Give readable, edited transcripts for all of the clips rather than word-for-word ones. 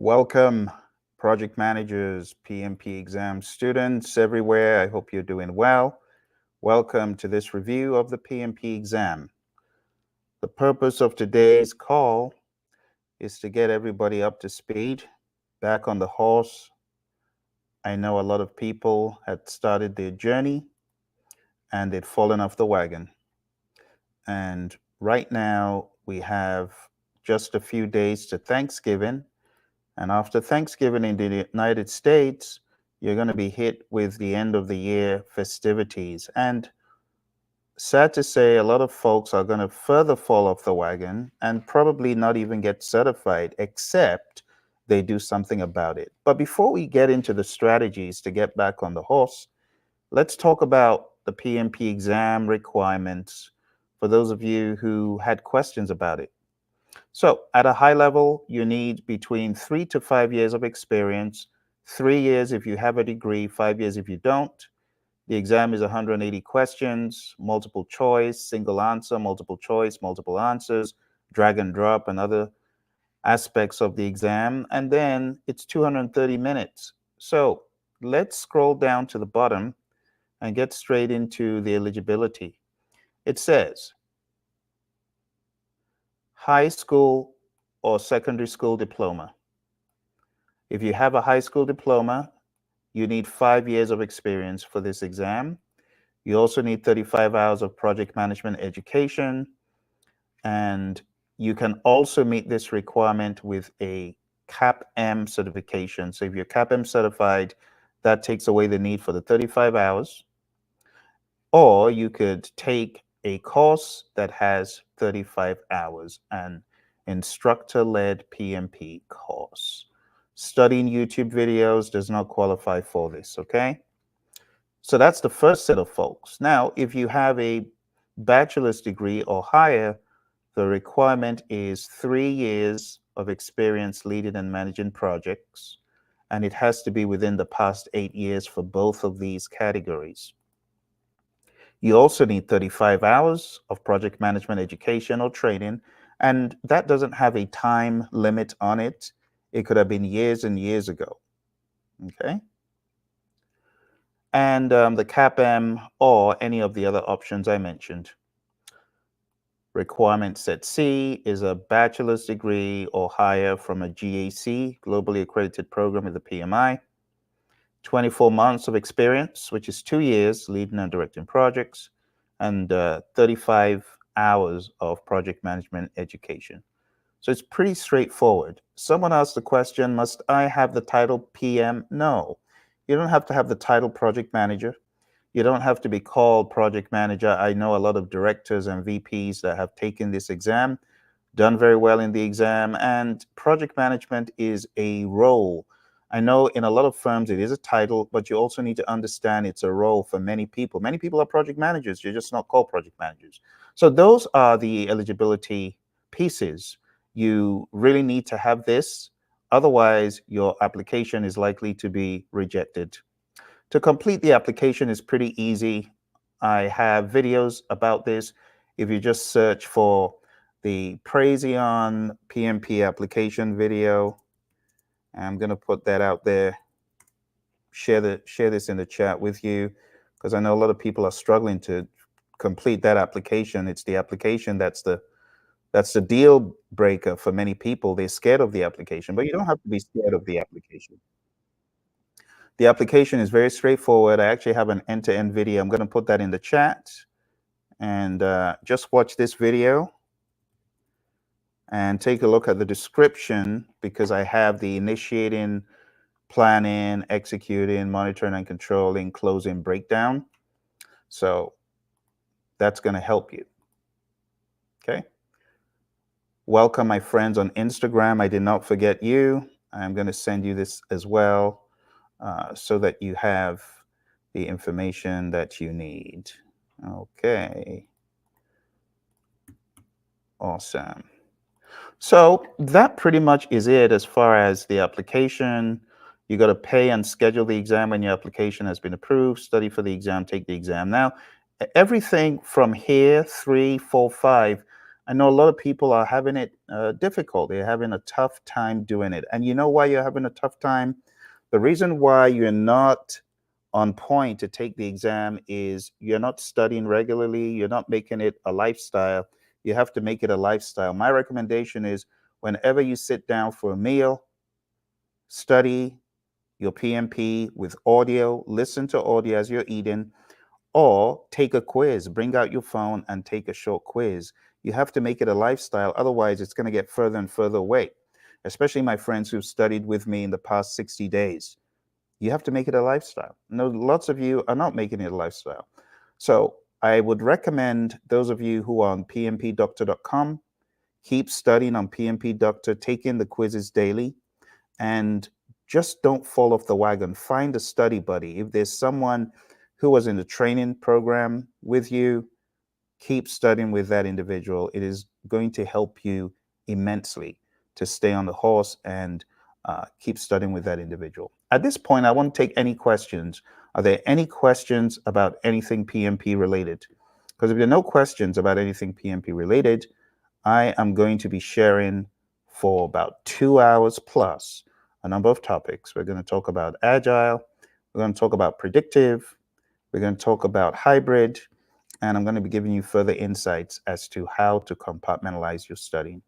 Welcome, project managers, PMP exam students everywhere. I hope you're doing well. Welcome to this review of the PMP exam. The purpose of today's call is to get everybody up to speed, back on the horse. I know a lot of people had started their journey and they'd fallen off the wagon. And right now we have just a few days to Thanksgiving. And after Thanksgiving in the United States, you're going to be hit with the end of the year festivities. And sad to say, a lot of folks are going to further fall off the wagon and probably not even get certified, except they do something about it. But before we get into the strategies to get back on the horse, let's talk about the PMP exam requirements for those of you who had questions about it. So at a high level, you need between 3 to 5 years of experience, 3 years if you have a degree, 5 years if you don't. The exam is 180 questions, multiple choice, single answer, multiple choice, multiple answers, drag and drop, and other aspects of the exam. And then it's 230 minutes. So let's scroll down to the bottom and get straight into the eligibility. It says, high school or secondary school diploma. If you have a high school diploma, you need 5 years of experience for this exam. You also need 35 hours of project management education. And you can also meet this requirement with a CAPM certification. So if you're CAPM certified, that takes away the need for the 35 hours. Or you could take a course that has 35 hours, an instructor-led PMP course. Studying YouTube videos does not qualify for this, okay? So that's the first set of folks. Now, if you have a bachelor's degree or higher, the requirement is 3 years of experience leading and managing projects, and it has to be within the past 8 years for both of these categories. You also need 35 hours of project management education or training, and that doesn't have a time limit on it. It could have been years and years ago, okay? And the CAPM or any of the other options I mentioned. Requirement set C is a bachelor's degree or higher from a GAC, globally accredited program with the PMI. 24 months of experience, which is 2 years leading and directing projects, and 35 hours of project management education. So it's pretty straightforward. Someone asked the question, must I have the title PM? No, you don't have to have the title project manager. You don't have to be called project manager. I know a lot of directors and VPs that have taken this exam, done very well in the exam, and project management is a role. I know in a lot of firms it is a title, but you also need to understand it's a role for many people. Many people are project managers. You're just not called project managers. So those are the eligibility pieces. You really need to have this. Otherwise, your application is likely to be rejected. To complete the application is pretty easy. I have videos about this. If you just search for the Praizion PMP application video, I'm going to put that out there. Share this in the chat with you, because I know a lot of people are struggling to complete that application. It's the application that's the deal breaker for many people. They're scared of the application, but you don't have to be scared of the application. The application is very straightforward. I actually have an end-to-end video. I'm going to put that in the chat, and just watch this video and take a look at the description, because I have the initiating, planning, executing, monitoring and controlling, closing breakdown. So that's going to help you. Okay. Welcome, my friends on Instagram. I did not forget you. I'm going to send you this as well, so that you have the information that you need. Okay. Awesome. So that pretty much is it as far as the application. You got to pay and schedule the exam when your application has been approved, study for the exam, take the exam. Now, everything from here, 3, 4, 5, I know a lot of people are having it difficult. They're having a tough time doing it. And you know why you're having a tough time? The reason why you're not on point to take the exam is you're not studying regularly, you're not making it a lifestyle. You have to make it a lifestyle. My recommendation is whenever you sit down for a meal, study your PMP with audio, listen to audio as you're eating, or take a quiz. Bring out your phone and take a short quiz. You have to make it a lifestyle. Otherwise, it's going to get further and further away, especially my friends who've studied with me in the past 60 days. You have to make it a lifestyle. No, lots of you are not making it a lifestyle. So I would recommend those of you who are on pmpdoctor.com, keep studying on PMP Doctor, take in the quizzes daily, and just don't fall off the wagon. Find a study buddy. If there's someone who was in the training program with you, keep studying with that individual. It is going to help you immensely to stay on the horse and keep studying with that individual. At this point, I want to take any questions. Are there any questions about anything PMP related? Because if there are no questions about anything PMP related, I am going to be sharing for about 2 hours plus a number of topics. We're going to talk about agile, we're going to talk about predictive, we're going to talk about hybrid, and I'm going to be giving you further insights as to how to compartmentalize your studying.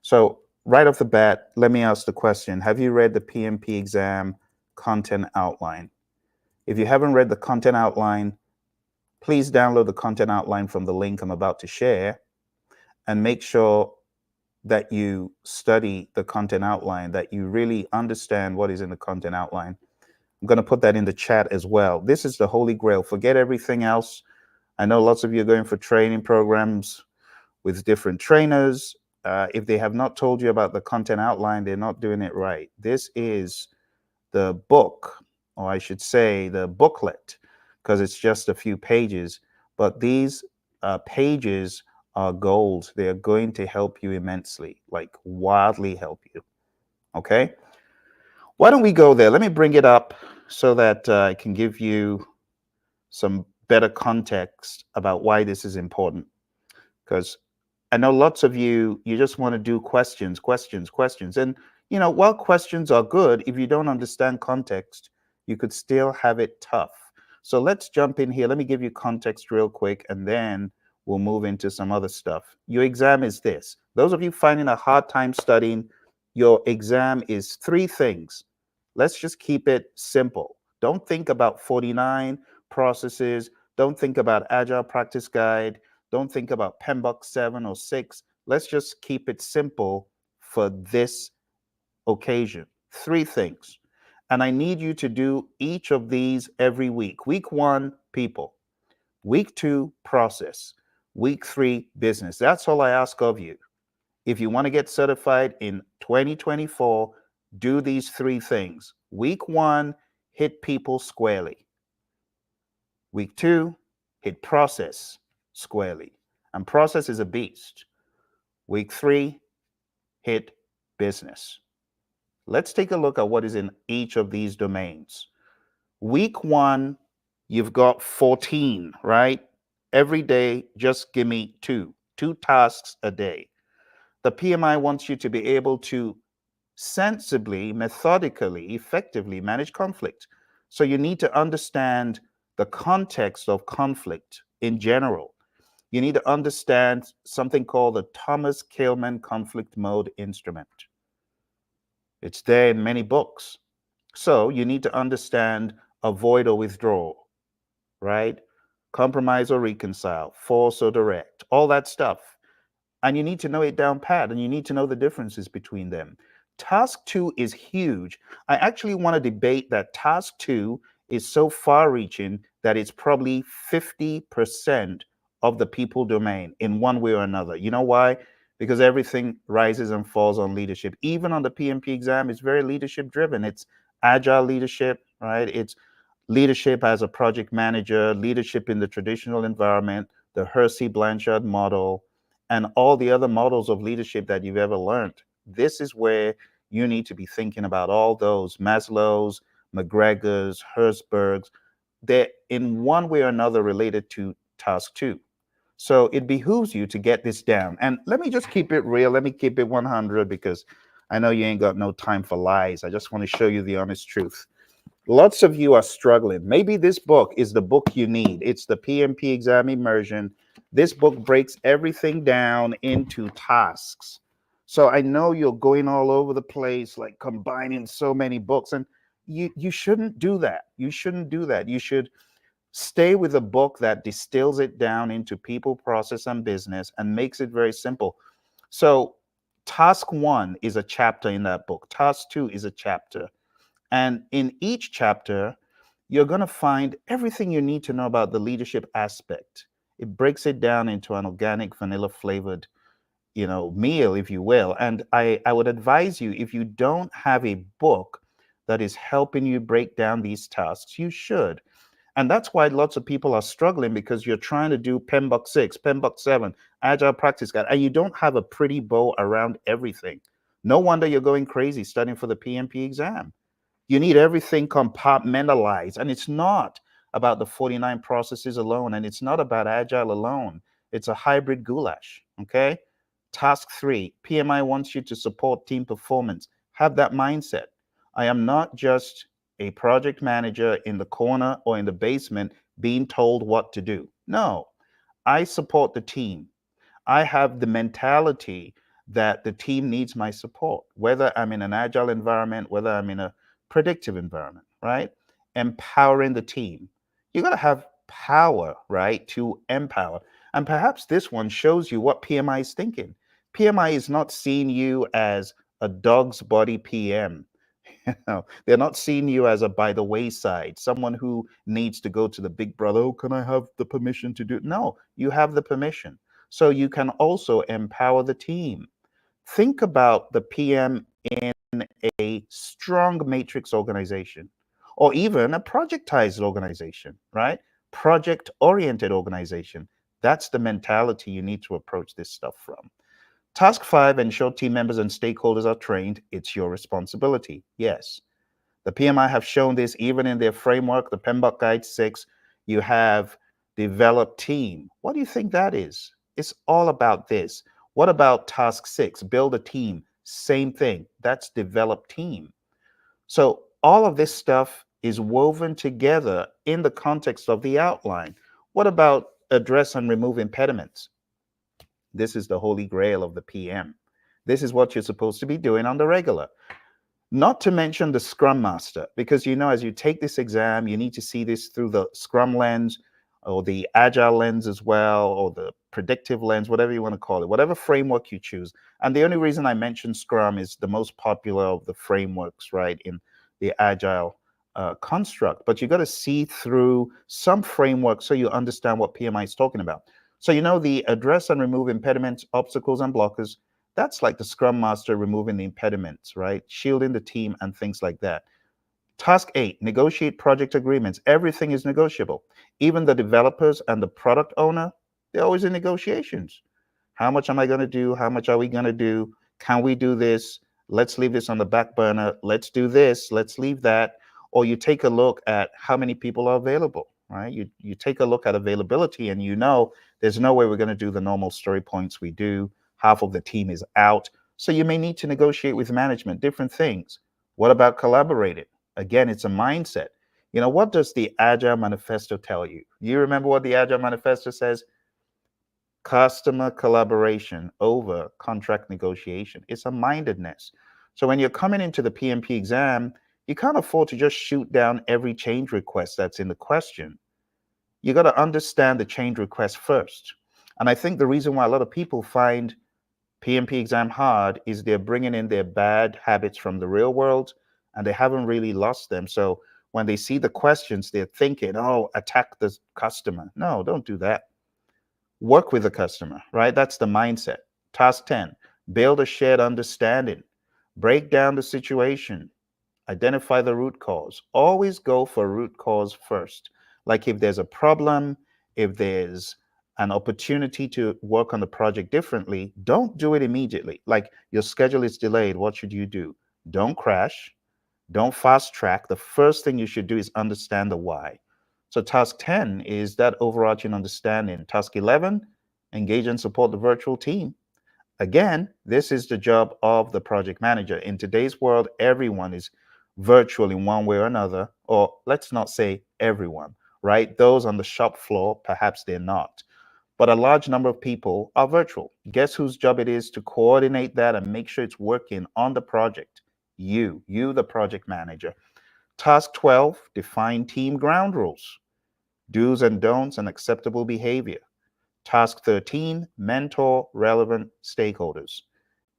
So right off the bat, let me ask the question, have you read the PMP exam content outline? If you haven't read the content outline, please download the content outline from the link I'm about to share and make sure that you study the content outline, that you really understand what is in the content outline. I'm going to put that in the chat as well. This is the holy grail. Forget everything else. I know lots of you are going for training programs with different trainers. If they have not told you about the content outline, they're not doing it right. This is the book, or I should say the booklet, because it's just a few pages. But these pages are gold. They are going to help you immensely, like wildly help you. Okay? Why don't we go there? Let me bring it up so that I can give you some better context about why this is important. Because I know lots of you, you just want to do questions, questions, questions. And, you know, while questions are good, if you don't understand context, you could still have it tough. So let's jump in here. Let me give you context real quick, and then we'll move into some other stuff. Your exam is this. Those of you finding a hard time studying, your exam is 3 things. Let's just keep it simple. Don't think about 49 processes. Don't think about Agile Practice Guide. Don't think about PMBOK 7 or 6. Let's just keep it simple for this occasion. 3 things. And I need you to do each of these every week. Week 1, people. Week 2, process. Week 3, business. That's all I ask of you. If you want to get certified in 2024, do these 3 things. Week 1, hit people squarely. Week 2, hit process squarely. And process is a beast. Week 3, hit business. Let's take a look at what is in each of these domains. Week 1, you've got 14, right? Every day, just give me 2 tasks a day. The PMI wants you to be able to sensibly, methodically, effectively manage conflict. So you need to understand the context of conflict in general. You need to understand something called the Thomas Kalman conflict mode instrument. It's there in many books. So you need to understand avoid or withdraw, right? Compromise or reconcile, force or direct, all that stuff. And you need to know it down pat, and you need to know the differences between them. Task 2 is huge. I actually want to debate that task 2 is so far reaching that it's probably 50% of the people domain in one way or another. You know why? Because everything rises and falls on leadership. Even on the PMP exam, it's very leadership driven. It's agile leadership, right? It's leadership as a project manager, leadership in the traditional environment, the Hersey Blanchard model, and all the other models of leadership that you've ever learned. This is where you need to be thinking about all those Maslow's, McGregor's, Herzberg's. They're in one way or another related to task 2. So it behooves you to get this down. And let me just keep it real. Let me keep it 100 because I know you ain't got no time for lies. I just want to show you the honest truth. Lots of you are struggling. Maybe this book is the book you need. It's the PMP exam immersion. This book breaks everything down into tasks. So I know you're going all over the place, like combining so many books, and you shouldn't do that. You shouldn't do that. You should stay with a book that distills it down into people, process, and business and makes it very simple. So task one is a chapter in that book. Task two is a chapter. And in each chapter, you're going to find everything you need to know about the leadership aspect. It breaks it down into an organic, vanilla flavored, meal, if you will. And I would advise you, if you don't have a book that is helping you break down these tasks, you should. And that's why lots of people are struggling, because you're trying to do PMBOK 6, PMBOK 7, Agile Practice Guide, and you don't have a pretty bow around everything. No wonder you're going crazy studying for the PMP exam. You need everything compartmentalized. And it's not about the 49 processes alone, and it's not about Agile alone. It's a hybrid goulash, okay? Task three, PMI wants you to support team performance. Have that mindset. I am not just a project manager in the corner or in the basement being told what to do. No, I support the team. I have the mentality that the team needs my support, whether I'm in an agile environment, whether I'm in a predictive environment, right? Empowering the team. You got to have power, right, to empower. And perhaps this one shows you what PMI is thinking. PMI is not seeing you as a dog's body PM. They're not seeing you as a by the wayside, someone who needs to go to the big brother. Oh, can I have the permission to do it? No, you have the permission. So you can also empower the team. Think about the PM in a strong matrix organization, or even a projectized organization, right? Project oriented organization. That's the mentality you need to approach this stuff from. Task five, ensure team members and stakeholders are trained. It's your responsibility. Yes. The PMI have shown this even in their framework, the PMBOK Guide 6. You have developed team. What do you think that is? It's all about this. What about task six? Build a team. Same thing. That's develop team. So all of this stuff is woven together in the context of the outline. What about address and remove impediments? This is the holy grail of the PM. This is what you're supposed to be doing on the regular. Not to mention the Scrum Master, because as you take this exam, you need to see this through the Scrum lens or the Agile lens as well, or the predictive lens, whatever you want to call it, whatever framework you choose. And the only reason I mentioned Scrum is the most popular of the frameworks, right, in the Agile construct. But you got to see through some framework so you understand what PMI is talking about. So the address and remove impediments, obstacles, and blockers. That's like the Scrum Master removing the impediments, right? Shielding the team and things like that. Task 8, negotiate project agreements. Everything is negotiable. Even the developers and the product owner, they're always in negotiations. How much am I going to do? How much are we going to do? Can we do this? Let's leave this on the back burner. Let's do this. Let's leave that. Or you take a look at how many people are available, right? You take a look at availability, and there's no way we're going to do the normal story points we do. Half of the team is out. So you may need to negotiate with management, different things. What about collaborating? Again, it's a mindset. What does the Agile Manifesto tell you? You remember what the Agile Manifesto says? Customer collaboration over contract negotiation. It's a mindedness. So when you're coming into the PMP exam, you can't afford to just shoot down every change request that's in the question. You got to understand the change request first. And I think the reason why a lot of people find PMP exam hard is they're bringing in their bad habits from the real world, and they haven't really lost them. So when they see the questions, they're thinking, oh, attack the customer. No, don't do that. Work with the customer, right? That's the mindset. Task 10, build a shared understanding. Break down the situation. Identify the root cause. Always go for root cause first. Like if there's a problem, if there's an opportunity to work on the project differently, don't do it immediately. Like your schedule is delayed, what should you do? Don't crash. Don't fast track. The first thing you should do is understand the why. So task 10 is that overarching understanding. Task 11, engage and support the virtual team. Again, this is the job of the project manager. In today's world, everyone is virtual in one way or another, or let's not say everyone, right? Those on the shop floor, perhaps they're not. But a large number of people are virtual. Guess whose job it is to coordinate that and make sure it's working on the project? You, the project manager. Task 12, define team ground rules, do's and don'ts, and acceptable behavior. Task 13, mentor relevant stakeholders.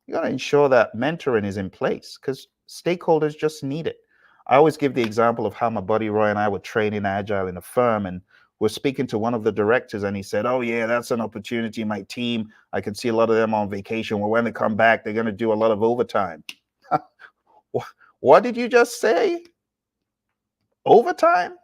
You got to ensure that mentoring is in place because stakeholders just need it. I always give the example of how my buddy Roy and I were training Agile in a firm, and we're speaking to one of the directors, and he said, "Oh, yeah, that's an opportunity. My team, I can see a lot of them on vacation. Well, when they come back, they're going to do a lot of overtime." What did you just say? Overtime?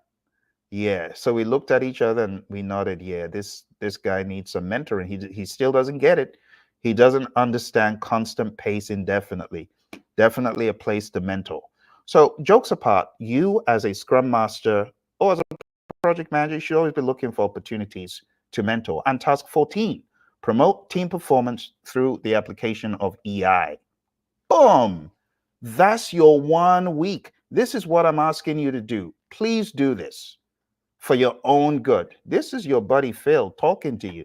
Yeah. So we looked at each other and we nodded. Yeah, this guy needs some mentoring. He still doesn't get it. He doesn't understand constant pace indefinitely. Definitely a place to mentor. So jokes apart, you as a Scrum Master or as a project manager, you should always be looking for opportunities to mentor. And task 14, promote team performance through the application of EI. Boom. That's your 1 week. This is what I'm asking you to do. Please do this for your own good. This is your buddy Phil talking to you.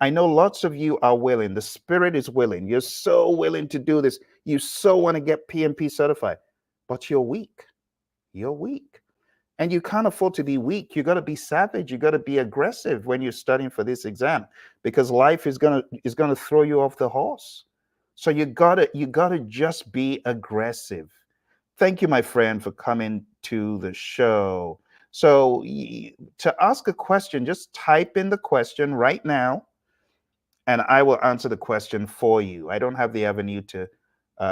I know lots of you are willing. The spirit is willing. You're so willing to do this. You so want to get PMP certified, but you're weak. You're weak. And you can't afford to be weak. You got to be savage. You got to be aggressive when you're studying for this exam because life is gonna throw you off the horse. So you gotta just be aggressive. Thank you, my friend, for coming to the show. So to ask a question, just type in the question right now, and I will answer the question for you. I don't have the avenue to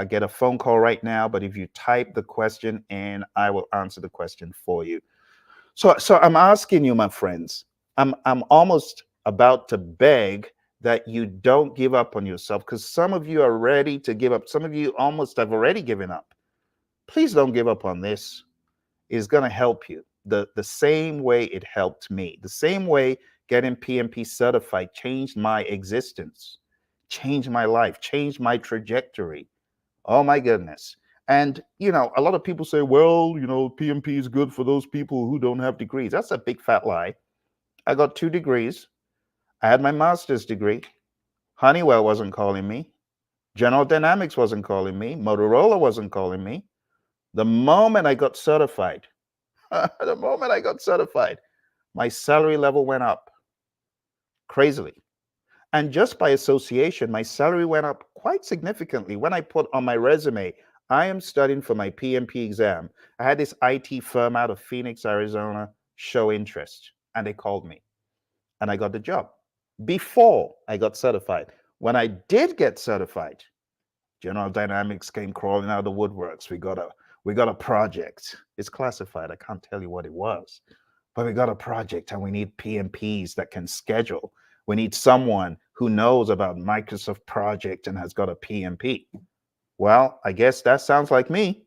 get a phone call right now, but if you type the question in, I will answer the question for you. So I'm asking you, my friends, I'm almost about to beg that you don't give up on yourself because some of you are ready to give up. Some of you almost have already given up. Please don't give up on this. It's going to help you the same way it helped me. The same way getting PMP certified changed my existence, changed my life, changed my trajectory. Oh my goodness. And, a lot of people say, well, PMP is good for those people who don't have degrees. That's a big fat lie. I got 2 degrees. I had my master's degree. Honeywell wasn't calling me. General Dynamics wasn't calling me. Motorola wasn't calling me. The moment I got certified, my salary level went up crazily. And just by association, my salary went up quite significantly. When I put on my resume, I am studying for my PMP exam. I had this IT firm out of Phoenix, Arizona show interest, and they called me, and I got the job before I got certified. When I did get certified, General Dynamics came crawling out of the woodworks. We got a project. It's classified. I can't tell you what it was, but we got a project, and we need PMPs that can schedule. We need someone who knows about Microsoft Project and has got a PMP. Well, I guess that sounds like me.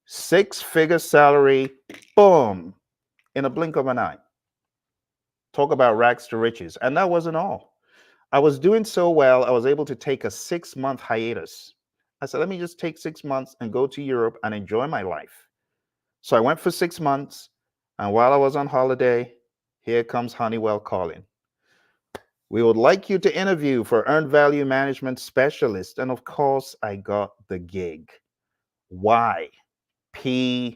6-figure salary, boom, in a blink of an eye. Talk about rags to riches. And that wasn't all. I was doing so well, I was able to take a 6-month hiatus. I said, let me just take 6 months and go to Europe and enjoy my life. So I went for 6 months, and while I was on holiday, here comes Honeywell calling. We would like you to interview for Earned Value Management Specialist. And of course, I got the gig. Why? PMP.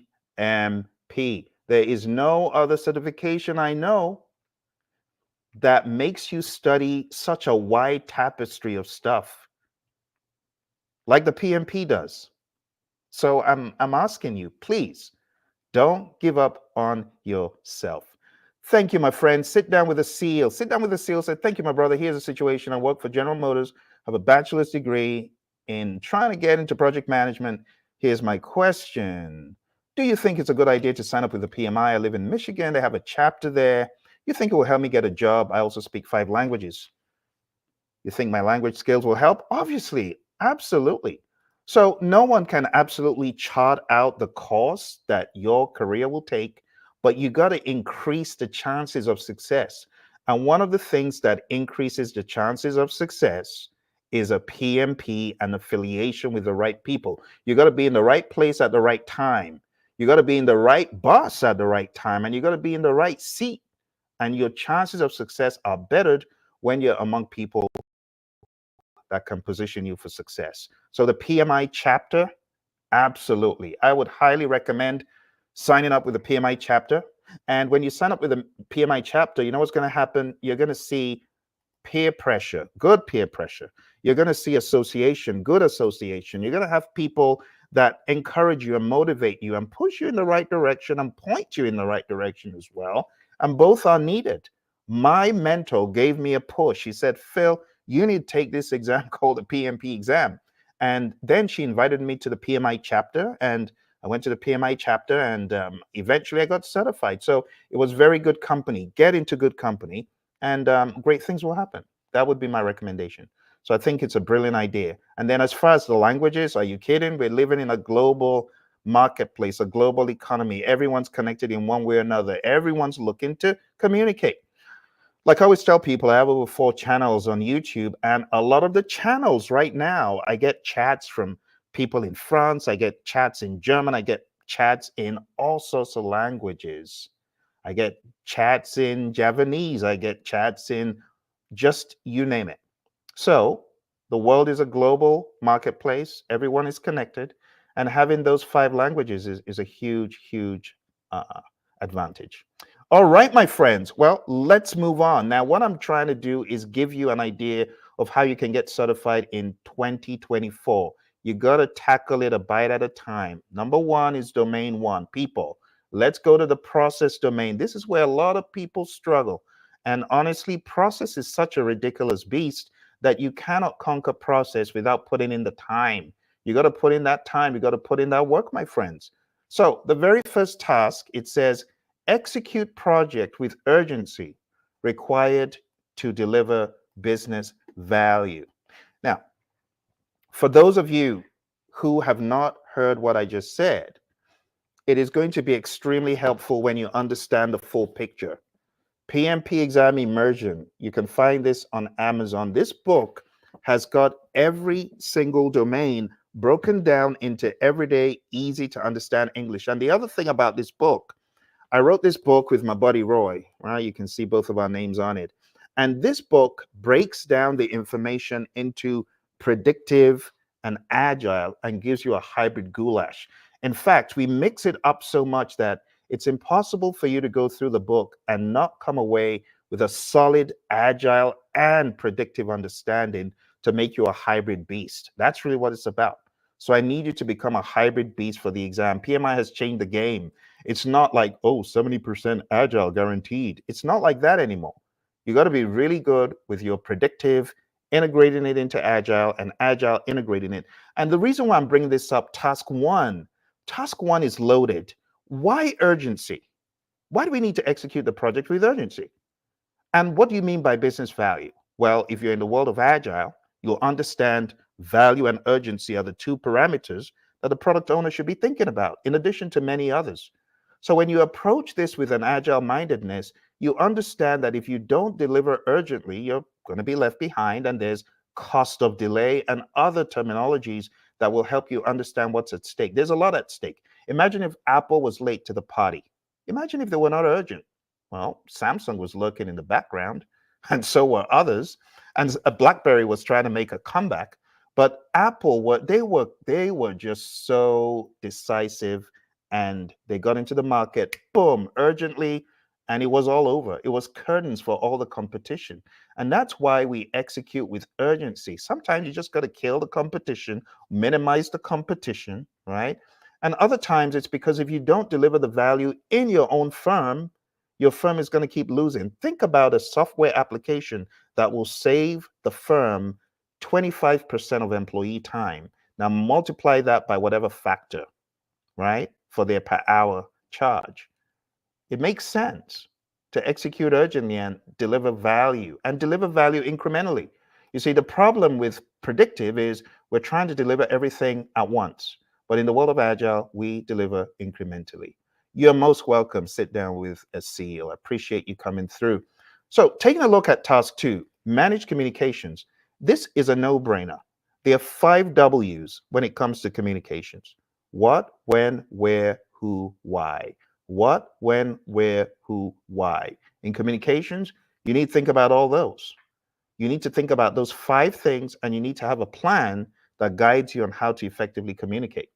There is no other certification I know that makes you study such a wide tapestry of stuff like the PMP does. So I'm asking you, please don't give up on yourself. Thank you, my friend. Sit down with a SEAL. Sit down with a SEAL. Say, thank you, my brother. Here's a situation. I work for General Motors, have a bachelor's degree in trying to get into project management. Here's my question. Do you think it's a good idea to sign up with the PMI? I live in Michigan. They have a chapter there. You think it will help me get a job? I also speak 5 languages. You think my language skills will help? Obviously, absolutely. So no one can absolutely chart out the course that your career will take, but you got to increase the chances of success. And one of the things that increases the chances of success is a PMP and affiliation with the right people. You got to be in the right place at the right time. You got to be in the right bus at the right time, and you got to be in the right seat. And your chances of success are bettered when you're among people that can position you for success. So the PMI chapter, absolutely. I would highly recommend signing up with the PMI chapter. And when you sign up with the PMI chapter, you know what's going to happen? You're going to see peer pressure, good peer pressure. You're going to see association, good association. You're going to have people that encourage you and motivate you and push you in the right direction and point you in the right direction as well. And both are needed. My mentor gave me a push. He said, Phil, you need to take this exam called the PMP exam. And then she invited me to the PMI chapter, and I went to the PMI chapter, and eventually I got certified. So it was very good company. Get into good company, and great things will happen. That would be my recommendation. So I think it's a brilliant idea. And then as far as the languages, are you kidding? We're living in a global marketplace, a global economy. Everyone's connected in one way or another. Everyone's looking to communicate. Like I always tell people, I have over 4 channels on YouTube, and a lot of the channels right now, I get chats from people in France, I get chats in German, I get chats in all sorts of languages. I get chats in Javanese, I get chats in just you name it. So the world is a global marketplace, everyone is connected, and having those 5 languages is a huge, huge advantage. All right, my friends. Well, let's move on. Now, what I'm trying to do is give you an idea of how you can get certified in 2024. You got to tackle it a bite at a time. Number 1 is domain 1, people. Let's go to the process domain. This is where a lot of people struggle. And honestly, process is such a ridiculous beast that you cannot conquer process without putting in the time. You got to put in that time. You got to put in that work, my friends. So the very first task, it says, execute project with urgency required to deliver business value. Now, for those of you who have not heard what I just said, it is going to be extremely helpful when you understand the full picture. PMP exam immersion, you can find this on Amazon. This book has got every single domain broken down into everyday, easy to understand English. And the other thing about this book, I wrote this book with my buddy Roy, right? You can see both of our names on it. And this book breaks down the information into predictive and agile and gives you a hybrid goulash. In fact, we mix it up so much that it's impossible for you to go through the book and not come away with a solid, agile, and predictive understanding to make you a hybrid beast. That's really what it's about. So I need you to become a hybrid beast for the exam. PMI has changed the game. It's not like, oh, 70% agile guaranteed. It's not like that anymore. You got to be really good with your predictive, integrating it into agile, and agile integrating it. And the reason why I'm bringing this up, task one is loaded. Why urgency? Why do we need to execute the project with urgency? And what do you mean by business value? Well, if you're in the world of agile, you'll understand value and urgency are the 2 parameters that the product owner should be thinking about, in addition to many others. So when you approach this with an agile mindedness, you understand that if you don't deliver urgently, you're going to be left behind, and there's cost of delay and other terminologies that will help you understand what's at stake. There's a lot at stake. Imagine if Apple was late to the party. Imagine if they were not urgent. Well, Samsung was lurking in the background, and so were others. And BlackBerry was trying to make a comeback, but Apple were just so decisive, and they got into the market, boom, urgently, and it was all over. It was curtains for all the competition. And that's why we execute with urgency. Sometimes you just got to kill the competition, minimize the competition, right? And other times it's because if you don't deliver the value in your own firm, your firm is going to keep losing. Think about a software application that will save the firm 25% of employee time. Now multiply that by whatever factor, right, for their per hour charge. It makes sense to execute urgently and deliver value incrementally. You see, the problem with predictive is we're trying to deliver everything at once. But in the world of agile, we deliver incrementally. You're most welcome. Sit down with a CEO. I appreciate you coming through. So taking a look at task 2, manage communications. This is a no-brainer. There are 5 W's when it comes to communications. What, when, where, who, why. What, when, where, who, why. In communications, you need to think about all those. You need to think about those 5 things, and you need to have a plan that guides you on how to effectively communicate.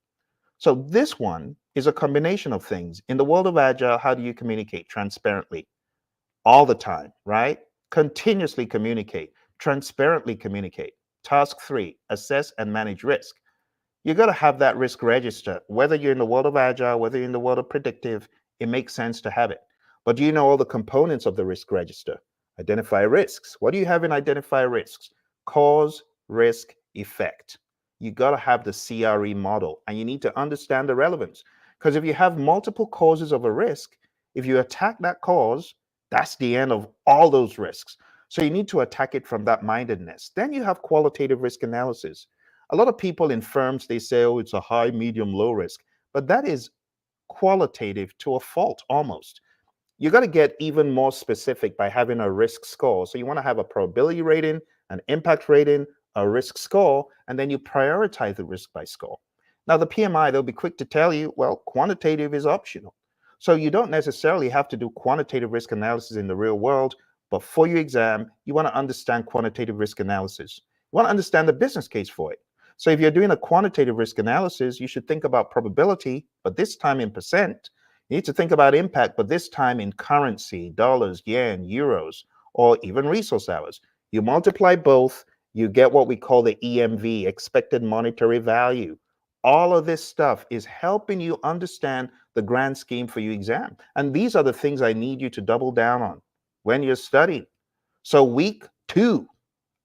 So this one is a combination of things. In the world of Agile, how do you communicate? Transparently, all the time, right? Continuously communicate, transparently communicate. Task 3, assess and manage risk. You got to have that risk register. Whether you're in the world of Agile, whether you're in the world of predictive, it makes sense to have it. But do you know all the components of the risk register? Identify risks. What do you have in identify risks? Cause, risk, effect. You got to have the CRE model, and you need to understand the relevance. Because if you have multiple causes of a risk, if you attack that cause, that's the end of all those risks. So you need to attack it from that mindedness. Then you have qualitative risk analysis. A lot of people in firms, they say, oh, it's a high, medium, low risk, but that is qualitative to a fault almost. You got to get even more specific by having a risk score. So you want to have a probability rating, an impact rating, a risk score, and then you prioritize the risk by score. Now, the PMI, they'll be quick to tell you, well, quantitative is optional. So you don't necessarily have to do quantitative risk analysis in the real world, but for your exam, you want to understand quantitative risk analysis. You want to understand the business case for it. So if you're doing a quantitative risk analysis, you should think about probability, but this time in percent. You need to think about impact, but this time in currency, dollars, yen, euros, or even resource hours. You multiply both, you get what we call the EMV, expected monetary value. All of this stuff is helping you understand the grand scheme for your exam. And these are the things I need you to double down on when you're studying. So week 2,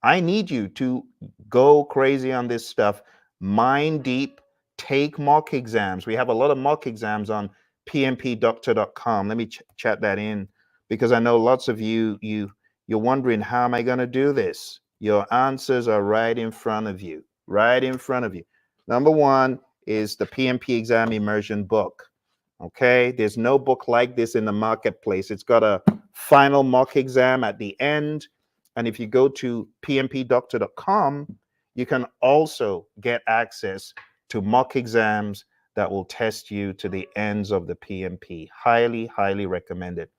I need you to go crazy on this stuff, mind deep, take mock exams. We have a lot of mock exams on PMPDoctor.com. Let me chat that in, because I know lots of you're wondering, how am I going to do this? Your answers are right in front of you, right in front of you. Number 1 is the PMP exam immersion book. Okay, there's no book like this in the marketplace. It's got a final mock exam at the end. And if you go to PMPDoctor.com, you can also get access to mock exams that will test you to the ends of the PMP. Highly, highly recommended.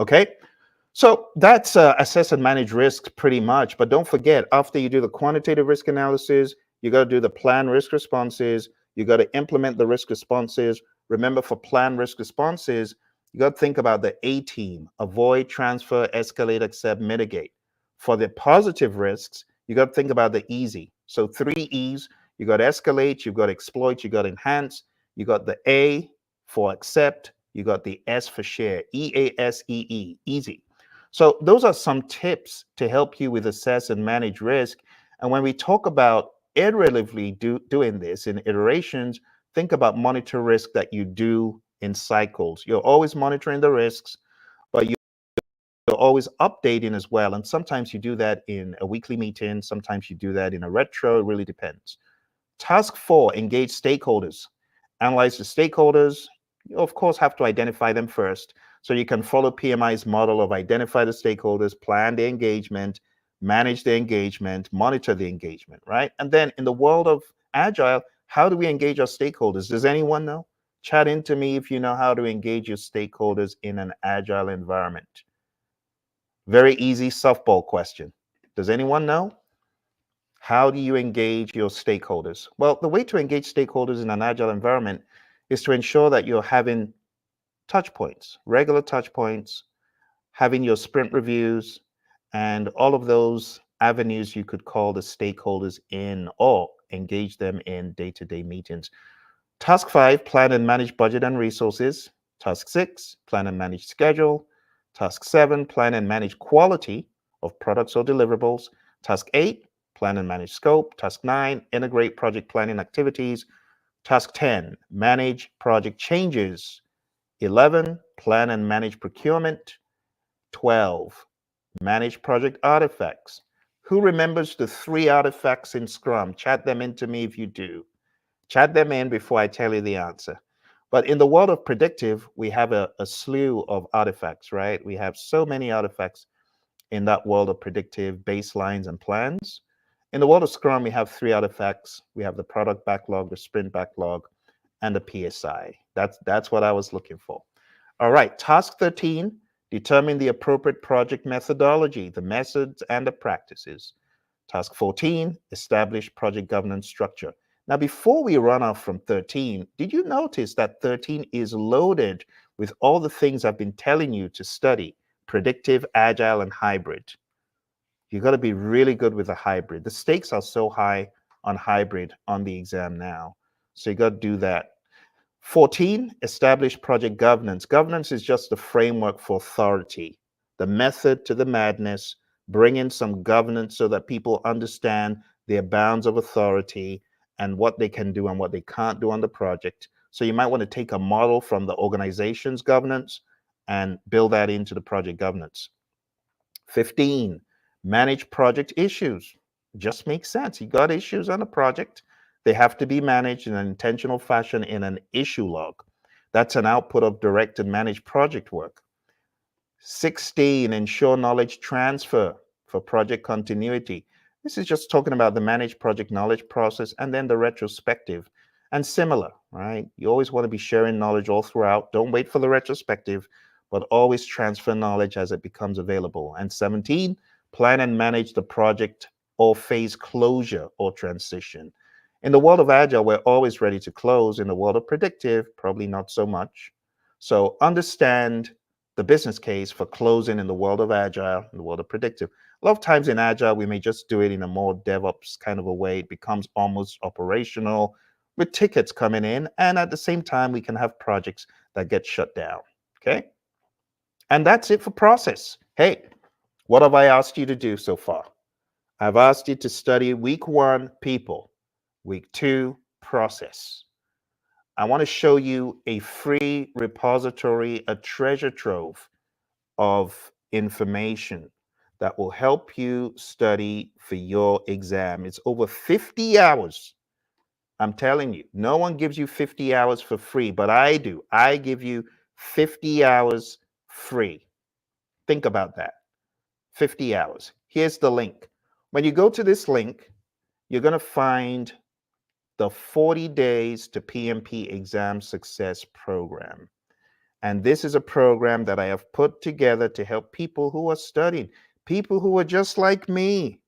Okay, so that's assess and manage risks pretty much. But don't forget, after you do the quantitative risk analysis, you got to do the plan risk responses. You got to implement the risk responses. Remember, for plan risk responses, you got to think about the A team: avoid, transfer, escalate, accept, mitigate. For the positive risks, you got to think about the easy. So 3 E's: you got escalate, you got exploit, you got enhance. You got the A for accept, you got the S for share, EASEE, easy. So those are some tips to help you with assess and manage risk. And when we talk about iteratively doing this in iterations, think about monitor risk that you do in cycles. You're always monitoring the risks, but you're always updating as well. And sometimes you do that in a weekly meeting. Sometimes you do that in a retro. It really depends. Task 4, engage stakeholders. Analyze the stakeholders. You, of course, have to identify them first. So you can follow PMI's model of identify the stakeholders, plan the engagement, manage the engagement, monitor the engagement, right? And then in the world of Agile, how do we engage our stakeholders? Does anyone know? Chat into me if you know how to engage your stakeholders in an Agile environment. Very easy softball question. Does anyone know? How do you engage your stakeholders? Well, the way to engage stakeholders in an Agile environment is to ensure that you're having touch points, regular touch points, having your sprint reviews, and all of those avenues you could call the stakeholders in or engage them in day-to-day meetings. Task 5, plan and manage budget and resources. Task 6, plan and manage schedule. Task 7, plan and manage quality of products or deliverables. Task 8, plan and manage scope. Task 9, integrate project planning activities. Task 10, manage project changes. 11, plan and manage procurement. 12, manage project artifacts. Who remembers the 3 artifacts in Scrum? Chat them into me if you do. Chat them in before I tell you the answer. But in the world of predictive, we have a slew of artifacts, right? We have so many artifacts. in that world of predictive baselines and plans. In the world of Scrum, we have three artifacts. We have the product backlog, the sprint backlog, and the PSI. That's what I was looking for. All right, task 13, determine the appropriate project methodology, the methods and the practices. Task 14, establish project governance structure. Now, before we run off from 13, did you notice that 13 is loaded with all the things I've been telling you to study? Predictive, agile, and hybrid. You got to be really good with the hybrid. The stakes are so high on hybrid on the exam now. So you got to do that. 14, establish project governance. Governance is just the framework for authority, the method to the madness. Bring in some governance so that people understand their bounds of authority and what they can do and what they can't do on the project. So you might want to take a model from the organization's governance and build that into the project governance. 15, manage project issues. Just makes sense. You got issues on a project. They have to be managed in an intentional fashion in an issue log. That's an output of direct and managed project work. 16, ensure knowledge transfer for project continuity. This is just talking about the managed project knowledge process and then the retrospective. And similar, right? You always want to be sharing knowledge all throughout. Don't wait for the retrospective, but always transfer knowledge as it becomes available. And 17, plan and manage the project or phase closure or transition. In the world of Agile, we're always ready to close. In the world of predictive, probably not so much. So understand the business case for closing in the world of Agile, in the world of predictive. A lot of times in Agile, we may just do it in a more DevOps kind of a way. It becomes almost operational with tickets coming in. And at the same time, we can have projects that get shut down. Okay. And that's it for process. Hey, what have I asked you to do so far? I've asked you to study week 1, people, week 2, process. I want to show you a free repository, a treasure trove of information that will help you study for your exam. It's over 50 hours. I'm telling you, no one gives you 50 hours for free, but I do. I give you 50 hours free. Think about that. 50 hours. Here's the link. When you go to this link, you're going to find the 40 Days to PMP Exam Success Program. And this is a program that I have put together to help people who are studying, people who are just like me.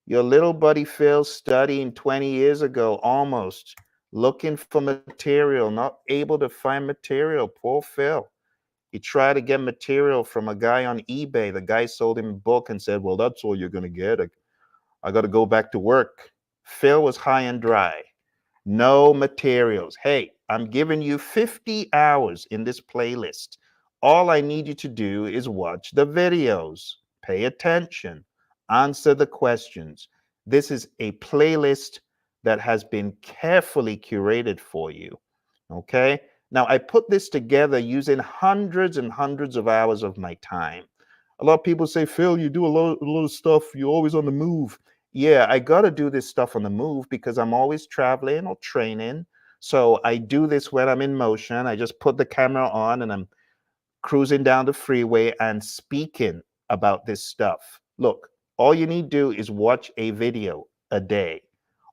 Your little buddy Phil studying 20 years ago, almost, looking for material, not able to find material. Poor Phil. He tried to get material from a guy on eBay. The guy sold him a book and said, well, that's all you're going to get. I got to go back to work. Phil was high and dry. No materials. Hey, I'm giving you 50 hours in this playlist. All I need you to do is watch the videos, pay attention, answer the questions. This is a playlist that has been carefully curated for you. Okay? Now, I put this together using hundreds and hundreds of hours of my time. A lot of people say, Phil, you do a lot of stuff. You're always on the move. Yeah, I got to do this stuff on the move because I'm always traveling or training. So I do this when I'm in motion. I just put the camera on and I'm cruising down the freeway and speaking about this stuff. Look, all you need to do is watch a video a day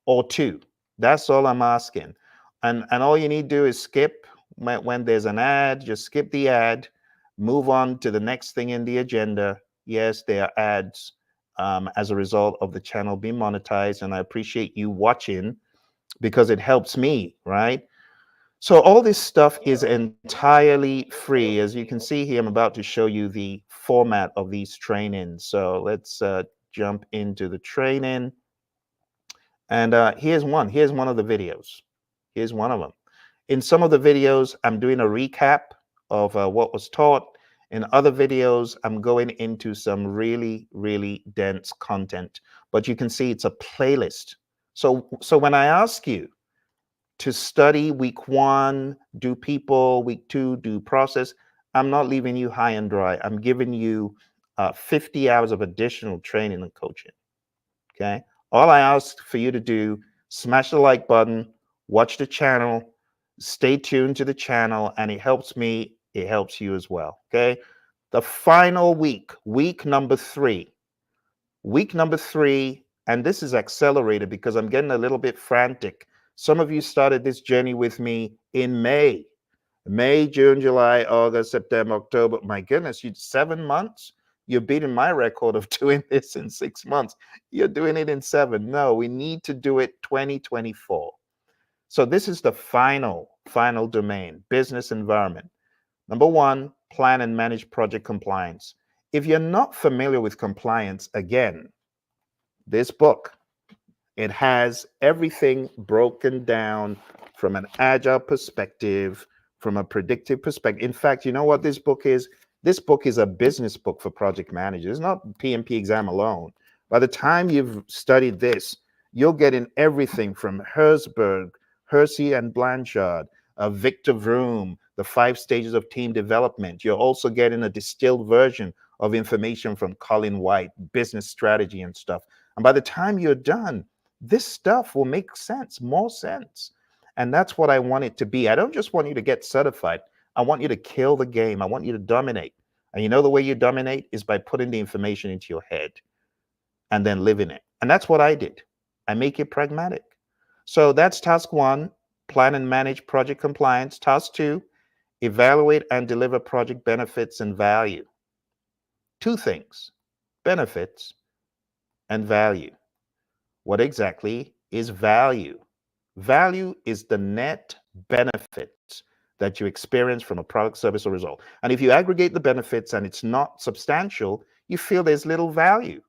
or 2. That's all I'm asking. And all you need to do is skip when there's an ad, just skip the ad, move on to the next thing in the agenda. Yes, there are ads as a result of the channel being monetized, and I appreciate you watching because it helps me, right? So all this stuff is entirely free. As you can see here, I'm about to show you the format of these trainings. So let's jump into the training. And here's one. Here's one of the videos. Here's one of them. In some of the videos, I'm doing a recap of what was taught. In other videos, I'm going into some really, really dense content. But you can see it's a playlist. So when I ask you to study week 1, do people, week 2, do process, I'm not leaving you high and dry. I'm giving you 50 hours of additional training and coaching. Okay? All I ask for you to do, smash the like button, watch the channel, stay tuned to the channel, and it helps me, it helps you as well. Okay? The final week number 3. Week number 3, and this is accelerated because I'm getting a little bit frantic. Some of you started this journey with me in May. May, June, July, August, September, October. My goodness, 7 months? You're beating my record of doing this in 6 months. You're doing it in 7. No, we need to do it 2024. So this is the final domain, business environment. Number 1, plan and manage project compliance. If you're not familiar with compliance, again, this book, it has everything broken down from an agile perspective, from a predictive perspective. In fact, you know what this book is? This book is a business book for project managers. It's not PMP exam alone. By the time you've studied this, you'll get in everything from Hersey and Blanchard, Victor Vroom, the 5 stages of team development. You're also getting a distilled version of information from Colin White, business strategy and stuff. And by the time you're done, this stuff will make sense, more sense. And that's what I want it to be. I don't just want you to get certified. I want you to kill the game. I want you to dominate. And you know the way you dominate is by putting the information into your head and then living it. And that's what I did. I make it pragmatic. So that's task 1, plan and manage project compliance. Task 2, evaluate and deliver project benefits and value. 2 things, benefits and value. What exactly is value? Value is the net benefits that you experience from a product, service, or result. And if you aggregate the benefits and it's not substantial, you feel there's little value.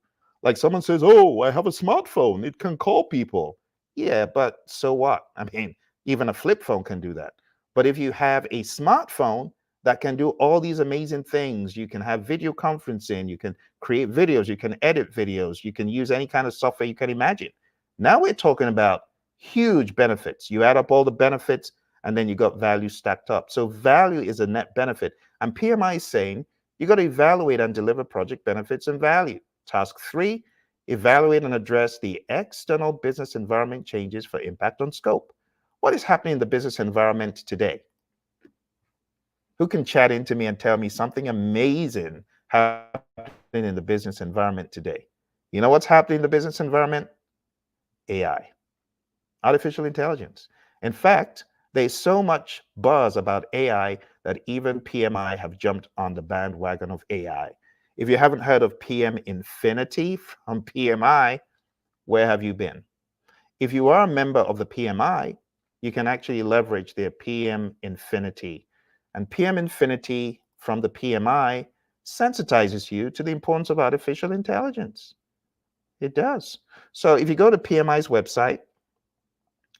Like someone says, oh, I have a smartphone, it can call people. Yeah, but so what? I mean, even a flip phone can do that. But if you have a smartphone that can do all these amazing things, you can have video conferencing, you can create videos, you can edit videos, you can use any kind of software you can imagine. Now we're talking about huge benefits. You add up all the benefits and then you got value stacked up. So value is a net benefit. And PMI is saying you got to evaluate and deliver project benefits and value. Task 3, evaluate and address the external business environment changes for impact on scope. What is happening in the business environment today? Who can chat into me and tell me something amazing happening in the business environment today? You know what's happening in the business environment? AI, artificial intelligence. In fact, there's so much buzz about AI that even PMI have jumped on the bandwagon of AI. If you haven't heard of PM Infinity from PMI, where have you been? If you are a member of the PMI, you can actually leverage their PM Infinity. And PM Infinity from the PMI sensitizes you to the importance of artificial intelligence. It does. So if you go to PMI's website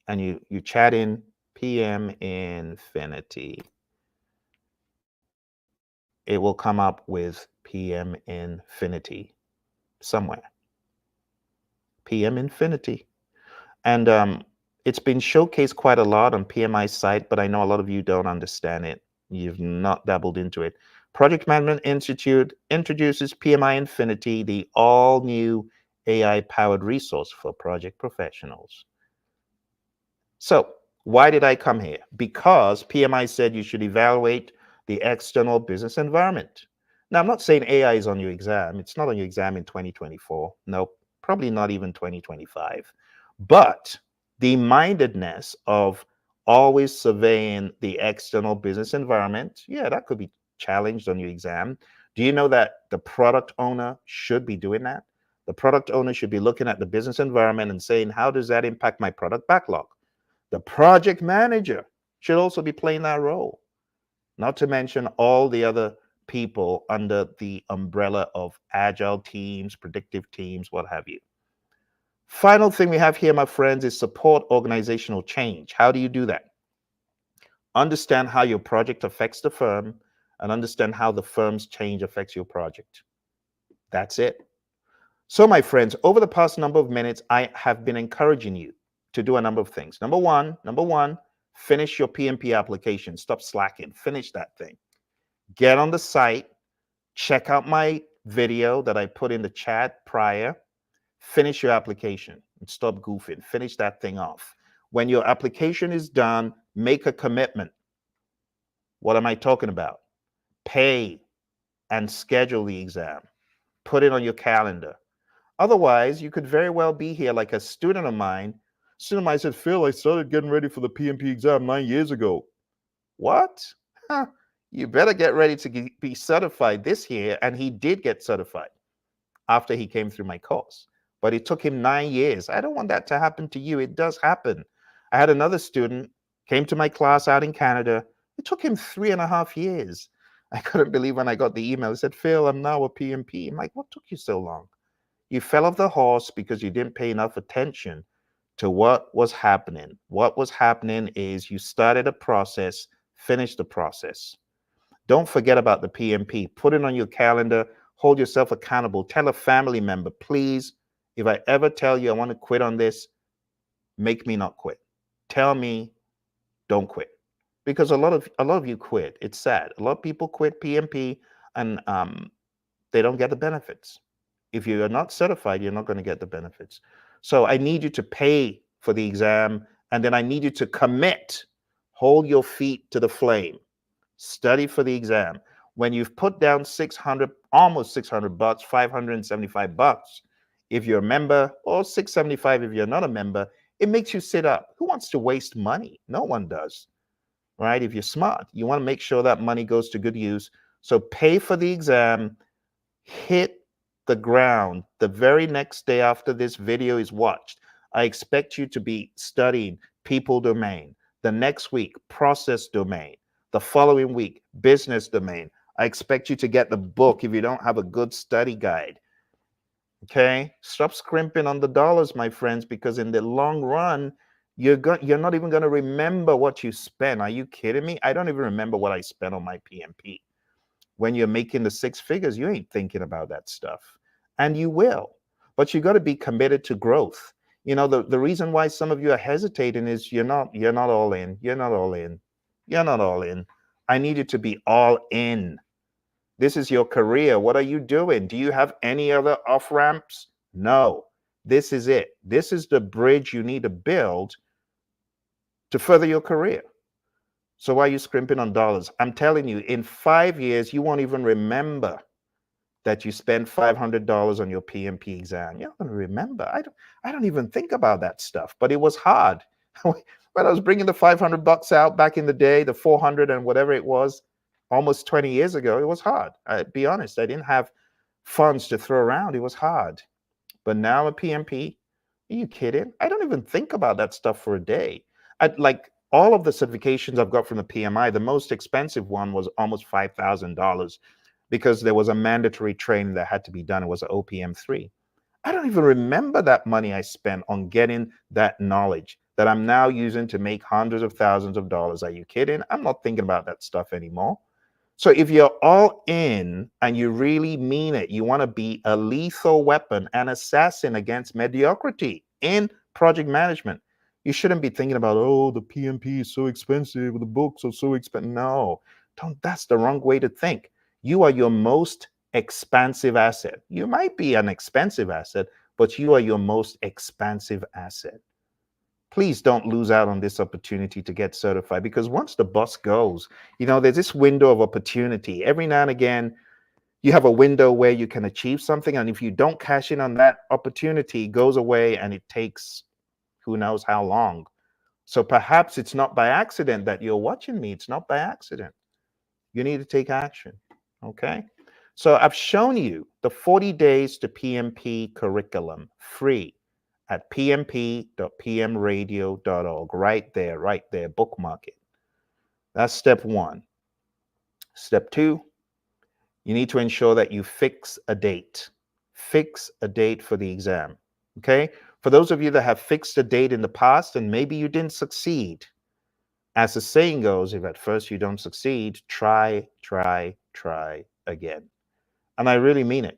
and you chat in PM Infinity, it will come up with PM Infinity somewhere. PM Infinity. And it's been showcased quite a lot on PMI's site, but I know a lot of you don't understand it. You've not dabbled into it. Project Management Institute introduces PMI Infinity, the all-new AI-powered resource for project professionals. So why did I come here? Because PMI said you should evaluate the external business environment. Now, I'm not saying AI is on your exam. It's not on your exam in 2024. Nope, probably not even 2025. But the mindedness of always surveying the external business environment, yeah, that could be challenged on your exam. Do you know that the product owner should be doing that? The product owner should be looking at the business environment and saying, how does that impact my product backlog? The project manager should also be playing that role, not to mention all the other people under the umbrella of agile teams, predictive teams, what have you. Final thing we have here, my friends, is support organizational change. How do you do that? Understand how your project affects the firm and understand how the firm's change affects your project. That's it. So, my friends, over the past number of minutes, I have been encouraging you to do a number of things. Number one, finish your PMP application. Stop slacking. Finish that thing. Get on the site. Check out my video that I put in the chat prior. Finish your application and stop goofing. Finish that thing off. When your application is done, make a commitment. What am I talking about? Pay. and schedule the exam. Put it on your calendar. Otherwise, you could very well be here like a student of mine. Student of mine said, Phil, I started getting ready for the PMP exam 9 years ago. What? Huh. You better get ready to be certified this year. And he did get certified after he came through my course. But it took him 9 years. I don't want that to happen to you. It does happen. I had another student came to my class out in Canada. It took him 3.5 years. I couldn't believe when I got the email. It said, Phil, I'm now a PMP. I'm like, what took you so long? You fell off the horse because you didn't pay enough attention to what was happening. What was happening is you started a process, finished the process. Don't forget about the PMP. Put it on your calendar. Hold yourself accountable. Tell a family member, please, if I ever tell you I want to quit on this, make me not quit. Tell me, don't quit. Because a lot of you quit. It's sad. A lot of people quit PMP and they don't get the benefits. If you are not certified, you're not going to get the benefits. So I need you to pay for the exam, and then I need you to commit. Hold your feet to the flame. Study for the exam. When you've put down 600, almost 600 bucks, 575 bucks, if you're a member, or 675 if you're not a member, it makes you sit up. Who wants to waste money? No one does, right? If you're smart, you want to make sure that money goes to good use. So pay for the exam, hit the ground the very next day after this video is watched. I expect you to be studying people domain. The next week, process domain. The following week, business domain. I expect you to get the book if you don't have a good study guide. Okay? Stop scrimping on the dollars, my friends, because in the long run, you're not even going to remember what you spent. Are you kidding me? I don't even remember what I spent on my PMP. When you're making the six figures, you ain't thinking about that stuff. And you will. But you got to be committed to growth. You know, the reason why some of you are hesitating is you're not all in. You're not all in. You're not all in. I need you to be all in. This is your career. What are you doing? Do you have any other off ramps? No. This is it. This is the bridge you need to build to further your career. So why are you scrimping on dollars? I'm telling you, in 5 years, you won't even remember that you spent $500 on your PMP exam. You're not going to remember. I don't even think about that stuff, but it was hard. When I was bringing the 500 bucks out back in the day, the 400 and whatever it was, almost 20 years ago, it was hard. I'll be honest, I didn't have funds to throw around. It was hard. But now a PMP, are you kidding? I don't even think about that stuff for a day. Like all of the certifications I've got from the PMI, the most expensive one was almost $5,000 because there was a mandatory training that had to be done. It was an OPM 3. I don't even remember that money I spent on getting that knowledge that I'm now using to make hundreds of thousands of dollars. Are you kidding? I'm not thinking about that stuff anymore. So if you're all in and you really mean it, you want to be a lethal weapon, an assassin against mediocrity in project management. You shouldn't be thinking about, oh, the PMP is so expensive, the books are so expensive. No, that's the wrong way to think. You are your most expansive asset. You might be an expensive asset, but you are your most expansive asset. Please don't lose out on this opportunity to get certified, because once the bus goes, there's this window of opportunity. Every now and again, you have a window where you can achieve something. And if you don't cash in on that opportunity, it goes away and it takes who knows how long. So perhaps it's not by accident that you're watching me. It's not by accident. You need to take action. Okay. So I've shown you the 40 days to PMP curriculum free at pmp.pmradio.org. Right there, bookmark it. That's step one. Step two, you need to ensure that you fix a date. Fix a date for the exam, okay? For those of you that have fixed a date in the past and maybe you didn't succeed, as the saying goes, if at first you don't succeed, try again. And I really mean it.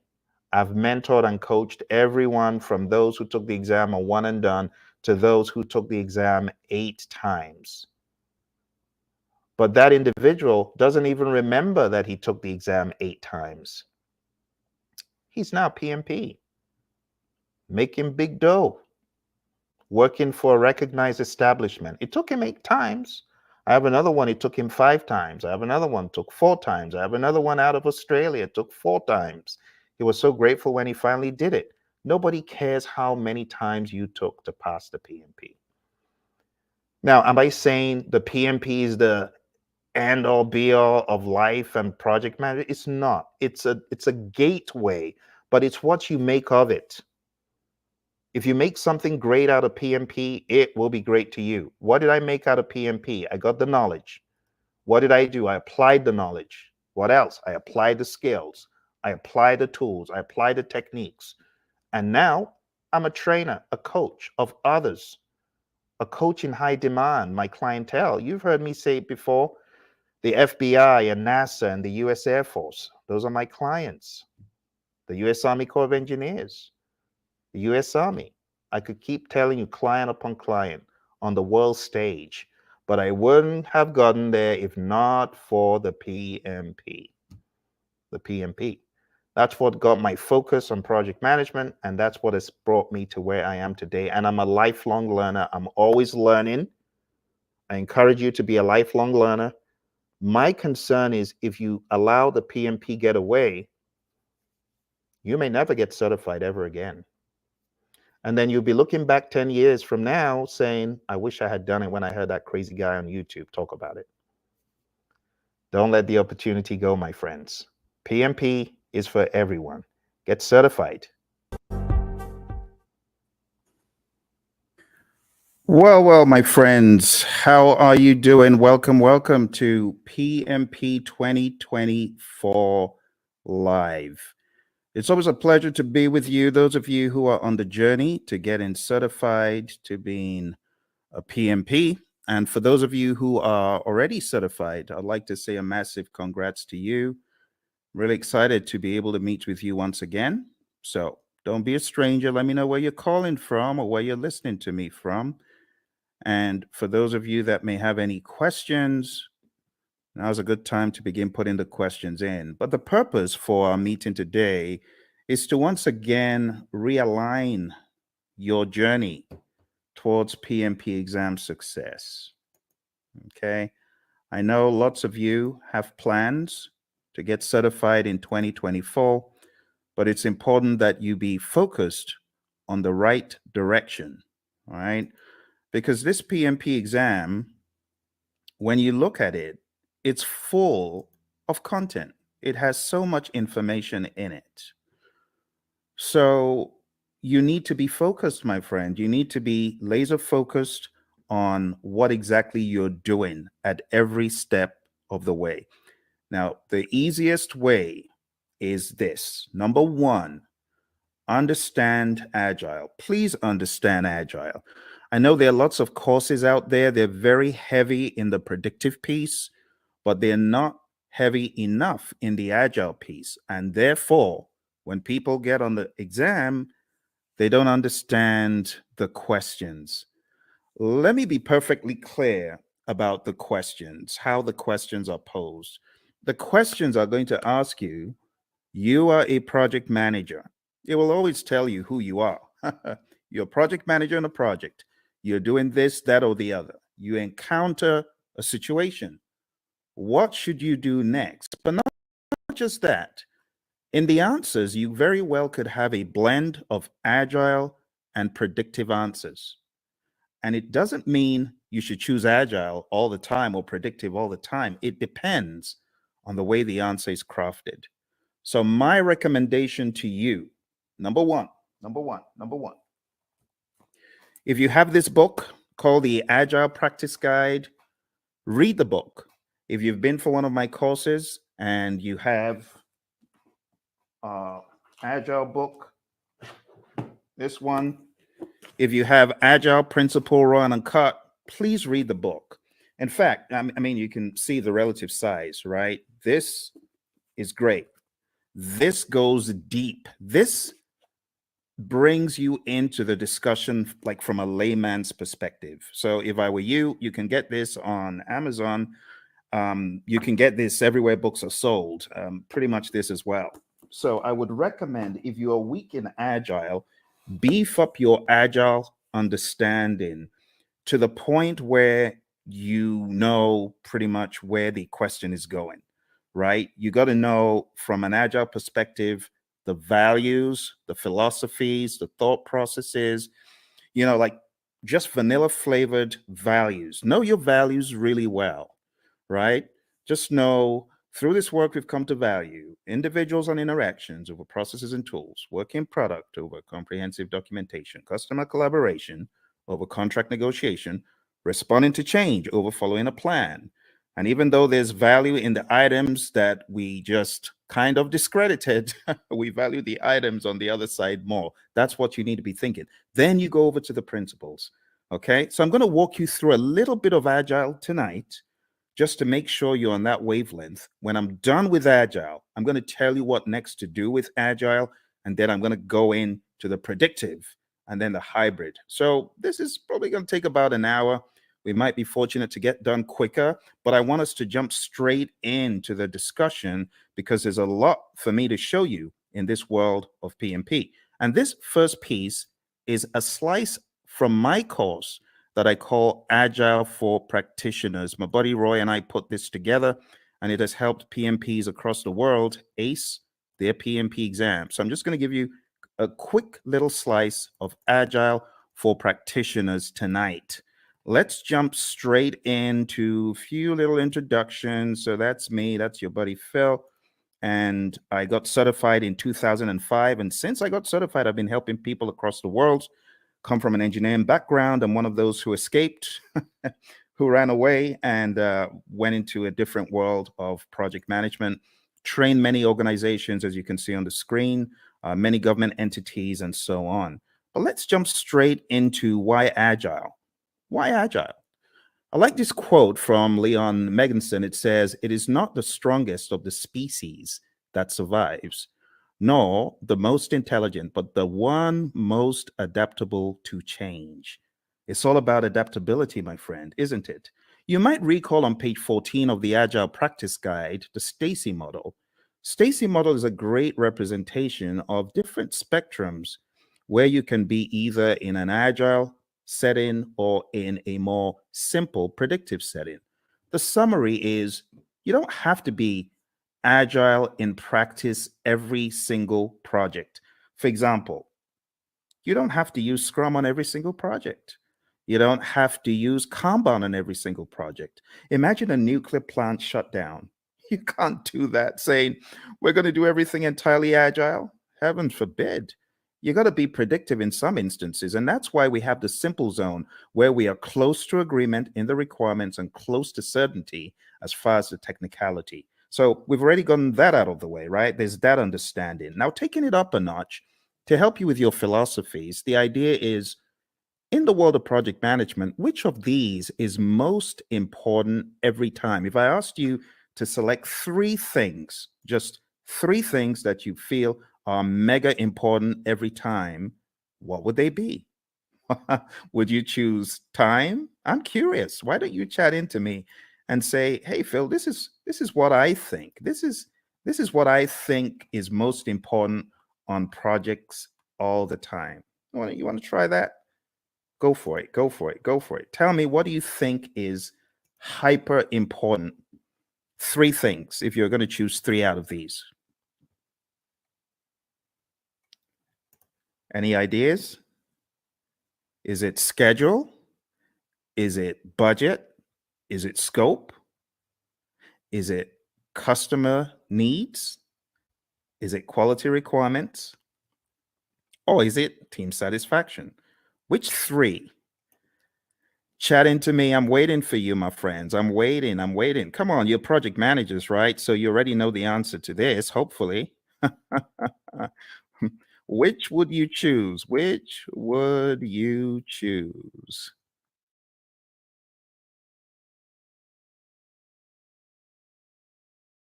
I've mentored and coached everyone from those who took the exam a one and done to those who took the exam 8 times. But that individual doesn't even remember that he took the exam 8 times. He's now PMP, making big dough, working for a recognized establishment. It took him 8 times. I have another one, it took him 5 times. I have another one, took 4 times. I have another one out of Australia, it took 4 times. He was so grateful when he finally did it. Nobody cares how many times you took to pass the PMP. Now, am I saying the PMP is the end all be all of life and project management? It's not. It's a gateway, but it's what you make of it. If you make something great out of PMP, it will be great to you. What did I make out of PMP? I got the knowledge. What did I do? I applied the knowledge. What else? I applied the skills. I applied the tools. I applied the techniques. And now I'm a trainer, a coach of others, a coach in high demand, my clientele. You've heard me say it before. The FBI and NASA and the US Air Force, those are my clients. The US Army Corps of Engineers, the US Army. I could keep telling you client upon client on the world stage, but I wouldn't have gotten there if not for the PMP. The PMP. That's what got my focus on project management, and that's what has brought me to where I am today. And I'm a lifelong learner. I'm always learning. I encourage you to be a lifelong learner. My concern is if you allow the PMP get away, you may never get certified ever again. And then you'll be looking back 10 years from now saying, I wish I had done it when I heard that crazy guy on YouTube talk about it. Don't let the opportunity go, my friends. PMP is for everyone. Get certified. Well, my friends, how are you doing? Welcome to PMP 2024 Live. It's always a pleasure to be with you, those of you who are on the journey to getting certified, to being a PMP. And for those of you who are already certified, I'd like to say a massive congrats to you. Really excited to be able to meet with you once again. So don't be a stranger. Let me know where you're calling from or where you're listening to me from. And for those of you that may have any questions, now's a good time to begin putting the questions in. But the purpose for our meeting today is to once again realign your journey towards PMP exam success. Okay. I know lots of you have plans to get certified in 2024, but it's important that you be focused on the right direction. All right. Because this PMP exam, when you look at it, it's full of content. It has so much information in it. So you need to be focused, my friend. You need to be laser focused on what exactly you're doing at every step of the way. Now, the easiest way is this. Number one, understand Agile. Please understand Agile. I know there are lots of courses out there. They're very heavy in the predictive piece, but they're not heavy enough in the Agile piece. And therefore, when people get on the exam, they don't understand the questions. Let me be perfectly clear about the questions, how the questions are posed. The questions are going to ask you, you are a project manager. It will always tell you who you are. You're a project manager in a project. You're doing this, that, or the other. You encounter a situation. What should you do next? But not just that. In the answers, you very well could have a blend of agile and predictive answers. And it doesn't mean you should choose agile all the time or predictive all the time. It depends on the way the answer is crafted. So my recommendation to you, number one, if you have this book called the Agile Practice Guide, read the book. If you've been for one of my courses and you have Agile book, this one, if you have Agile Principle Raw and Uncut, please read the book. In fact, I mean, you can see the relative size, right? This is great. This goes deep. This brings you into the discussion like from a layman's perspective. So if I were you, you can get this on Amazon. You can get this everywhere books are sold, pretty much this as well. So I would recommend, if you are weak in Agile, beef up your Agile understanding to the point where you know pretty much where the question is going, right? You got to know from an agile perspective the values, the philosophies, the thought processes, like just vanilla flavored values. Know your values really well, right? Just know through this work we've come to value individuals and interactions over processes and tools, working product over comprehensive documentation, customer collaboration over contract negotiation, responding to change over following a plan. And even though there's value in the items that we just kind of discredited, we value the items on the other side more. That's what you need to be thinking. Then you go over to the principles. Okay. So I'm going to walk you through a little bit of Agile tonight just to make sure you're on that wavelength. When I'm done with Agile, I'm going to tell you what next to do with Agile. And then I'm going to go into the predictive and then the hybrid. So this is probably going to take about an hour. We might be fortunate to get done quicker, but I want us to jump straight into the discussion because there's a lot for me to show you in this world of PMP. And this first piece is a slice from my course that I call Agile for Practitioners. My buddy Roy and I put this together, and it has helped PMPs across the world ace their PMP exam. So I'm just going to give you a quick little slice of Agile for Practitioners tonight. Let's jump straight into a few little introductions. So that's me. That's your buddy Phil. And I got certified in 2005. And since I got certified, I've been helping people across the world. Come from an engineering background. I'm one of those who escaped, who ran away and went into a different world of project management, trained many organizations, as you can see on the screen, many government entities, and so on. But let's jump straight into why Agile. Why Agile? I like this quote from Leon Megginson. It says, "It is not the strongest of the species that survives, nor the most intelligent, but the one most adaptable to change." It's all about adaptability, my friend, isn't it? You might recall on page 14 of the Agile Practice Guide, the Stacy model. Stacy model is a great representation of different spectrums where you can be either in an agile setting or in a more simple predictive setting. The summary is you don't have to be agile in practice every single project. For example, you don't have to use Scrum on every single project. You don't have to use Kanban on every single project. Imagine a nuclear plant shutdown. You can't do that saying, we're going to do everything entirely agile. Heaven forbid. You got to be predictive in some instances. And that's why we have the simple zone where we are close to agreement in the requirements and close to certainty as far as the technicality. So we've already gotten that out of the way, right? There's that understanding. Now, taking it up a notch to help you with your philosophies, the idea is in the world of project management, which of these is most important every time? If I asked you to select three things, just three things that you feel are mega important every time, what would they be? Would you choose time? I'm curious. Why don't you chat into me and say, "Hey, Phil, this is what I think. This is what I think is most important on projects all the time." You want to try that? Go for it. Go for it. Go for it. Tell me, what do you think is hyper important? Three things, if you're going to choose three out of these. Any ideas? Is it schedule? Is it budget? Is it scope? Is it customer needs? Is it quality requirements? Or is it team satisfaction? Which three? Chat into me. I'm waiting for you, my friends. I'm waiting. I'm waiting. Come on, you're project managers, right? So you already know the answer to this, hopefully. Which would you choose? Which would you choose?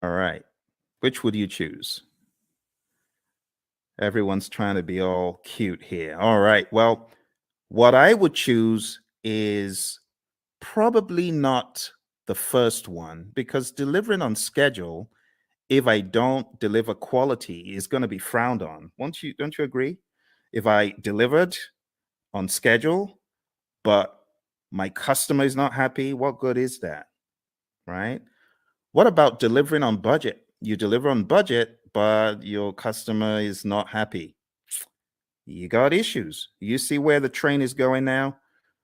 All right. Which would you choose? Everyone's trying to be all cute here. All right. Well, what I would choose is probably not the first one because delivering on schedule, if I don't deliver quality, is going to be frowned on. Don't you agree? If I delivered on schedule, but My customer is not happy. What good is that? Right? What about delivering on budget? You deliver on budget, but your customer is not happy. You got issues. You see where the train is going now?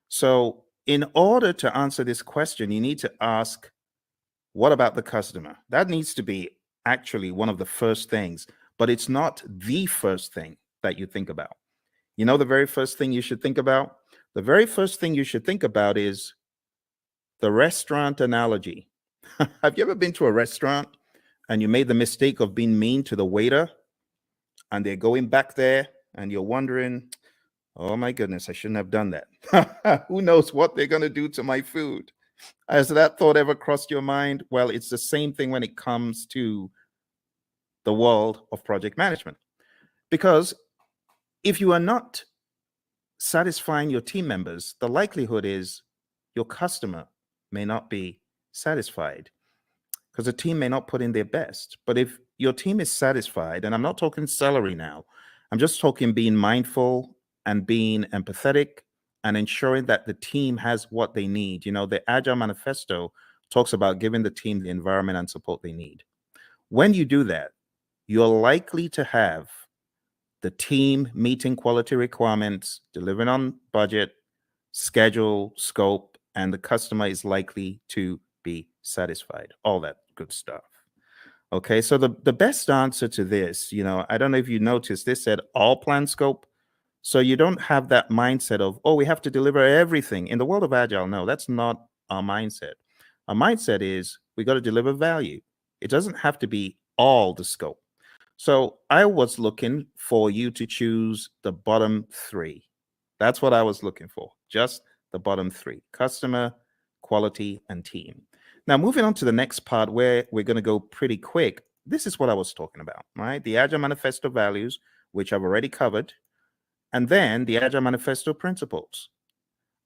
So, in order to answer this question, you need to ask, what about the customer? That needs to be actually one of the first things, but it's not the first thing that you think about. You know, the very first thing you should think about? The very first thing you should think about is the restaurant analogy. Have you ever been to a restaurant and you made the mistake of being mean to the waiter and they're going back there and you're wondering, oh my goodness, I shouldn't have done that. Who knows what they're going to do to my food? Has that thought ever crossed your mind? Well, it's the same thing when it comes to the world of project management. Because if you are not satisfying your team members, the likelihood is your customer may not be satisfied because the team may not put in their best. But if your team is satisfied, and I'm not talking salary now, I'm just talking being mindful and being empathetic and ensuring that the team has what they need. You know, the Agile Manifesto talks about giving the team the environment and support they need. When you do that, you're likely to have the team meeting quality requirements, delivering on budget, schedule, scope, and the customer is likely to be satisfied. All that good stuff. Okay, so the best answer to this, you know, I don't know if you noticed, this said all plan scope. So you don't have that mindset of, oh, we have to deliver everything. In the world of Agile, no, that's not our mindset. Our mindset is we got to deliver value. It doesn't have to be all the scope. So I was looking for you to choose the bottom three. That's what I was looking for, just the bottom three: customer, quality, and team. Now, moving on to the next part where we're going to go pretty quick. This is what I was talking about, right? The Agile Manifesto values, which I've already covered, and then the Agile Manifesto principles.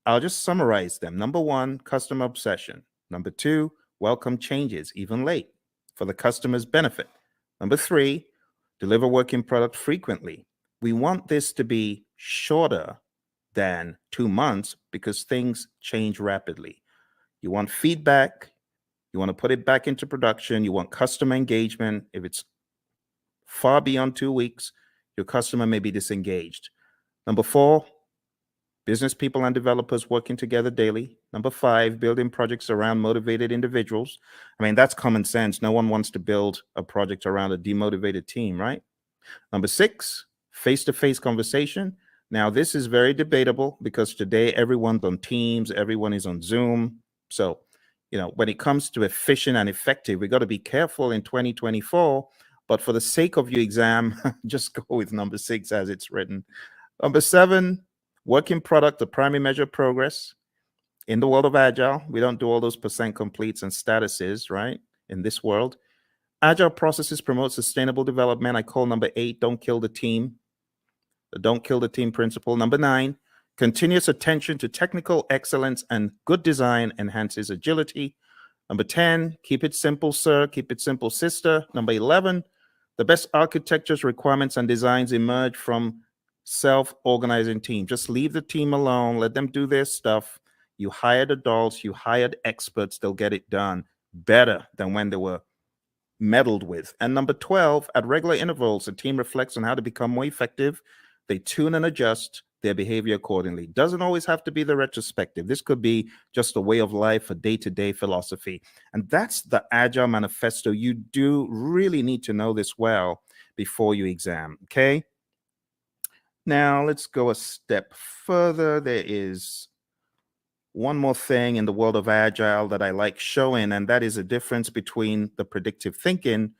I'll just summarize them. Number one, customer obsession. Number two, welcome changes, even late, for the customer's benefit. Number three, deliver working product frequently. We want this to be shorter than 2 months because things change rapidly. You want feedback. You want to put it back into production. You want customer engagement. If it's far beyond 2 weeks, your customer may be disengaged. Number four, business people and developers working together daily. Number five, building projects around motivated individuals. I mean, that's common sense. No one wants to build a project around a demotivated team, right? Number six, face-to-face conversation. Now, this is very debatable because today everyone's on Teams, everyone is on Zoom. So, you know, when it comes to efficient and effective, we got to be careful in 2024. But for the sake of your exam, just go with number six as it's written. Number seven, working product, the primary measure of progress. In the world of Agile, we don't do all those percent completes and statuses, right? In this world, Agile processes promote sustainable development. I call number eight, don't kill the team. The don't kill the team principle. Number nine, continuous attention to technical excellence and good design enhances agility. Number 10, keep it simple, sir. Keep it simple, sister. Number 11, the best architectures, requirements, and designs emerge from self-organizing team. Just leave the team alone. Let them do their stuff. You hired adults. You hired experts. They'll get it done better than when they were meddled with. And number 12, at regular intervals, the team reflects on how to become more effective. They tune and adjust their behavior accordingly. Doesn't always have to be the retrospective. This could be just a way of life, a day-to-day philosophy. And that's the Agile Manifesto. You do really need to know this well before you exam, okay? Now, let's go a step further. There is one more thing in the world of Agile that I like showing, and that is a difference between the predictive thinking,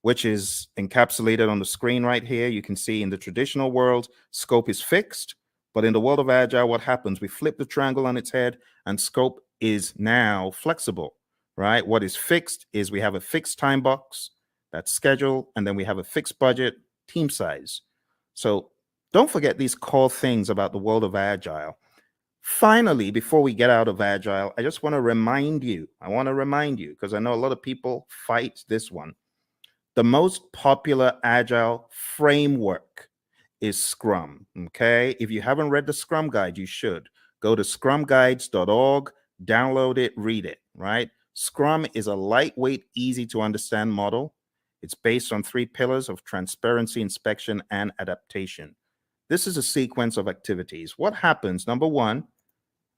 which is encapsulated on the screen right here. You can see in the traditional world, scope is fixed, but in the world of Agile, what happens? We flip the triangle on its head, and scope is now flexible, right? What is fixed is we have a fixed time box, that's schedule, and then we have a fixed budget, team size. So don't forget these core things about the world of Agile. Finally, before we get out of Agile, I just want to remind you, because I know a lot of people fight this one. The most popular Agile framework is Scrum, okay? If you haven't read the Scrum guide, you should. Go to scrumguides.org, download it, read it, right? Scrum is a lightweight, easy to understand model. It's based on 3 pillars of transparency, inspection, and adaptation. This is a sequence of activities. What happens? Number 1,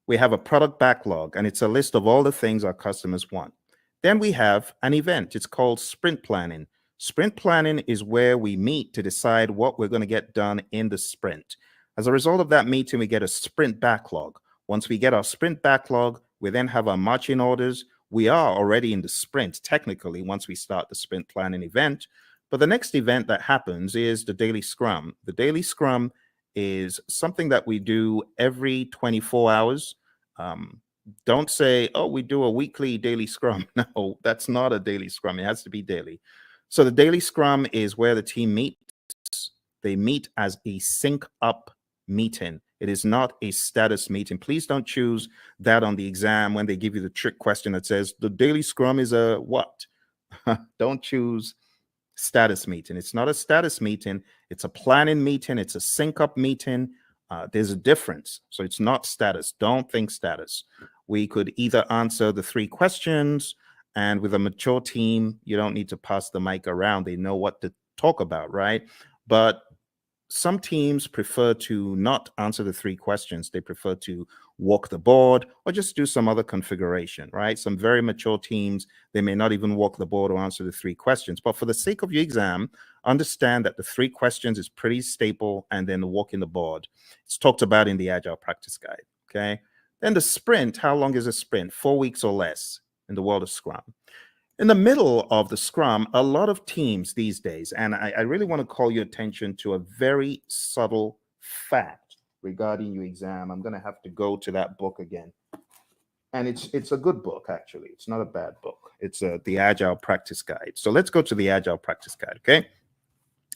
we have a product backlog, and it's a list of all the things our customers want. Then we have an event. It's called sprint planning. Sprint planning is where we meet to decide what we're going to get done in the sprint. As a result of that meeting, we get a sprint backlog. Once we get our sprint backlog, we then have our marching orders. We are already in the sprint, technically, once we start the sprint planning event. But the next event that happens is the daily scrum. The daily scrum is something that we do every 24 hours. Don't say, oh, we do a weekly daily scrum. No, that's not a daily scrum. It has to be daily. So the daily scrum is where the team meets. They meet as a sync up meeting. It is not a status meeting. Please don't choose that on the exam when they give you the trick question that says the daily scrum is a what? Don't choose status meeting. It's not a status meeting. It's a planning meeting. It's a sync up meeting. There's a difference. So it's not status. Don't think status. We could either answer the 3 questions, and with a mature team, you don't need to pass the mic around. They know what to talk about, right? But some teams prefer to not answer the 3 questions. They prefer to walk the board or just do some other configuration, right? Some very mature teams, they may not even walk the board or answer the 3 questions. But for the sake of your exam, understand that the 3 questions is pretty staple, and then the walking the board. It's talked about in the Agile Practice Guide, okay? Then the sprint, how long is a sprint? 4 weeks or less in the world of Scrum. In the middle of the Scrum, a lot of teams these days, and I really want to call your attention to a very subtle fact regarding your exam. I'm going to have to go to that book again. And it's a good book, actually. It's not a bad book. It's the Agile Practice Guide. So let's go to the Agile Practice Guide, okay?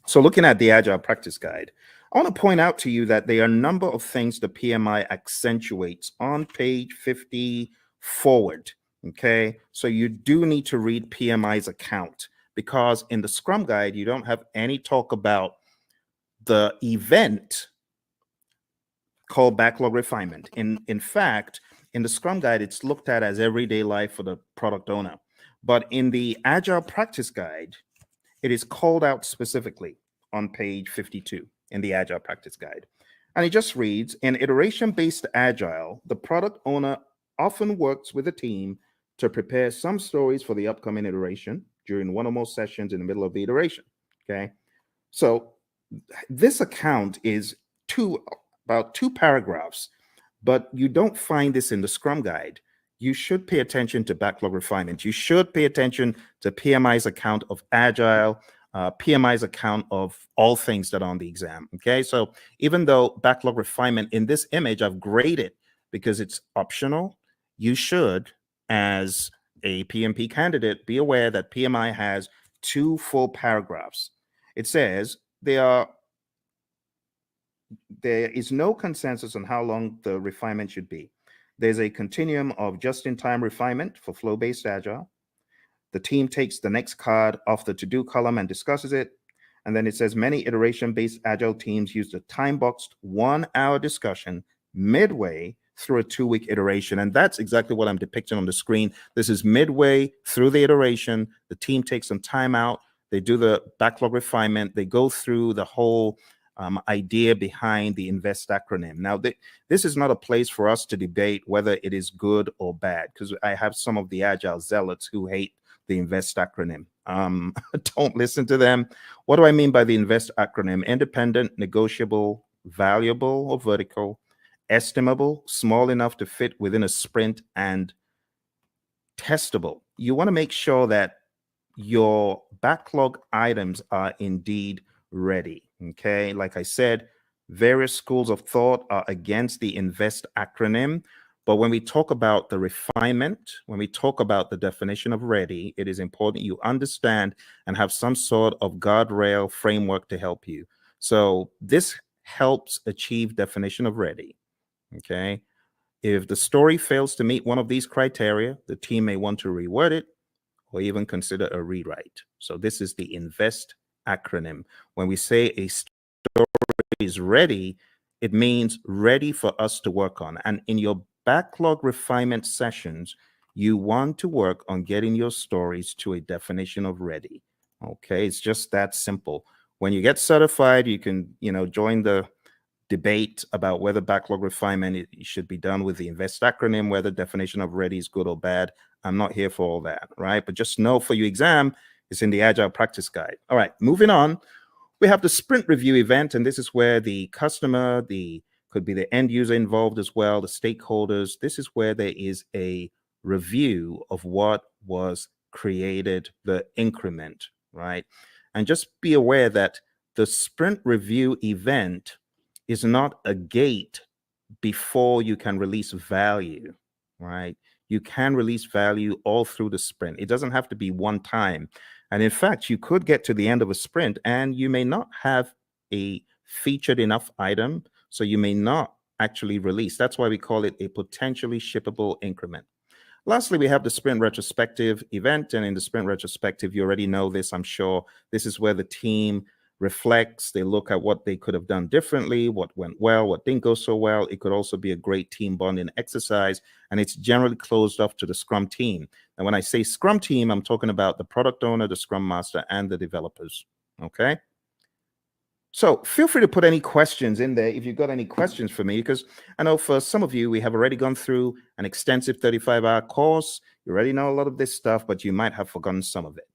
So looking at the Agile Practice Guide, I want to point out to you that there are a number of things the PMI accentuates on page 50 forward. Okay, so you do need to read PMI's account, because in the Scrum Guide, you don't have any talk about the event called backlog refinement. In fact, in the Scrum Guide, it's looked at as everyday life for the product owner. But in the Agile Practice Guide, it is called out specifically on page 52 in the Agile Practice Guide. And it just reads, in iteration-based Agile, the product owner often works with a team to prepare some stories for the upcoming iteration during one or more sessions in the middle of the iteration, okay? So this account is about 2 paragraphs, but you don't find this in the Scrum Guide. You should pay attention to backlog refinement. You should pay attention to PMI's account of Agile, PMI's account of all things that are on the exam, okay? So even though backlog refinement in this image, I've graded because it's optional, you should, as a PMP candidate, be aware that PMI has 2 full paragraphs. It says there is no consensus on how long the refinement should be. There's a continuum of just-in-time refinement for flow-based Agile. The team takes the next card off the to-do column and discusses it. And then it says many iteration-based Agile teams use the time-boxed 1-hour discussion midway through a 2-week iteration. And that's exactly what I'm depicting on the screen. This is midway through the iteration. The team takes some time out. They do the backlog refinement. They go through the whole idea behind the INVEST acronym. Now, this is not a place for us to debate whether it is good or bad, because I have some of the Agile zealots who hate the INVEST acronym. Don't listen to them. What do I mean by the INVEST acronym? Independent, negotiable, valuable or vertical, estimable, small enough to fit within a sprint, and testable. You want to make sure that your backlog items are indeed ready. Okay, like I said, various schools of thought are against the INVEST acronym. But when we talk about the refinement, when we talk about the definition of ready, it is important you understand and have some sort of guardrail framework to help you. So this helps achieve definition of ready. Okay. If the story fails to meet one of these criteria, the team may want to reword it or even consider a rewrite. So this is the INVEST acronym. When we say a story is ready, It means ready for us to work on. And in your backlog refinement sessions, you want to work on getting your stories to a definition of ready. Okay, it's just that simple. When you get certified, you can, join the debate about whether backlog refinement should be done with the INVEST acronym, whether definition of ready is good or bad. I'm not here for all that, right? But just know for your exam, it's in the Agile Practice Guide. All right, moving on. We have the sprint review event, and this is where the customer, could be the end user involved as well, the stakeholders. This is where there is a review of what was created, the increment, right? And just be aware that the sprint review event is not a gate before you can release value, right? You can release value all through the sprint. It doesn't have to be one time. And in fact, you could get to the end of a sprint and you may not have a featured enough item, so you may not actually release. That's why we call it a potentially shippable increment. Lastly, we have the sprint retrospective event. And in the sprint retrospective, you already know this, I'm sure. This is where the team reflects, they look at what they could have done differently, what went well, what didn't go so well. It could also be a great team bonding exercise, and it's generally closed off to the Scrum team. And when I say Scrum team, I'm talking about the product owner, the Scrum master, and the developers, okay? So feel free to put any questions in there if you've got any questions for me, because I know for some of you, we have already gone through an extensive 35-hour course. You already know a lot of this stuff, but you might have forgotten some of it.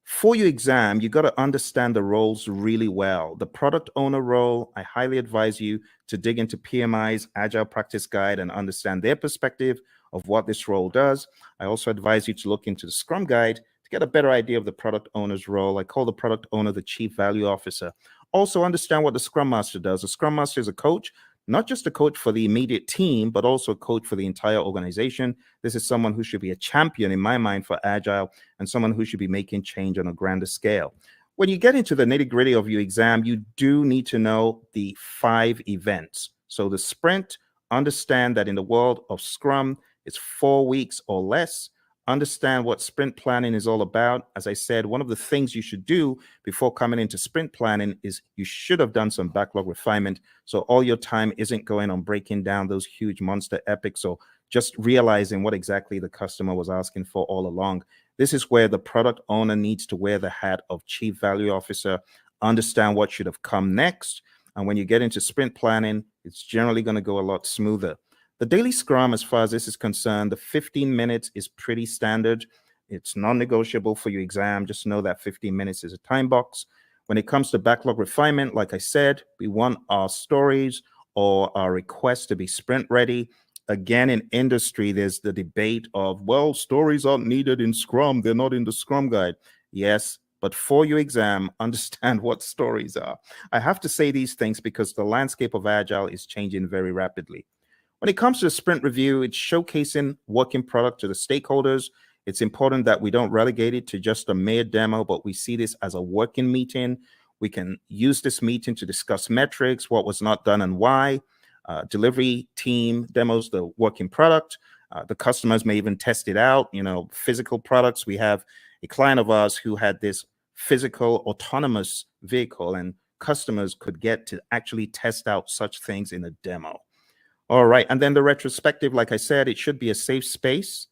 For your exam, you got to understand the roles really well. The product owner role, I highly advise you to dig into PMI's Agile Practice Guide and understand their perspective of what this role does. I also advise you to look into the Scrum Guide to get a better idea of the product owner's role. I call the product owner the Chief Value Officer. Also understand what the Scrum Master does. The Scrum Master is a coach, not just a coach for the immediate team, but also a coach for the entire organization. This is someone who should be a champion in my mind for Agile and someone who should be making change on a grander scale. When you get into the nitty-gritty of your exam, you do need to know the 5 events. So the sprint, understand that in the world of Scrum, it's 4 weeks or less. Understand what sprint planning is all about. As I said, one of the things you should do before coming into sprint planning is you should have done some backlog refinement. So all your time isn't going on breaking down those huge monster epics or just realizing what exactly the customer was asking for all along. This is where the product owner needs to wear the hat of Chief Value Officer, understand what should have come next. And when you get into sprint planning, it's generally going to go a lot smoother. The daily Scrum, as far as this is concerned, the 15 minutes is pretty standard. It's non-negotiable for your exam. Just know that 15 minutes is a time box. When it comes to backlog refinement, like I said, we want our stories or our requests to be sprint ready. Again, in industry, there's the debate of, well, stories aren't needed in Scrum. They're not in the Scrum Guide. Yes, but for your exam, understand what stories are. I have to say these things because the landscape of Agile is changing very rapidly. When it comes to the sprint review, it's showcasing working product to the stakeholders. It's important that we don't relegate it to just a mere demo, but we see this as a working meeting. We can use this meeting to discuss metrics, what was not done and why. Delivery team demos the working product. The customers may even test it out. Physical products. We have a client of ours who had this physical autonomous vehicle, and customers could get to actually test out such things in a demo. All right. And then the retrospective, like I said, it should be a safe space.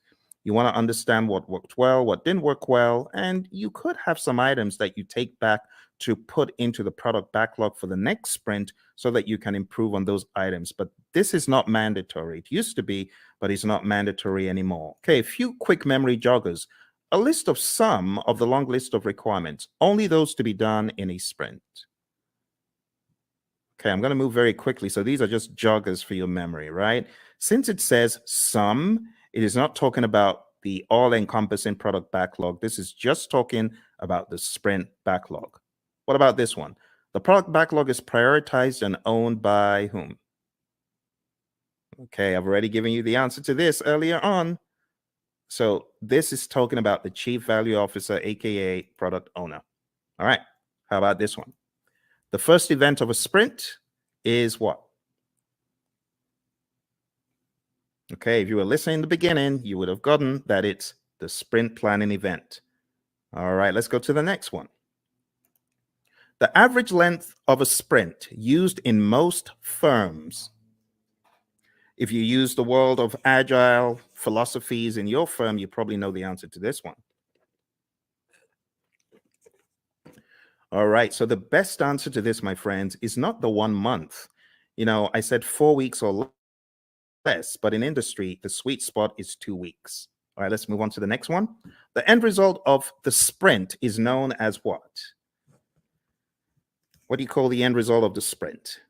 You want to understand what worked well, what didn't work well, and you could have some items that you take back to put into the product backlog for the next sprint so that you can improve on those items. But this is not mandatory. It used to be, but it's not mandatory anymore. Okay, a few quick memory joggers. A list of some of the long list of requirements, only those to be done in a sprint. Okay, I'm going to move very quickly. So these are just joggers for your memory, right? Since it says some, it is not talking about the all-encompassing product backlog. This is just talking about the sprint backlog. What about this one? The product backlog is prioritized and owned by whom? Okay, I've already given you the answer to this earlier on. So this is talking about the Chief Value Officer, aka product owner. All right, how about this one? The first event of a sprint is what? Okay, if you were listening in the beginning, you would have gotten that it's the sprint planning event. All right, let's go to the next one. The average length of a sprint used in most firms. If you use the world of agile philosophies in your firm, you probably know the answer to this one. All right, so the best answer to this, my friends, is not the 1 month. I said 4 weeks or less, but in industry, the sweet spot is 2 weeks. All right, let's move on to the next one. The end result of the sprint is known as what? What do you call the end result of the sprint?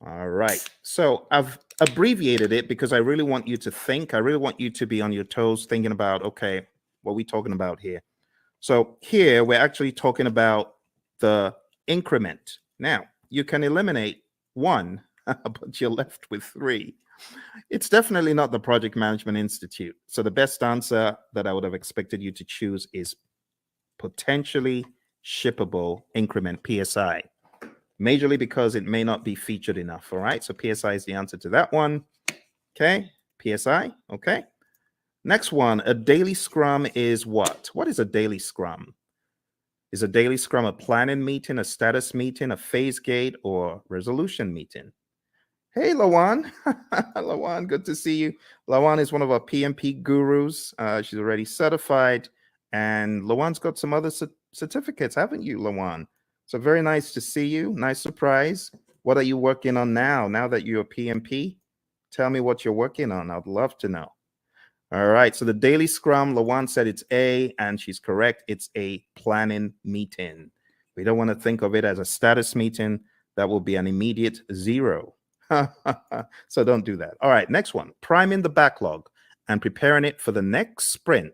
All right, so I've abbreviated it because I really want you to think. I really want you to be on your toes thinking about, okay, what are we talking about here? So here we're actually talking about the increment. Now, you can eliminate 1, but you're left with 3. It's definitely not the Project Management Institute. So the best answer that I would have expected you to choose is potentially shippable increment, PSI. Majorly because it may not be featured enough. All right, so PSI is the answer to that one. Okay, PSI. Okay. Next one, a daily scrum is what? What is a daily scrum? Is a daily scrum a planning meeting, a status meeting, a phase gate, or resolution meeting? Hey, Lawan. Lawan, good to see you. Lawan is one of our PMP gurus. She's already certified. And Lawan's got some other certificates, haven't you, Lawan? So very nice to see you. Nice surprise. What are you working on now that you're a PMP? Tell me what you're working on. I'd love to know. All right. So the daily scrum, Lawan said it's A, and she's correct. It's a planning meeting. We don't want to think of it as a status meeting. That will be an immediate 0. So don't do that. All right. Next one, priming the backlog and preparing it for the next sprint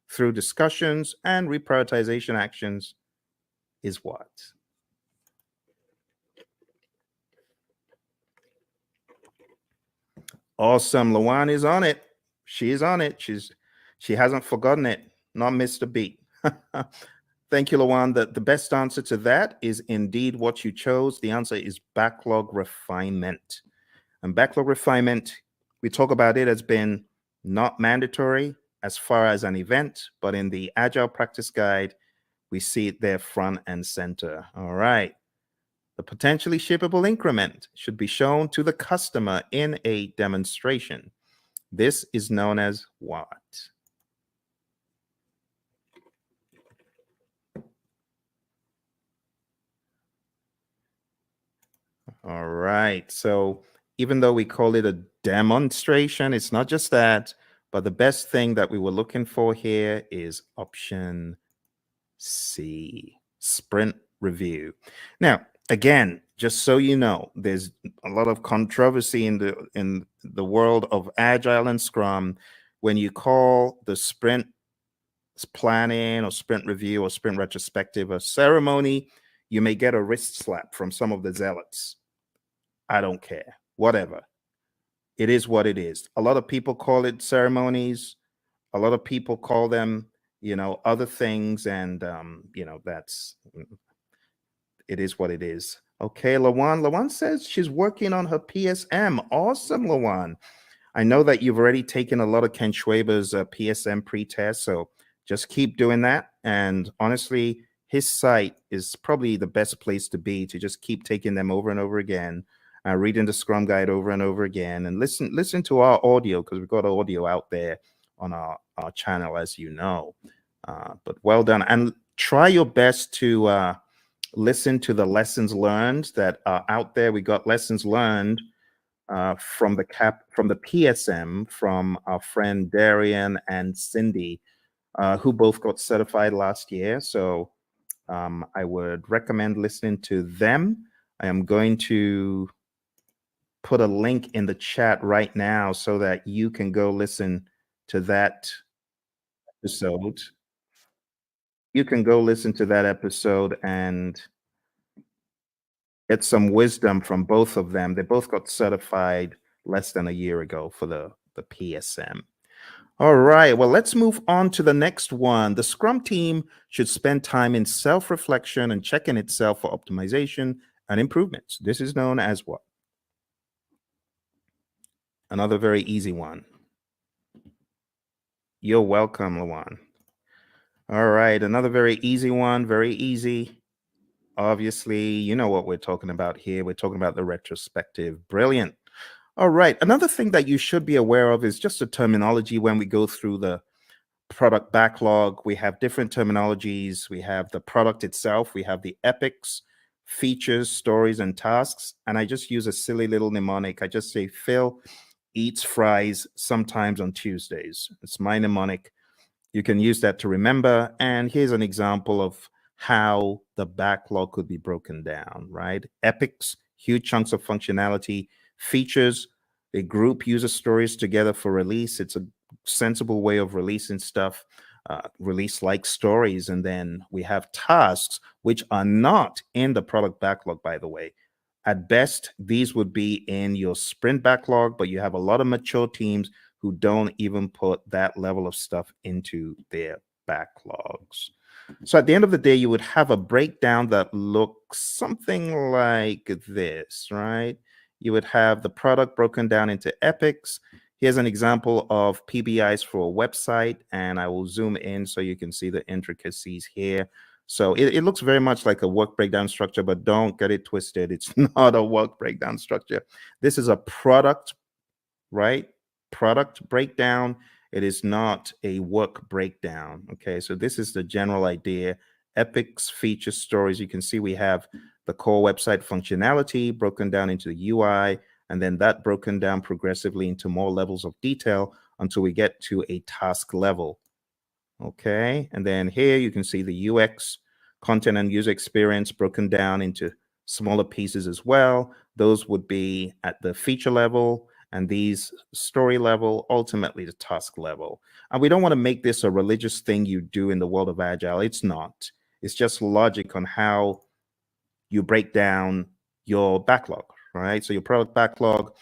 through discussions and reprioritization actions is what? Awesome. Lawan is on it. She is on it. She hasn't forgotten it. Not missed a beat. Thank you, Lawan. The best answer to that is indeed what you chose. The answer is backlog refinement. And backlog refinement, we talk about it as being not mandatory as far as an event, but in the Agile Practice Guide, we see it there front and center. All right. The potentially shippable increment should be shown to the customer in a demonstration. This is known as what? All right. So even though we call it a demonstration, it's not just that, but the best thing that we were looking for here is option C, sprint review. Now, again, just so you know, there's a lot of controversy in the world of Agile and Scrum when you call the sprint planning or sprint review or sprint retrospective a ceremony. You may get a wrist slap from some of the zealots. I don't care. Whatever. It is what it is. A lot of people call it ceremonies. A lot of people call them, other things. And, it is what it is. Okay, Lawan. Lawan says she's working on her PSM. Awesome, Lawan. I know that you've already taken a lot of Ken Schwaber's PSM pre-test, so just keep doing that. And honestly, his site is probably the best place to be to just keep taking them over and over again, reading the Scrum Guide over and over again, and listen to our audio because we've got audio out there on our channel, as you know. But well done, and try your best to listen to the lessons learned that are out there. We got lessons learned from the PSM from our friend Darian and Cindy, who both got certified last year. So I would recommend listening to them. I am going to put a link in the chat right now so that you can go listen to that episode. You can go listen to that episode and get some wisdom from both of them. They both got certified less than a year ago for the PSM. All right, well, let's move on to the next one. The Scrum team should spend time in self-reflection and checking itself for optimization and improvements. This is known as what? Another very easy one. You're welcome, Lawan. All right, another very easy one, very easy. Obviously, you know what we're talking about here. We're talking about the retrospective. Brilliant. All right. Another thing that you should be aware of is just the terminology when we go through the product backlog. We have different terminologies. We have the product itself. We have the epics, features, stories, and tasks. And I just use a silly little mnemonic. I just say Phil eats fries sometimes on Tuesdays. It's my mnemonic. You can use that to remember. And here's an example of how the backlog could be broken down, right? Epics, huge chunks of functionality. Features, they group user stories together for release. It's a sensible way of releasing stuff, release like stories. And then we have tasks, which are not in the product backlog, by the way. At best, these would be in your sprint backlog, but you have a lot of mature teams who don't even put that level of stuff into their backlogs. So at the end of the day, you would have a breakdown that looks something like this, right? You would have the product broken down into epics. Here's an example of PBIs for a website, and I will zoom in so you can see the intricacies here. So it looks very much like a work breakdown structure, but don't get it twisted. It's not a work breakdown structure. This is a product, right? Product breakdown. It is not a work breakdown. Okay, so this is the general idea. Epics, features, stories. You can see we have the core website functionality broken down into the UI, and then that broken down progressively into more levels of detail until we get to a task level. Okay, and then here you can see the UX, content and user experience broken down into smaller pieces as well. Those would be at the feature level, and these story level, ultimately the task level. And we don't want to make this a religious thing you do in the world of Agile. It's not. It's just logic on how you break down your backlog, right? So your product backlog,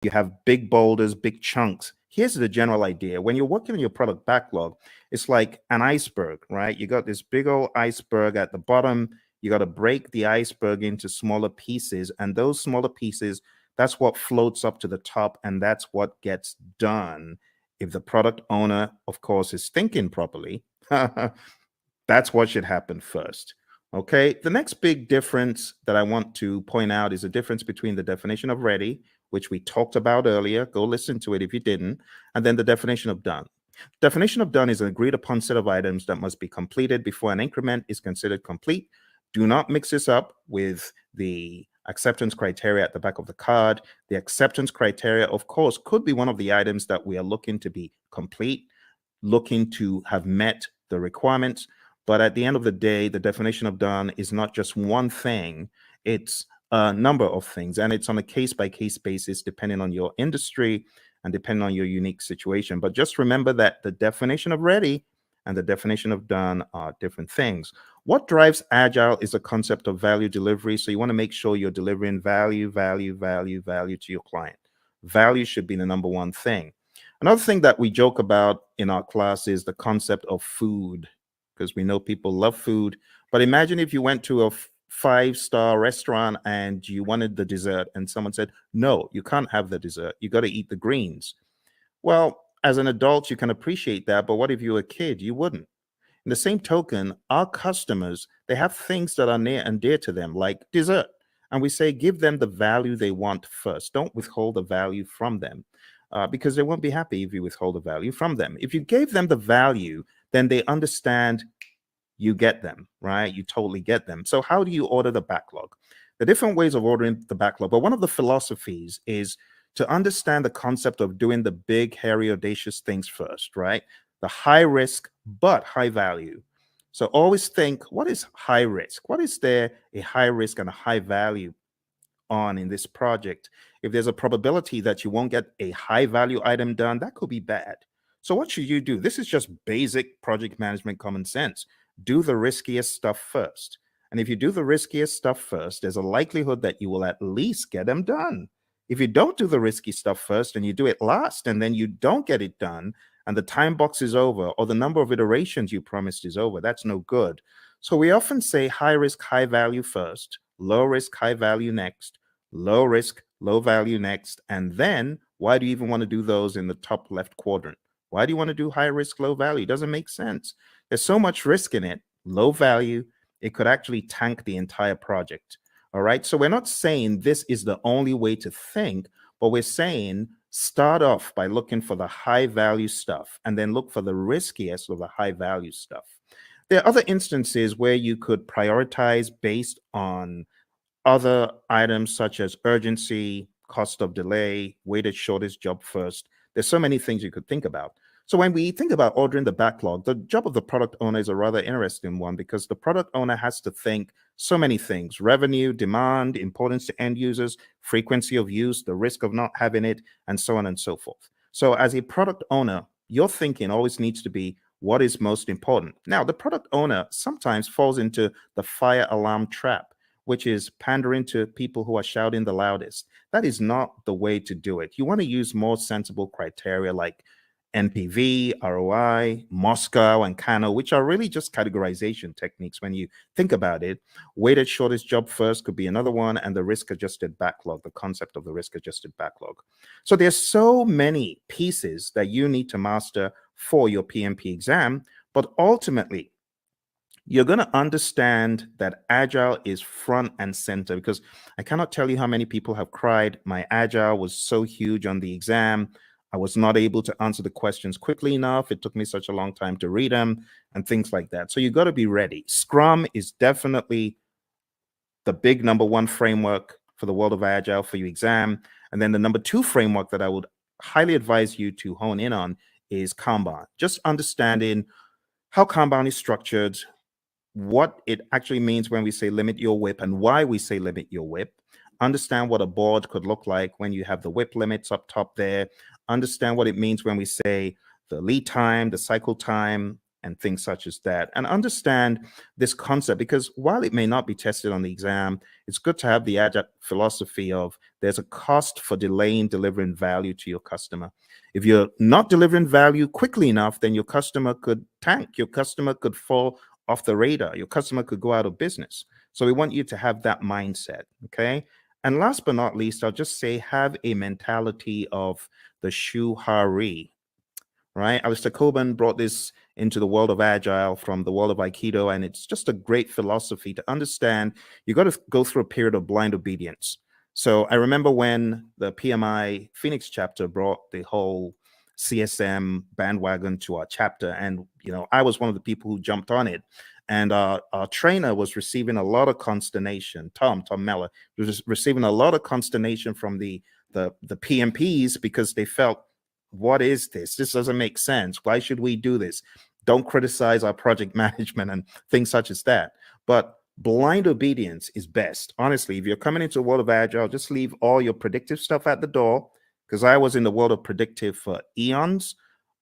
you have big boulders, big chunks. Here's the general idea. When you're working on your product backlog, it's like an iceberg, right? You got this big old iceberg at the bottom. You got to break the iceberg into smaller pieces. And those smaller pieces, that's what floats up to the top. And that's what gets done. If the product owner, of course, is thinking properly, that's what should happen first. Okay. The next big difference that I want to point out is the difference between the definition of ready, which we talked about earlier. Go listen to it if you didn't. And then the definition of done. Definition of done is an agreed upon set of items that must be completed before an increment is considered complete. Do not mix this up with the acceptance criteria at the back of the card. The acceptance criteria, of course, could be one of the items that we are looking to be complete, looking to have met the requirements. But at the end of the day, the definition of done is not just one thing. It's a number of things, and it's on a case-by-case basis, depending on your industry and depending on your unique situation. But just remember that the definition of ready and the definition of done are different things. What drives Agile is a concept of value delivery. So you want to make sure you're delivering value, value, value, value to your client. Value should be the number one thing. Another thing that we joke about in our class is the concept of food, because we know people love food. But imagine if you went to a five-star restaurant and you wanted the dessert and someone said, no, you can't have the dessert. You got to eat the greens. Well, as an adult, you can appreciate that. But what if you were a kid? You wouldn't. In the same token, our customers, they have things that are near and dear to them, like dessert. And we say, give them the value they want first. Don't withhold the value from them, because they won't be happy if you withhold the value from them. If you gave them the value, then they understand you get them, right? You totally get them. So how do you order the backlog? The different ways of ordering the backlog, but one of the philosophies is to understand the concept of doing the big, hairy, audacious things first, right? The high risk, but high value. So always think, what is high risk? What is there a high risk and a high value on in this project? If there's a probability that you won't get a high value item done, that could be bad. So what should you do? This is just basic project management common sense. Do the riskiest stuff first. And if you do the riskiest stuff first, there's a likelihood that you will at least get them done. If you don't do the risky stuff first and you do it last and then you don't get it done and the time box is over or the number of iterations you promised is over, that's no good. So we often say high risk, high value first, low risk, high value next, low risk, low value next. And then why do you even want to do those in the top left quadrant? Why do you want to do high risk, low value? It doesn't make sense. There's so much risk in it. Low value, it could actually tank the entire project. All right. So we're not saying this is the only way to think, but we're saying start off by looking for the high value stuff and then look for the riskiest of the high value stuff. There are other instances where you could prioritize based on other items such as urgency, cost of delay, weighted shortest job first. There's so many things you could think about. So when we think about ordering the backlog, the job of the product owner is a rather interesting one because the product owner has to think so many things: revenue, demand, importance to end users, frequency of use, the risk of not having it, and so on and so forth. So as a product owner, your thinking always needs to be what is most important. Now, the product owner sometimes falls into the fire alarm trap, which is pandering to people who are shouting the loudest. That is not the way to do it. You want to use more sensible criteria like NPV, ROI, Moscow, and Kano, which are really just categorization techniques when you think about it. Weighted shortest job first could be another one, and the risk adjusted backlog, the concept of the risk adjusted backlog. So there's so many pieces that you need to master for your PMP exam, but ultimately, you're going to understand that Agile is front and center, because I cannot tell you how many people have cried, my Agile was so huge on the exam. I was not able to answer the questions quickly enough. It took me such a long time to read them and things like that. So you got to be ready. Scrum is definitely the big number one framework for the world of Agile for your exam. And then the number two framework that I would highly advise you to hone in on is Kanban. Just understanding how Kanban is structured, what it actually means when we say limit your WIP and why we say limit your WIP. Understand what a board could look like when you have the WIP limits up top there. Understand what it means when we say the lead time, the cycle time, and things such as that. And understand this concept, because while it may not be tested on the exam, it's good to have the Agile philosophy of there's a cost for delaying delivering value to your customer. If you're not delivering value quickly enough, then your customer could tank, your customer could fall off the radar, your customer could go out of business. So we want you to have that mindset, okay? And last but not least, I'll just say have a mentality of the shuhari, right? Alistair Coburn brought this into the world of Agile from the world of Aikido, and it's just a great philosophy to understand. You got to go through a period of blind obedience. So I remember when the PMI Phoenix chapter brought the whole CSM bandwagon to our chapter, and I was one of the people who jumped on it. And our trainer was receiving a lot of consternation. Tom Mellor was receiving a lot of consternation from the PMPs because they felt, what is this? This doesn't make sense. Why should we do this? Don't criticize our project management and things such as that. But blind obedience is best. Honestly, if you're coming into a world of Agile, just leave all your predictive stuff at the door, because I was in the world of predictive for eons,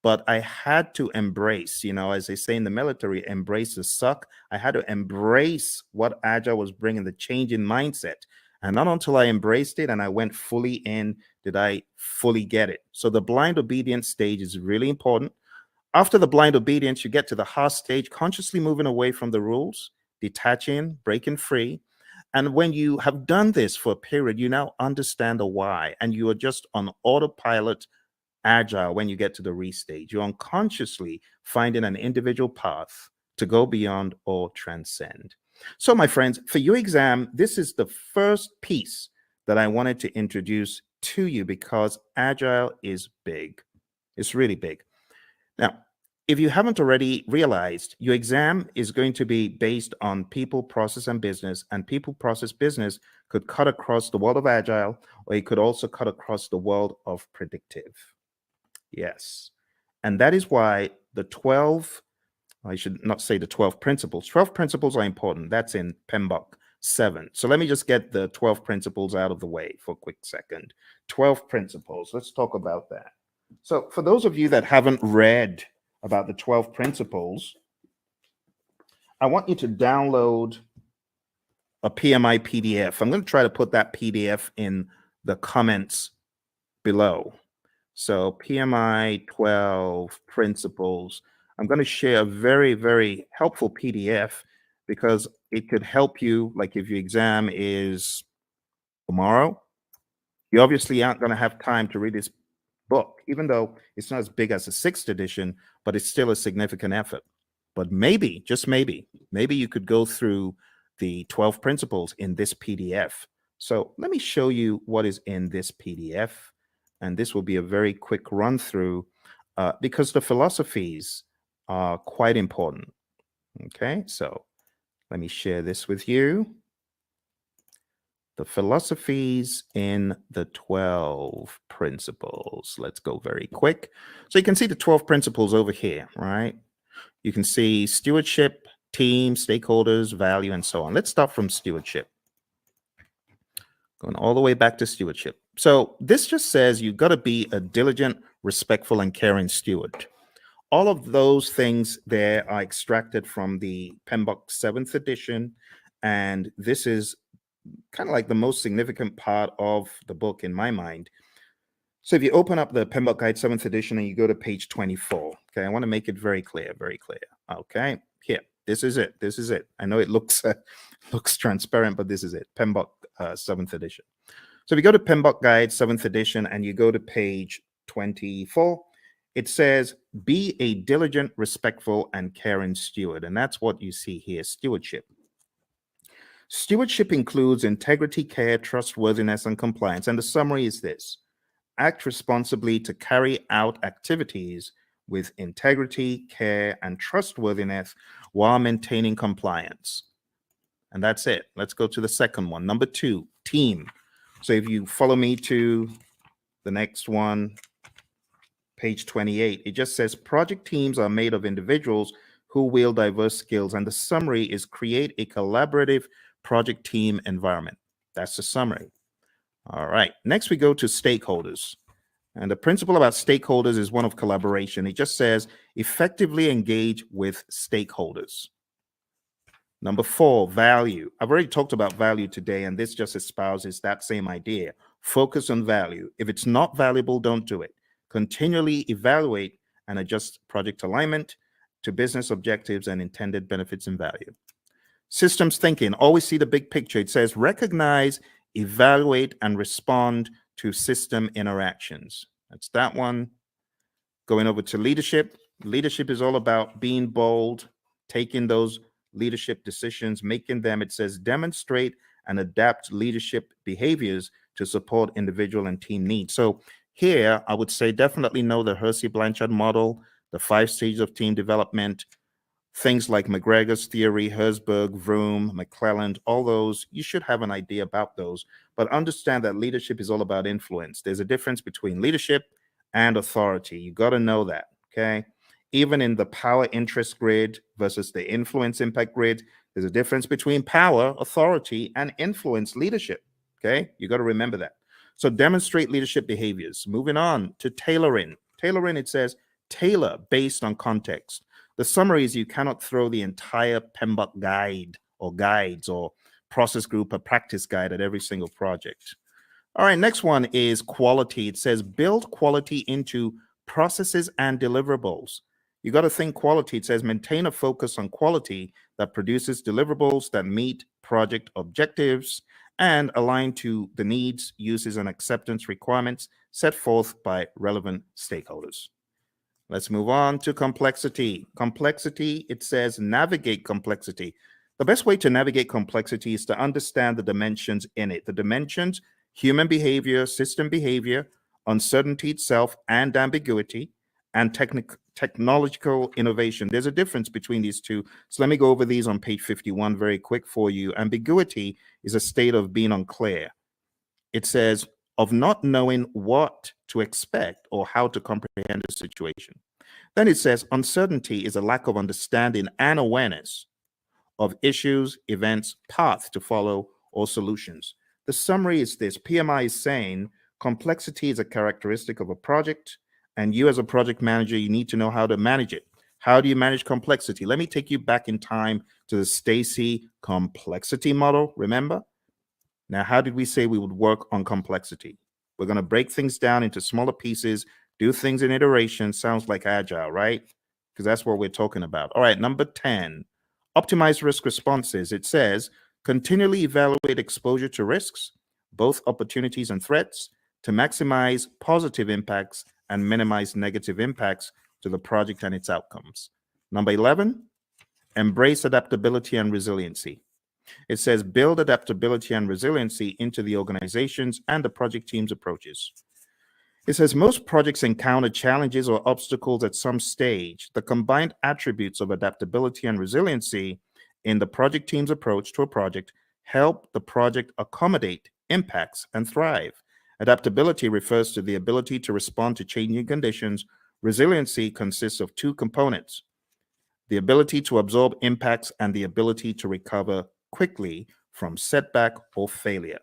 but I had to embrace, as they say in the military, embrace the suck. I had to embrace what Agile was bringing, the change in mindset. And not until I embraced it and I went fully in did I fully get it. So the blind obedience stage is really important. After the blind obedience, you get to the hard stage, consciously moving away from the rules, detaching, breaking free. And when you have done this for a period, you now understand the why, and you are just on autopilot Agile when you get to the restage. You're unconsciously finding an individual path to go beyond or transcend. So, my friends, for your exam, this is the first piece that I wanted to introduce to you because Agile is big. It's really big. Now, if you haven't already realized, your exam is going to be based on people, process, and business. And people, process, business could cut across the world of Agile, or it could also cut across the world of predictive. Yes. And that is why the 12, I should not say the 12 principles. 12 principles are important. That's in PMBOK 7. So let me just get the 12 principles out of the way for a quick second. 12 principles. Let's talk about that. So for those of you that haven't read about the 12 principles, I want you to download a PMI PDF. I'm going to try to put that PDF in the comments below. So PMI 12 principles. I'm going to share a very, very helpful PDF because it could help you, like if your exam is tomorrow, you obviously aren't going to have time to read this book, even though it's not as big as the 6th edition, but it's still a significant effort. But maybe, just maybe you could go through the 12 principles in this PDF. So let me show you what is in this PDF. And this will be a very quick run through because the philosophies are quite important. Okay, so let me share this with you. The philosophies in the 12 principles. Let's go very quick. So you can see the 12 principles over here, right? You can see stewardship, team, stakeholders, value, and so on. Let's start from stewardship. Going all the way back to stewardship. So this just says you've got to be a diligent, respectful, and caring steward. All of those things there are extracted from the PMBOK 7th edition, and this is kind of like the most significant part of the book in my mind. So if you open up the PMBOK Guide 7th edition and you go to page 24, okay, I want to make it very clear, very clear. Okay, here, this is it. This is it. I know it looks transparent, but this is it. PMBOK 7th edition. So if you go to PMBOK Guide 7th edition and you go to page 24, it says, be a diligent, respectful, and caring steward. And that's what you see here, stewardship. Stewardship includes integrity, care, trustworthiness, and compliance. And the summary is this: act responsibly to carry out activities with integrity, care, and trustworthiness while maintaining compliance. And that's it. Let's go to the second one. Number 2, team. So if you follow me to the next one, page 28, it just says project teams are made of individuals who wield diverse skills. And the summary is create a collaborative project team environment. That's the summary. All right. Next, we go to stakeholders. And the principle about stakeholders is one of collaboration. It just says effectively engage with stakeholders. Number 4, value. I've already talked about value today, and this just espouses that same idea. Focus on value. If it's not valuable, don't do it. Continually evaluate and adjust project alignment to business objectives and intended benefits and value. Systems thinking. Always see the big picture. It says recognize, evaluate, and respond to system interactions. That's that one. Going over to leadership. Leadership is all about being bold, taking those leadership decisions, making them. It says demonstrate and adapt leadership behaviors to support individual and team needs. So here, I would say definitely know the Hersey-Blanchard model, the 5 stages of team development, things like McGregor's theory, Herzberg, Vroom, McClelland, all those, you should have an idea about those. But understand that leadership is all about influence. There's a difference between leadership and authority. You got to know that, okay? Even in the power interest grid versus the influence impact grid, there's a difference between power, authority, and influence leadership, okay? You got to remember that. So demonstrate leadership behaviors. Moving on to tailoring. Tailoring, it says tailor based on context. The summary is you cannot throw the entire PMBOK guide or guides or process group or practice guide at every single project. All right, next one is quality. It says build quality into processes and deliverables. You got to think quality. It says maintain a focus on quality that produces deliverables that meet project objectives and align to the needs, uses, and acceptance requirements set forth by relevant stakeholders. Let's move on to complexity. Complexity, it says navigate complexity. The best way to navigate complexity is to understand the dimensions in it. The dimensions: human behavior, system behavior, uncertainty itself, and ambiguity, and technological innovation. There's a difference between these two. So let me go over these on page 51 very quick for you. Ambiguity is a state of being unclear. It says of not knowing what to expect or how to comprehend a situation. Then it says uncertainty is a lack of understanding and awareness of issues, events, paths to follow, or solutions. The summary is this: PMI is saying complexity is a characteristic of a project, and you as a project manager, you need to know how to manage it. How do you manage complexity? Let me take you back in time to the Stacy complexity model. Remember? Now, how did we say we would work on complexity? We're going to break things down into smaller pieces, do things in iterations. Sounds like Agile, right? Because that's what we're talking about. All right, number 10, optimize risk responses. It says continually evaluate exposure to risks, both opportunities and threats, to maximize positive impacts and minimize negative impacts to the project and its outcomes. Number 11, embrace adaptability and resiliency. It says build adaptability and resiliency into the organizations and the project team's approaches. It says most projects encounter challenges or obstacles at some stage. The combined attributes of adaptability and resiliency in the project team's approach to a project help the project accommodate impacts and thrive. Adaptability refers to the ability to respond to changing conditions. Resiliency consists of two components: the ability to absorb impacts and the ability to recover quickly from setback or failure.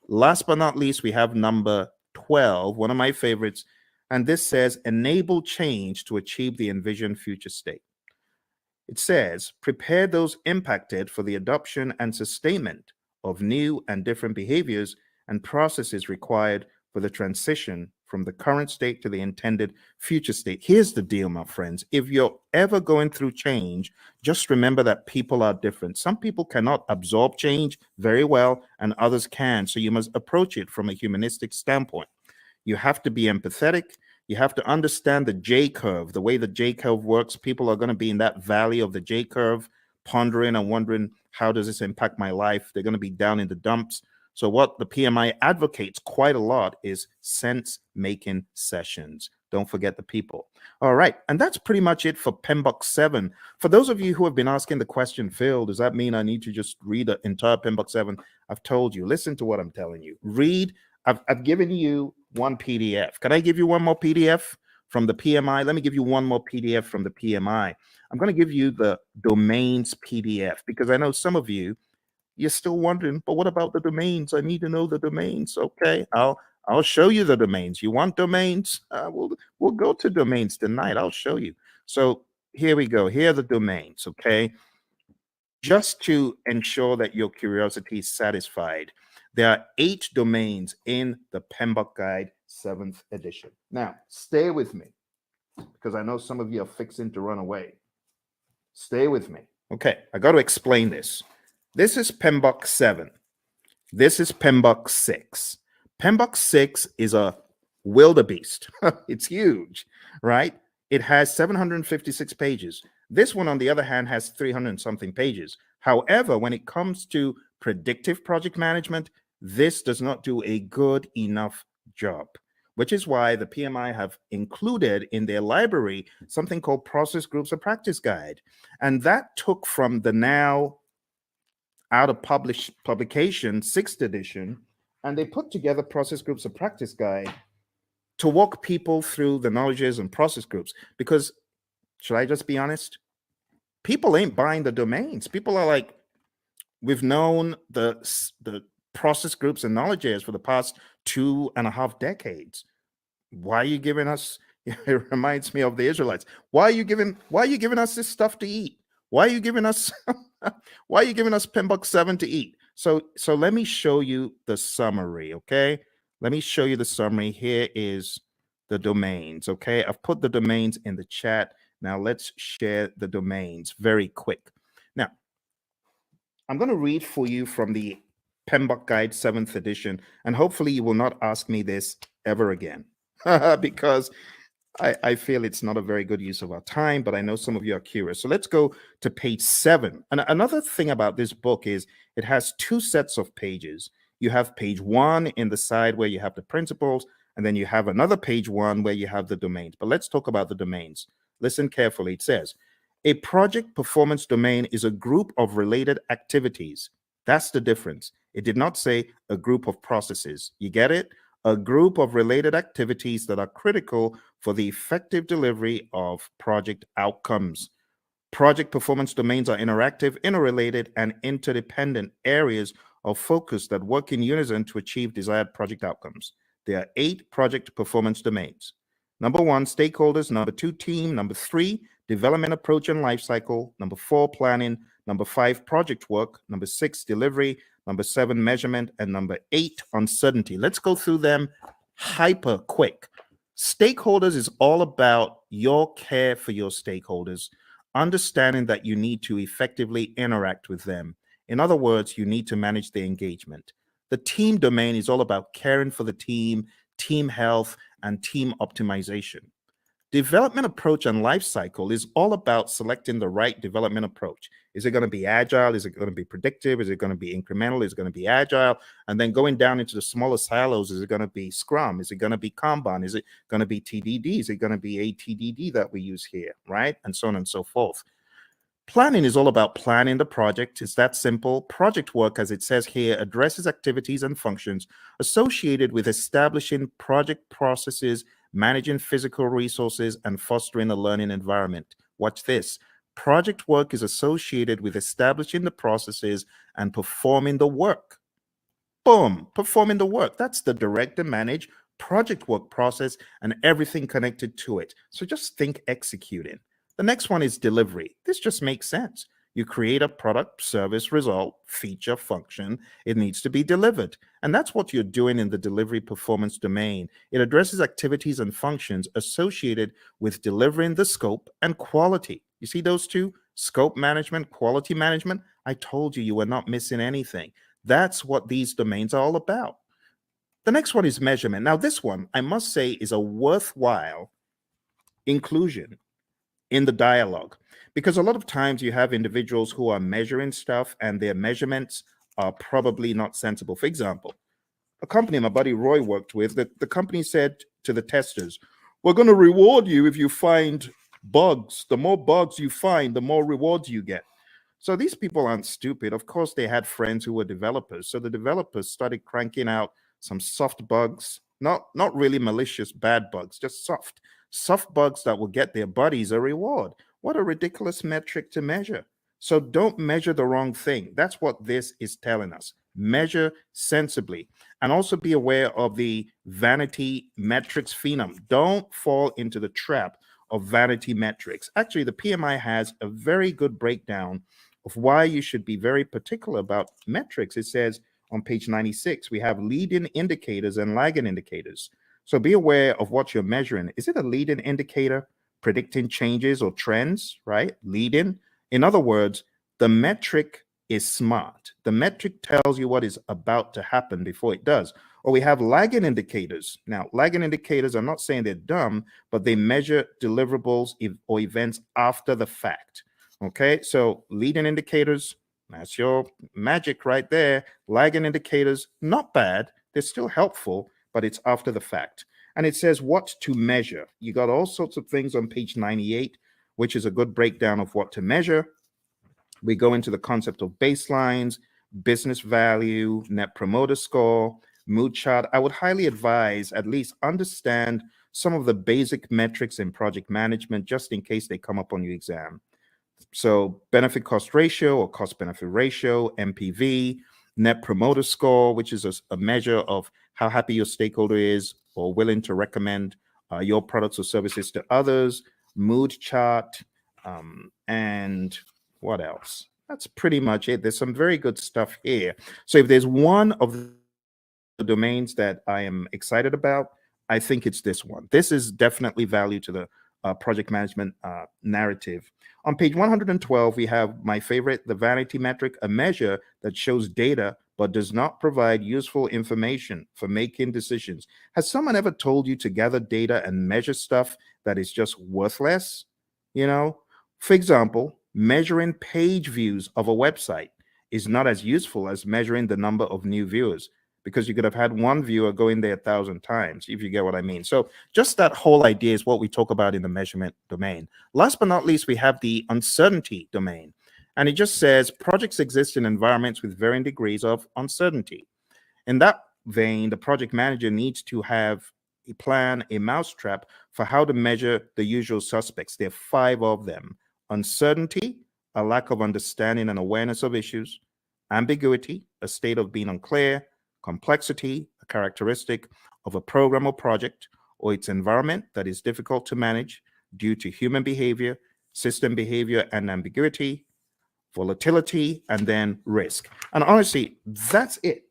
Last but not least, we have number 12, one of my favorites, and this says enable change to achieve the envisioned future state. It says prepare those impacted for the adoption and sustainment of new and different behaviors and processes required for the transition from the current state to the intended future state. Here's the deal, my friends. If you're ever going through change, just remember that people are different. Some people cannot absorb change very well, and others can. So you must approach it from a humanistic standpoint. You have to be empathetic. You have to understand the J curve, the way the J curve works. People are going to be in that valley of the J curve, pondering and wondering, how does this impact my life? They're going to be down in the dumps. So what the PMI advocates quite a lot is sense-making sessions. Don't forget the people. All right, and that's pretty much it for PMBOK 7. For those of you who have been asking the question, Phil, does that mean I need to just read the entire PMBOK 7? I've told you, listen to what I'm telling you. Read. I've given you one PDF. Can I give you one more PDF from the PMI? Let me give you one more PDF from the PMI. I'm going to give you the domains PDF because I know some of you, you're still wondering, but what about the domains? I need to know the domains. Okay, I'll show you the domains. You want domains? We'll go to domains tonight. I'll show you. So here we go. Here are the domains. Okay, just to ensure that your curiosity is satisfied, there are 8 domains in the PMBOK Guide 7th edition. Now, stay with me because I know some of you are fixing to run away. Stay with me. Okay, I got to explain this. This is PMBOK 7. This is PMBOK 6. PMBOK 6 is a wildebeest. It's huge, right? It has 756 pages. This one, on the other hand, has 300 something pages. However, when it comes to predictive project management, this does not do a good enough job, which is why the PMI have included in their library something called Process Groups of Practice Guide. And that took from the now out of publication 6th edition, and they put together Process Groups of Practice Guide to walk people through the knowledges and process groups. Because, should I just be honest? People ain't buying the domains. People are like, we've known the process groups and knowledges for the past 2.5 decades. Why are you giving us? It reminds me of the Israelites. Why are you giving us this stuff to eat? Why are you giving us PMBOK 7 to eat? So let me show you the summary, okay? Let me show you the summary. Here is the domains, okay? I've put the domains in the chat. Now let's share the domains very quick. Now, I'm going to read for you from the PMBOK Guide 7th edition, and hopefully you will not ask me this ever again because I feel it's not a very good use of our time, but I know some of you are curious. So let's go to page 7. And another thing about this book is it has 2 sets of pages. You have page 1 in the side where you have the principles, and then you have another page 1 where you have the domains. But let's talk about the domains. Listen carefully. It says, a project performance domain is a group of related activities. That's the difference. It did not say a group of processes. You get it? A group of related activities that are critical for the effective delivery of project outcomes. Project performance domains are interactive, interrelated, and interdependent areas of focus that work in unison to achieve desired project outcomes. There are 8 project performance domains. Number 1, stakeholders. Number 2, team. Number 3, development approach and lifecycle. Number 4, planning. Number 5, project work. Number 6, delivery. Number 7, measurement. And number 8, uncertainty. Let's go through them hyper quick. Stakeholders is all about your care for your stakeholders, understanding that you need to effectively interact with them. In other words, you need to manage the engagement. The team domain is all about caring for the team, team health, and team optimization. Development approach and life cycle is all about selecting the right development approach. Is it going to be agile? Is it going to be predictive? Is it going to be incremental? Is it going to be agile? And then going down into the smaller silos, is it going to be Scrum? Is it going to be Kanban? Is it going to be TDD? Is it going to be ATDD that we use here, right? And so on and so forth. Planning is all about planning the project. It's that simple. Project work, as it says here, addresses activities and functions associated with establishing project processes, managing physical resources, and fostering a learning environment. Watch this. Project work is associated with establishing the processes and performing the work. Boom, performing the work. That's the direct and manage project work process and everything connected to it. So just think executing. The next one is delivery. This just makes sense. You create a product, service, result, feature, function. It needs to be delivered. And that's what you're doing in the delivery performance domain. It addresses activities and functions associated with delivering the scope and quality. You see those two? Scope management, quality management. I told you you were not missing anything. That's what these domains are all about. The next one is measurement. Now, this one, I must say, is a worthwhile inclusion in the dialogue, because a lot of times you have individuals who are measuring stuff and their measurements are probably not sensible. For example, a company my buddy Roy worked with, the company said to the testers, we're going to reward you if you find bugs. The more bugs you find, the more rewards you get. So these people aren't stupid. Of course, they had friends who were developers. So the developers started cranking out some soft bugs, not really malicious bad bugs, just soft bugs that will get their buddies a reward. What a ridiculous metric to measure. So don't measure the wrong thing. That's what this is telling us. Measure sensibly, and also be aware of the vanity metrics phenom. Don't fall into the trap of vanity metrics. Actually, the PMI has a very good breakdown of why you should be very particular about metrics. It says on page 96, we have leading indicators and lagging indicators. So be aware of what you're measuring. Is it a leading indicator predicting changes or trends, right? Leading. In other words, the metric is smart. The metric tells you what is about to happen before it does. Or we have lagging indicators. Now, lagging indicators, I'm not saying they're dumb, but they measure deliverables or events after the fact. Okay, so leading indicators, that's your magic right there. Lagging indicators, not bad. They're still helpful, but it's after the fact. And it says what to measure. You got all sorts of things on page 98, which is a good breakdown of what to measure. We go into the concept of baselines, business value, net promoter score, mood chart. I would highly advise at least understand some of the basic metrics in project management, just in case they come up on your exam. So benefit cost ratio or cost benefit ratio, MPV, net promoter score, which is a measure of how happy your stakeholder is or willing to recommend your products or services to others, mood chart, and what else? That's pretty much it. There's some very good stuff here. So if there's one of the domains that I am excited about, I think it's this one. This is definitely value to the project management narrative. On page 112, we have my favorite, the vanity metric, a measure that shows data but does not provide useful information for making decisions. Has someone ever told you to gather data and measure stuff that is just worthless? You know, for example, measuring page views of a website is not as useful as measuring the number of new viewers, because you could have had one viewer go in there 1,000 times, if you get what I mean. So just that whole idea is what we talk about in the measurement domain. Last but not least, we have the uncertainty domain. And it just says projects exist in environments with varying degrees of uncertainty. In that vein, the project manager needs to have a plan, a mousetrap for how to measure the usual suspects. There are 5 of them. Uncertainty, a lack of understanding and awareness of issues. Ambiguity, a state of being unclear. Complexity, a characteristic of a program or project or its environment that is difficult to manage due to human behavior, system behavior, and ambiguity. Volatility, and then risk. And honestly, that's it.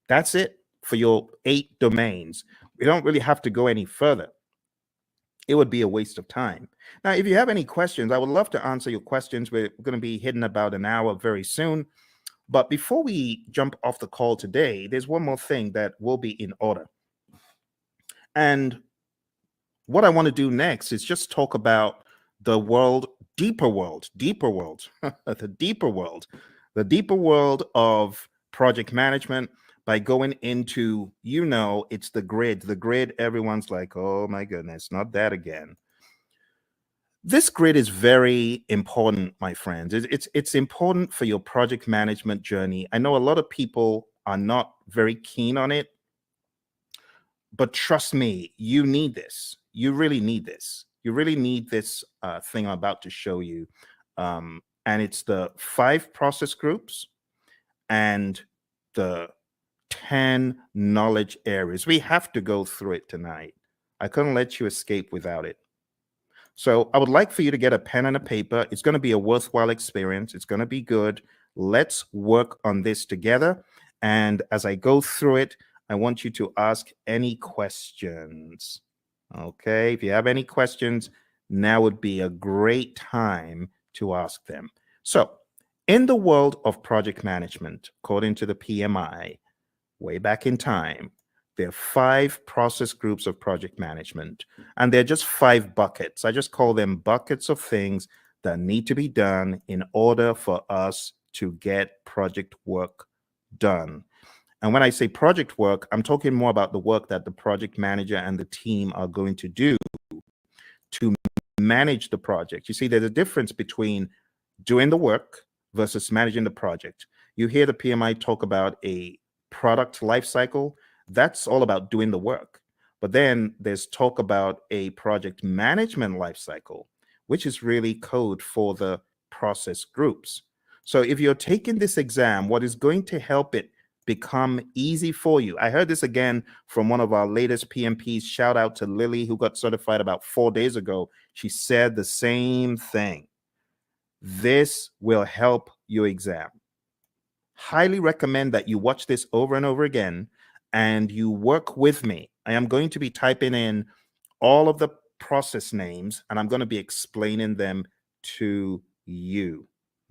That's it for your 8 domains. We don't really have to go any further. It would be a waste of time. Now, if you have any questions, I would love to answer your questions. We're going to be hitting about an hour very soon. But before we jump off the call today, there's one more thing that will be in order. And what I want to do next is just talk about the deeper world, the deeper world of project management by going into, it's the grid. The grid, everyone's like, oh my goodness, not that again. This grid is very important, my friends. It's important for your project management journey. I know a lot of people are not very keen on it, but trust me, you need this. You really need this. You really need this thing I'm about to show you. And it's the 5 process groups and the 10 knowledge areas. We have to go through it tonight. I couldn't let you escape without it. So I would like for you to get a pen and a paper. It's going to be a worthwhile experience. It's going to be good. Let's work on this together. And as I go through it, I want you to ask any questions. Okay, if you have any questions, now would be a great time to ask them. So, in the world of project management, according to the PMI, way back in time, there are 5 process groups of project management, and they're just 5 buckets. I just call them buckets of things that need to be done in order for us to get project work done. And when I say project work, I'm talking more about the work that the project manager and the team are going to do to manage the project. You see, there's a difference between doing the work versus managing the project. You hear the PMI talk about a product lifecycle. That's all about doing the work. But then there's talk about a project management lifecycle, which is really code for the process groups. So if you're taking this exam, what is going to help it become easy for you? I heard this again from one of our latest PMPs. Shout out to Lily, who got certified about 4 days ago. She said the same thing. This will help your exam. Highly recommend that you watch this over and over again and you work with me. I am going to be typing in all of the process names and I'm going to be explaining them to you.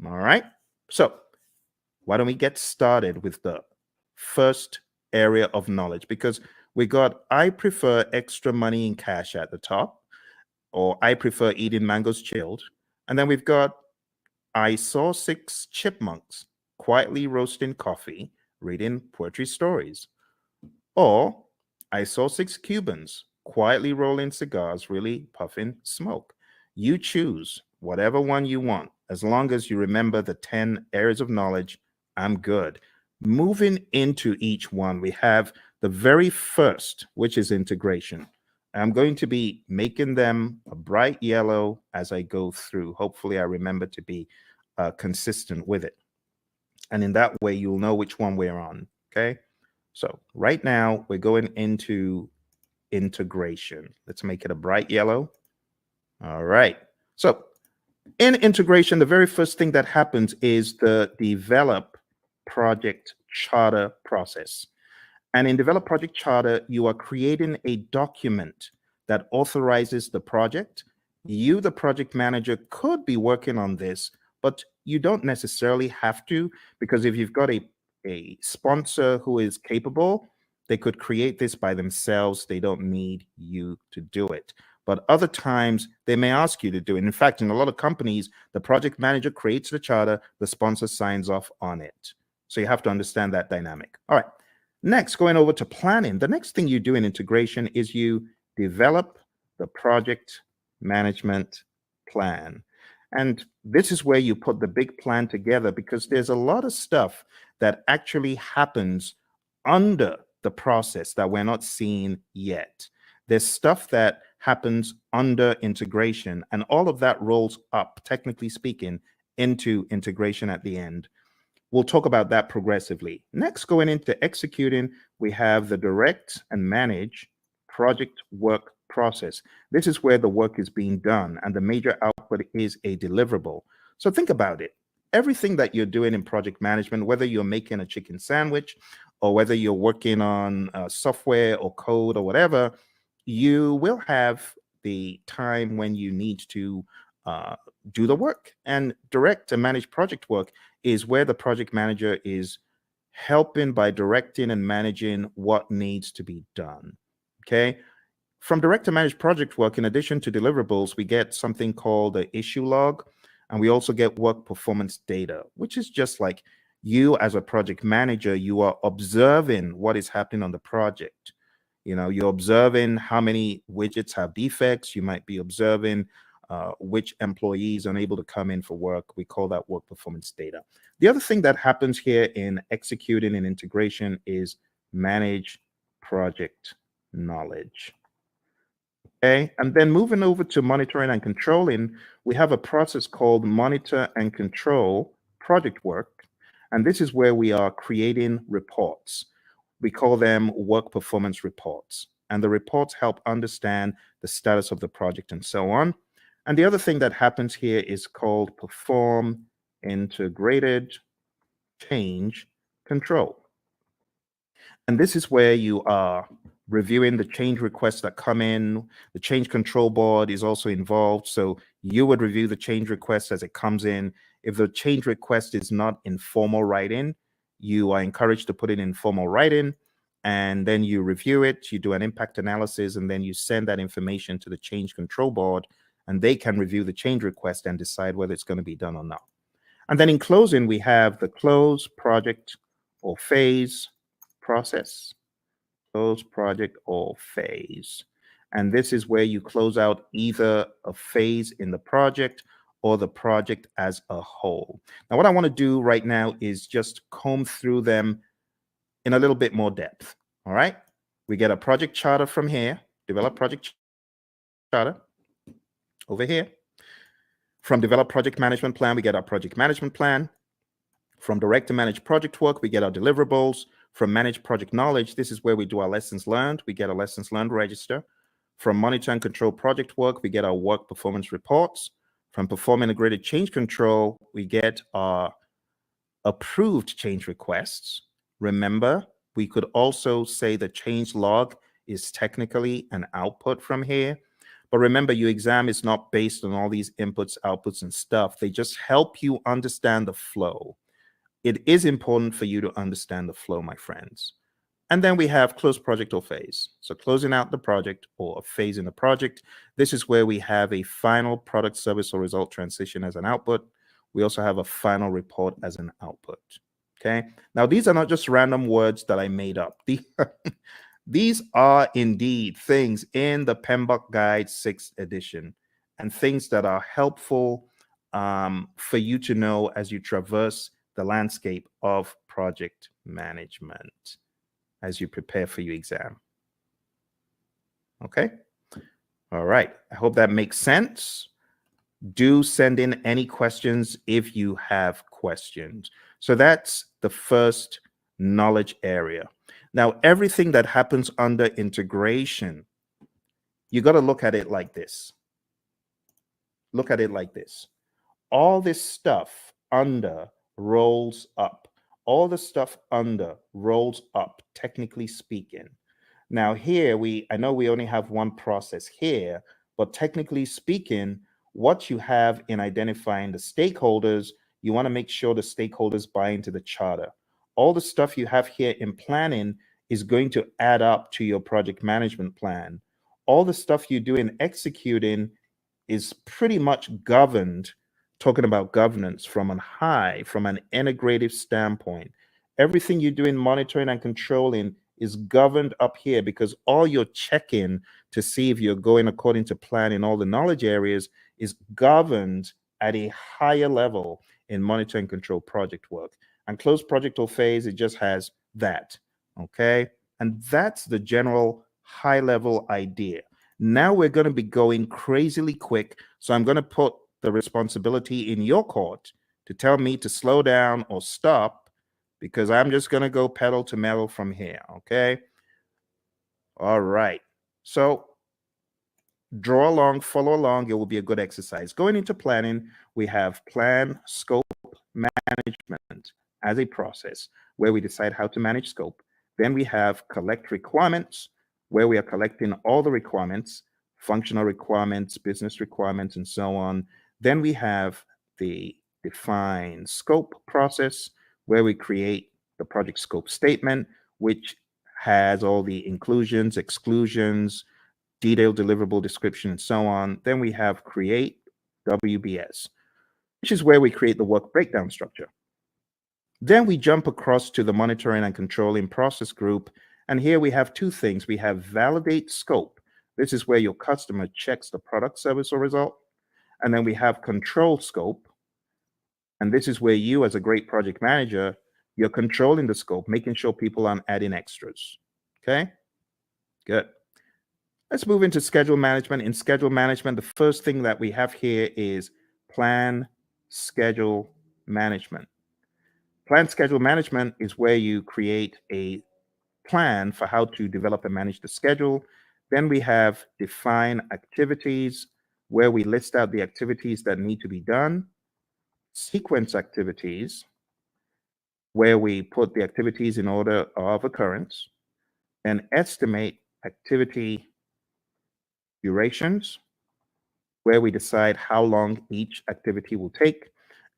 All right. So why don't we get started with the first area of knowledge? Because we got, I prefer extra money in cash at the top, or I prefer eating mangoes chilled. And then we've got, I saw 6 chipmunks quietly roasting coffee, reading poetry stories. Or I saw 6 Cubans quietly rolling cigars, really puffing smoke. You choose whatever one you want. As long as you remember the 10 areas of knowledge, I'm good. Moving into each one, we have the very first, which is integration. I'm going to be making them a bright yellow as I go through. Hopefully I remember to be consistent with it. And in that way, you'll know which one we're on, okay? So right now, we're going into integration. Let's make it a bright yellow. All right. So in integration, the very first thing that happens is the develop project charter process. And in develop project charter, you are creating a document that authorizes the project. You, the project manager, could be working on this, but you don't necessarily have to, because if you've got a sponsor who is capable, they could create this by themselves. They don't need you to do it. But other times they may ask you to do it. In fact, in a lot of companies, the project manager creates the charter, the sponsor signs off on it. So you have to understand that dynamic. All right. Next, going over to planning. The next thing you do in integration is you develop the project management plan. And this is where you put the big plan together, because there's a lot of stuff that actually happens under the process that we're not seeing yet. There's stuff that happens under integration, and all of that rolls up, technically speaking, into integration at the end. We'll talk about that progressively. Next, going into executing, we have the direct and manage project work process. This is where the work is being done and the major output is a deliverable. So think about it. Everything that you're doing in project management, whether you're making a chicken sandwich or whether you're working on software or code or whatever, you will have the time when you need to do the work. And direct and manage project work is where the project manager is helping by directing and managing what needs to be done. Okay. From director managed project work, in addition to deliverables, we get something called the issue log, and we also get work performance data, which is just like you as a project manager, you are observing what is happening on the project. You're observing how many widgets have defects. You might be observing which employees are unable to come in for work. We call that work performance data. The other thing that happens here in executing and integration is manage project knowledge. Okay, and then moving over to monitoring and controlling, we have a process called monitor and control project work. And this is where we are creating reports. We call them work performance reports. And the reports help understand the status of the project and so on. And the other thing that happens here is called perform integrated change control. And this is where you are reviewing the change requests that come in. The change control board is also involved. So you would review the change request as it comes in. If the change request is not in formal writing, you are encouraged to put it in formal writing, and then you review it, you do an impact analysis, and then you send that information to the change control board, and they can review the change request and decide whether it's going to be done or not. And then in closing, we have the close project or phase process. Close project or phase. And this is where you close out either a phase in the project or the project as a whole. Now, what I want to do right now is just comb through them in a little bit more depth. All right. We get a project charter from here, develop project charter over here. From develop project management plan, we get our project management plan. From director managed project work, we get our deliverables. From managed project knowledge, this is where we do our lessons learned. We get a lessons learned register. From monitor and control project work, we get our work performance reports. From perform integrated change control, we get our approved change requests. Remember, we could also say the change log is technically an output from here. But remember, your exam is not based on all these inputs, outputs, and stuff. They just help you understand the flow. It is important for you to understand the flow, my friends. And then we have close project or phase. So closing out the project or a phase in the project. This is where we have a final product, service, or result transition as an output. We also have a final report as an output. Okay. Now, these are not just random words that I made up. These are indeed things in the PMBOK Guide 6th edition, and things that are helpful for you to know as you traverse the landscape of project management as you prepare for your exam. Okay. All right. I hope that makes sense. Do send in any questions if you have questions. So that's the first knowledge area. Now, everything that happens under integration, you got to look at it like this. Look at it like this. All this stuff under rolls up. All the stuff under rolls up, technically speaking. Now here, I know we only have one process here, but technically speaking, what you have in identifying the stakeholders, you want to make sure the stakeholders buy into the charter. All the stuff you have here in planning is going to add up to your project management plan. All the stuff you do in executing is pretty much governed, talking about governance from an integrative standpoint. Everything you do in monitoring and controlling is governed up here, because all you're checking to see if you're going according to plan in all the knowledge areas is governed at a higher level in monitor and control project work. And close project or phase, it just has that. Okay. And that's the general high level idea. Now we're going to be going crazily quick. So I'm going to put the responsibility in your court to tell me to slow down or stop, because I'm just going to go pedal to metal from here. Okay. All right. So draw along, follow along. It will be a good exercise. Going into planning, we have plan, scope, management as a process where we decide how to manage scope. Then we have collect requirements, where we are collecting all the requirements, functional requirements, business requirements, and so on. Then we have the define scope process, where we create the project scope statement, which has all the inclusions, exclusions, detailed deliverable description, and so on. Then we have create WBS, which is where we create the work breakdown structure. Then we jump across to the monitoring and controlling process group. And here we have two things. We have validate scope. This is where your customer checks the product, service, or result. And then we have control scope. And this is where you, as a great project manager, you're controlling the scope, making sure people aren't adding extras. Okay, good. Let's move into schedule management. In schedule management, the first thing that we have here is plan schedule management. Plan schedule management is where you create a plan for how to develop and manage the schedule. Then we have define activities, where we list out the activities that need to be done. Sequence activities, where we put the activities in order of occurrence. And estimate activity durations, where we decide how long each activity will take.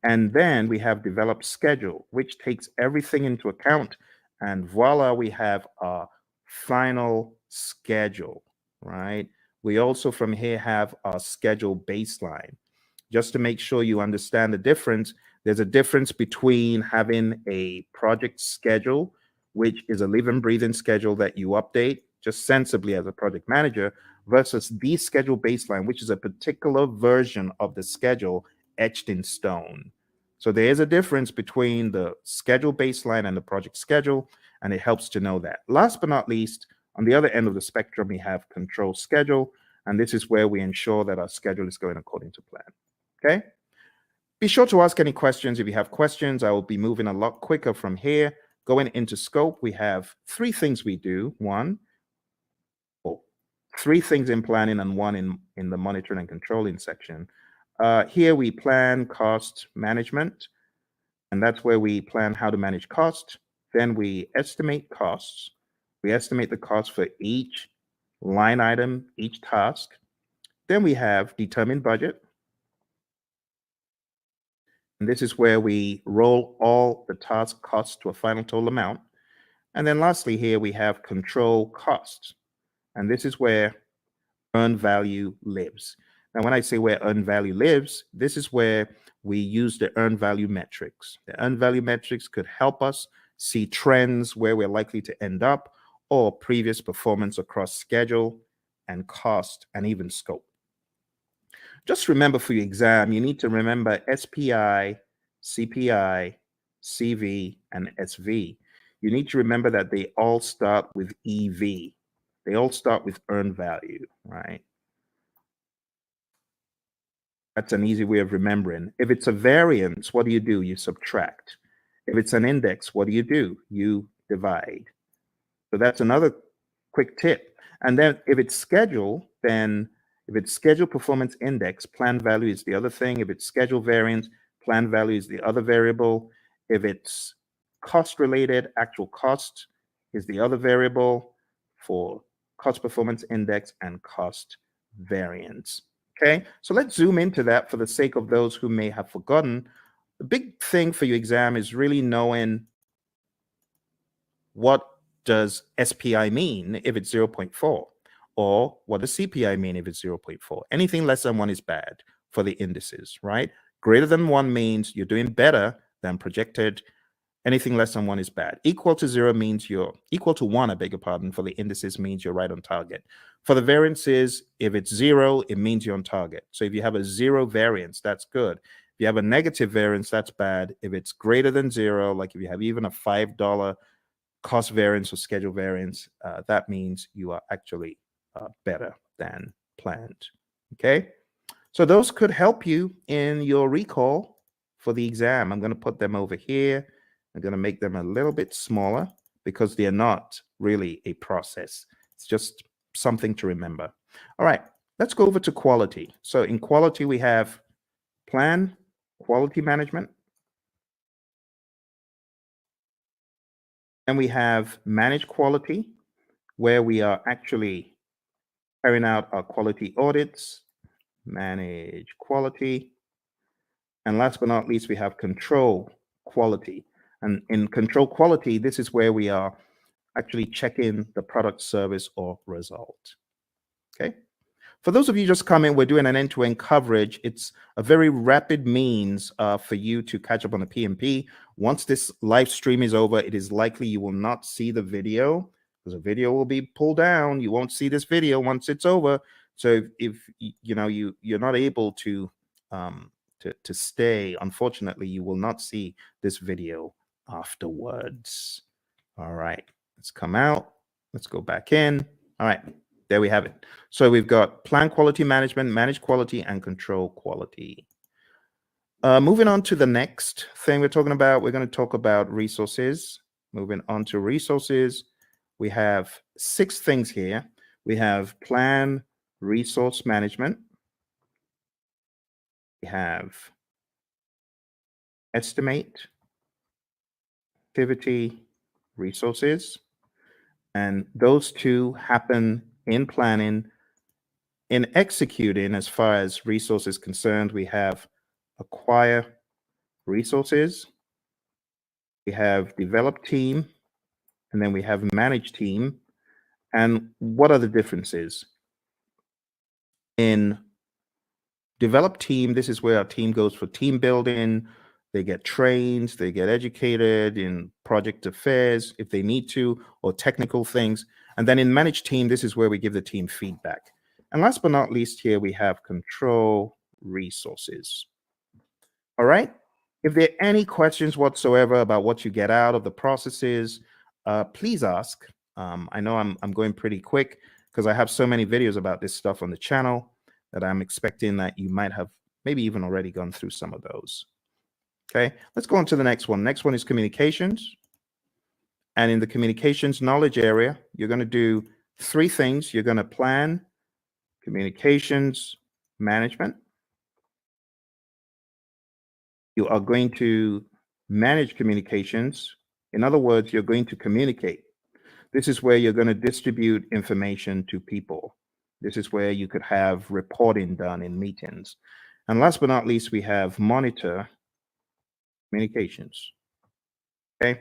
And then we have develop schedule, which takes everything into account. And voila, we have our final schedule, right? We also from here have our schedule baseline. Just to make sure you understand the difference, there's a difference between having a project schedule, which is a living, breathing schedule that you update just sensibly as a project manager, versus the schedule baseline, which is a particular version of the schedule etched in stone. So there is a difference between the schedule baseline and the project schedule, and it helps to know that. Last but not least, on the other end of the spectrum, we have control schedule, and this is where we ensure that our schedule is going according to plan. Okay? Be sure to ask any questions. If you have questions, I will be moving a lot quicker from here. Going into scope, we have three things we do. Three things in planning and one in the monitoring and controlling section. Here we plan cost management, and that's where we plan how to manage cost. Then we estimate costs. We estimate the cost for each line item, each task. Then we have determine budget. And this is where we roll all the task costs to a final total amount. And then lastly, here we have control costs. And this is where earned value lives. Now, when I say where earned value lives, this is where we use the earned value metrics. The earned value metrics could help us see trends where we're likely to end up, or previous performance across schedule and cost and even scope. Just remember for your exam, you need to remember SPI, CPI, CV, and SV. You need to remember that they all start with EV. They all start with earned value, right? That's an easy way of remembering. If it's a variance, what do? You subtract. If it's an index, what do? You divide. So that's another quick tip. And then if it's schedule, then if it's schedule performance index, plan value is the other thing. If it's schedule variance, plan value is the other variable. If it's cost related, actual cost is the other variable for cost performance index and cost variance. Okay, so let's zoom into that for the sake of those who may have forgotten. The big thing for your exam is really knowing what does SPI mean if it's 0.4, or what does CPI mean if it's 0.4. Anything less than 1 is bad for the indices, right? Greater than 1 means you're doing better than projected. Anything less than 1 is bad. Equal to 0 means you're equal to 1, I beg your pardon, for the indices means you're right on target. For the variances, if it's 0, it means you're on target. So if you have a 0 variance, that's good. If you have a negative variance, that's bad. If it's greater than 0, like if you have even a $5 cost variance or schedule variance, that means you are actually better than planned. Okay, so those could help you in your recall for the exam. I'm going to put them over here. I'm going to make them a little bit smaller because they are not really a process. It's just something to remember. All right, let's go over to quality. So in quality, we have plan, quality management, and we have manage quality, where we are actually carrying out our quality audits, manage quality. And last but not least, we have control quality. And in control quality, this is where we are actually checking the product, service, or result. Okay. For those of you just coming, we're doing an end-to-end coverage. It's a very rapid means for you to catch up on the PMP. Once this live stream is over, it is likely you will not see the video because the video will be pulled down. You won't see this video once it's over. So if you know you're not able to stay, unfortunately, you will not see this video afterwards. All right, let's come out. Let's go back in. All right, there we have it. So we've got plan quality management, manage quality, and control quality. Moving on to the next thing we're talking about, we're going to talk about resources. Moving on to resources, we have 6 things here. We have plan resource management. We have estimate, activity, resources. And those 2 happen in planning. In executing, as far as resources concerned, we have acquire resources, we have develop team, and then we have manage team. And what are the differences? In develop team, this is where our team goes for team building. They get trained, they get educated in project affairs if they need to, or technical things. And then in manage team, this is where we give the team feedback. And last but not least, here we have control resources. All right. If there are any questions whatsoever about what you get out of the processes, please ask. I know I'm going pretty quick because I have so many videos about this stuff on the channel that I'm expecting that you might have maybe even already gone through some of those. Okay, let's go on to the next one. Next one is communications. And in the communications knowledge area, you're going to do 3 things. You're going to plan communications management. You are going to manage communications. In other words, you're going to communicate. This is where you're going to distribute information to people. This is where you could have reporting done in meetings. And last but not least, we have monitor communications. Okay.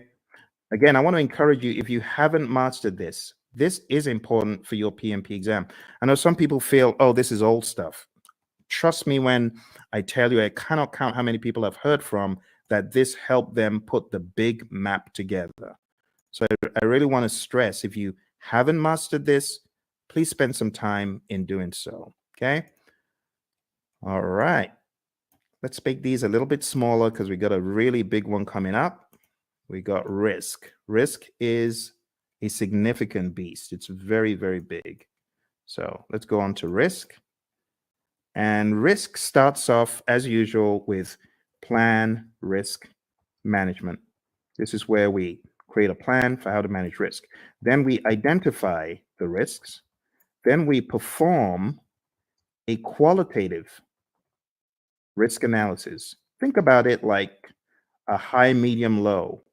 Again, I want to encourage you, if you haven't mastered this, this is important for your PMP exam. I know some people feel, oh, this is old stuff. Trust me when I tell you, I cannot count how many people I've heard from that this helped them put the big map together. So I really want to stress, if you haven't mastered this, please spend some time in doing so. Okay. All right. Let's make these a little bit smaller because we got a really big one coming up. We got risk. Risk is a significant beast. It's very, very big. So let's go on to risk. And risk starts off, as usual, with plan risk management. This is where we create a plan for how to manage risk. Then we identify the risks. Then we perform a qualitative risk analysis. Think about it like a high, medium, low,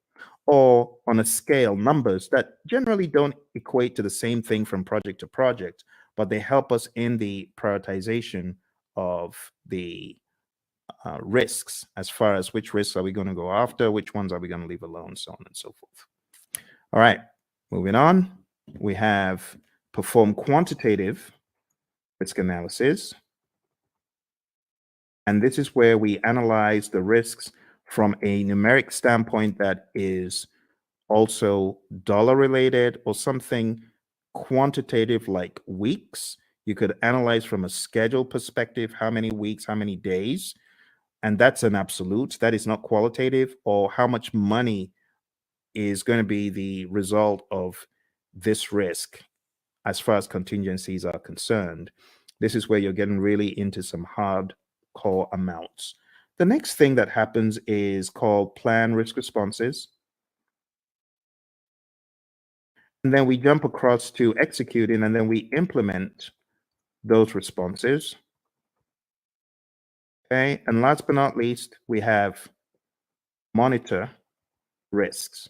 or on a scale, numbers that generally don't equate to the same thing from project to project, but they help us in the prioritization of the risks, as far as which risks are we going to go after, which ones are we going to leave alone, so on and so forth. All right, moving on. We have perform quantitative risk analysis. And this is where we analyze the risks from a numeric standpoint that is also dollar related or something quantitative like weeks. You could analyze from a schedule perspective, how many weeks, how many days, and that's an absolute. That is not qualitative. Or how much money is going to be the result of this risk as far as contingencies are concerned. This is where you're getting really into some hardcore amounts. The next thing that happens is called plan risk responses. And then we jump across to executing, and then we implement those responses. Okay, and last but not least, we have monitor risks.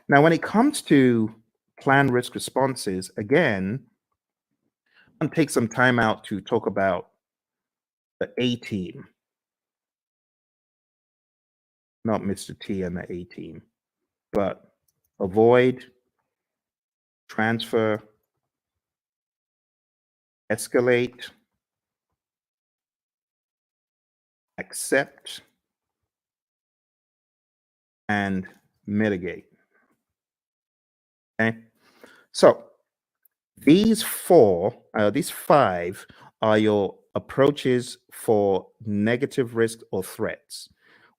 Now, when it comes to plan risk responses, again, I'll take some time out to talk about the A team, not Mr. T and the A team, but avoid, transfer, escalate, accept, and mitigate. Okay, so these five are your approaches for negative risk or threats.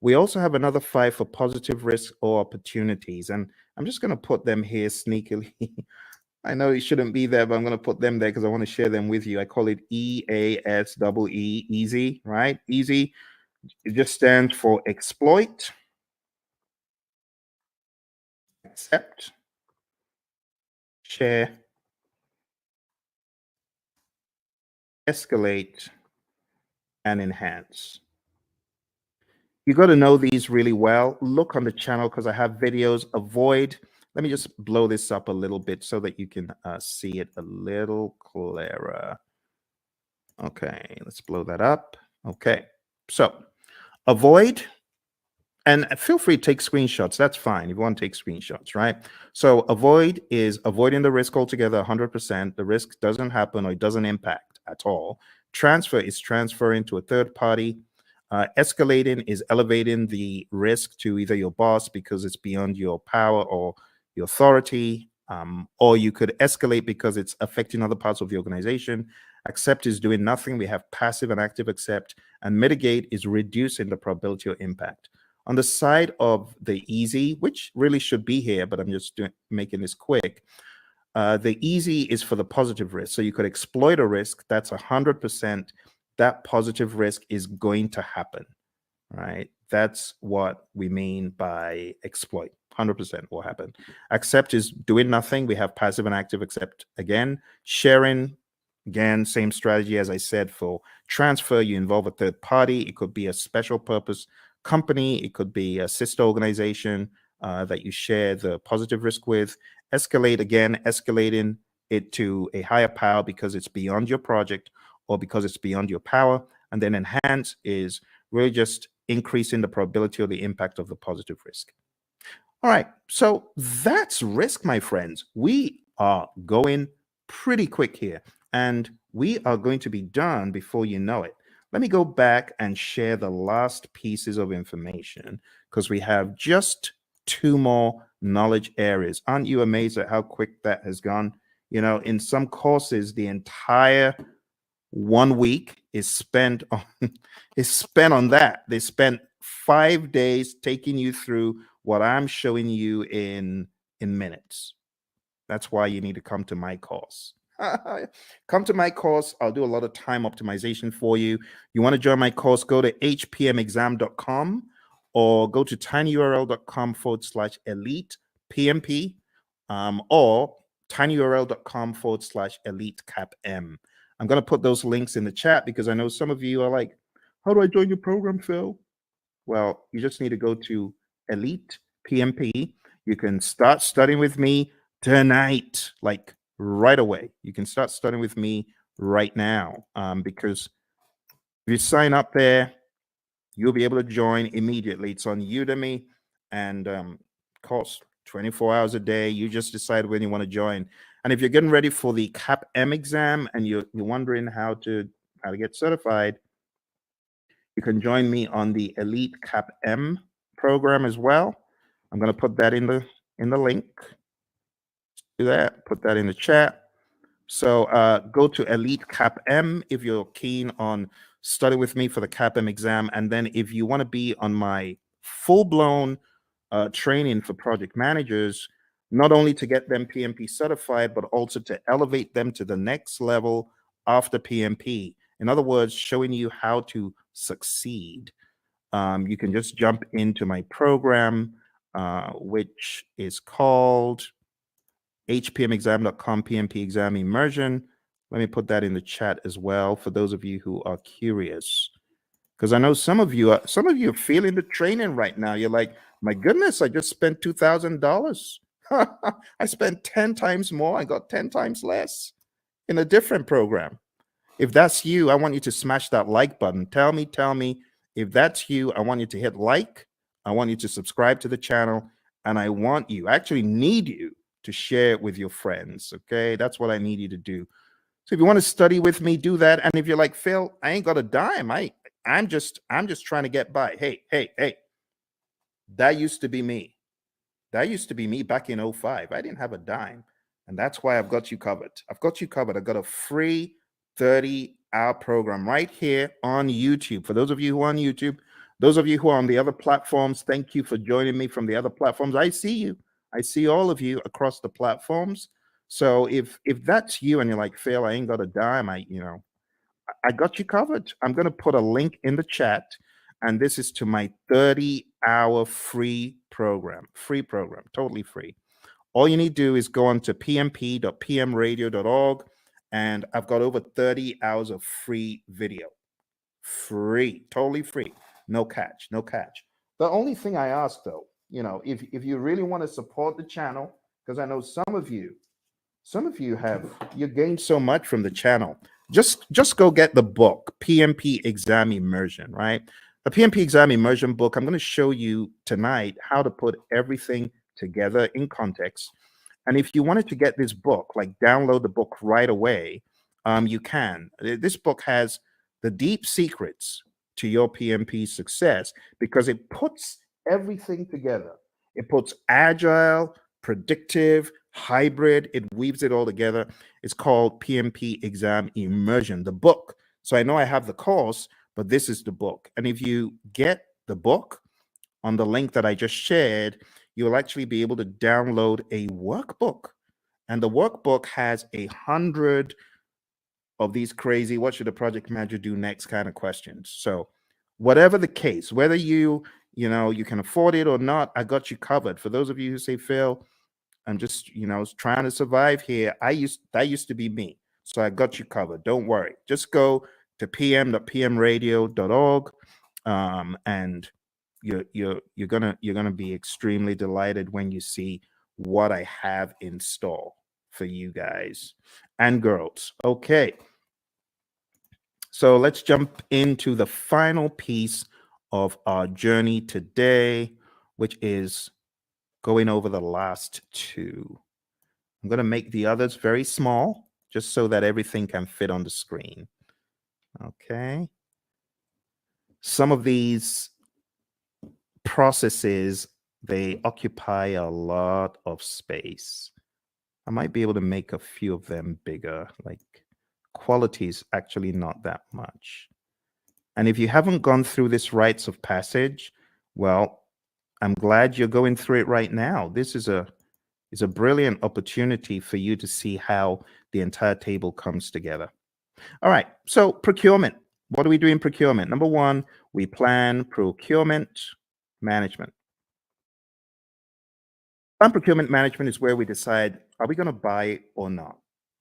We also have another five for positive risk or opportunities, and I'm just going to put them here sneakily. I know it shouldn't be there, but I'm going to put them there because I want to share them with you. I call it EASEE, easy, right? Easy. It just stands for exploit, accept, share, escalate, and enhance. You got to know these really well. Look on the channel because I have videos. Avoid. Let me just blow this up a little bit so that you can see it a little clearer. Okay, let's blow that up. Okay, so avoid. And feel free to take screenshots. That's fine if you want to take screenshots, right? So avoid is avoiding the risk altogether 100%. The risk doesn't happen or it doesn't impact at all. Transfer is transferring to a third party. Escalating is elevating the risk to either your boss because it's beyond your power or your authority, or you could escalate because it's affecting other parts of the organization. Accept is doing nothing. We have passive and active accept, and mitigate is reducing the probability or impact. On the side of the easy, which really should be here, but I'm just making this quick. The easy is for the positive risk. So you could exploit a risk. That's 100%. That positive risk is going to happen, right? That's what we mean by exploit. 100% will happen. Accept is doing nothing. We have passive and active accept again. Sharing, again, same strategy as I said for transfer. You involve a third party. It could be a special purpose company. It could be a sister organization that you share the positive risk with. Escalate, again, escalating it to a higher power because it's beyond your project or because it's beyond your power. And then enhance is really just increasing the probability or the impact of the positive risk. All right, so that's risk, my friends. We are going pretty quick here, and we are going to be done before you know it. Let me go back and share the last pieces of information because we have just 2 more knowledge areas. Aren't you amazed at how quick that has gone? You know, in some courses, the entire 1 week is spent on that. They spent 5 days taking you through what I'm showing you in minutes. That's why you need to come to my course. Come to my course. I'll do a lot of time optimization for you. You want to join my course, go to hpmexam.com or go to tinyurl.com/elite PMP or tinyurl.com/elite CAPM. I'm going to put those links in the chat because I know some of you are like, how do I join your program, Phil? Well, you just need to go to Elite PMP. You can start studying with me tonight, like right away. You can start studying with me right now because if you sign up there, you'll be able to join immediately. It's on Udemy and costs 24 hours a day. You just decide when you want to join. And if you're getting ready for the CAPM exam and you're wondering how to get certified, you can join me on the Elite CAPM program as well. I'm going to put that in the link. Do that. Put that in the chat. So go to Elite CAPM if you're keen on studying with me for the CAPM exam. And then if you want to be on my full-blown training for project managers, not only to get them PMP certified, but also to elevate them to the next level after PMP. In other words, showing you how to succeed. You can just jump into my program, which is called hpmexam.com PMP exam immersion. Let me put that in the chat as well for those of you who are curious, because I know some of you are feeling the training right now. You're like, my goodness, I just spent $2,000. I spent 10 times more. I got 10 times less in a different program. If that's you, I want you to smash that like button. Tell me if that's you. I want you to hit like. I want you to subscribe to the channel, and I actually need you to share it with your friends. Okay, that's what I need you to do. So if you want to study with me, do that. And if you're like, Phil, I ain't got a dime. I'm just trying to get by. Hey, that used to be me. That used to be me back in '05. I didn't have a dime. And that's why I've got you covered. I've got you covered. I've got a free 30-hour program right here on YouTube. For those of you who are on YouTube, those of you who are on the other platforms, thank you for joining me from the other platforms. I see you. I see all of you across the platforms. So if that's you and you're like, Phil, I ain't got a dime, I got you covered. I'm going to put a link in the chat, and this is to my 30-hour free program, totally free. All you need to do is go on to pmp.pmradio.org, and I've got over 30 hours of free video. Free, totally free. No catch, no catch. The only thing I ask though, if you really want to support the channel, because I know some of you you gained so much from the channel. Just go get the book, PMP Exam Immersion, right? The PMP Exam Immersion book. I'm going to show you tonight how to put everything together in context. And if you wanted to get this book, like download the book right away, you can. This book has the deep secrets to your PMP success because it puts everything together. It puts agile, predictive, hybrid, it weaves it all together. It's called PMP Exam Immersion, the book. So I know I have the course, but this is the book. And if you get the book on the link that I just shared, you'll actually be able to download a workbook. And the workbook has 100 of these crazy, what should a project manager do next kind of questions. So whatever the case, whether you can afford it or not, I got you covered. For those of you who say, Phil, I'm just, trying to survive here. That used to be me. So I got you covered. Don't worry. Just go to pm.pmradio.org, and you're gonna be extremely delighted when you see what I have in store for you guys and girls. Okay. So let's jump into the final piece of our journey today, which is going over the last two. I'm going to make the others very small, just so that everything can fit on the screen. Okay. Some of these processes, they occupy a lot of space. I might be able to make a few of them bigger, like quality is actually not that much. And if you haven't gone through this rites of passage, well, I'm glad you're going through it right now. This is a brilliant opportunity for you to see how the entire table comes together. All right, so procurement. What do we do in procurement? Number one, we plan procurement management. Plan procurement management is where we decide, are we going to buy or not?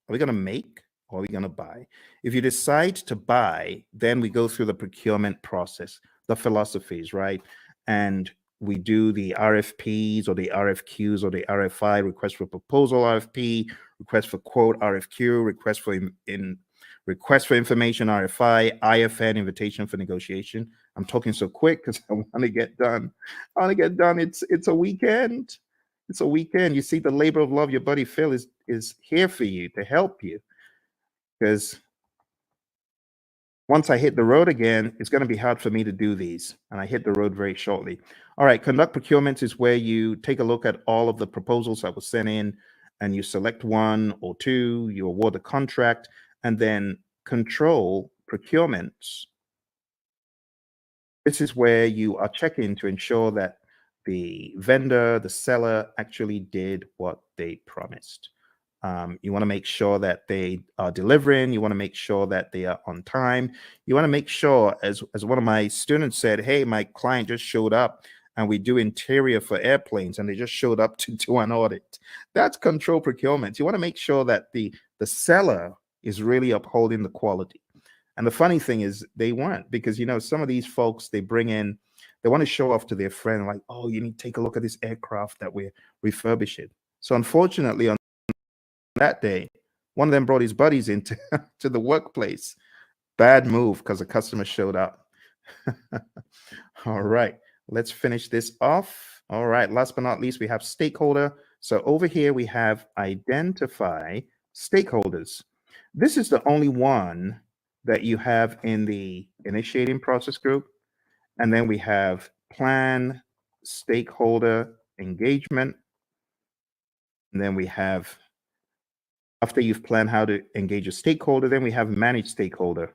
Are we going to make or are we going to buy? If you decide to buy, then we go through the procurement process, the philosophies, right? And we do the RFPs or the RFQs or the RFI, request for proposal RFP, request for quote RFQ, request for information RFI, IFN, invitation for negotiation. I'm talking so quick because I want to get done. I want to get done. It's a weekend. It's a weekend. You see, the labor of love, your buddy Phil is here for you to help you. Because once I hit the road again, it's going to be hard for me to do these. And I hit the road very shortly. All right, conduct procurements is where you take a look at all of the proposals that were sent in and you select one or two, you award a contract, and then control procurements. This is where you are checking to ensure that the vendor, the seller actually did what they promised. You want to make sure that they are delivering. You want to make sure that they are on time. You want to make sure, as one of my students said, hey, my client just showed up and we do interior for airplanes and they just showed up to do an audit. That's control procurement. You want to make sure that the seller is really upholding the quality. And the funny thing is they weren't, because, some of these folks, they bring in, they want to show off to their friend, like, oh, you need to take a look at this aircraft that we're refurbishing. So unfortunately, on that day, one of them brought his buddies into to the workplace. Bad move, because the customer showed up. All right, let's finish this off. All right, last but not least, we have stakeholder. So over here, we have identify stakeholders. This is the only one that you have in the initiating process group. And then we have plan, stakeholder engagement. And then we have, after you've planned how to engage a stakeholder, then we have manage stakeholder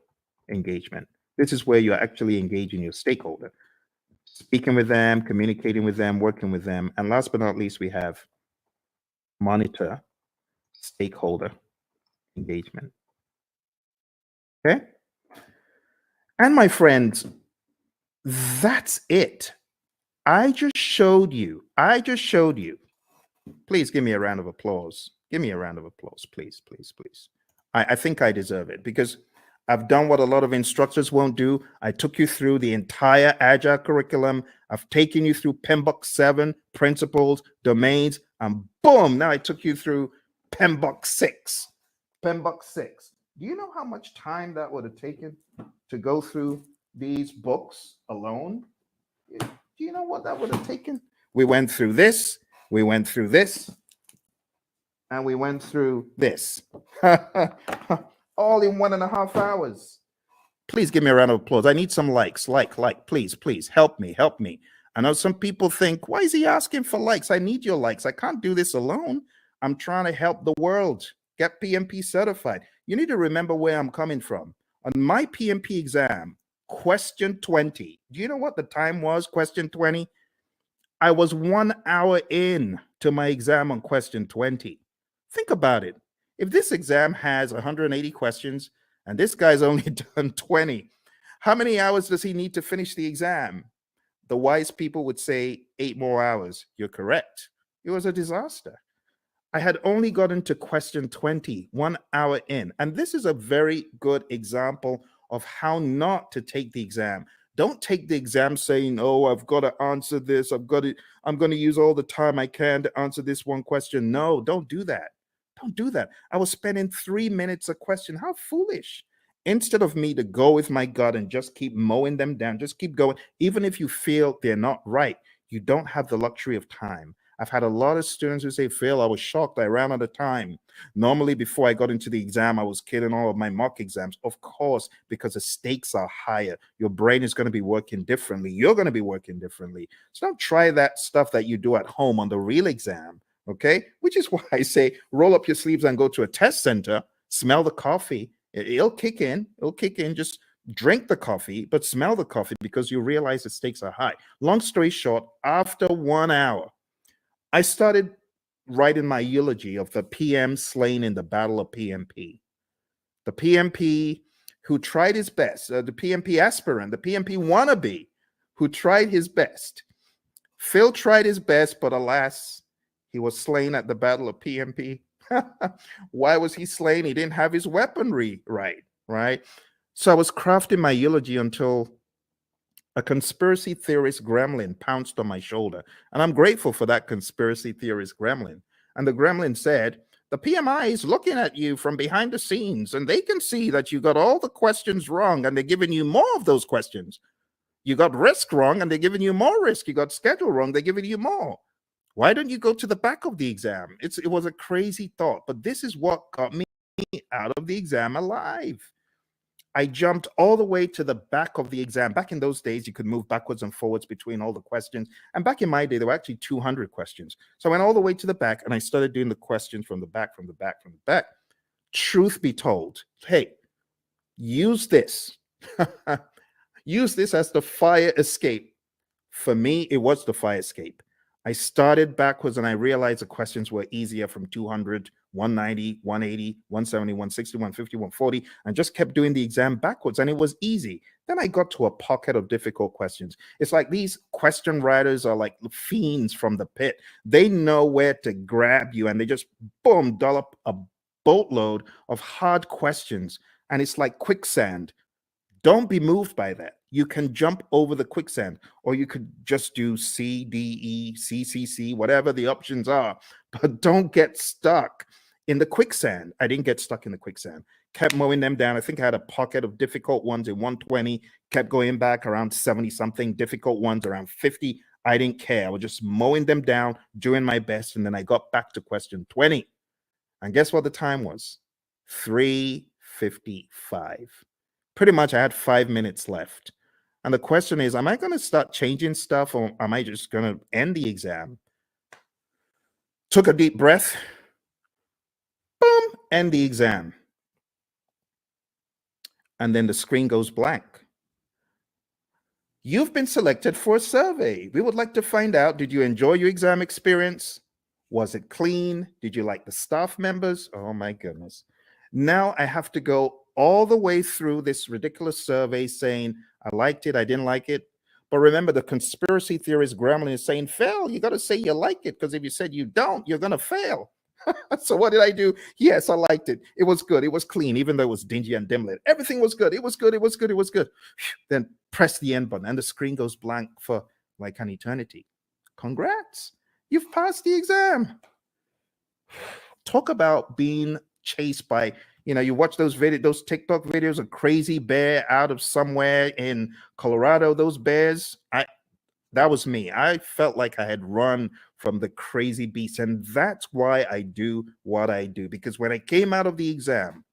engagement. This is where you're actually engaging your stakeholder, speaking with them, communicating with them, working with them. And last but not least, we have monitor stakeholder engagement. Okay. And my friends, that's it. I just showed you. Please give me a round of applause. Give me a round of applause, please, please, please. I think I deserve it because I've done what a lot of instructors won't do. I took you through the entire Agile curriculum. I've taken you through PMBOK 7, principles, domains, and boom, now I took you through PMBOK 6. PMBOK 6. Do you know how much time that would have taken to go through these books alone? Do you know what that would have taken? We went through this, we went through this, and we went through this. All in 1.5 hours. Please give me a round of applause. I need some likes. Like, please, please help me, help me. I know some people think, why is he asking for likes? I need your likes. I can't do this alone. I'm trying to help the world get PMP certified. You need to remember where I'm coming from. On my PMP exam, question 20. Do you know what the time was? Question 20. I was 1 hour in to my exam on question 20. Think about it. If this exam has 180 questions and this guy's only done 20, how many hours does he need to finish the exam? The wise people would say 8 more hours. You're correct. It was a disaster. I had only gotten to question 20, 1 hour in. And this is a very good example of how not to take the exam. Don't take the exam saying, oh, I've got to answer this. I'm going to use all the time I can to answer this one question. No, don't do that. Don't do that. I was spending 3 minutes a question. How foolish. Instead of me to go with my gut and just keep mowing them down, just keep going. Even if you feel they're not right, you don't have the luxury of time. I've had a lot of students who say, Phil, I was shocked. I ran out of time. Normally, before I got into the exam, I was killing all of my mock exams. Of course, because the stakes are higher. Your brain is going to be working differently. You're going to be working differently. So don't try that stuff that you do at home on the real exam, okay? Which is why I say roll up your sleeves and go to a test center, smell the coffee. It'll kick in. It'll kick in. Just drink the coffee, but smell the coffee because you realize the stakes are high. Long story short, after 1 hour, I started writing my eulogy of the PM slain in the Battle of PMP. The PMP who tried his best, the PMP aspirant, the PMP wannabe who tried his best. Phil tried his best, but alas, he was slain at the Battle of PMP. Why was he slain? He didn't have his weaponry right? So I was crafting my eulogy until a conspiracy theorist gremlin pounced on my shoulder. And I'm grateful for that conspiracy theorist gremlin. And the gremlin said, the PMI is looking at you from behind the scenes, and they can see that you got all the questions wrong, and they're giving you more of those questions. You got risk wrong, and they're giving you more risk. You got schedule wrong, they're giving you more. Why don't you go to the back of the exam? It was a crazy thought, but this is what got me out of the exam alive. I jumped all the way to the back of the exam. Back in those days, you could move backwards and forwards between all the questions. And back in my day, there were actually 200 questions. So I went all the way to the back and I started doing the questions from the back, from the back, from the back. Truth be told, hey, use this. Use this as the fire escape. For me, it was the fire escape. I started backwards and I realized the questions were easier from 200, 190, 180, 170, 160, 150, 140, and just kept doing the exam backwards and it was easy. Then I got to a pocket of difficult questions. It's like these question writers are like fiends from the pit. They know where to grab you and they just, boom, dollop a boatload of hard questions. And it's like quicksand. Don't be moved by that. You can jump over the quicksand, or you could just do C, D, E, C, C, C, whatever the options are, but don't get stuck in the quicksand. I didn't get stuck in the quicksand. Kept mowing them down. I think I had a pocket of difficult ones in 120, kept going back around 70 something, difficult ones around 50. I didn't care. I was just mowing them down, doing my best. And then I got back to question 20. And guess what the time was? 3:55. Pretty much I had 5 minutes left. And the question is, am I going to start changing stuff or am I just going to end the exam? Took a deep breath, boom, end the exam. And then the screen goes blank. You've been selected for a survey. We would like to find out, did you enjoy your exam experience? Was it clean? Did you like the staff members? Oh my goodness. Now I have to go all the way through this ridiculous survey saying, I liked it, I didn't like it. But remember, the conspiracy theorist Gremlin is saying, fail. You got to say you like it, because if you said you don't, you're going to fail. So what did I do? Yes, I liked it. It was good. It was clean, even though it was dingy and dim lit. Everything was good. It was good. It was good. It was good. Then press the end button and the screen goes blank for like an eternity. Congrats. You've passed the exam. Talk about being chased by, you watch those TikTok videos of crazy bear out of somewhere in Colorado, those bears. That was me. I felt like I had run from the crazy beast. And that's why I do what I do. Because when I came out of the exam,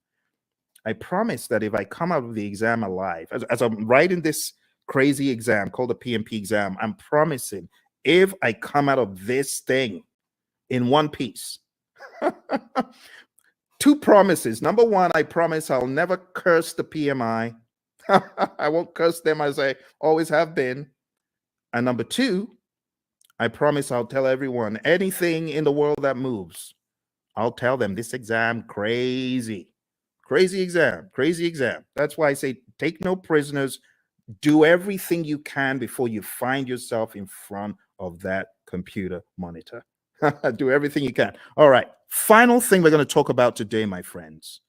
I promised that if I come out of the exam alive, as I'm writing this crazy exam called the PMP exam, I'm promising if I come out of this thing in one piece, 2 promises. Number 1, I promise I'll never curse the PMI. I won't curse them as I always have been. And number 2, I promise I'll tell everyone anything in the world that moves. I'll tell them this exam crazy. Crazy exam, crazy exam. That's why I say take no prisoners. Do everything you can before you find yourself in front of that computer monitor. Do everything you can. All right. Final thing we're going to talk about today, my friends.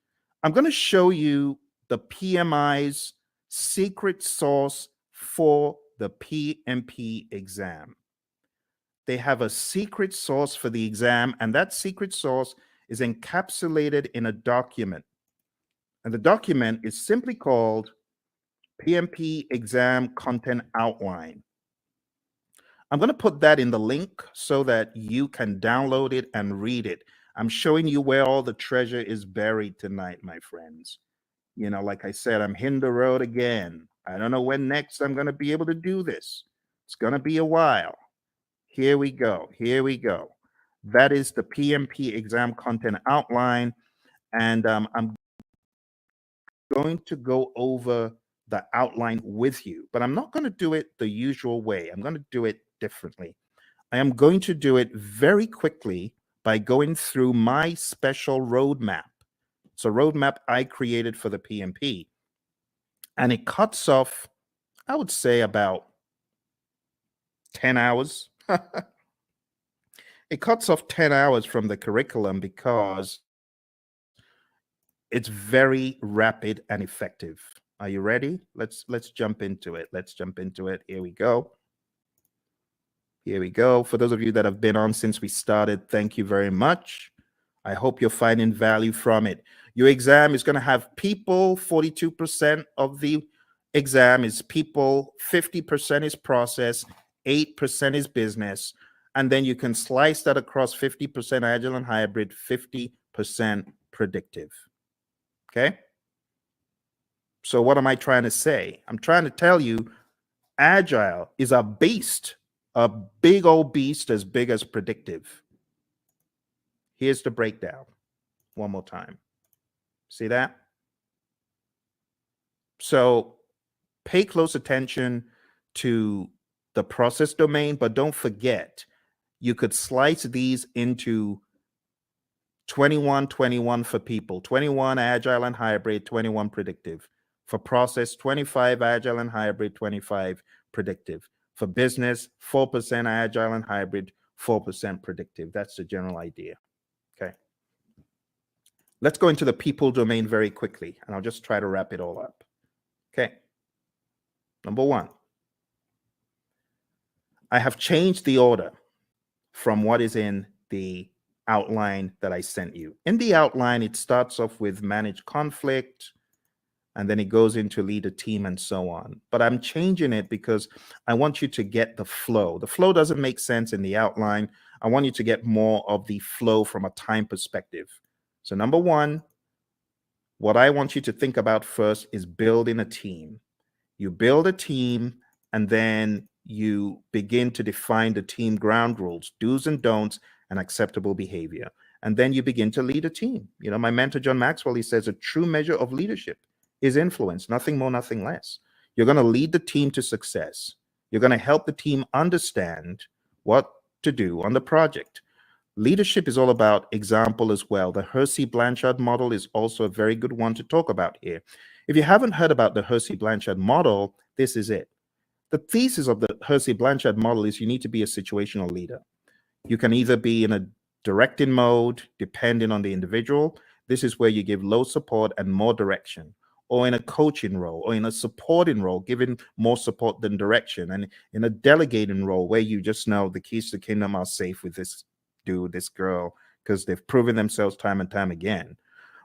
I'm going to show you the PMI's secret sauce for the PMP exam. They have a secret sauce for the exam, and that secret sauce is encapsulated in a document. And the document is simply called PMP Exam Content Outline. I'm going to put that in the link so that you can download it and read it. I'm showing you where all the treasure is buried tonight, my friends. Like I said, I'm hitting the road again. I don't know when next I'm going to be able to do this. It's going to be a while. Here we go. Here we go. That is the PMP Exam Content Outline. And I'm going to go over the outline with you, but I'm not going to do it the usual way. I'm going to do it differently. I am going to do it very quickly by going through my special roadmap. It's a roadmap I created for the PMP, and it cuts off, I would say, about 10 hours. It cuts off 10 hours from the curriculum because it's very rapid and effective. Are you ready? Let's jump into it. Let's jump into it. Here we go. Here we go. For those of you that have been on since we started, thank you very much. I hope you're finding value from it. Your exam is going to have people. 42% of the exam is people, 50% is process, 8% is business. And then you can slice that across 50% Agile and Hybrid, 50% predictive. Okay? So what am I trying to say? I'm trying to tell you Agile is a beast, a big old beast as big as predictive. Here's the breakdown one more time. See that? So pay close attention to the process domain, but don't forget, you could slice these into 21, 21 for people, 21 Agile and Hybrid, 21 predictive. For process, 25 Agile and Hybrid, 25 predictive. For business, 4% Agile and Hybrid, 4% predictive. That's the general idea. Okay. Let's go into the people domain very quickly, and I'll just try to wrap it all up. Okay. Number 1, I have changed the order from what is in the outline that I sent you. In the outline, it starts off with manage conflict, and then it goes into lead a team and so on. But I'm changing it because I want you to get the flow. The flow doesn't make sense in the outline. I want you to get more of the flow from a time perspective. So number 1, what I want you to think about first is building a team. You build a team, and then you begin to define the team ground rules, do's and don'ts, and acceptable behavior. And then you begin to lead a team. My mentor, John Maxwell, he says a true measure of leadership is influence, nothing more, nothing less. You're going to lead the team to success. You're going to help the team understand what to do on the project. Leadership is all about example as well. The Hersey-Blanchard model is also a very good one to talk about here. If you haven't heard about the Hersey-Blanchard model, this is it. The thesis of the Hersey-Blanchard model is you need to be a situational leader. You can either be in a directing mode, depending on the individual. This is where you give low support and more direction, or in a coaching role, or in a supporting role, giving more support than direction, and in a delegating role where you just know the keys to the kingdom are safe with this dude, this girl, because they've proven themselves time and time again.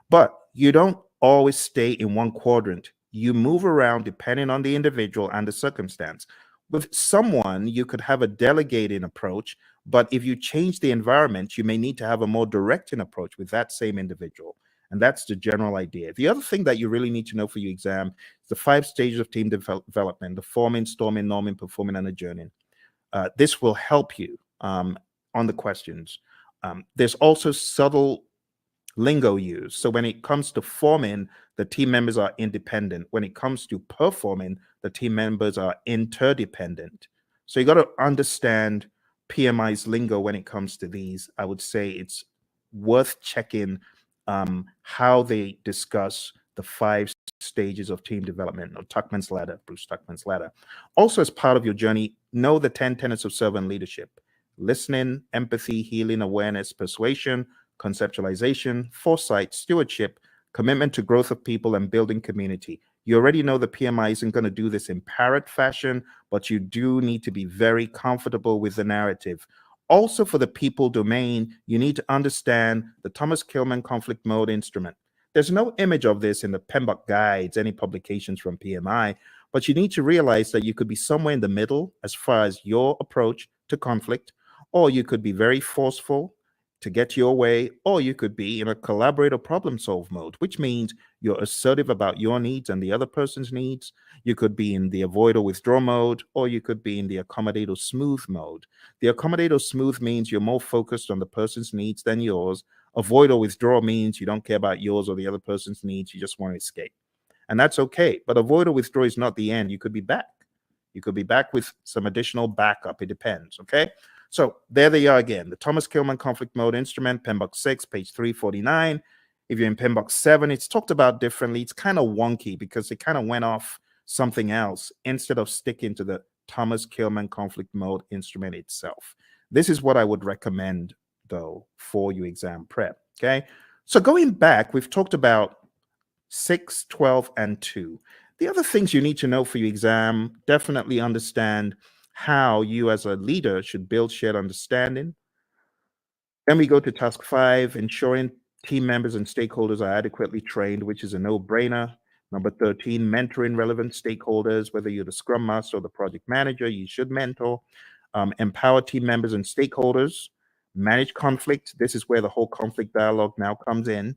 But you don't always stay in one quadrant. You move around depending on the individual and the circumstance. With someone, you could have a delegating approach, but if you change the environment, you may need to have a more directing approach with that same individual. And that's the general idea. The other thing that you really need to know for your exam is the 5 stages of team development: the forming, storming, norming, performing, and adjourning. This will help you on the questions. There's also subtle lingo used. So when it comes to forming, the team members are independent. When it comes to performing, the team members are interdependent. So you got to understand PMI's lingo when it comes to these. I would say it's worth checking how they discuss the 5 stages of team development, or Tuckman's ladder, Bruce Tuckman's ladder. Also, as part of your journey, know the 10 tenets of servant leadership: listening, empathy, healing, awareness, persuasion, conceptualization, foresight, stewardship, commitment to growth of people, and building community. You already know the PMI isn't going to do this in parrot fashion, but you do need to be very comfortable with the narrative. Also, for the people domain, you need to understand the Thomas Kilmann conflict mode instrument. There's no image of this in the PMBOK guides, any publications from PMI, but you need to realize that you could be somewhere in the middle as far as your approach to conflict, or you could be very forceful to get your way, or you could be in a collaborative problem solve mode, which means you're assertive about your needs and the other person's needs. You could be in the avoid or withdraw mode, or you could be in the accommodate or smooth mode. The accommodate or smooth means you're more focused on the person's needs than yours. Avoid or withdraw means you don't care about yours or the other person's needs. You just want to escape. And that's okay. But avoid or withdraw is not the end. You could be back. You could be back with some additional backup. It depends. Okay. So there they are again. The Thomas Kilmann conflict mode instrument, PMBOK 6, page 349. If you're in PMBOK 7, it's talked about differently. It's kind of wonky because it kind of went off something else instead of sticking to the Thomas Kilmann conflict mode instrument itself. This is what I would recommend, though, for your exam prep. Okay. So going back, we've talked about 6, 12, and 2. The other things you need to know for your exam: definitely understand how you as a leader should build shared understanding. Then we go to task 5, ensuring team members and stakeholders are adequately trained, which is a no-brainer. Number 13, mentoring relevant stakeholders. Whether you're the scrum master or the project manager, you should mentor. Empower team members and stakeholders. Manage conflict. This is where the whole conflict dialogue now comes in.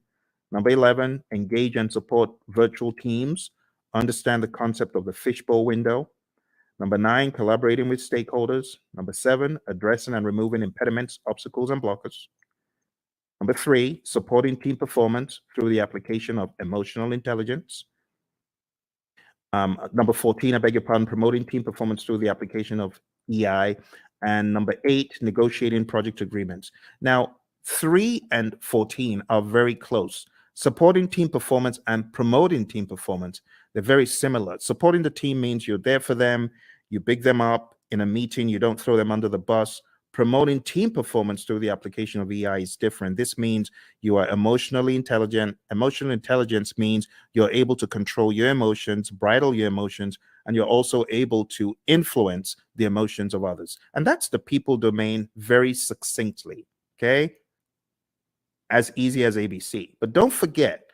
Number 11, engage and support virtual teams. Understand the concept of the fishbowl window. Number 9, collaborating with stakeholders. Number 7, addressing and removing impediments, obstacles, and blockers. Number 3, supporting team performance through the application of emotional intelligence. Number 14, I beg your pardon, promoting team performance through the application of EI. And number 8, negotiating project agreements. Now, 3 and 14 are very close. Supporting team performance and promoting team performance, they're very similar. Supporting the team means you're there for them, you big them up in a meeting, you don't throw them under the bus. Promoting team performance through the application of EI is different. This means you are emotionally intelligent. Emotional intelligence means you're able to control your emotions, bridle your emotions, and you're also able to influence the emotions of others. And that's the people domain very succinctly, okay? As easy as ABC. But don't forget,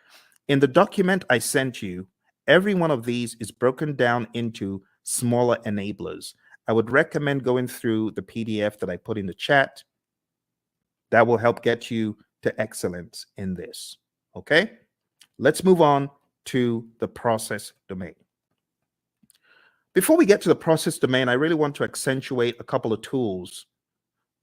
in the document I sent you, every one of these is broken down into smaller enablers. I would recommend going through the PDF that I put in the chat. That will help get you to excellence in this. Okay? Let's move on to the process domain. Before we get to the process domain, I really want to accentuate a couple of tools.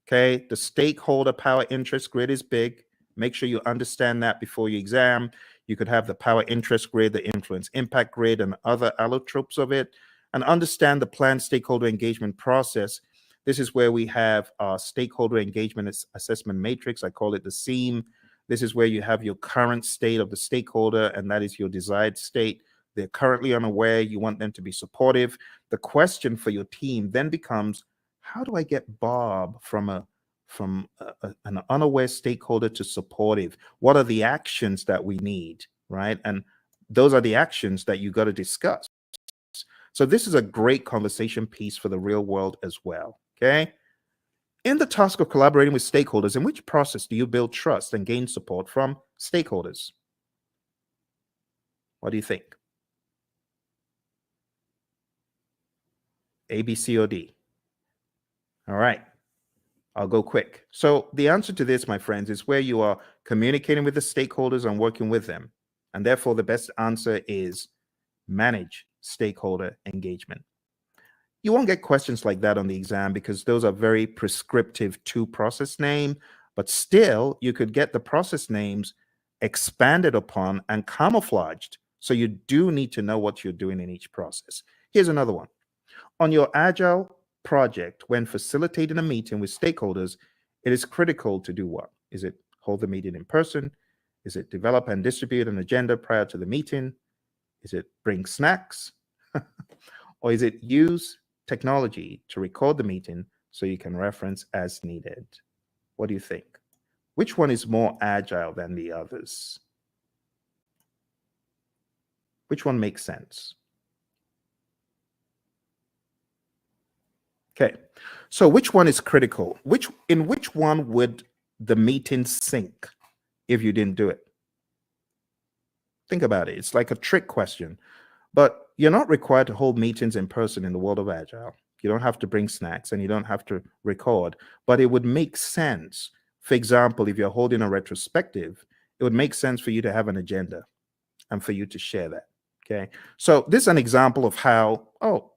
Okay, the stakeholder power interest grid is big. Make sure you understand that before your exam. You could have the power interest grid, the influence impact grid, and other allotropes of it, and understand the planned stakeholder engagement process. This is where we have our stakeholder engagement assessment matrix. I call it the SEAM. This is where you have your current state of the stakeholder, and that is your desired state. They're currently unaware. You want them to be supportive. The question for your team then becomes, how do I get Bob from an unaware stakeholder to supportive? What are the actions that we need, right? And those are the actions that you got to discuss. So this is a great conversation piece for the real world as well, okay? In the task of collaborating with stakeholders, in which process do you build trust and gain support from stakeholders? What do you think? A, B, C, or D? All right. I'll go quick. So the answer to this, my friends, is where you are communicating with the stakeholders and working with them. And therefore, the best answer is manage stakeholder engagement. You won't get questions like that on the exam because those are very prescriptive to process name, but still you could get the process names expanded upon and camouflaged. So you do need to know what you're doing in each process. Here's another one. On your Agile project, when facilitating a meeting with stakeholders, it is critical to do what? Is it hold the meeting in person? Is it develop and distribute an agenda prior to the meeting? Is it bring snacks? Or is it use technology to record the meeting so you can reference as needed? What do you think? Which one is more agile than the others? Which one makes sense? Okay, so which one is critical? In which one would the meeting sink if you didn't do it? Think about it. It's like a trick question, but you're not required to hold meetings in person in the world of Agile. You don't have to bring snacks and you don't have to record, but it would make sense. For example, if you're holding a retrospective, it would make sense for you to have an agenda and for you to share that. Okay, so this is an example of how,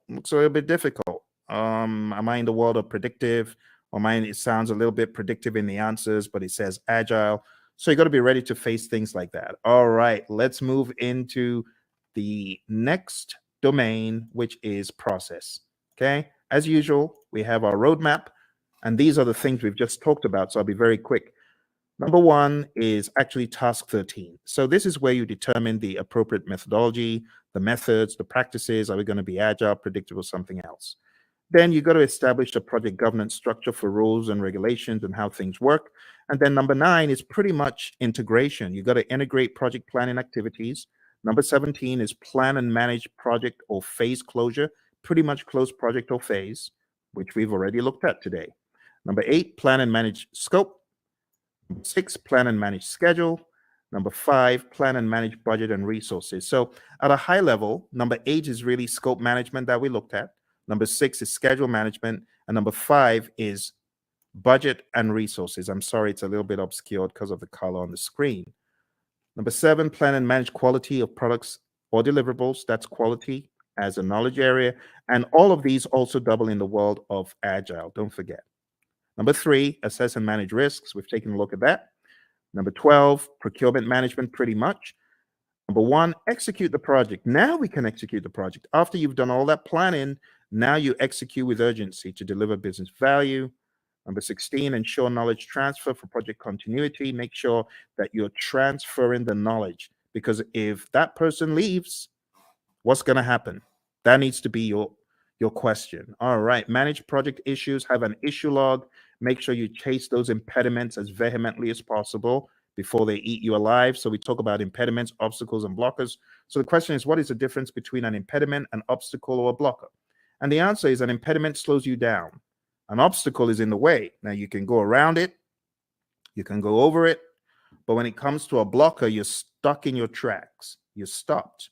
looks a little bit difficult. Am I in the world of predictive? Or mine, it sounds a little bit predictive in the answers, but it says agile. So you got to be ready to face things like that. All right, let's move into the next domain, which is process. Okay, as usual, we have our roadmap, and these are the things we've just talked about. So I'll be very quick. Number one is actually task 13. So this is where you determine the appropriate methodology, the methods, the practices. Are we going to be agile, predictive, or something else? Then you got to establish a project governance structure for rules and regulations and how things work. And then number 9 is pretty much integration. You got to integrate project planning activities. Number 17 is plan and manage project or phase closure, pretty much close project or phase, which we've already looked at today. Number 8, plan and manage scope. Number 6, plan and manage schedule. Number 5, plan and manage budget and resources. So at a high level, number 8 is really scope management that we looked at. Number 6 is schedule management. And number 5 is budget and resources. I'm sorry, it's a little bit obscured because of the color on the screen. Number 7, plan and manage quality of products or deliverables. That's quality as a knowledge area. And all of these also double in the world of Agile. Don't forget. Number 3, assess and manage risks. We've taken a look at that. Number 12, procurement management, pretty much. Number 1, execute the project. Now we can execute the project. After you've done all that planning, now you execute with urgency to deliver business value. Number 16, ensure knowledge transfer for project continuity. Make sure that you're transferring the knowledge, because if that person leaves, what's going to happen? That needs to be your question. All right, manage project issues, have an issue log. Make sure you chase those impediments as vehemently as possible before they eat you alive. So we talk about impediments, obstacles, and blockers. So the question is, what is the difference between an impediment, an obstacle, or a blocker? And the answer is an impediment slows you down. An obstacle is in the way. Now you can go around it, you can go over it, but when it comes to a blocker, you're stuck in your tracks. You're stopped.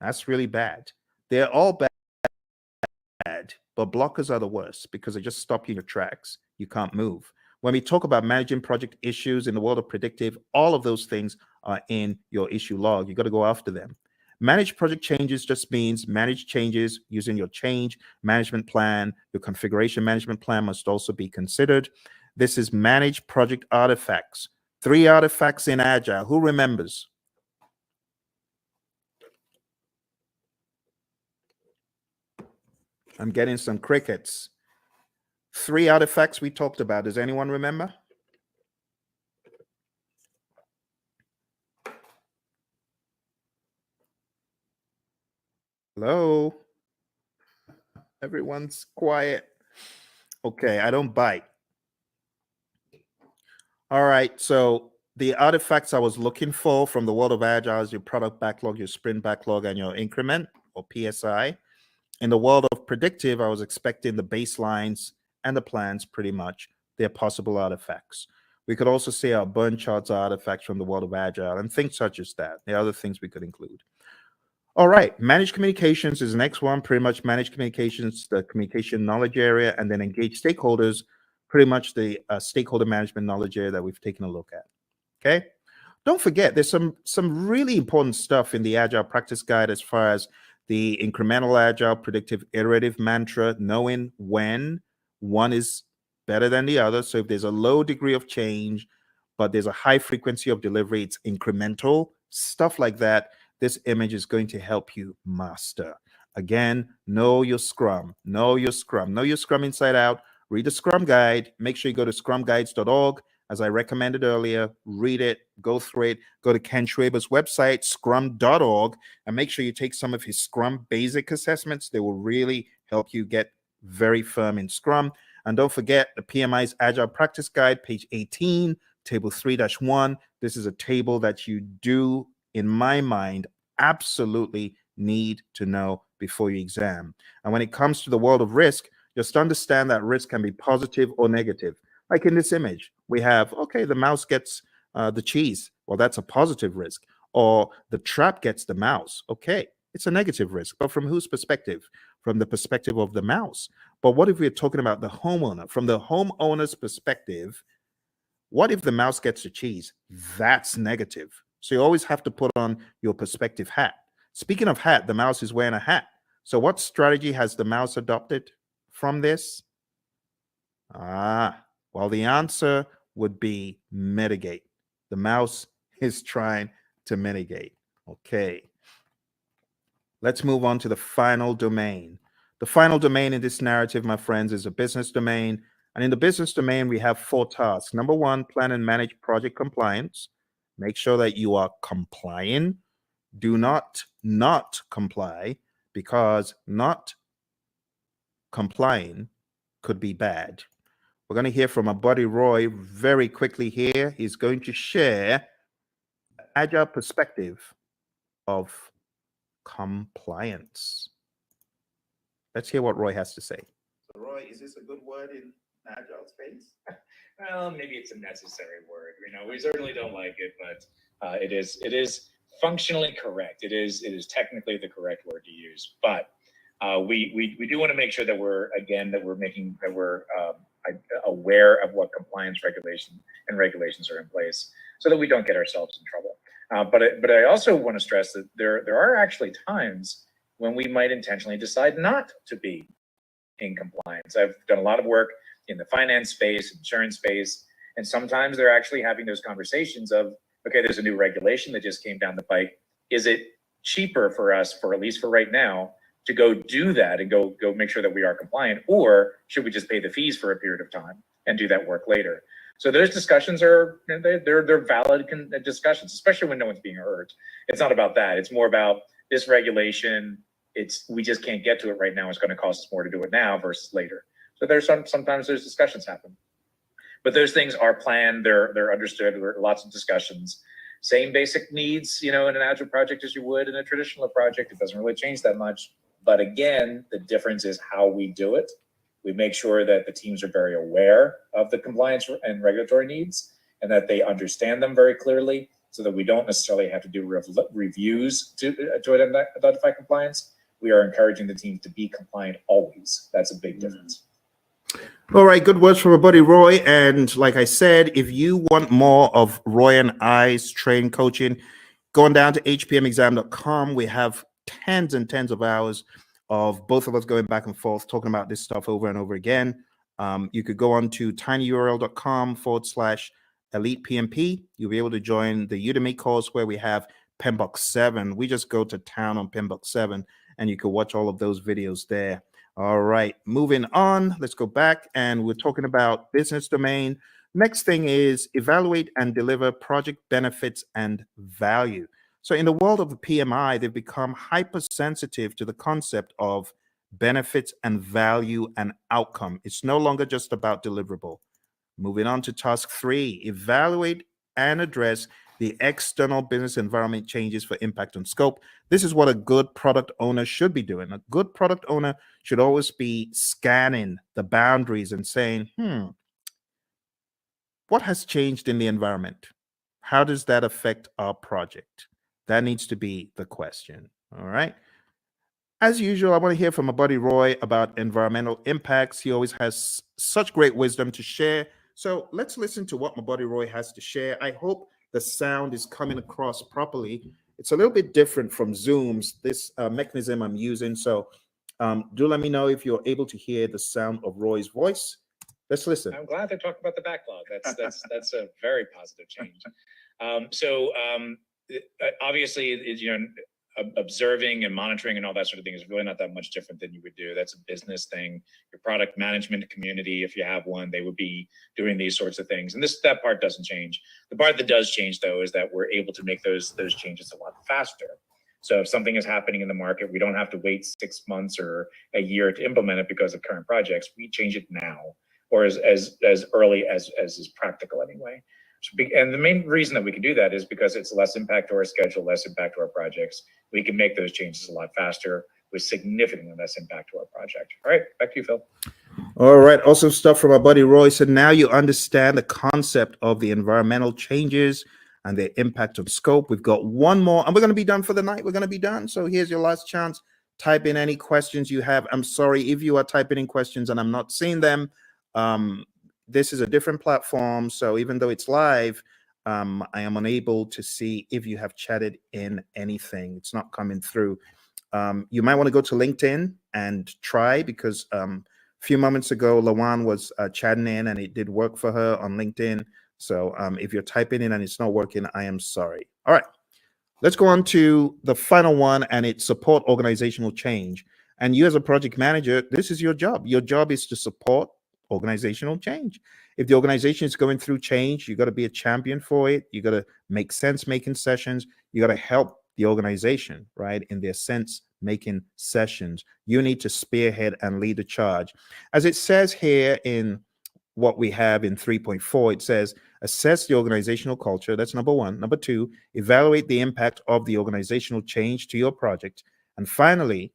That's really bad. They're all bad, but blockers are the worst because they just stop you in your tracks. You can't move. When we talk about managing project issues in the world of predictive, all of those things in your issue log. You got to go after them. Manage project changes just means manage changes using your change management plan. Your configuration management plan must also be considered. This is manage project artifacts. 3 artifacts in Agile. Who remembers? I'm getting some crickets. 3 artifacts we talked about. Does anyone remember? Hello? Everyone's quiet. Okay, I don't bite. All right, so the artifacts I was looking for from the world of Agile is your product backlog, your sprint backlog, and your increment, or PSI. In the world of predictive, I was expecting the baselines and the plans pretty much. They're possible artifacts. We could also say our burn charts are artifacts from the world of Agile and things such as that. There are other things we could include. All right, managed communications is the next one. Pretty much managed communications, the communication knowledge area, and then engage stakeholders, pretty much the stakeholder management knowledge area that we've taken a look at. Okay. Don't forget, there's some really important stuff in the Agile Practice Guide as far as the incremental Agile predictive iterative mantra, knowing when one is better than the other. So if there's a low degree of change, but there's a high frequency of delivery, it's incremental, stuff like that. This image is going to help you master. Again, know your Scrum, know your Scrum, know your Scrum inside out. Read the Scrum Guide. Make sure you go to scrumguides.org. As I recommended earlier, read it, go through it, go to Ken Schwaber's website, scrum.org, and make sure you take some of his Scrum basic assessments. They will really help you get very firm in Scrum. And don't forget the PMI's Agile Practice Guide, page 18, table 3-1. This is a table that you do, in my mind, absolutely need to know before your exam. And when it comes to the world of risk, just understand that risk can be positive or negative. Like in this image, we have, okay, the mouse gets the cheese. Well, that's a positive risk. Or the trap gets the mouse. Okay, it's a negative risk. But from whose perspective? From the perspective of the mouse. But what if we're talking about the homeowner? From the homeowner's perspective, what if the mouse gets the cheese? That's negative. So you always have to put on your perspective hat. Speaking of hat, the mouse is wearing a hat. So what strategy has the mouse adopted from this? Well, the answer would be mitigate. The mouse is trying to mitigate. Okay. Let's move on to the final domain. The final domain in this narrative, my friends, is a business domain. And in the business domain, we have 4 tasks. Number 1, plan and manage project compliance. Make sure that you are complying. Do not comply, because not complying could be bad. We're going to hear from our buddy Roy very quickly here. He's going to share the Agile perspective of compliance. Let's hear what Roy has to say. So Roy, is this a good word in Agile space? Well, maybe it's a necessary word. You know, we certainly don't like it, but it is functionally correct. It is technically the correct word to use. But we do want to make sure that we're aware of what compliance regulations are in place, so that we don't get ourselves in trouble. But I also want to stress that there are actually times when we might intentionally decide not to be in compliance. I've done a lot of work in the finance space, insurance space, and sometimes they're actually having those conversations of, okay, there's a new regulation that just came down the pike. Is it cheaper for us, for at least for right now, to go do that and go make sure that we are compliant, or should we just pay the fees for a period of time and do that work later? So those discussions they're valid discussions, especially when no one's being hurt. It's not about that. It's more about this regulation. We just can't get to it right now. It's going to cost us more to do it now versus later. So sometimes there's discussions happen, but those things are planned. They're understood. There are lots of discussions. Same basic needs, in an Agile project as you would in a traditional project. It doesn't really change that much. But again, the difference is how we do it. We make sure that the teams are very aware of the compliance and regulatory needs, and that they understand them very clearly, so that we don't necessarily have to do reviews to identify compliance. We are encouraging the teams to be compliant always. That's a big difference. All right, good words from my buddy Roy. And like I said, if you want more of Roy and I's training coaching, going down to hpmexam.com, we have tens and tens of hours of both of us going back and forth talking about this stuff over and over again. You could go on to tinyurl.com/elite PMP. You'll be able to join the Udemy course where we have PMBOK 7. We just go to town on PMBOK 7, and you can watch all of those videos there. All right, moving on. Let's go back, and we're talking about business domain. Next thing is evaluate and deliver project benefits and value. So in the world of the PMI, they've become hypersensitive to the concept of benefits and value and outcome. It's no longer just about deliverable. Moving on to task 3, evaluate and address the external business environment changes for impact on scope. This is what a good product owner should be doing. A good product owner should always be scanning the boundaries and saying, what has changed in the environment? How does that affect our project? That needs to be the question. All right. As usual, I want to hear from my buddy Roy about environmental impacts. He always has such great wisdom to share. So let's listen to what my buddy Roy has to share. I hope the sound is coming across properly. It's a little bit different from Zoom's, this mechanism I'm using. So do let me know if you're able to hear the sound of Roy's voice. Let's listen. I'm glad they talked about the backlog. That's a very positive change. Obviously, observing and monitoring and all that sort of thing is really not that much different than you would do. That's a business thing. Your product management community, if you have one, they would be doing these sorts of things. And that part doesn't change. The part that does change, though, is that we're able to make those changes a lot faster. So if something is happening in the market, we don't have to wait 6 months or a year to implement it because of current projects. We change it now, or as early as is practical anyway. And the main reason that we can do that is because it's less impact to our schedule, less impact to our projects. We can make those changes a lot faster with significantly less impact to our project. All right, back to you, Phil. All right, awesome stuff from our buddy Roy. So now you understand the concept of the environmental changes and their impact on scope. We've got one more, and we're going to be done for the night. We're going to be done. So here's your last chance. Type in any questions you have. I'm sorry if you are typing in questions and I'm not seeing them. This is a different platform, so even though it's live, I am unable to see if you have chatted in anything. It's not coming through. You might want to go to LinkedIn and try, because a few moments ago, Lawan was chatting in and it did work for her on LinkedIn. So if you're typing in and it's not working, I am sorry. All right, let's go on to the final one, and it's support organizational change. And you as a project manager, this is your job. Your job is to support organizational change. If the organization is going through change, you got to be a champion for it. You got to make sense making sessions. You got to help the organization, right, in their sense making sessions. You need to spearhead and lead the charge. As it says here in what we have in 3.4, it says assess the organizational culture. That's number 1. Number 2, evaluate the impact of the organizational change to your project. And finally,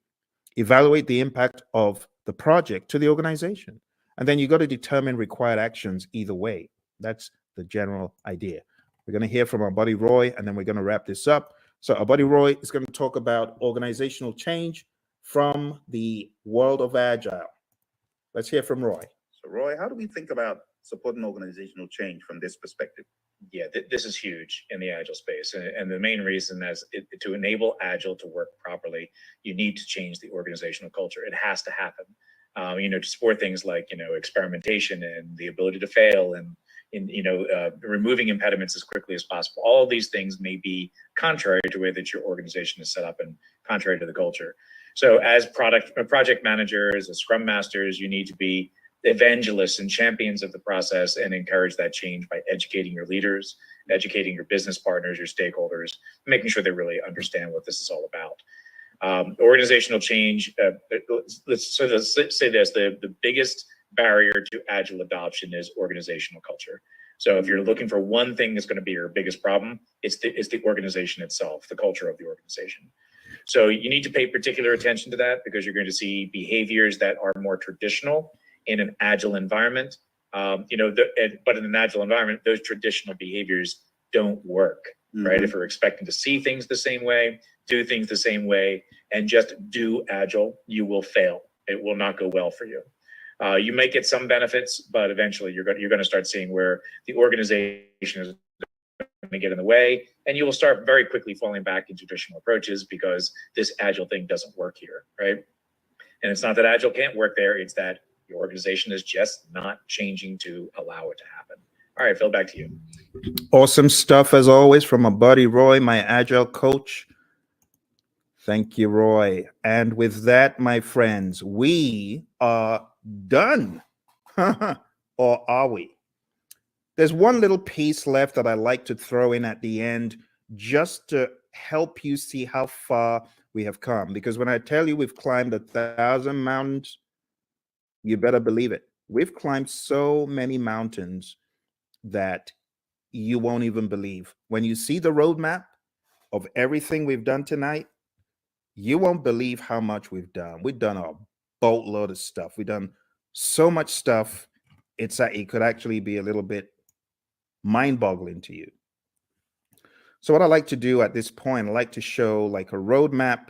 evaluate the impact of the project to the organization. And then you got to determine required actions either way. That's the general idea. We're going to hear from our buddy Roy, and then we're going to wrap this up. So our buddy Roy is going to talk about organizational change from the world of Agile. Let's hear from Roy. So Roy, how do we think about supporting organizational change from this perspective? Yeah, this is huge in the Agile space. And the main reason is to enable Agile to work properly, you need to change the organizational culture. It has to happen. To support things like, experimentation and the ability to fail and, removing impediments as quickly as possible. All of these things may be contrary to the way that your organization is set up and contrary to the culture. So as project managers, as scrum masters, you need to be evangelists and champions of the process and encourage that change by educating your leaders, educating your business partners, your stakeholders, making sure they really understand what this is all about. Organizational change, let's say this, the biggest barrier to Agile adoption is organizational culture. So if you're looking for one thing that's going to be your biggest problem, it's the organization itself, the culture of the organization. So you need to pay particular attention to that, because you're going to see behaviors that are more traditional in an Agile environment. But in an Agile environment, those traditional behaviors don't work, right? If we're expecting to see things the same way, do things the same way, and just do Agile, you will fail. It will not go well for you. You might get some benefits, but eventually you're going to start seeing where the organization is going to get in the way, and you will start very quickly falling back into traditional approaches because this agile thing doesn't work here, right? And it's not that agile can't work there, it's that your organization is just not changing to allow it to happen. All right, Phil, back to you. Awesome stuff as always from my buddy Roy, my agile coach. Thank you, Roy. And with that, my friends, we are done. Or are we? There's one little piece left that I like to throw in at the end just to help you see how far we have come. Because when I tell you we've climbed 1,000 mountains, you better believe it. We've climbed so many mountains that you won't even believe. When you see the roadmap of everything we've done tonight, you won't believe how much we've done. We've done a boatload of stuff. We've done so much stuff. It could actually be a little bit mind-boggling to you. So what I like to do at this point, I like to show like a roadmap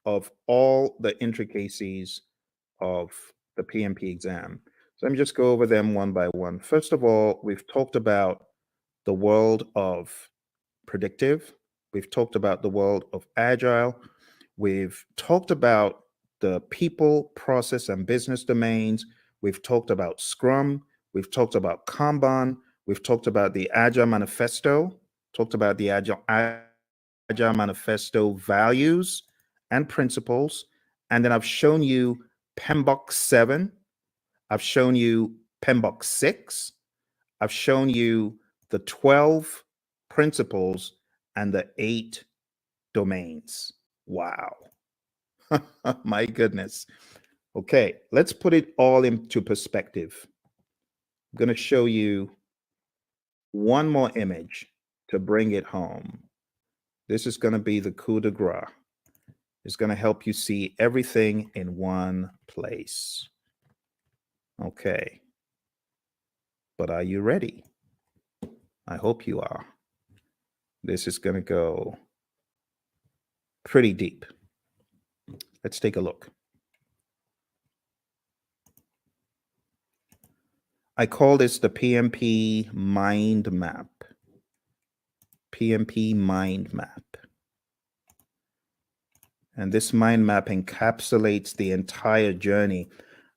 of all the intricacies of the PMP exam. So let me just go over them one by one. First of all, we've talked about the world of predictive. We've talked about the world of agile. We've talked about the people, process, and business domains. We've talked about Scrum. We've talked about Kanban. We've talked about the Agile Manifesto, talked about the Agile Manifesto values and principles. And then I've shown you PMBOK 7. I've shown you PMBOK 6. I've shown you the 12 principles and the 8 domains. Wow. My goodness. Okay, let's put it all into perspective. I'm going to show you one more image to bring it home. This is going to be the coup de grace. It's going to help you see everything in one place. Okay. But are you ready? I hope you are. This is going to go pretty deep. Let's take a look. I call this the PMP mind map. PMP mind map. And this mind map encapsulates the entire journey.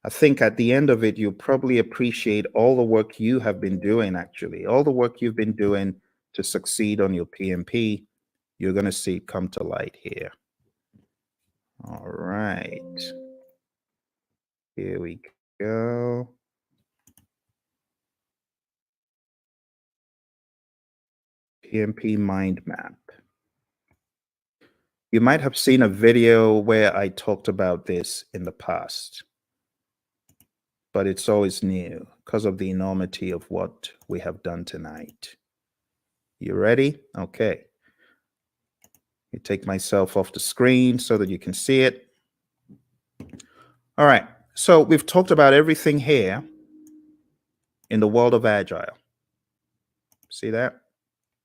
I think at the end of it, you'll probably appreciate all the work you have been doing, actually. All the work you've been doing to succeed on your PMP, you're going to see it come to light here. All right. Here we go. PMP mind map. You might have seen a video where I talked about this in the past, but it's always new because of the enormity of what we have done tonight. You ready? Okay. You take myself off the screen so that you can see it. All right. So we've talked about everything here in the world of Agile. See that?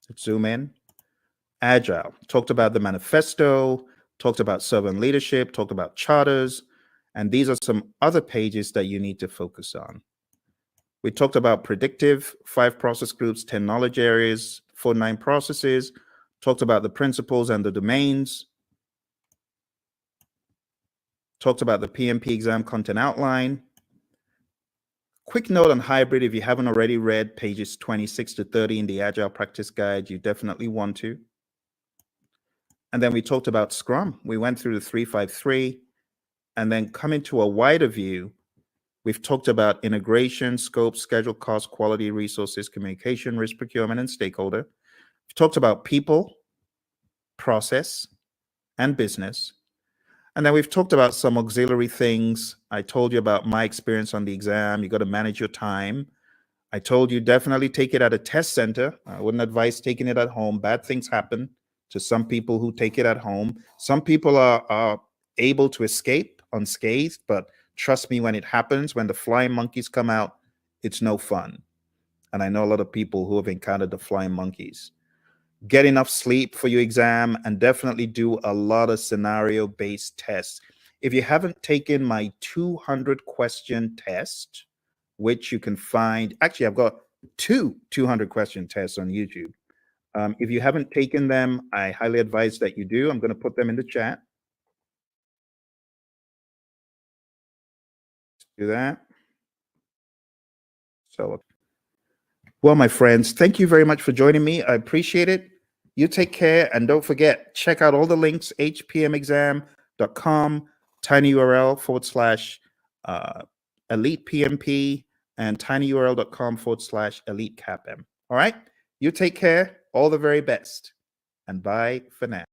Let's zoom in. Agile. Talked about the manifesto, talked about servant leadership, talked about charters, and these are some other pages that you need to focus on. We talked about predictive, 5 process groups, 10 knowledge areas, 49 processes, talked about the principles and the domains, talked about the PMP exam content outline. Quick note on hybrid, if you haven't already read pages 26 to 30 in the Agile Practice Guide, you definitely want to. And then we talked about Scrum. We went through the 353, and then coming to a wider view, we've talked about integration, scope, schedule, cost, quality, resources, communication, risk, procurement, and stakeholder. We've talked about people, process, and business. And then we've talked about some auxiliary things. I told you about my experience on the exam. You got to manage your time. I told you definitely take it at a test center. I wouldn't advise taking it at home. Bad things happen to some people who take it at home. Some people are able to escape unscathed, but trust me, when it happens, when the flying monkeys come out, it's no fun. And I know a lot of people who have encountered the flying monkeys. Get enough sleep for your exam and definitely do a lot of scenario-based tests. If you haven't taken my 200 question test, which you can find, actually, I've got two 200 question tests on YouTube. If you haven't taken them, I highly advise that you do. I'm going to put them in the chat. Do that. So, well, my friends, thank you very much for joining me. I appreciate it. You take care, and don't forget, check out all the links, hpmexam.com, tinyurl /elite PMP, and tinyurl.com /elite CAPM. All right? You take care. All the very best. And bye for now.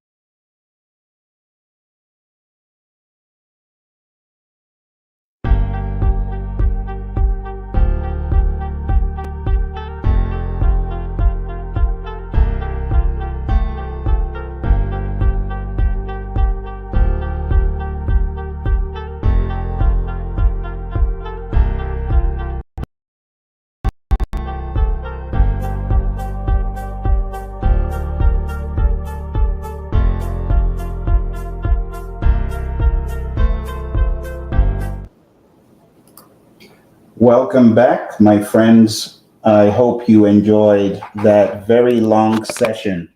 Welcome back, my friends. I hope you enjoyed that very long session.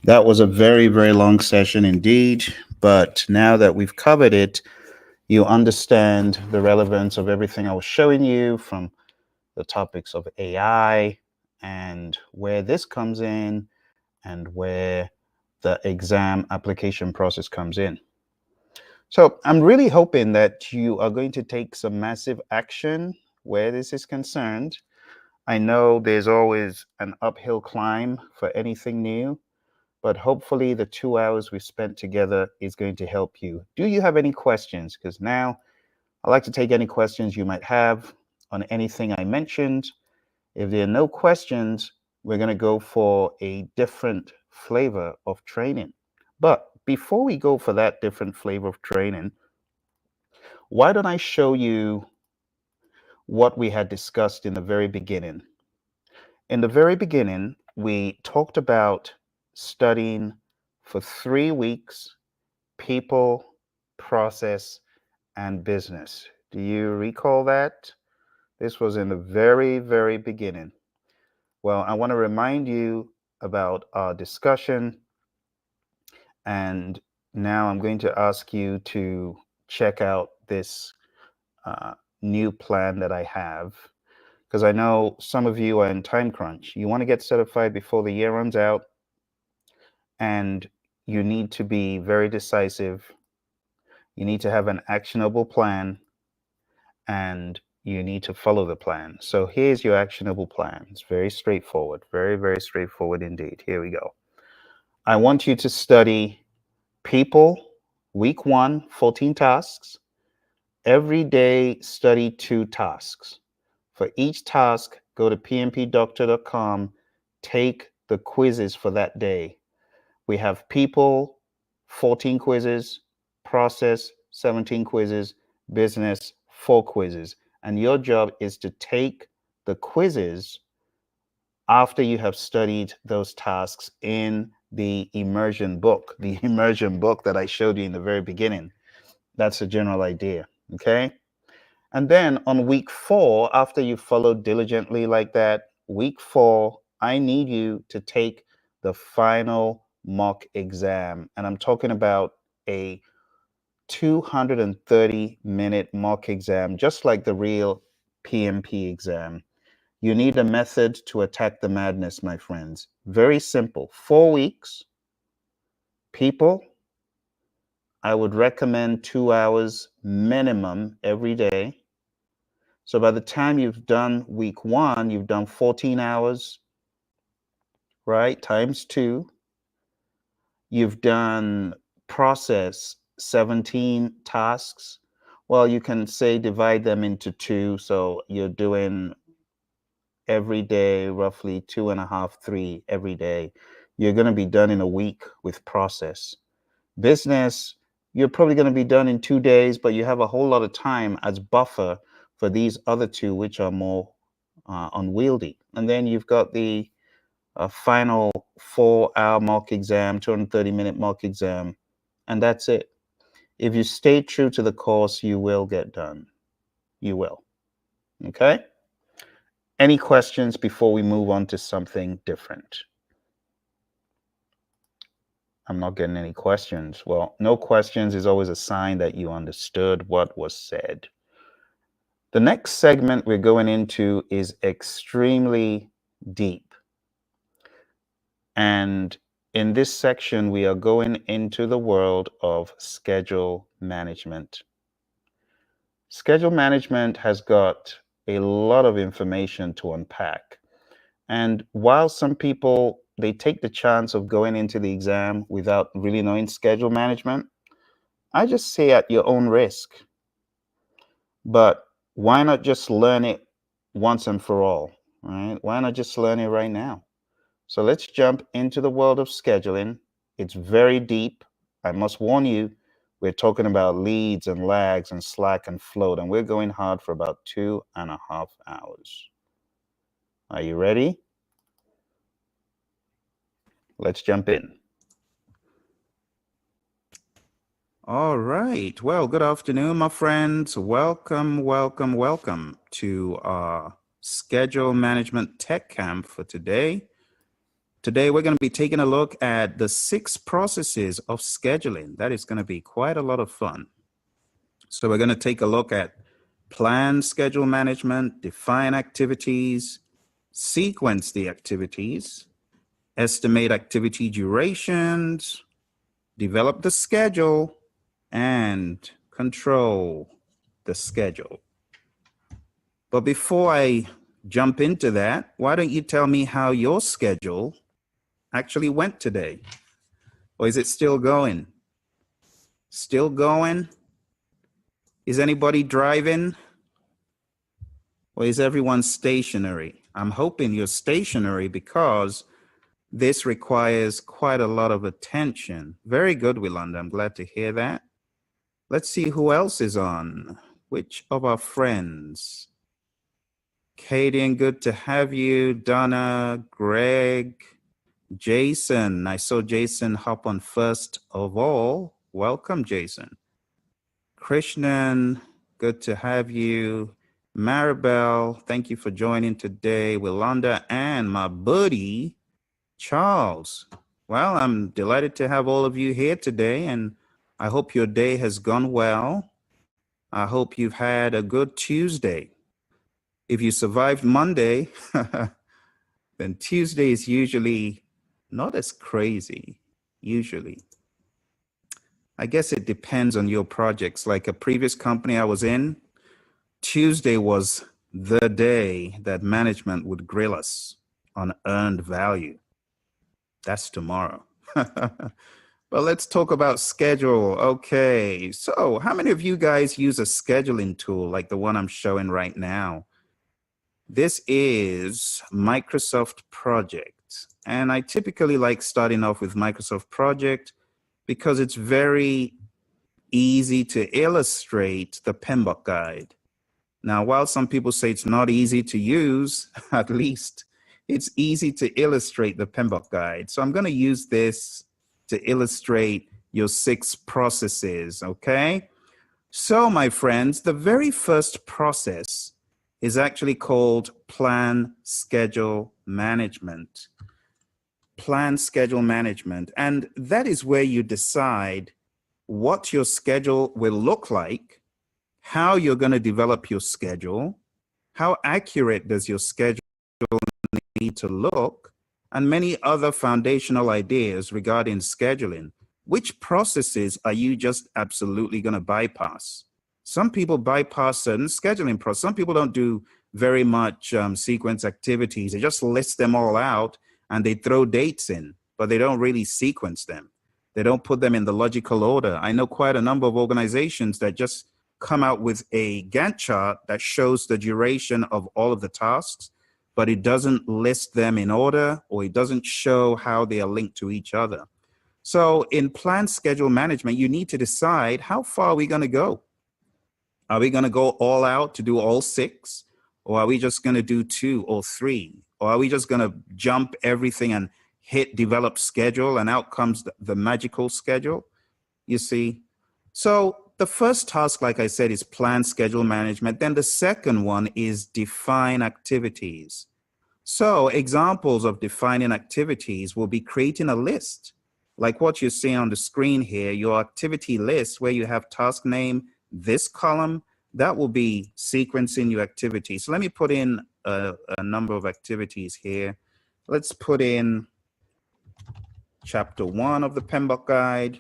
That was a very, very long session indeed. But now that we've covered it, you understand the relevance of everything I was showing you, from the topics of AI and where this comes in and where the exam application process comes in. So I'm really hoping that you are going to take some massive action where this is concerned. I know there's always an uphill climb for anything new, but hopefully the 2 hours we've spent together is going to help you. Do you have any questions? Because now I'd like to take any questions you might have on anything I mentioned. If there are no questions, we're going to go for a different flavor of training. But before we go for that different flavor of training, why don't I show you what we had discussed in the very beginning? In the very beginning, we talked about studying for 3 weeks, people, process, and business. Do you recall that? This was in the very, very beginning. Well, I want to remind you about our discussion. And now I'm going to ask you to check out this new plan that I have, because I know some of you are in time crunch. You want to get certified before the year runs out, and you need to be very decisive. You need to have an actionable plan, and you need to follow the plan. So here's your actionable plan. It's very straightforward, very, very straightforward indeed. Here we go. I want you to study people, week 1, 14 tasks. Every day, study 2 tasks. For each task, go to pmpdoctor.com, take the quizzes for that day. We have people, 14 quizzes, process, 17 quizzes, business, 4 quizzes. And your job is to take the quizzes after you have studied those tasks in the immersion book that I showed you in the very beginning. That's the general idea, okay? And then on week 4, after you followed diligently like that, week 4, I need you to take the final mock exam. And I'm talking about a 230-minute mock exam, just like the real PMP exam. You need a method to attack the madness, my friends. Very simple. 4 weeks. People, I would recommend 2 hours minimum every day. So by the time you've done week 1, you've done 14 hours, right? Times 2. You've done process 17 tasks. Well, you can say divide them into 2. So you're doing every day, roughly 2.5, 3 every day. You're going to be done in a week with process. Business, you're probably going to be done in 2 days, but you have a whole lot of time as buffer for these other 2, which are more unwieldy. And then you've got the final 4-hour mock exam, 230-minute mock exam, and that's it. if you stay true to the course, you will get done. You will. Okay? Any questions before we move on to something different? I'm not getting any questions. Well, no questions is always a sign that you understood what was said. The next segment we're going into is extremely deep. And in this section, we are going into the world of schedule management. Schedule management has got a lot of information to unpack. And while some people, they take the chance of going into the exam without really knowing schedule management, I just say at your own risk. But why not just learn it once and for all, right? Why not just learn it right now? So let's jump into the world of scheduling. It's very deep. I must warn you, we're talking about leads and lags and slack and float, and we're going hard for about 2.5 hours. Are you ready? Let's jump in. All right. Well, good afternoon, my friends. Welcome to our schedule management tech camp for today. Today, we're going to be taking a look at the 6 processes of scheduling. That is going to be quite a lot of fun. So we're going to take a look at plan schedule management, define activities, sequence the activities, estimate activity durations, develop the schedule, and control the schedule. But before I jump into that, why don't you tell me how your schedule actually went today? Or is it still going? Still going? Is anybody driving? Or is everyone stationary? I'm hoping you're stationary because this requires quite a lot of attention. Very good, Willanda. I'm glad to hear that. Let's see who else is on. Which of our friends? Katie, good to have you. Donna, Greg, Jason. I saw Jason hop on first of all. Welcome, Jason. Krishnan, good to have you. Maribel, thank you for joining today. Willanda and my buddy, Charles. Well, I'm delighted to have all of you here today, and I hope your day has gone well. I hope you've had a good Tuesday. If you survived Monday, then Tuesday is usually not as crazy, usually. I guess it depends on your projects. Like a previous company I was in, Tuesday was the day that management would grill us on earned value. That's tomorrow. But let's talk about schedule. Okay, so how many of you guys use a scheduling tool like the one I'm showing right now? This is Microsoft Project. And I typically like starting off with Microsoft Project because it's very easy to illustrate the PMBOK guide. Now, while some people say it's not easy to use, at least it's easy to illustrate the PMBOK guide. So I'm going to use this to illustrate your 6 processes, okay? So, my friends, the very first process is actually called plan schedule management. Plan schedule management. And that is where you decide what your schedule will look like, how you're going to develop your schedule, how accurate does your schedule need to look, and many other foundational ideas regarding scheduling. Which processes are you just absolutely going to bypass? Some people bypass certain scheduling processes. Some people don't do very much sequence activities. They just list them all out and they throw dates in, but they don't really sequence them. They don't put them in the logical order. I know quite a number of organizations that just come out with a Gantt chart that shows the duration of all of the tasks, but it doesn't list them in order, or it doesn't show how they are linked to each other. So in plan schedule management, you need to decide how far are we going to go? Are we going to go all out to do all 6? Or are we just going to do 2 or 3? Or are we just going to jump everything and hit develop schedule and out comes the magical schedule? You see, So the first task, like I said, is plan schedule management. Then the second one is define activities. So examples of defining activities will be creating a list, like what you're seeing on the screen here, your activity list where you have task name, this column, that will be sequencing your activities. So let me put in a number of activities here. Let's put in chapter 1 of the PMBOK guide.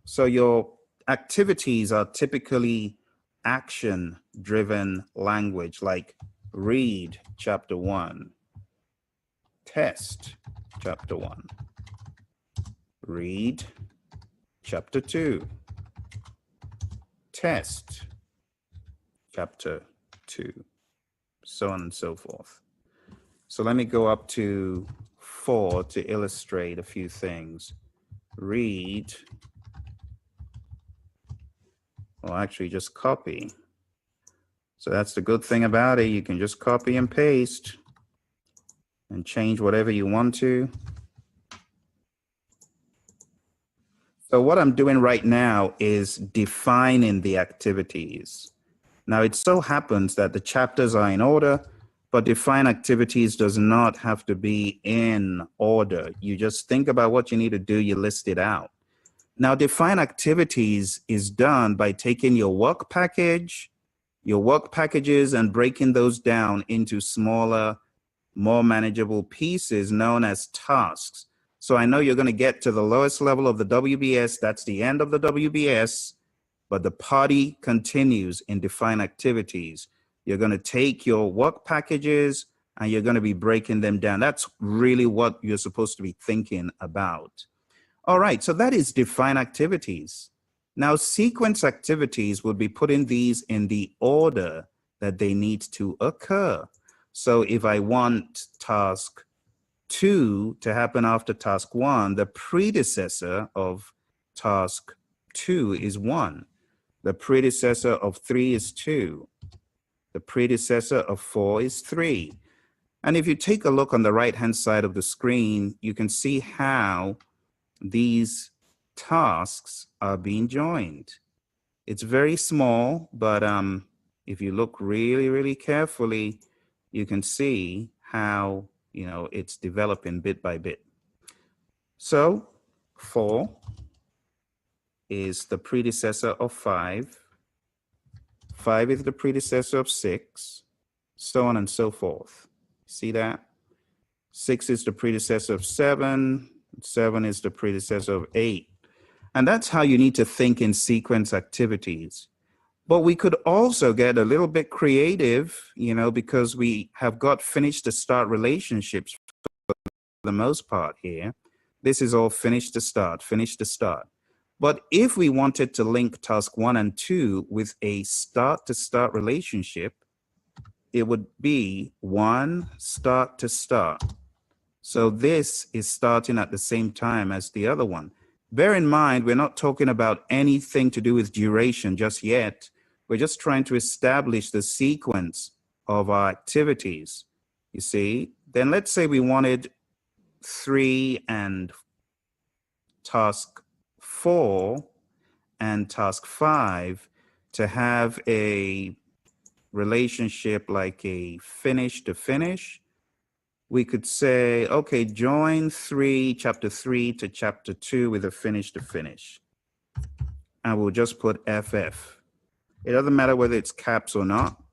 So your activities are typically action-driven language, like read chapter 1, test chapter 1, read chapter 2, test chapter 2, so on and so forth. So let me go up to 4 to illustrate a few things. Read, well, actually just copy. So that's the good thing about it. You can just copy and paste and change whatever you want to. So what I'm doing right now is defining the activities. Now it so happens that the chapters are in order, but define activities does not have to be in order. You just think about what you need to do, you list it out. Now define activities is done by taking your work package, your work packages, and breaking those down into smaller, more manageable pieces known as tasks. So I know you're going to get to the lowest level of the WBS, that's the end of the WBS, but the party continues in define activities. You're going to take your work packages and you're going to be breaking them down. That's really what you're supposed to be thinking about. All right, so that is define activities. Now, sequence activities would be putting these in the order that they need to occur. So if I want task 2 to happen after task 1, the predecessor of task 2 is 1. The predecessor of 3 is 2. The predecessor of 4 is 3. And if you take a look on the right-hand side of the screen, you can see how these tasks are being joined. It's very small, but if you look really, really carefully, you can see how, you know, it's developing bit by bit. So 4 is the predecessor of 5. 5 is the predecessor of 6, so on and so forth. See that? 6 is the predecessor of 7. 7 is the predecessor of 8. And that's how you need to think in sequence activities. But we could also get a little bit creative, you know, because we have got finish to start relationships for the most part here. This is all finish to start, finish to start. But if we wanted to link task 1 and 2 with a start to start relationship, it would be 1 start to start. So this is starting at the same time as the other one. Bear in mind, we're not talking about anything to do with duration just yet. We're just trying to establish the sequence of our activities. You see, then let's say we wanted 3 and task 4 and task 5 to have a relationship like a finish to finish. We could say, okay, join chapter 3 to chapter 2 with a finish to finish. And we'll just put FF. It doesn't matter whether it's caps or not,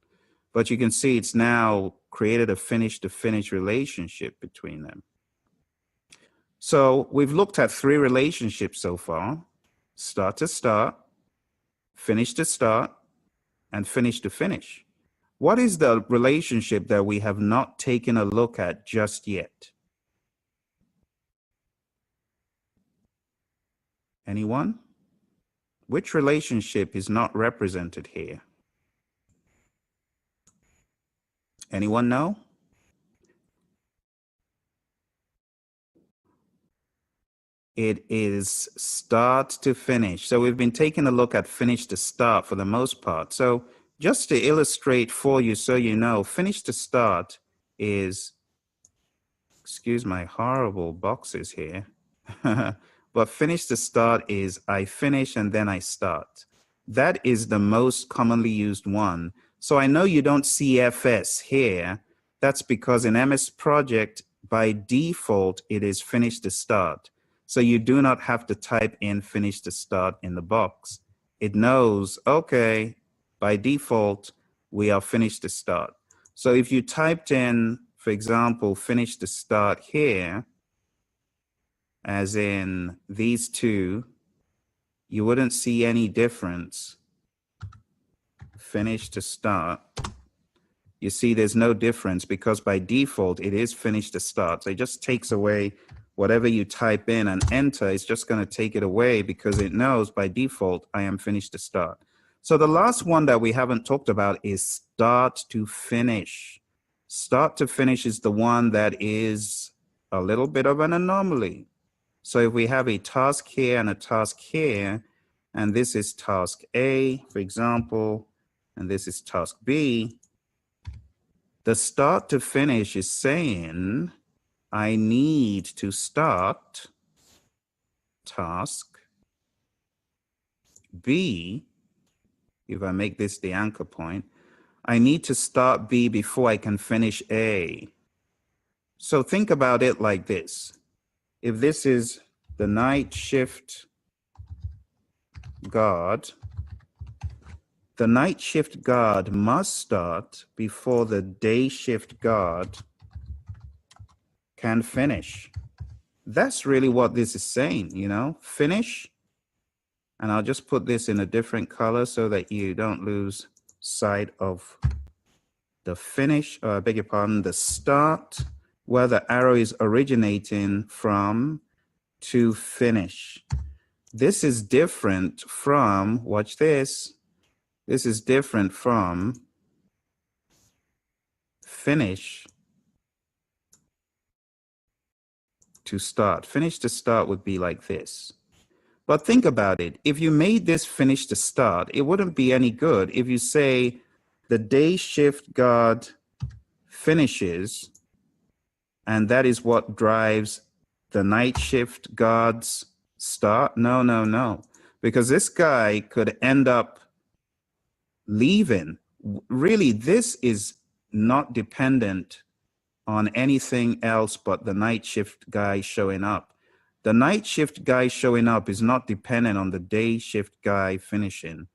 but you can see it's now created a finish to finish relationship between them. So we've looked at 3 relationships so far: start to start, finish to start, and finish to finish. What is the relationship that we have not taken a look at just yet? Anyone? Which relationship is not represented here? Anyone know? It is start to finish. So we've been taking a look at finish to start for the most part. So just to illustrate for you so you know, finish to start is, excuse my horrible boxes here, but finish to start is I finish and then I start. That is the most commonly used one. So I know you don't see FS here. That's because in MS Project, by default, it is finish to start. So you do not have to type in finish to start in the box. It knows, okay, by default, we are finished to start. So if you typed in, for example, finish to start here, as in these two, you wouldn't see any difference. Finish to start. You see there's no difference because by default it is finish to start. So it just takes away whatever you type in and enter. It's just going to take it away because it knows by default I am finished to start. So the last one that we haven't talked about is start to finish. Start to finish is the one that is a little bit of an anomaly. So if we have a task here and a task here, and this is task A, for example, and this is task B, the start to finish is saying, I need to start task B. If I make this the anchor point, I need to start B before I can finish A. So think about it like this. If this is the night shift guard, the night shift guard must start before the day shift guard can finish. That's really what this is saying, you know, finish. And I'll just put this in a different color so that you don't lose sight of the finish, or I beg your pardon, the start, where the arrow is originating from, to finish. This is different from, watch this, this is different from finish to start. Finish to start would be like this. But think about it. If you made this finish to start, it wouldn't be any good if you say the day shift guard finishes, and that is what drives the night shift guard's start. No, no, no. Because this guy could end up leaving. Really, this is not dependent on anything else but the night shift guy showing up. The night shift guy showing up is not dependent on the day shift guy finishing.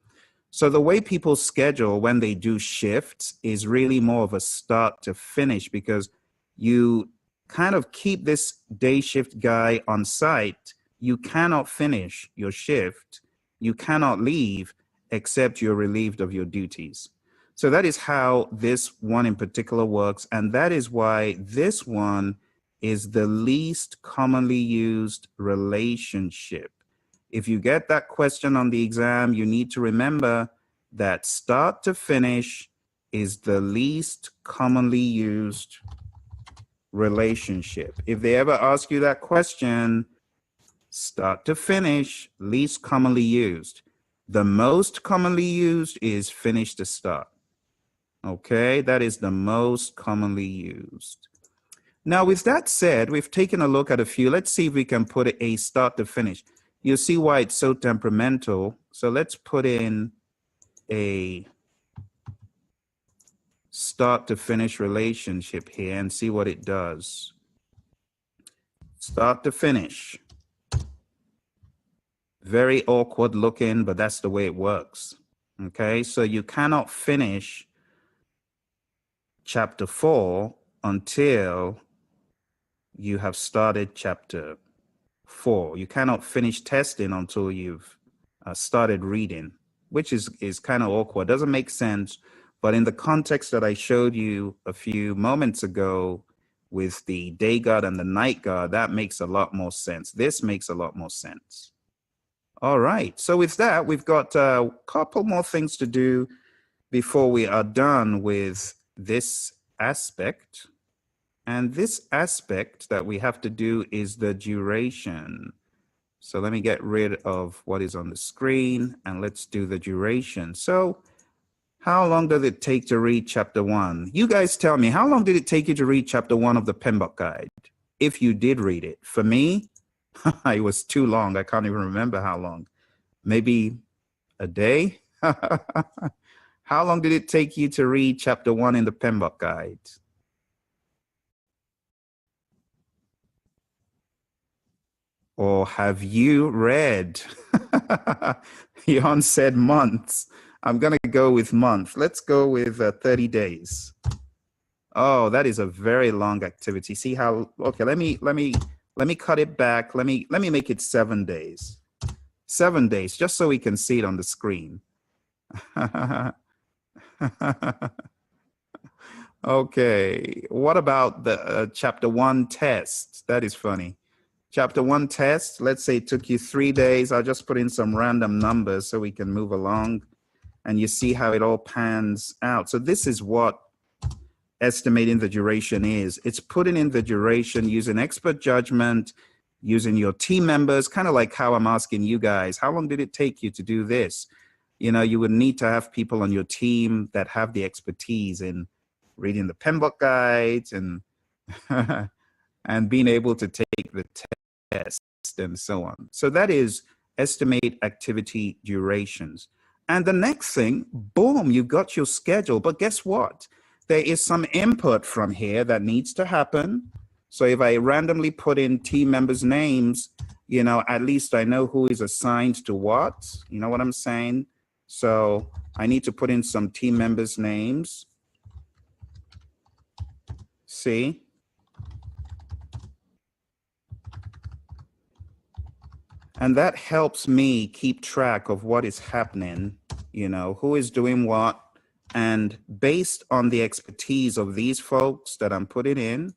So the way people schedule when they do shifts is really more of a start to finish, because you kind of keep this day shift guy on site. You cannot finish your shift. You cannot leave except you're relieved of your duties. So that is how this one in particular works. And that is why this one is the least commonly used relationship. If you get that question on the exam, you need to remember that start to finish is the least commonly used relationship. If they ever ask you that question, start to finish, least commonly used. The most commonly used is finish to start. Okay, that is the most commonly used. Now, with that said, we've taken a look at a few. Let's see if we can put a start to finish. You'll see why it's so temperamental. So let's put in a start to finish relationship here and see what it does. Start to finish. Very awkward looking, but that's the way it works. Okay, so you cannot finish chapter 4 until you have started chapter 4. You cannot finish testing until you've started reading, which is kind of awkward. Doesn't make sense, but in the context that I showed you a few moments ago with the day guard and the night guard, that makes a lot more sense. This makes a lot more sense. All right, so with that, we've got a couple more things to do before we are done with this aspect. And this aspect that we have to do is the duration. So let me get rid of what is on the screen and let's do the duration. So how long does it take to read chapter 1? You guys tell me, how long did it take you to read chapter 1 of the PMBOK guide? If you did read it. For me, it was too long. I can't even remember how long. Maybe a day. How long did it take you to read chapter 1 in the PMBOK guide? Or have you read? Jan said months. I'm going to go with month. Let's go with 30 days. Oh, that is a very long activity. See how, okay, let me cut it back. Let me make it 7 days. 7 days, just so we can see it on the screen. Okay, what about the chapter 1 test? That is funny. Chapter 1 test, let's say it took you 3 days. I'll just put in some random numbers so we can move along, and you see how it all pans out. So this is what estimating the duration is. It's putting in the duration using expert judgment, using your team members, kind of like how I'm asking you guys, how long did it take you to do this? You know, you would need to have people on your team that have the expertise in reading the PMBOK guides and and being able to take the test and so on. So that is estimate activity durations. And the next thing, boom, you've got your schedule. But guess what? There is some input from here that needs to happen. So if I randomly put in team members' names, you know, at least I know who is assigned to what. You know what I'm saying? So I need to put in some team members' names. See? And that helps me keep track of what is happening, you know, who is doing what. And based on the expertise of these folks that I'm putting in,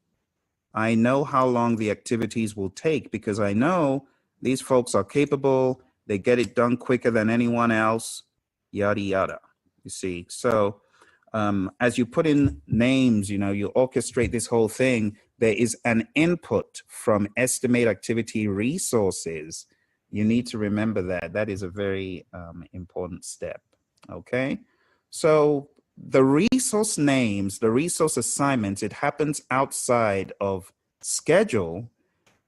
I know how long the activities will take, because I know these folks are capable, they get it done quicker than anyone else, yada, yada, you see. So as you put in names, you know, you orchestrate this whole thing, there is an input from estimate activity resources. You need to remember that. That is a very important step, okay? So the resource names, the resource assignments, it happens outside of schedule,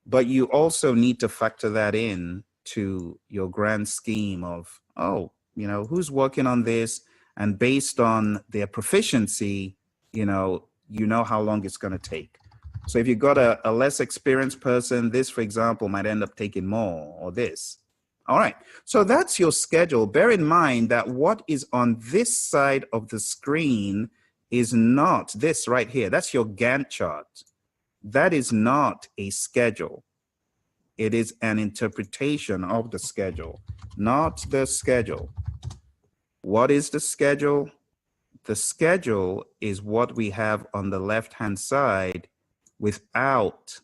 but you also need to factor that in to your grand scheme of, oh, you know, who's working on this? And based on their proficiency, you know how long it's going to take. So if you've got a less experienced person, this, for example, might end up taking more, or this. All right, so that's your schedule. Bear in mind that what is on this side of the screen is not this right here. That's your Gantt chart. That is not a schedule. It is an interpretation of the schedule, not the schedule. What is the schedule? The schedule is what we have on the left-hand side without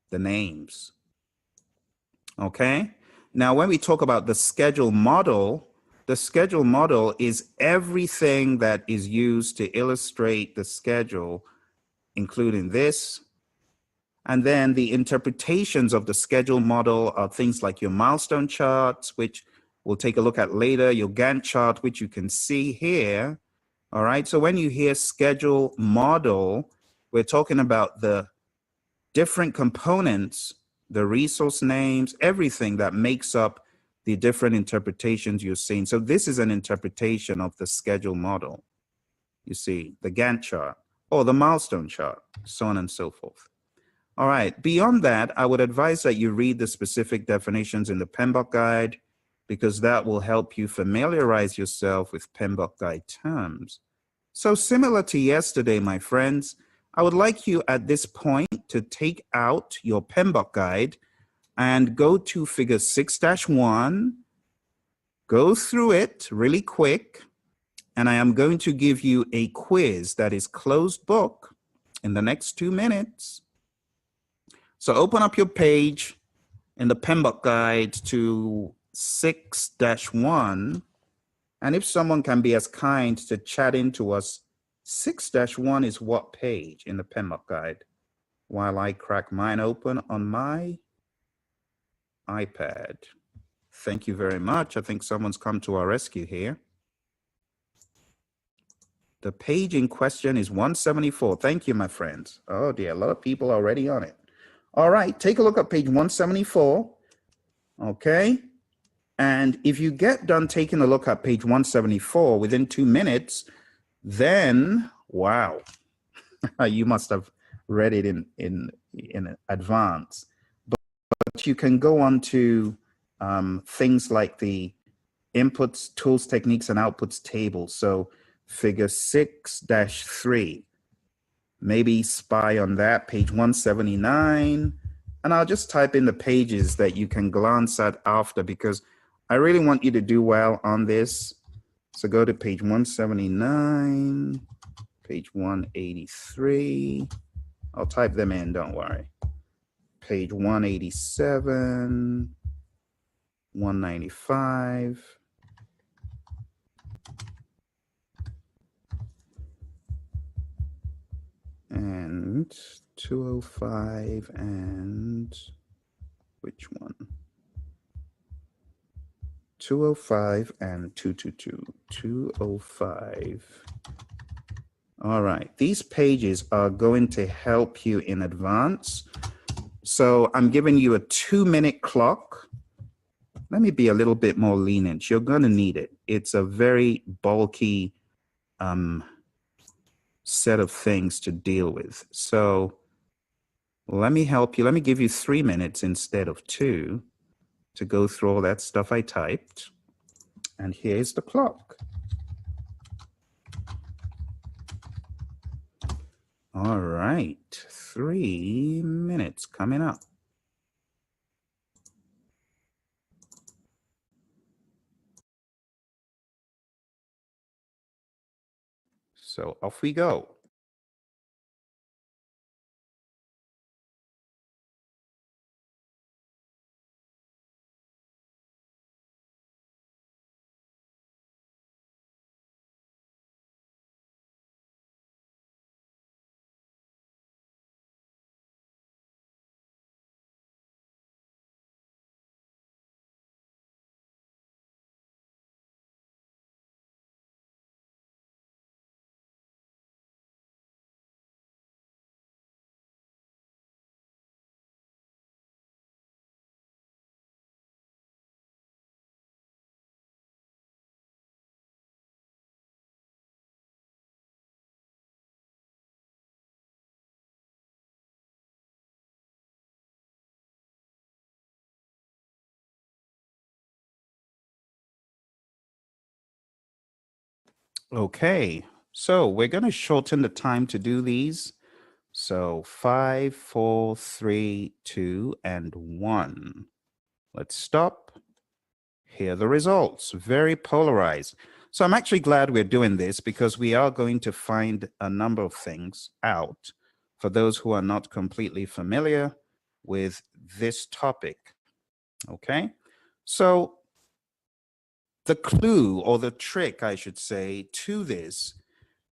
the names. Okay? Now, when we talk about the schedule model is everything that is used to illustrate the schedule, including this. And then the interpretations of the schedule model are things like your milestone charts, which we'll take a look at later, your Gantt chart, which you can see here. All right, so when you hear schedule model, we're talking about the different components, the resource names, everything that makes up the different interpretations you're seeing. So this is an interpretation of the schedule model. You see, the Gantt chart or the milestone chart, so on and so forth. All right, beyond that, I would advise that you read the specific definitions in the PMBOK guide, because that will help you familiarize yourself with PMBOK guide terms. So similar to yesterday, my friends, I would like you at this point to take out your PMBOK guide and go to figure 6-1, go through it really quick, and I am going to give you a quiz that is closed book in the next 2 minutes. So open up your page in the PMBOK guide to 6-1, and if someone can be as kind to chat into us, 6-1 is what page in the PMBOK guide, while I crack mine open on my iPad. Thank you very much. I think someone's come to our rescue here. The page in question is 174. Thank you, my friends. Oh dear, a lot of people are already on it. All right, take a look at page 174. Okay. And if you get done taking a look at page 174 within 2 minutes, then wow, you must have read it in advance. But you can go on to things like the inputs, tools, techniques, and outputs table. So figure 6-3, maybe spy on that, page 179. And I'll just type in the pages that you can glance at after, because I really want you to do well on this. So go to page 179, page 183. I'll type them in, don't worry. Page 187, 195. And 205 and which one? 205 and 222. 205. All right, these pages are going to help you in advance. So I'm giving you a 2-minute clock. Let me be a little bit more lenient. You're going to need it. It's a very bulky set of things to deal with. So let me help you. Let me give you 3 minutes instead of 2 to go through all that stuff I typed. And here's the clock. All right, 3 minutes coming up. So off we go. Okay, so we're going to shorten the time to do these. So 5, 4, 3, 2, and 1. Let's stop. Here are the results, very polarized. So I'm actually glad we're doing this, because we are going to find a number of things out for those who are not completely familiar with this topic. Okay, so the clue, or the trick, I should say, to this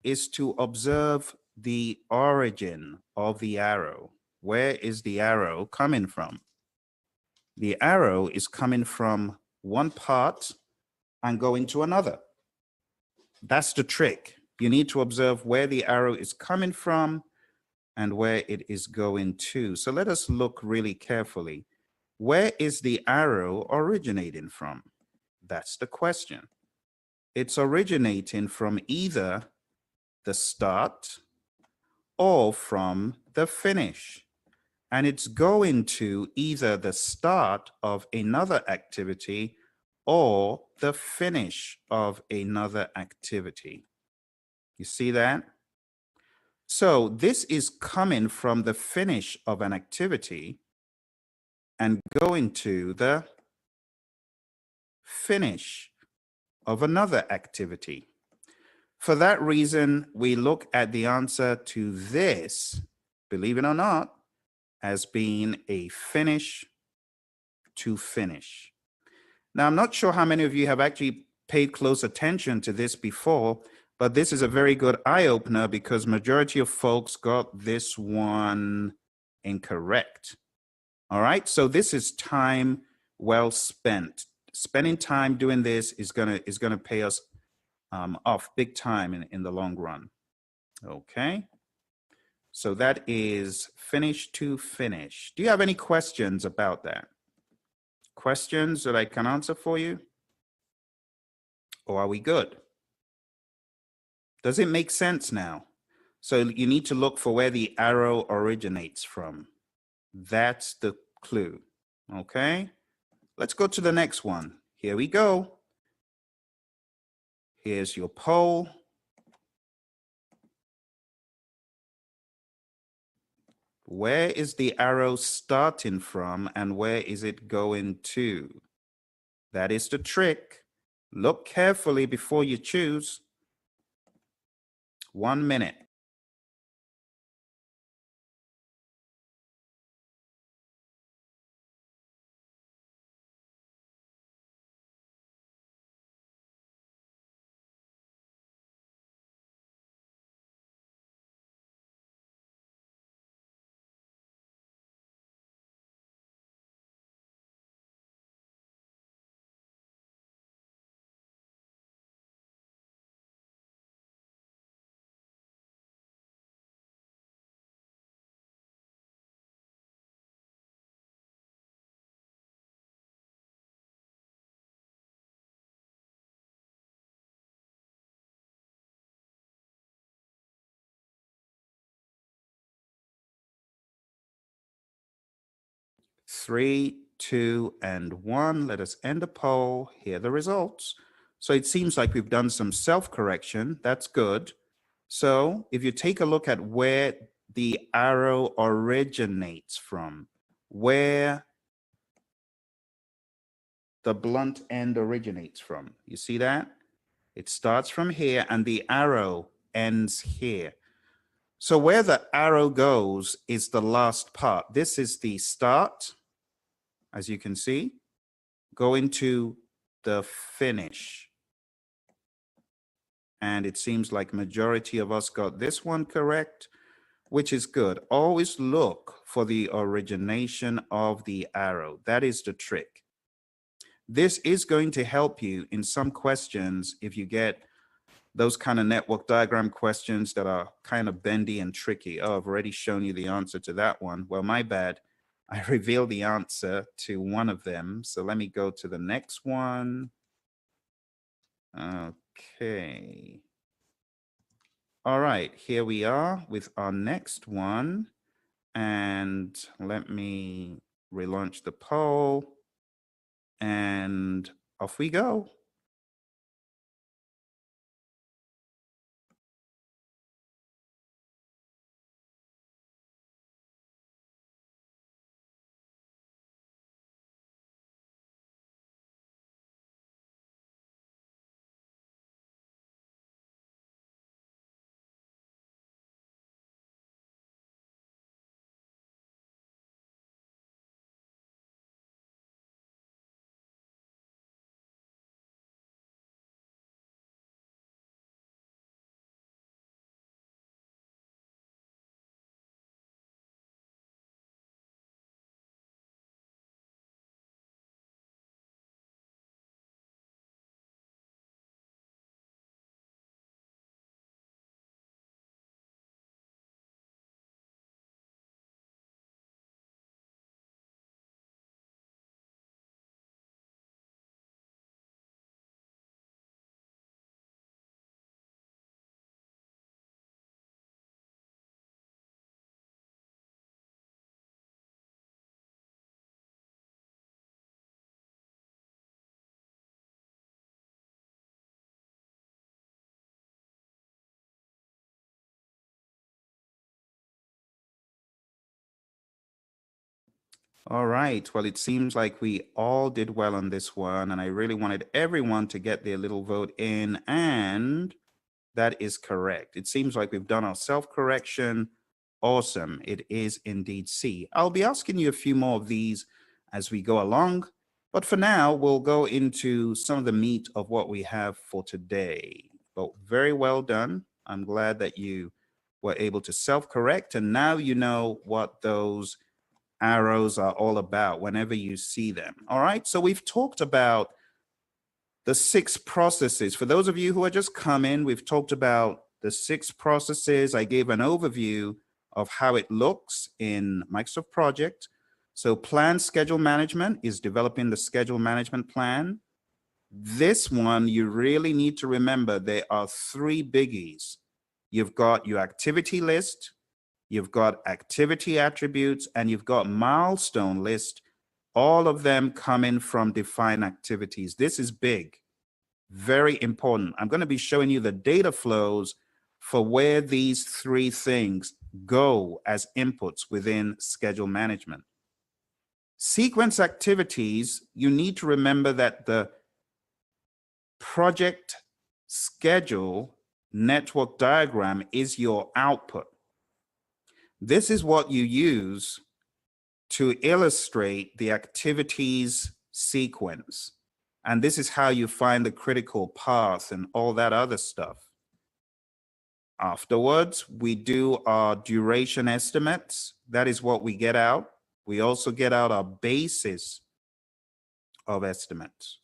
is to observe the origin of the arrow. Where is the arrow coming from? The arrow is coming from one part and going to another. That's the trick. You need to observe where the arrow is coming from and where it is going to. So let us look really carefully. Where is the arrow originating from? That's the question. It's originating from either the start or from the finish. And it's going to either the start of another activity or the finish of another activity. You see that? So this is coming from the finish of an activity and going to the finish of another activity. For that reason, we look at the answer to this, believe it or not, as being a finish to finish. Now, I'm not sure how many of you have actually paid close attention to this before, but this is a very good eye-opener, because majority of folks got this one incorrect. All right, so this is time well spent. Spending time doing this is gonna pay us off big time in the long run. Okay, so that is finish to finish. Do you have any questions about that? questions that I can answer for you? Or are we good? Does it make sense now? So you need to look for where the arrow originates from. That's the clue. Okay? Let's go to the next one. Here we go. Here's your poll. Where is the arrow starting from and where is it going to? That is the trick. Look carefully before you choose. 1 minute. Three, two, and one. Let us end the poll. Here are the results. So it seems like we've done some self-correction. That's good. So if you take a look at where the arrow originates from, where the blunt end originates from, you see that? It starts from here and the arrow ends here. So where the arrow goes is the last part. This is the start, as you can see, going to the finish. And it seems like majority of us got this one correct, which is good. Always look for the origination of the arrow. That is the trick. This is going to help you in some questions if you get those kind of network diagram questions that are kind of bendy and tricky. Oh, I've already shown you the answer to that one. Well, my bad. I revealed the answer to one of them. So let me go to the next one. Okay. All right, here we are with our next one. And let me relaunch the poll. And off we go. All right. Well, it seems like we all did well on this one, and I really wanted everyone to get their little vote in, and that is correct. It seems like we've done our self-correction. Awesome. It is indeed C. I'll be asking you a few more of these as we go along, but for now, we'll go into some of the meat of what we have for today. But very well done. I'm glad that you were able to self-correct, and now you know what those arrows are all about whenever you see them. All right, so we've talked about the 6 processes. For those of you who are just coming, we've talked about the 6 processes. I gave an overview of how it looks in Microsoft Project. So plan schedule management is developing the schedule management plan. This one, you really need to remember there are three biggies. You've got your activity list, you've got activity attributes, and you've got milestone list, all of them coming from defined activities. This is big, very important. I'm going to be showing you the data flows for where these three things go as inputs within schedule management. Sequence activities, you need to remember that the project schedule network diagram is your output. This is what you use to illustrate the activities sequence. And this is how you find the critical path and all that other stuff. Afterwards, we do our duration estimates. That is what we get out. We also get out our basis of estimates.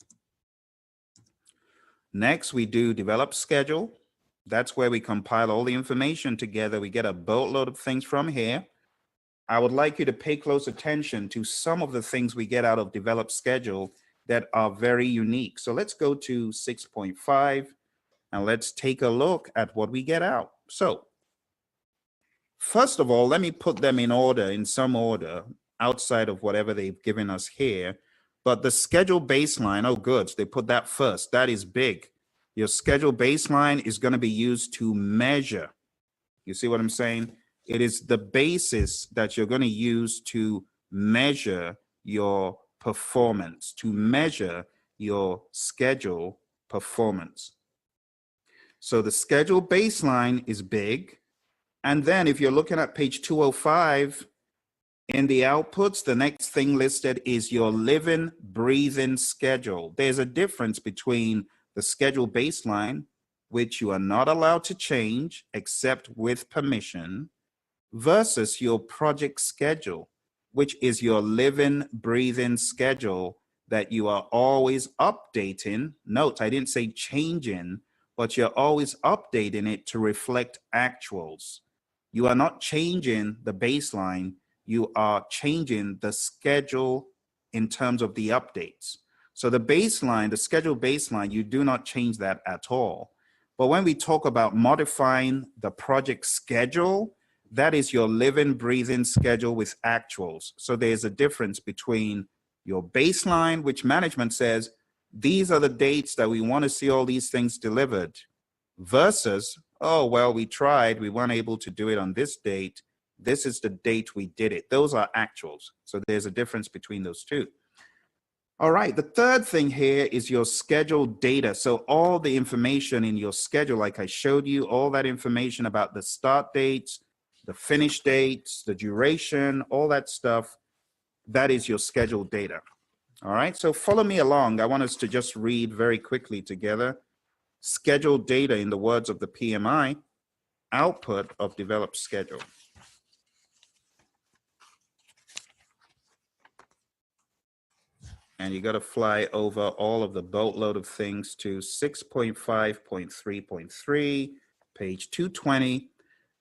Next, we do develop schedule. That's where we compile all the information together. We get a boatload of things from here. I would like you to pay close attention to some of the things we get out of develop schedule that are very unique. So let's go to 6.5 and let's take a look at what we get out. So first of all, let me put them in order, in some order, outside of whatever they've given us here. But the schedule baseline, oh good, they put that first. That is big. Your schedule baseline is going to be used to measure. You see what I'm saying? It is the basis that you're going to use to measure your performance, to measure your schedule performance. So the schedule baseline is big. And then if you're looking at page 205, in the outputs, the next thing listed is your living, breathing schedule. There's a difference between the schedule baseline, which you are not allowed to change except with permission, versus your project schedule, which is your living, breathing schedule that you are always updating. Note, I didn't say changing, but you're always updating it to reflect actuals. You are not changing the baseline, you are changing the schedule in terms of the updates. So the baseline, the schedule baseline, you do not change that at all. But when we talk about modifying the project schedule, that is your living, breathing schedule with actuals. So there's a difference between your baseline, which management says, these are the dates that we want to see all these things delivered, versus, oh, well, we tried, we weren't able to do it on this date. This is the date we did it. Those are actuals. So there's a difference between those two. All right, the third thing here is your schedule data. So all the information in your schedule, like I showed you, all that information about the start dates, the finish dates, the duration, all that stuff, that is your schedule data. All right, so follow me along. I want us to just read very quickly together. Schedule data, in the words of the PMI, output of developed schedule. And you got to fly over all of the boatload of things to 6.5.3.3, page 220.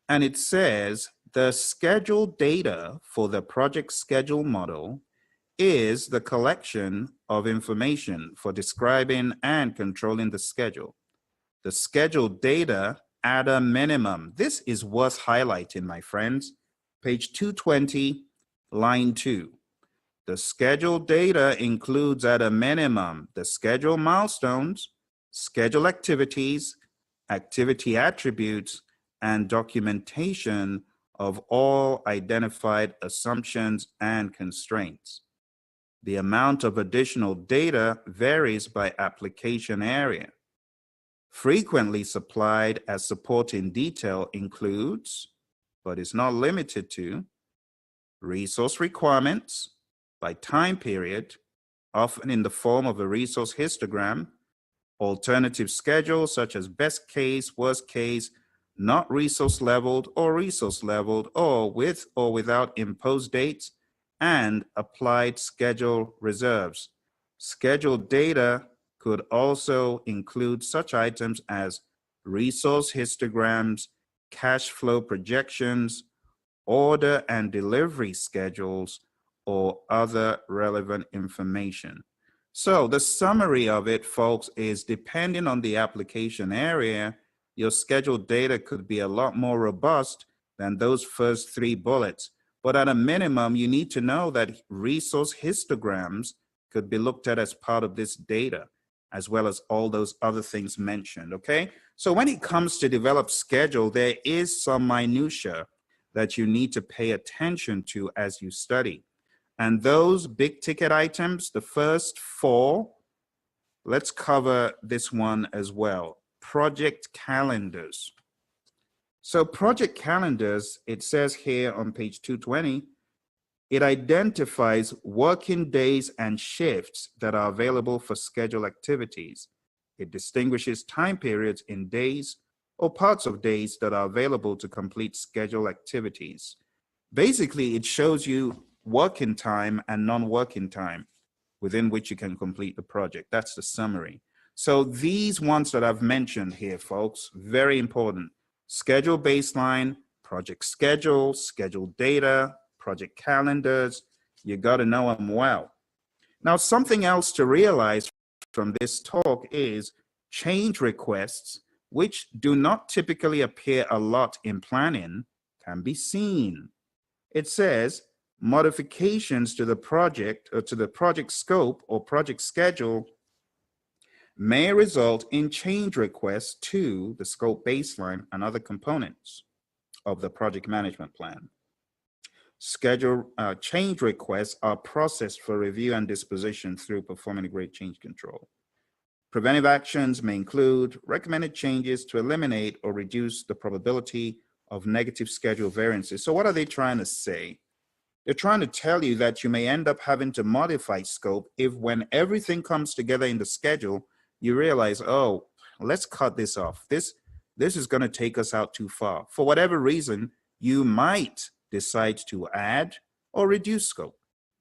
And it says the schedule data for the project schedule model is the collection of information for describing and controlling the schedule. The schedule data at a minimum. This is worth highlighting, my friends. Page 220, line 2. The schedule data includes at a minimum the schedule milestones, schedule activities, activity attributes, and documentation of all identified assumptions and constraints. The amount of additional data varies by application area. Frequently supplied as support in detail includes, but is not limited to, resource requirements by time period, often in the form of a resource histogram, alternative schedules such as best case, worst case, not resource leveled, or with or without imposed dates, and applied schedule reserves. Schedule data could also include such items as resource histograms, cash flow projections, order and delivery schedules, or other relevant information. So the summary of it, folks, is depending on the application area, your scheduled data could be a lot more robust than those first 3 bullets. But at a minimum, you need to know that resource histograms could be looked at as part of this data, as well as all those other things mentioned, okay? So when it comes to develop schedule, there is some minutia that you need to pay attention to as you study. And those big ticket items, the first 4, let's cover this one as well. Project calendars. So project calendars, it says here on page 220, it identifies working days and shifts that are available for scheduled activities. It distinguishes time periods in days or parts of days that are available to complete scheduled activities. Basically, it shows you working time and non-working time within which you can complete the project. That's the summary. So these ones that I've mentioned here, folks, very important. Schedule baseline, project schedule, schedule data, project calendars. You got to know them well. Now, something else to realize from this talk is change requests, which do not typically appear a lot in planning, can be seen. It says modifications to the project or to the project scope or project schedule may result in change requests to the scope baseline and other components of the project management plan. Schedule change requests are processed for review and disposition through performing grade change control. Preventive actions may include recommended changes to eliminate or reduce the probability of negative schedule variances. So what are they trying to say? They're trying to tell you that you may end up having to modify scope if when everything comes together in the schedule, you realize, oh, let's cut this off. This is going to take us out too far. For whatever reason, you might decide to add or reduce scope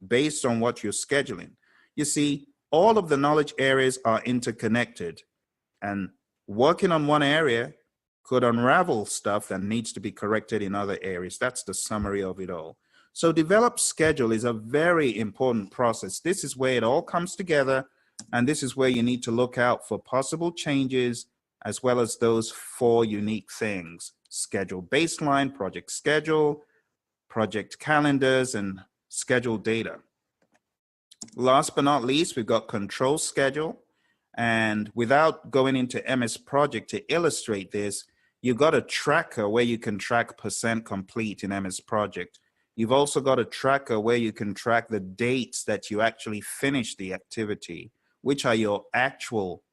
based on what you're scheduling. You see, all of the knowledge areas are interconnected, and working on one area could unravel stuff that needs to be corrected in other areas. That's the summary of it all. So develop schedule is a very important process. This is where it all comes together, and this is where you need to look out for possible changes as well as those 4 unique things: schedule baseline, project schedule, project calendars, and schedule data. Last but not least, we've got control schedule. And without going into MS Project to illustrate this, you've got a tracker where you can track % complete in MS Project. You've also got a tracker where you can track the dates that you actually finish the activity, which are your actual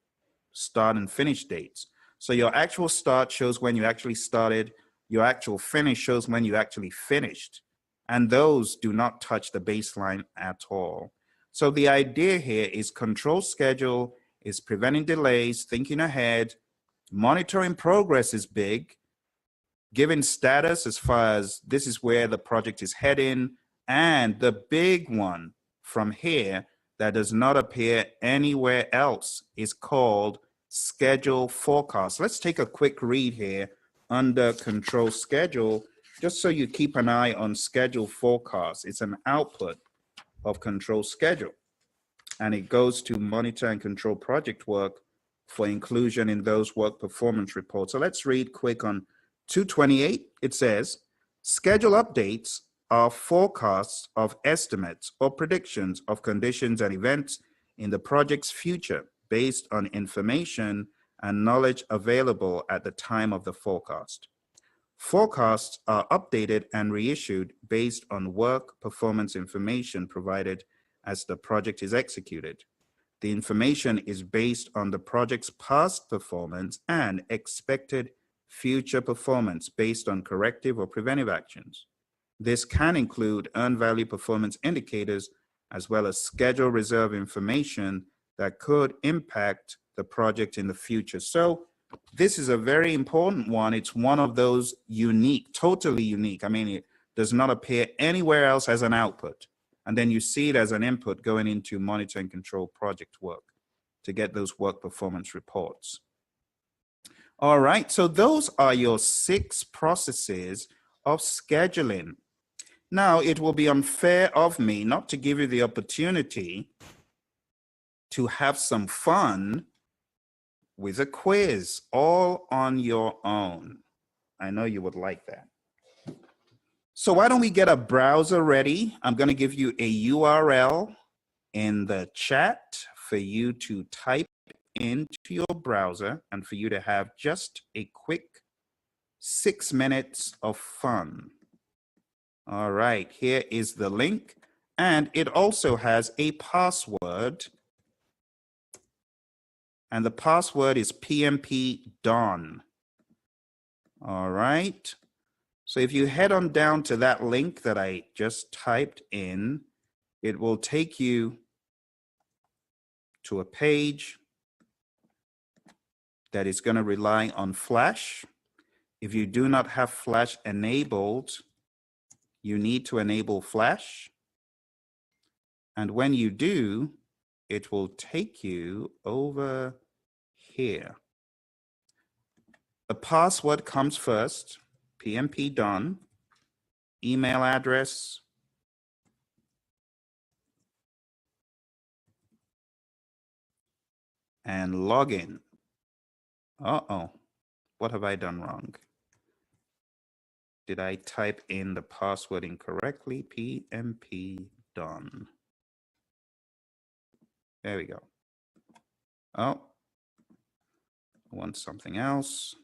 start and finish dates. So your actual start shows when you actually started, your actual finish shows when you actually finished. And those do not touch the baseline at all. So the idea here is control schedule is preventing delays, thinking ahead, monitoring progress is big, giving status as far as this is where the project is heading, and the big one from here that does not appear anywhere else is called schedule forecast. Let's take a quick read here under control schedule, just so you keep an eye on schedule forecast. It's an output of control schedule, and it goes to monitor and control project work for inclusion in those work performance reports. So let's read quick on 228. It says, schedule updates are forecasts of estimates or predictions of conditions and events in the project's future based on information and knowledge available at the time of the forecast. Forecasts are updated and reissued based on work performance information provided as the project is executed. The information is based on the project's past performance and expected future performance based on corrective or preventive actions. This can include earned value performance indicators as well as schedule reserve information that could impact the project in the future. So this is a very important one. It's one of those unique, totally unique. I mean, it does not appear anywhere else as an output. And then you see it as an input going into monitor and control project work to get those work performance reports. All right, so those are your 6 processes of scheduling. Now, it will be unfair of me not to give you the opportunity to have some fun with a quiz all on your own. I know you would like that. So why don't we get a browser ready? I'm going to give you a URL in the chat for you to type into your browser and for you to have just a quick 6 minutes of fun. All right, here is the link. And it also has a password. And the password is PMP Don. All right. So if you head on down to that link that I just typed in, it will take you to a page that is going to rely on Flash. If you do not have Flash enabled, you need to enable Flash. And when you do, it will take you over here. The password comes first, PMP Don, email address, and login. Uh-oh, what have I done wrong? Did I type in the password incorrectly? PMP Don. There we go. Oh, I want something else.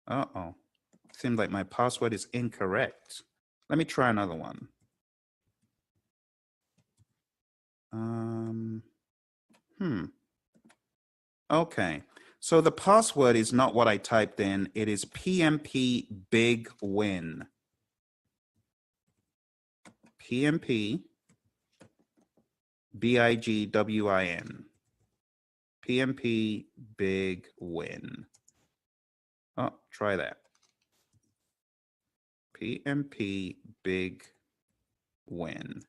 Uh-oh, seems like my password is incorrect. Let me try another one. Okay, so the password is not what I typed in. It is PMP Big Win. PMP BIGWIN. PMP Big Win. Oh, try that. PMP Big Win.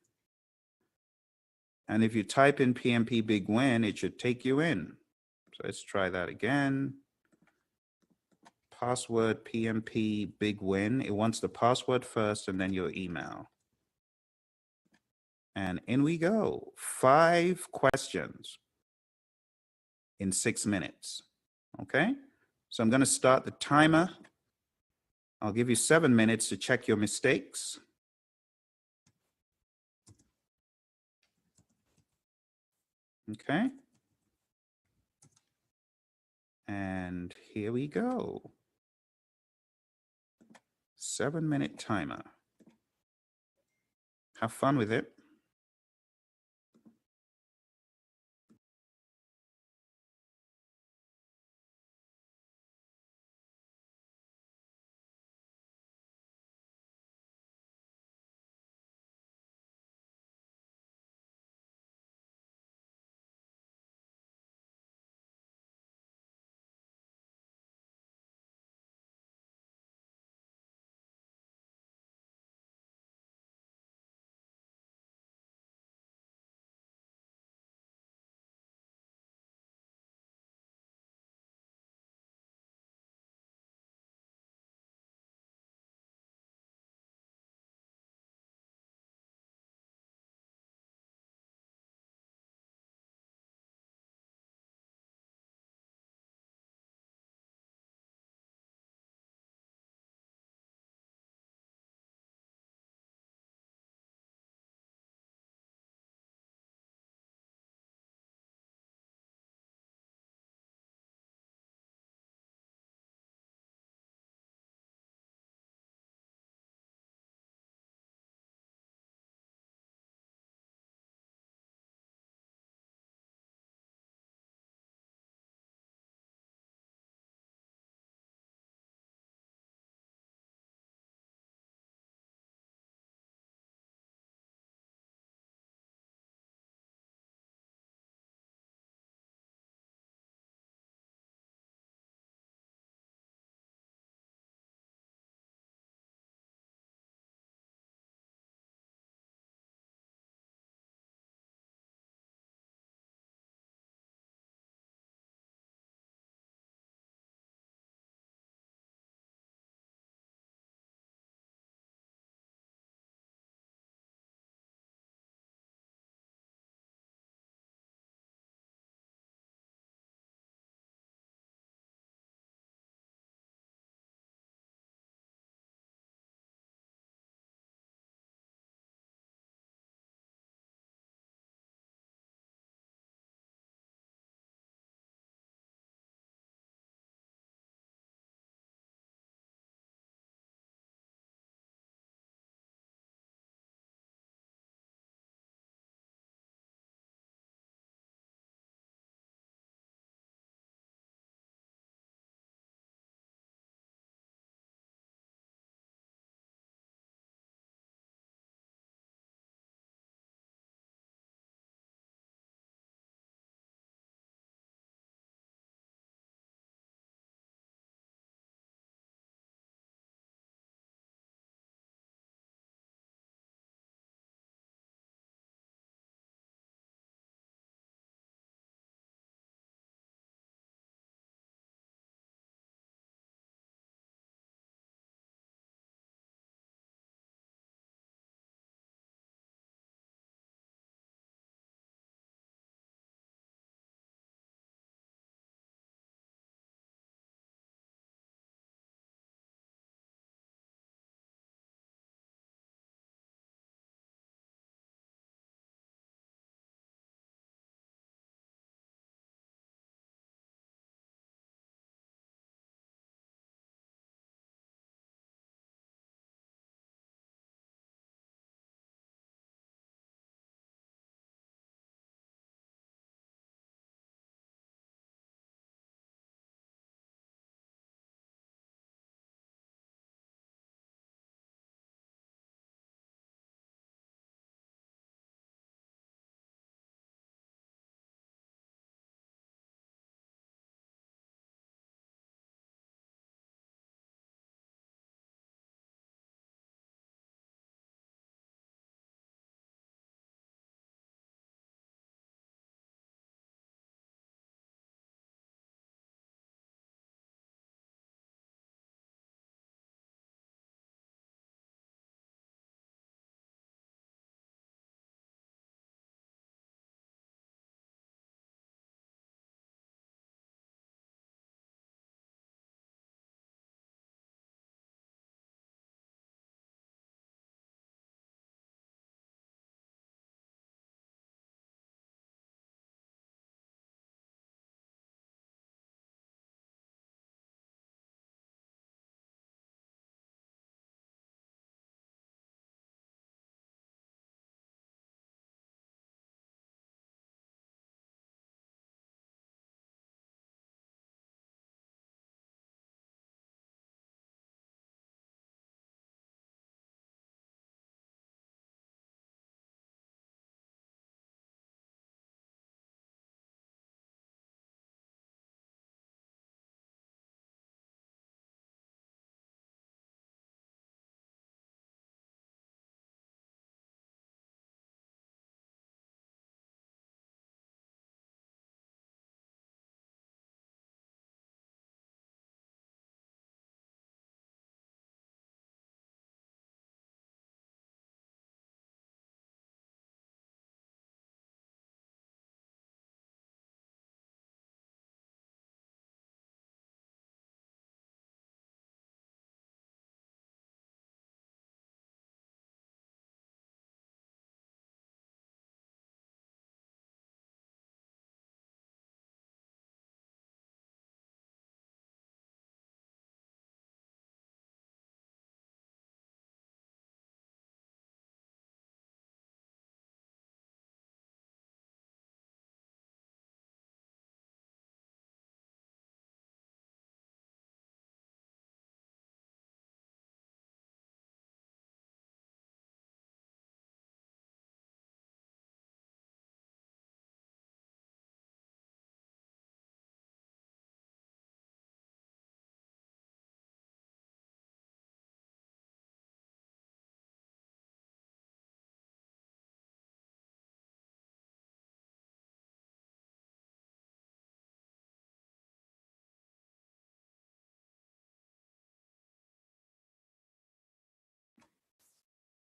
And if you type in PMP Big Win, it should take you in. So let's try that again. Password PMP Big Win. It wants the password first and then your email. And in we go. 5 questions in 6 minutes. Okay, so I'm going to start the timer. I'll give you 7 minutes to check your mistakes. Okay. And here we go. 7-minute timer. Have fun with it.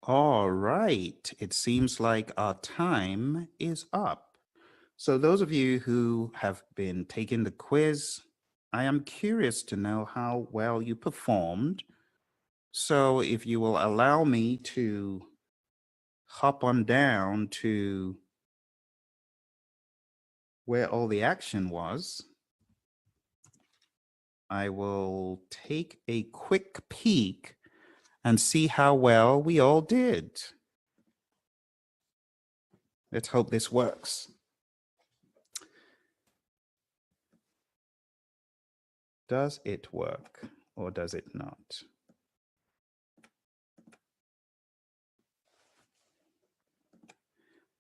All right. It seems like our time is up. So those of you who have been taking the quiz, I am curious to know how well you performed. So if you will allow me to hop on down to where all the action was, I will take a quick peek and see how well we all did. Let's hope this works. Does it work or does it not?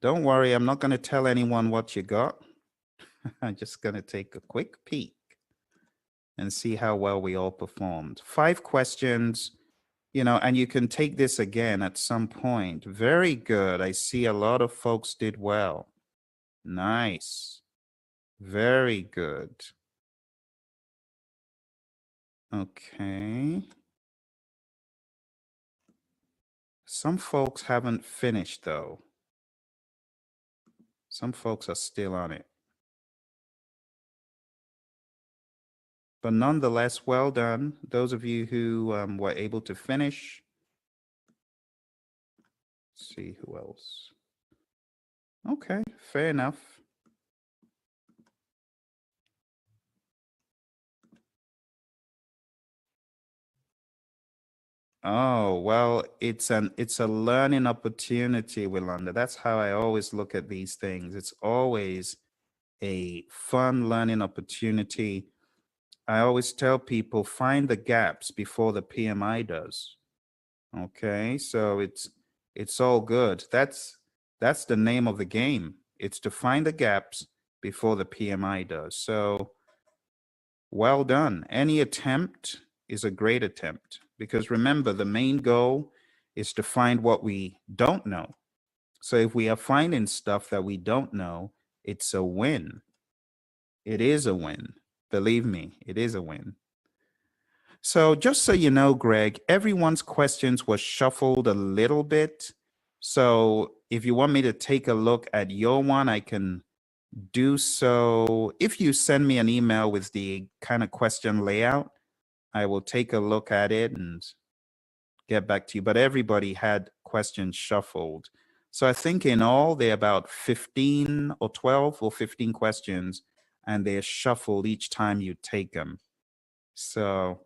Don't worry, I'm not going to tell anyone what you got. I'm just going to take a quick peek and see how well we all performed. 5 questions, you know, and you can take this again at some point. Very good. I see a lot of folks did well. Nice. Very good. Okay. Some folks haven't finished though. Some folks are still on it. But nonetheless, well done. Those of you who were able to finish. Let's see who else. Okay, fair enough. Oh, well, it's a learning opportunity, Willanda. That's how I always look at these things. It's always a fun learning opportunity. I always tell people, find the gaps before the PMI does. Okay, so it's all good. That's the name of the game. It's to find the gaps before the PMI does. So well done. Any attempt is a great attempt, because remember, the main goal is to find what we don't know. So if we are finding stuff that we don't know, it's a win. It is a win. Believe me, it is a win. So just so you know, Greg, everyone's questions were shuffled a little bit. So if you want me to take a look at your one, I can do so. If you send me an email with the kind of question layout, I will take a look at it and get back to you. But everybody had questions shuffled. So I think in all, there are about 15 or 12 or 15 questions, and they're shuffled each time you take them. So,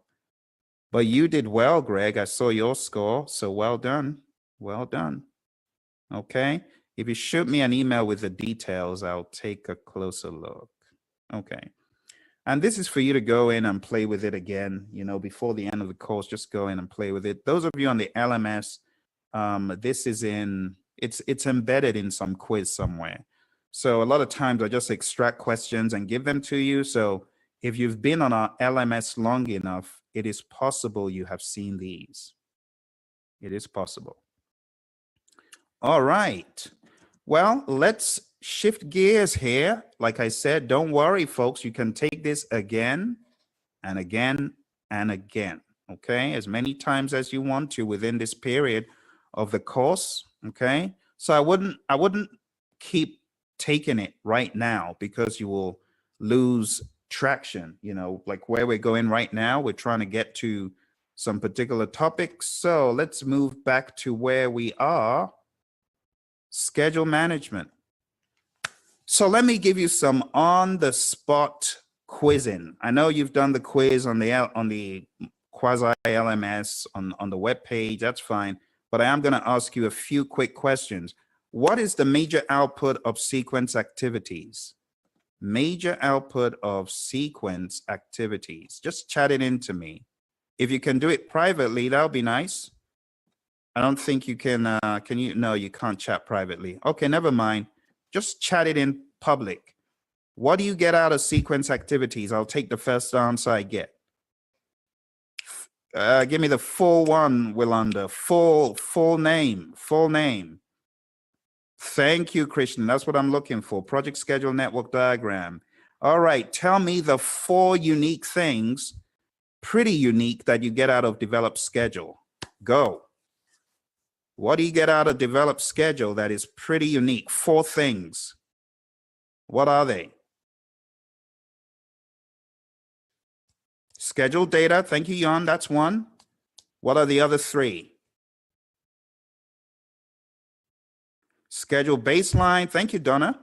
but you did well, Greg. I saw your score. So well done. Well done. Okay. If you shoot me an email with the details, I'll take a closer look. Okay. And this is for you to go in and play with it again, you know, before the end of the course. Just go in and play with it. Those of you on the LMS, this is it's embedded in some quiz somewhere. So a lot of times I just extract questions and give them to you. So if you've been on our LMS long enough, it is possible you have seen these. It is possible. All right. Well, let's shift gears here. Like I said, don't worry, folks. You can take this again and again and again. Okay, as many times as you want to within this period of the course. Okay, so I wouldn't keep taking it right now, because you will lose traction. You know, like where we're going right now, we're trying to get to some particular topics. So let's move back to where we are. Schedule management. So let me give you some on-the-spot quizzing. I know you've done the quiz on the quasi LMS on the web page. That's fine, but I am going to ask you a few quick questions. What is the major output of sequence activities? Major output of sequence activities. Just chat it into me. If you can do it privately, that'll be nice. I don't think you can you? No, you can't chat privately. Okay, never mind. Just chat it in public. What do you get out of sequence activities? I'll take the first answer I get. Give me the full one, Willanda. Full name. Thank you, Christian. That's what I'm looking for. Project schedule network diagram. All right, tell me the 4 unique things, pretty unique, that you get out of developed schedule. Go. What do you get out of developed schedule that is pretty unique? 4 things. What are they? Schedule data. Thank you, Jan. That's 1. What are the other 3? Schedule baseline. Thank you, Donna.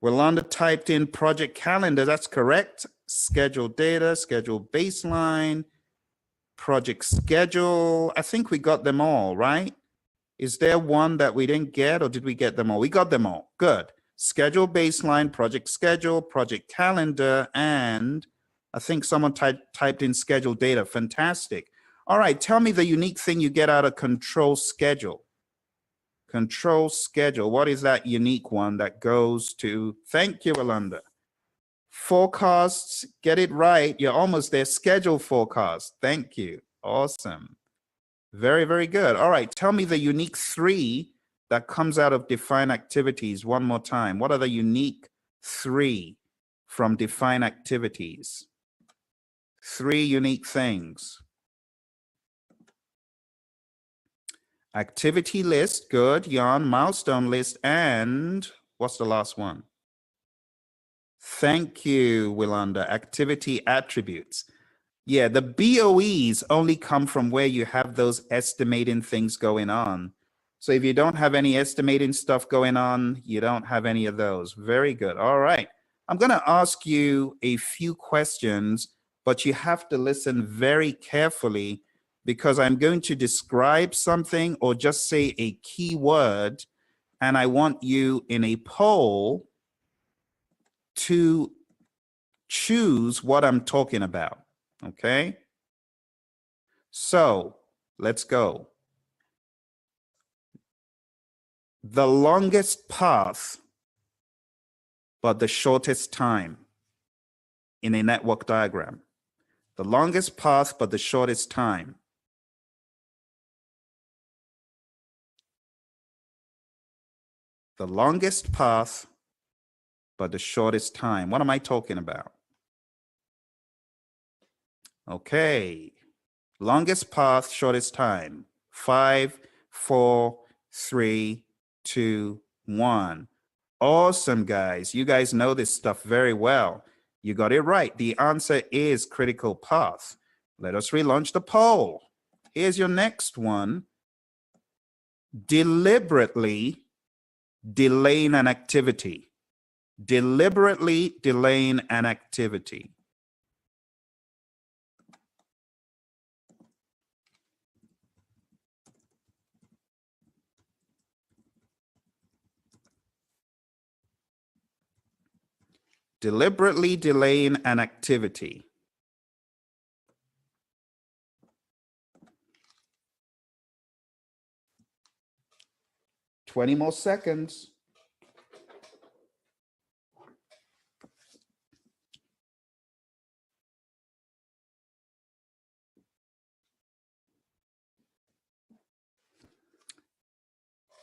Rolanda typed in project calendar. That's correct. Schedule data, schedule baseline, project schedule. I think we got them all, right? Is there one that we didn't get, or did we get them all? We got them all. Good. Schedule baseline, project schedule, project calendar, and I think someone typed in schedule data. Fantastic. All right, tell me the unique thing you get out of control schedule. Control schedule. What is that unique one that goes to? Thank you, Rolanda. Forecasts, get it right. You're almost there. Schedule forecast. Thank you. Awesome. Very, very good. All right. Tell me the unique 3 that comes out of define activities one more time. What are the unique 3 from define activities? 3 unique things. Activity list. Good. Jan. Milestone list. And what's the last one? Thank you, Willanda. Activity attributes. Yeah, the BOEs only come from where you have those estimating things going on. So if you don't have any estimating stuff going on, you don't have any of those. Very good. All right. I'm going to ask you a few questions, but you have to listen very carefully because I'm going to describe something or just say a key word, and I want you in a poll to choose what I'm talking about, okay? So let's go. The longest path, but the shortest time in a network diagram. The longest path, but the shortest time. The longest path, but the shortest time. What am I talking about? Okay. Longest path, shortest time. 5, 4, 3, 2, 1. Awesome, guys. You guys know this stuff very well. You got it right. The answer is critical path. Let us relaunch the poll. Here's your next one. Deliberately delaying an activity. Deliberately delaying an activity. Deliberately delaying an activity. Twenty more seconds.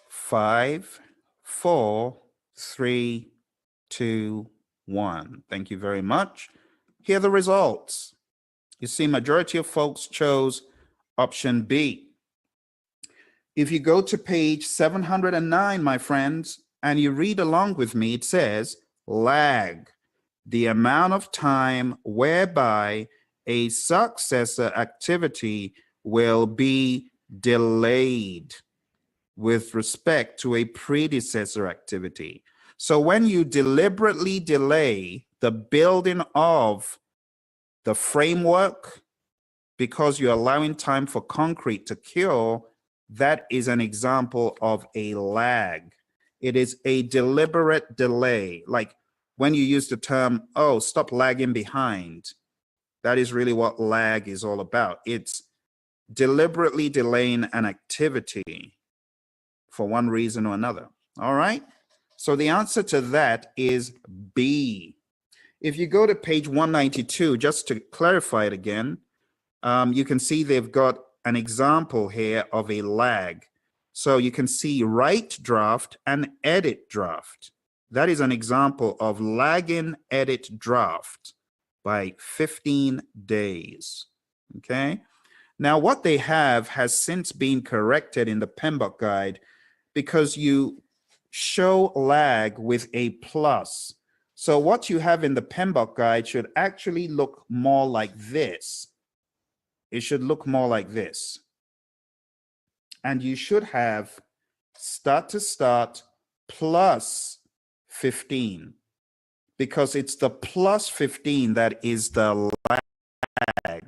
Five, 4, 3, 2, 1. Thank you very much. Here are the results. You see, majority of folks chose option B. If you go to page 709, my friends, and you read along with me, it says lag, the amount of time whereby a successor activity will be delayed with respect to a predecessor activity. So when you deliberately delay the building of the framework because you're allowing time for concrete to cure, that is an example of a lag. It is a deliberate delay. Like when you use the term, oh, stop lagging behind. That is really what lag is all about. It's deliberately delaying an activity for one reason or another. All right. So the answer to that is B. If you go to page 192, just to clarify it again, you can see they've got an example here of a lag. So you can see write draft and edit draft. That is an example of lagging edit draft by 15 days. Okay. Now, what they have has since been corrected in the PMBOK guide because you show lag with a plus. So what you have in the PMBOK guide should actually look more like this. It should look more like this. And you should have start to start plus 15, because it's the plus 15 that is the lag.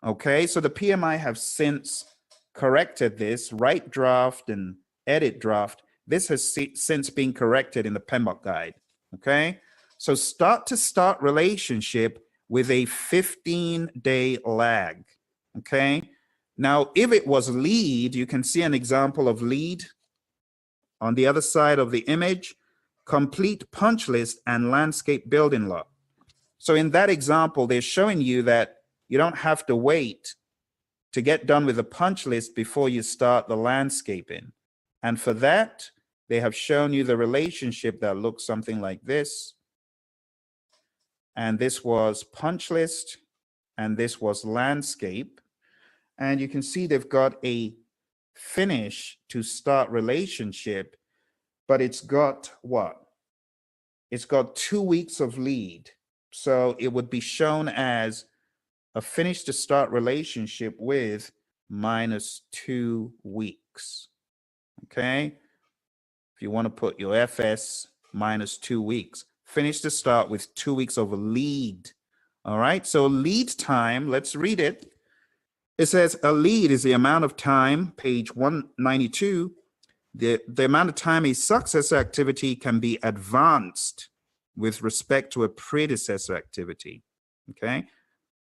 Okay, so the PMI have since corrected this, write draft and edit draft. This has since been corrected in the PMBOK guide. Okay, so start to start relationship with a 15-day lag. Okay, now if it was lead, you can see an example of lead on the other side of the image, complete punch list and landscape building lot. So in that example, they're showing you that you don't have to wait to get done with the punch list before you start the landscaping. And for that, they have shown you the relationship that looks something like this. And this was punch list, and this was landscape. And you can see they've got a finish to start relationship, but it's got what? It's got 2 weeks of lead. So it would be shown as a finish to start relationship with -2 weeks. Okay. If you want to put your FS -2 weeks, finish to start with 2 weeks of lead. All right. So lead time, let's read it. It says a lead is the amount of time, page 192, the amount of time a successor activity can be advanced with respect to a predecessor activity. Okay.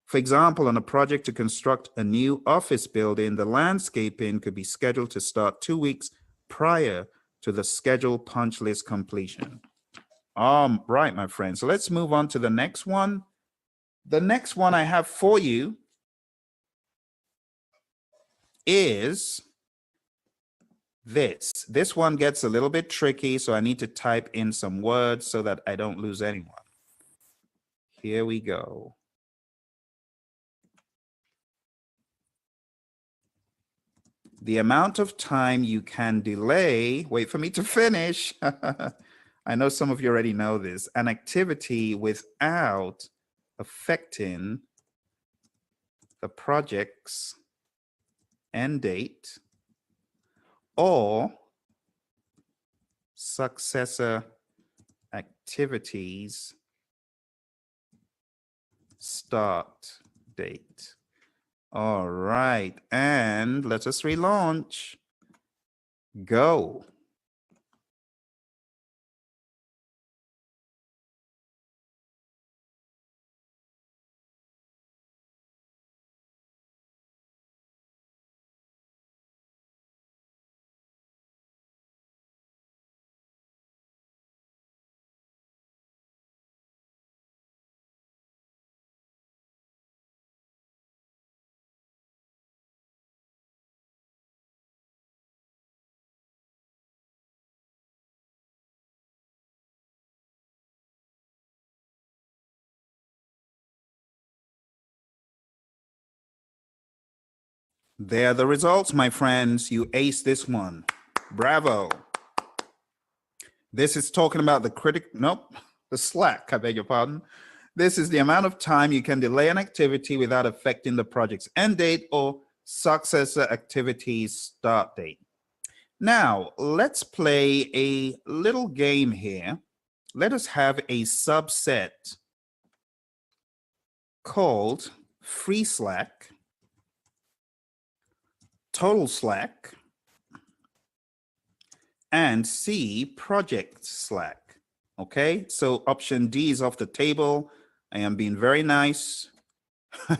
For example, on a project to construct a new office building, the landscaping could be scheduled to start 2 weeks prior to the scheduled punch list completion. Right, my friends. So let's move on to the next one. The next one I have for you is this. This one gets a little bit tricky, so I need to type in some words so that I don't lose anyone. Here we go. The amount of time you can delay, wait for me to finish. I know some of you already know this, an activity without affecting the project's end date or successor activities start date. All right, and let us relaunch. Go. There are the results, my friends. You aced this one. Bravo. This is talking about the slack, I beg your pardon. This is the amount of time you can delay an activity without affecting the project's end date or successor activity's start date. Now, let's play a little game here. Let us have a subset called free slack, total slack, and C, project slack. Okay, so option D is off the table. I am being very nice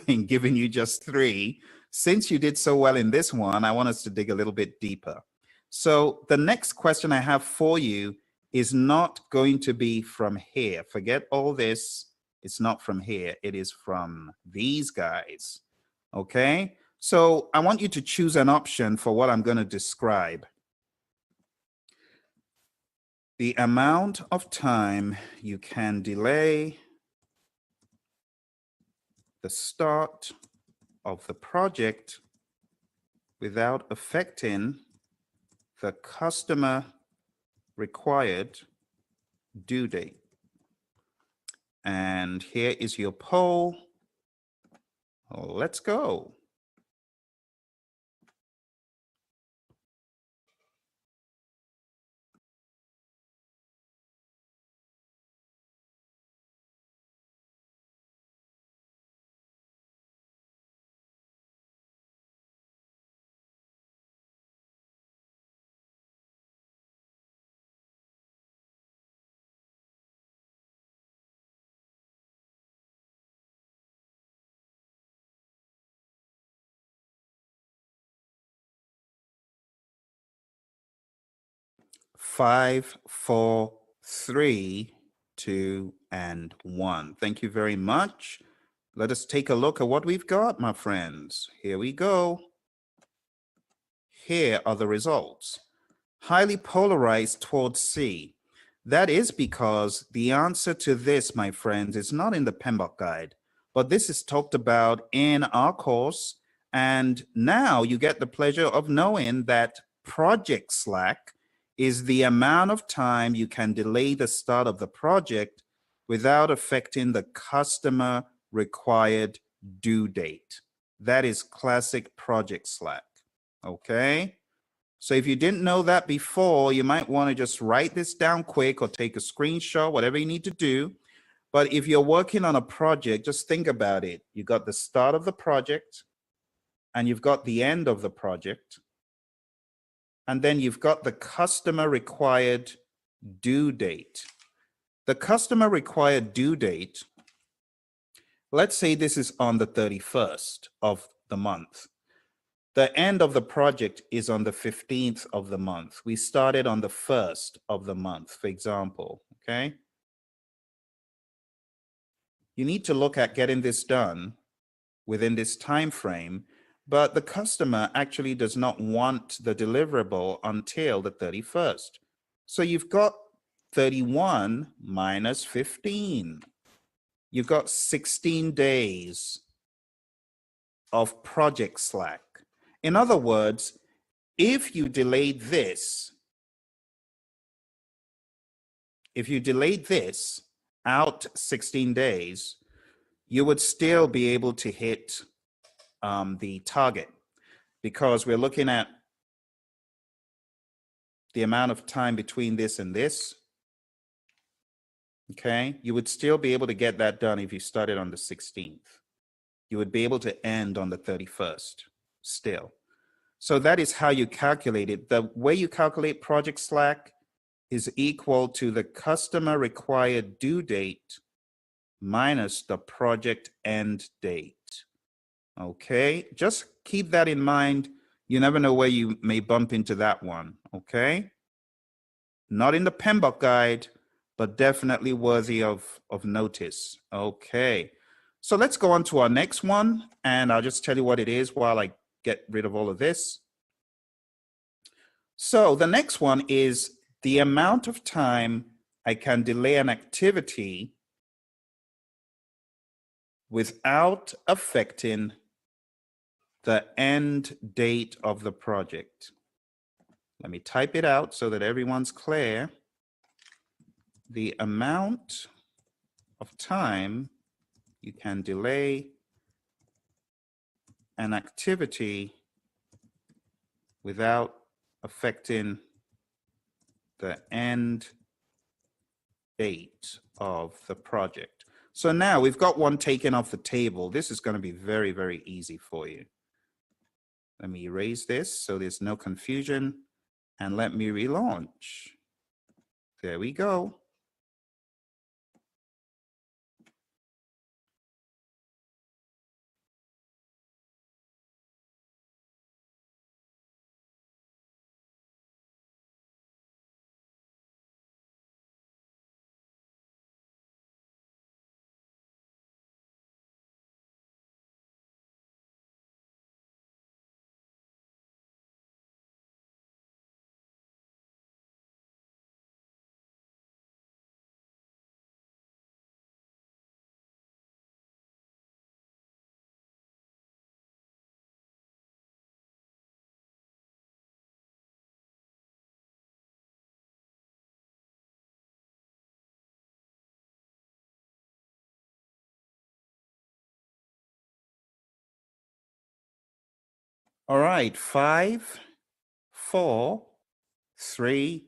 in giving you just 3. Since you did so well in this one, I want us to dig a little bit deeper. So the next question I have for you is not going to be from here. Forget all this. It's not from here. It is from these guys. Okay, so I want you to choose an option for what I'm going to describe. The amount of time you can delay the start of the project without affecting the customer required due date. And here is your poll. Let's go. Five, four, three, two, and one. Thank you very much. Let us take a look at what we've got, my friends. Here we go. Here are the results. Highly polarized towards C. That is because the answer to this, my friends, is not in the PMBOK guide, but this is talked about in our course. And now you get the pleasure of knowing that project slack is the amount of time you can delay the start of the project without affecting the customer required due date. That is classic project slack. Okay. So if you didn't know that before, you might want to just write this down quick or take a screenshot, whatever you need to do. But if you're working on a project, just think about it. You got the start of the project and you've got the end of the project. And then you've got the customer required due date. The customer required due date, let's say this is on the 31st of the month. The end of the project is on the 15th of the month. We started on the 1st of the month, for example, okay? You need to look at getting this done within this time frame, but the customer actually does not want the deliverable until the 31st. So you've got 31 minus 15. You've got 16 days of project slack. In other words, if you delayed this out 16 days, you would still be able to hit the target, because we're looking at the amount of time between this and this. Okay, you would still be able to get that done if you started on the 16th. You would be able to end on the 31st still. So that is how you calculate it. The way you calculate project slack is equal to the customer required due date minus the project end date. Okay, just keep that in mind. You never know where you may bump into that one. Okay, not in the PMBOK guide, but definitely worthy of notice. Okay, so let's go on to our next one, and I'll just tell you what it is while I get rid of all of this. So the next one is the amount of time I can delay an activity without affecting the end date of the project. Let me type it out so that everyone's clear. The amount of time you can delay an activity without affecting the end date of the project. So now we've got one taken off the table. This is going to be very, very easy for you. Let me erase this so there's no confusion, and let me relaunch. There we go. All right, 5, 4, 3,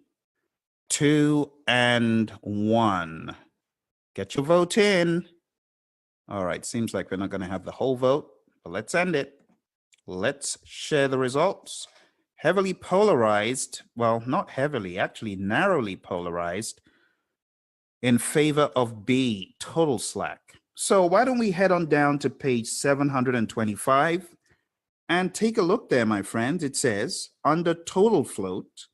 2, and 1. Get your vote in. All right, seems like we're not going to have the whole vote, but let's end it. Let's share the results. Heavily polarized, well, not heavily, actually narrowly polarized in favor of B, total slack. So why don't we head on down to page 725 and take a look there, my friends. It says, under total float,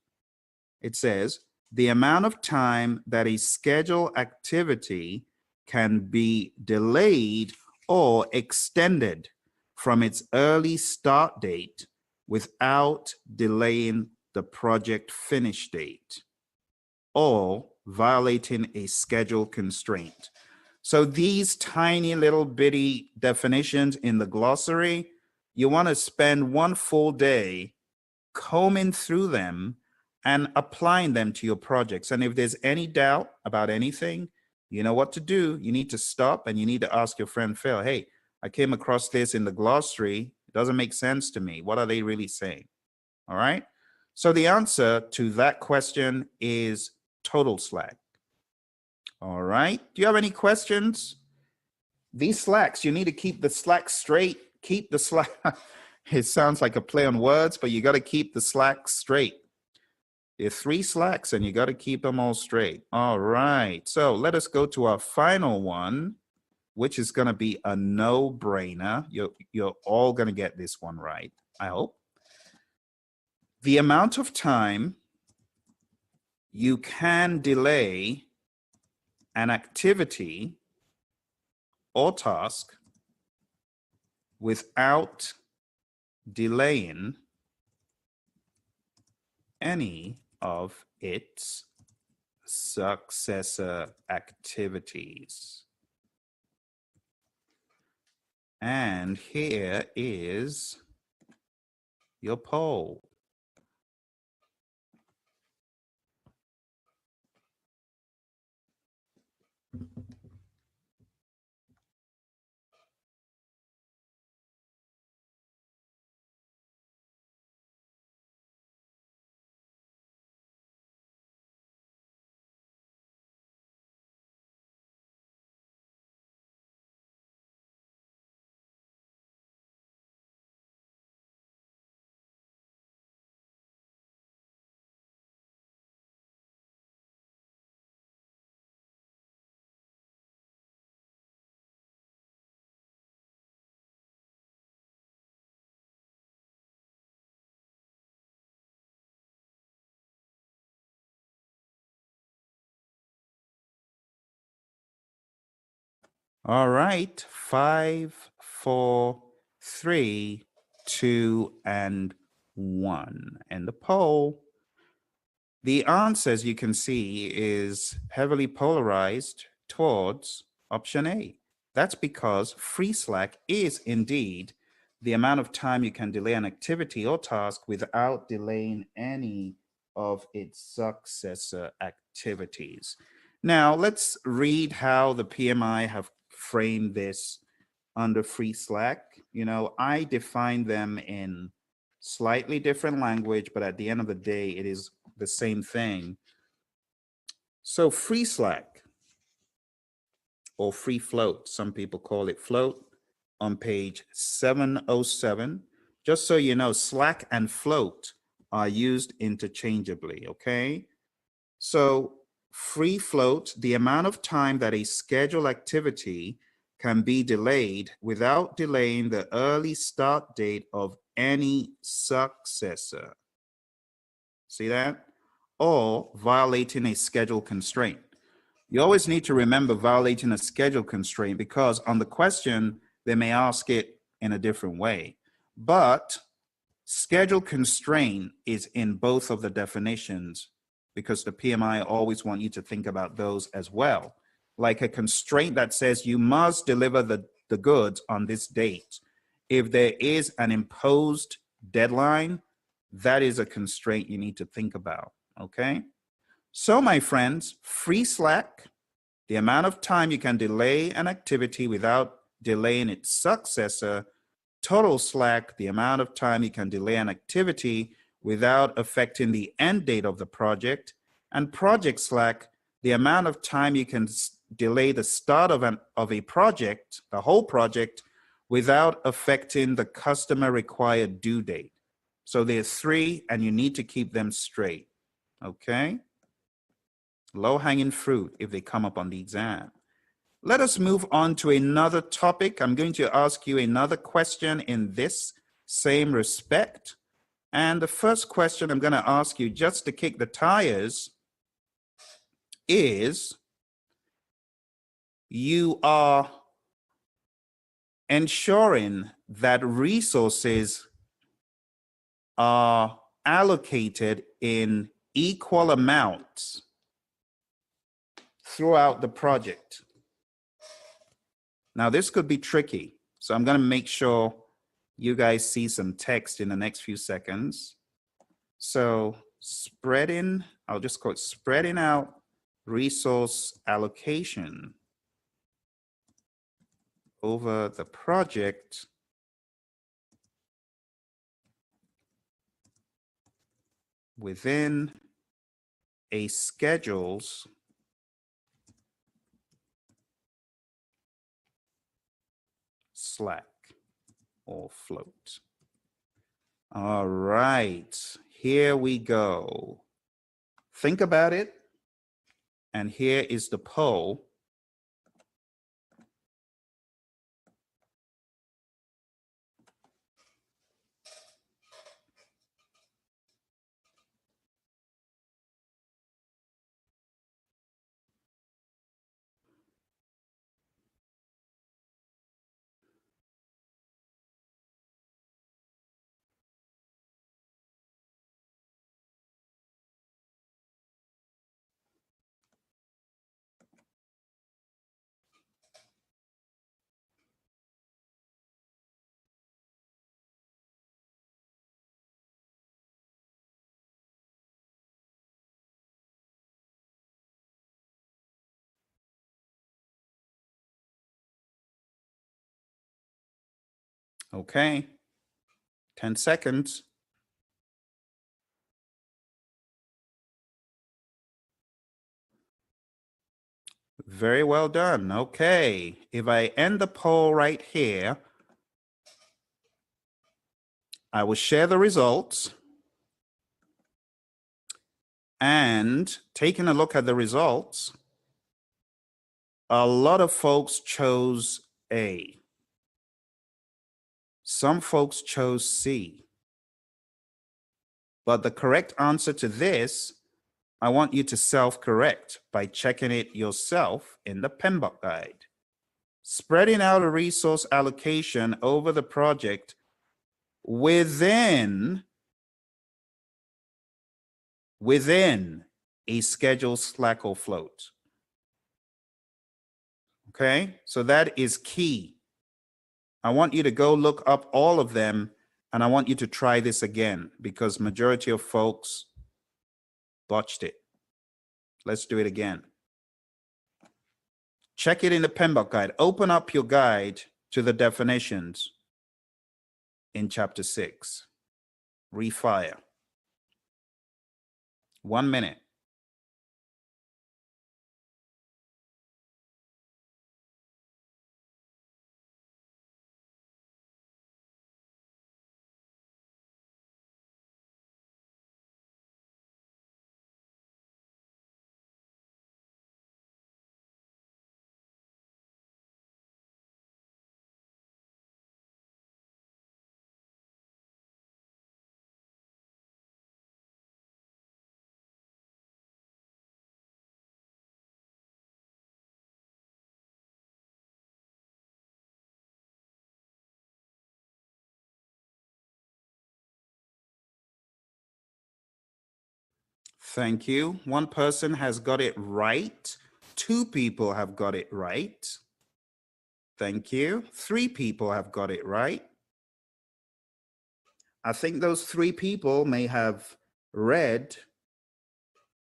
it says, the amount of time that a scheduled activity can be delayed or extended from its early start date without delaying the project finish date or violating a schedule constraint. So these tiny little bitty definitions in the glossary, you want to spend one full day combing through them and applying them to your projects. And if there's any doubt about anything, you know what to do. You need to stop and you need to ask your friend Phil, hey, I came across this in the glossary. It doesn't make sense to me. What are they really saying? All right. So the answer to that question is total slack. All right. Do you have any questions? These slacks, you need to keep the slack straight. Keep the slack. It sounds like a play on words, but you got to keep the slack straight. There are 3 slacks and you got to keep them all straight. All right. So let us go to our final one, which is going to be a no-brainer. You're all going to get this one right, I hope. The amount of time you can delay an activity or task without delaying any of its successor activities. And here is your poll. All right, 5, 4, 3, 2, and 1. And the poll, the answer, as you can see, is heavily polarized towards option A. That's because free slack is indeed the amount of time you can delay an activity or task without delaying any of its successor activities. Now, let's read how the PMI have framed this under free slack. You know, I define them in slightly different language, but at the end of the day, it is the same thing. So free slack, or free float, some people call it float, on page 707. Just so you know, slack and float are used interchangeably, okay? So free float, the amount of time that a scheduled activity can be delayed without delaying the early start date of any successor. See that? Or violating a schedule constraint. You always need to remember violating a schedule constraint because on the question, they may ask it in a different way. But schedule constraint is in both of the definitions because the PMI always want you to think about those as well. Like a constraint that says you must deliver the goods on this date. If there is an imposed deadline, that is a constraint you need to think about, okay? So my friends, free slack, the amount of time you can delay an activity without delaying its successor, total slack, the amount of time you can delay an activity without affecting the end date of the project, and project slack, the amount of time you can delay the start of a project, the whole project, without affecting the customer required due date. So there's three, and you need to keep them straight, okay? Low-hanging fruit if they come up on the exam. Let us move on to another topic. I'm going to ask you another question in this same respect. And the first question I'm going to ask you, just to kick the tires, is you are ensuring that resources are allocated in equal amounts throughout the project. Now, this could be tricky, so I'm going to make sure you guys see some text in the next few seconds. So spreading, I'll just call it spreading out resource allocation over the project within a schedule's slack or float. All right, here we go. Think about it. And here is the poll. Okay, 10 seconds. Very well done. Okay, if I end the poll right here, I will share the results. And taking a look at the results, a lot of folks chose A. Some folks chose C. But the correct answer to this, I want you to self-correct by checking it yourself in the PMBOK guide. Spreading out a resource allocation over the project within a scheduled slack or float. Okay, so that is key. I want you to go look up all of them, and I want you to try this again because majority of folks botched it. Let's do it again. Check it in the PMBOK guide. Open up your guide to the definitions in chapter 6. Refire. 1 minute. Thank you. One person has got it right. 2 people have got it right. Thank you. 3 people have got it right. I think those 3 people may have read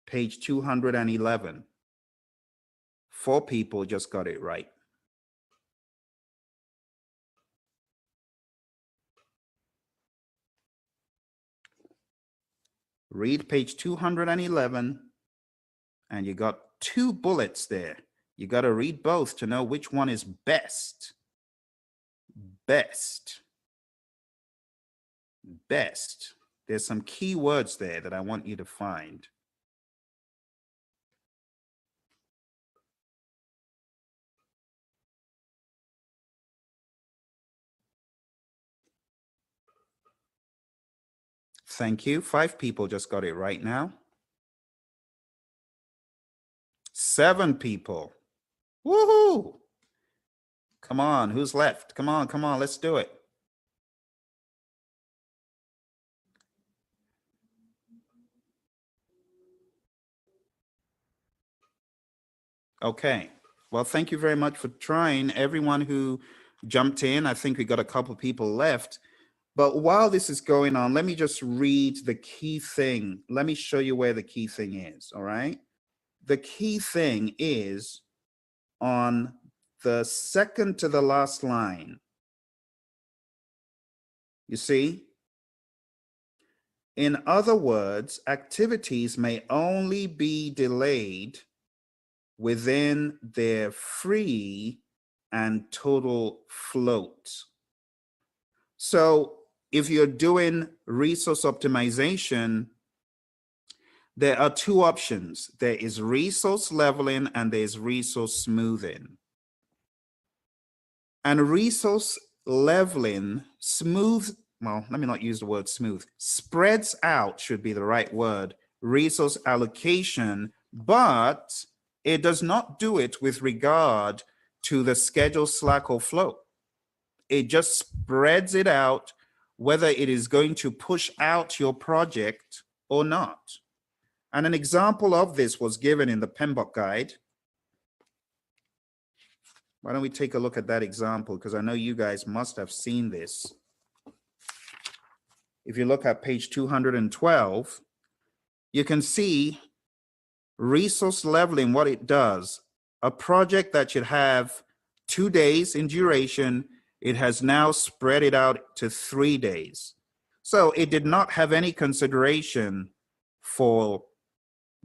page 211. 4 people just got it right. read page 211, and you got 2 bullets there. You got to read both to know which one is best. Best. Best. There's some key words there that I want you to find. Thank you. 5 people just got it right now. 7 people. Woohoo! Come on, who's left? Come on, let's do it. Okay. Well, thank you very much for trying. Everyone who jumped in, I think we got a couple people left. But while this is going on, let me just read the key thing. Let me show you where the key thing is, all right? The key thing is on the second to the last line. You see? In other words, activities may only be delayed within their free and total float. So if you're doing resource optimization, there are 2 options. There is resource leveling and there's resource smoothing. And resource leveling well, let me not use the word smooth. Spreads out should be the right word. Resource allocation, but it does not do it with regard to the schedule, slack, or flow. It just spreads it out, whether it is going to push out your project or not. And an example of this was given in the PMBOK guide. Why don't we take a look at that example? Because I know you guys must have seen this. If you look at page 212, you can see resource leveling, what it does. A project that should have 2 days in duration, it has now spread it out to 3 days. So it did not have any consideration for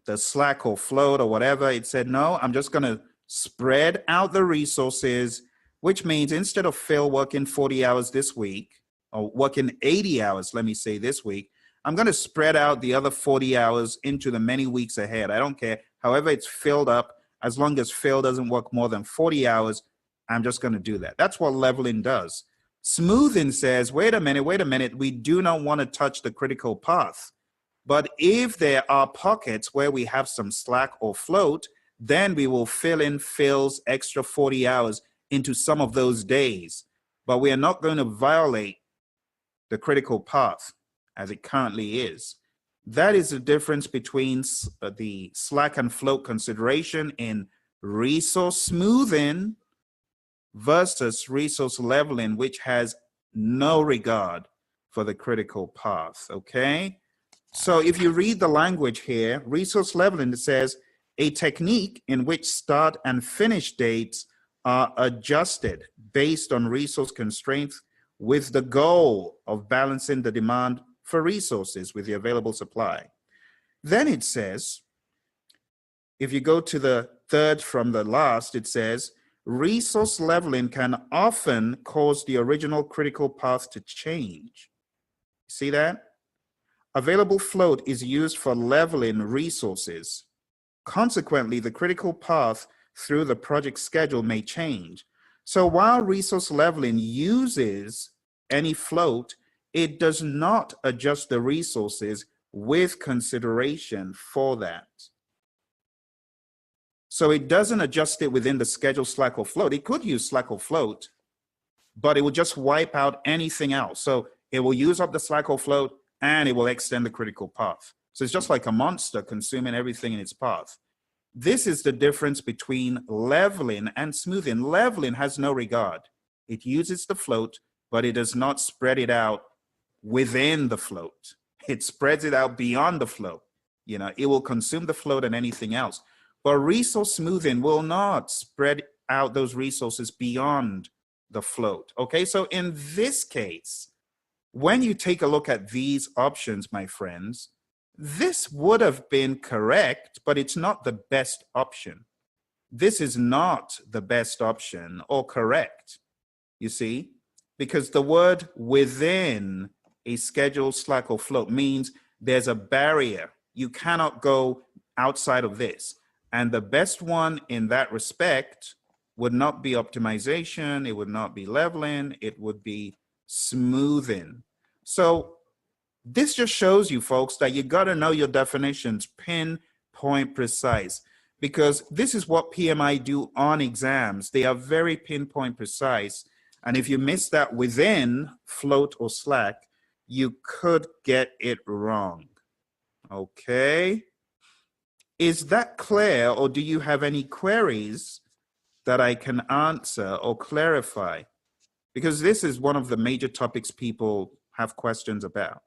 the slack or float or whatever. It said, no, I'm just going to spread out the resources, which means instead of Phil working 40 hours this week, or working 80 hours, let me say this week, I'm going to spread out the other 40 hours into the many weeks ahead. I don't care. However it's filled up, as long as Phil doesn't work more than 40 hours, I'm just going to do that. That's what leveling does. Smoothing says, wait a minute, we do not want to touch the critical path. But if there are pockets where we have some slack or float, then we will fill in Phil's extra 40 hours into some of those days. But we are not going to violate the critical path as it currently is. That is the difference between the slack and float consideration in resource smoothing versus resource leveling, which has no regard for the critical path, okay? So if you read the language here, resource leveling, it says, a technique in which start and finish dates are adjusted based on resource constraints with the goal of balancing the demand for resources with the available supply. Then it says, if you go to the third from the last, it says, resource leveling can often cause the original critical path to change. See that? Available float is used for leveling resources. Consequently, the critical path through the project schedule may change. So while resource leveling uses any float, it does not adjust the resources with consideration for that. So it doesn't adjust it within the schedule, slack, or float. It could use slack or float, but it will just wipe out anything else. So it will use up the slack or float and it will extend the critical path. So it's just like a monster consuming everything in its path. This is the difference between leveling and smoothing. Leveling has no regard. It uses the float, but it does not spread it out within the float. It spreads it out beyond the float. You know, it will consume the float and anything else. But resource smoothing will not spread out those resources beyond the float. Okay, so in this case, when you take a look at these options, my friends, This would have been correct, but it's not the best option. This is not the best option or correct, you see, because the word within a schedule, slack, or float means there's a barrier. You cannot go outside of this. And the best one in that respect would not be optimization, it would not be leveling, it would be smoothing. So this just shows you, folks, that you got to know your definitions, pinpoint precise, because this is what PMI do on exams. They are very pinpoint precise. And if you miss that within, float, or slack, you could get it wrong. Okay. Is that clear, or do you have any queries that I can answer or clarify? Because this is one of the major topics people have questions about.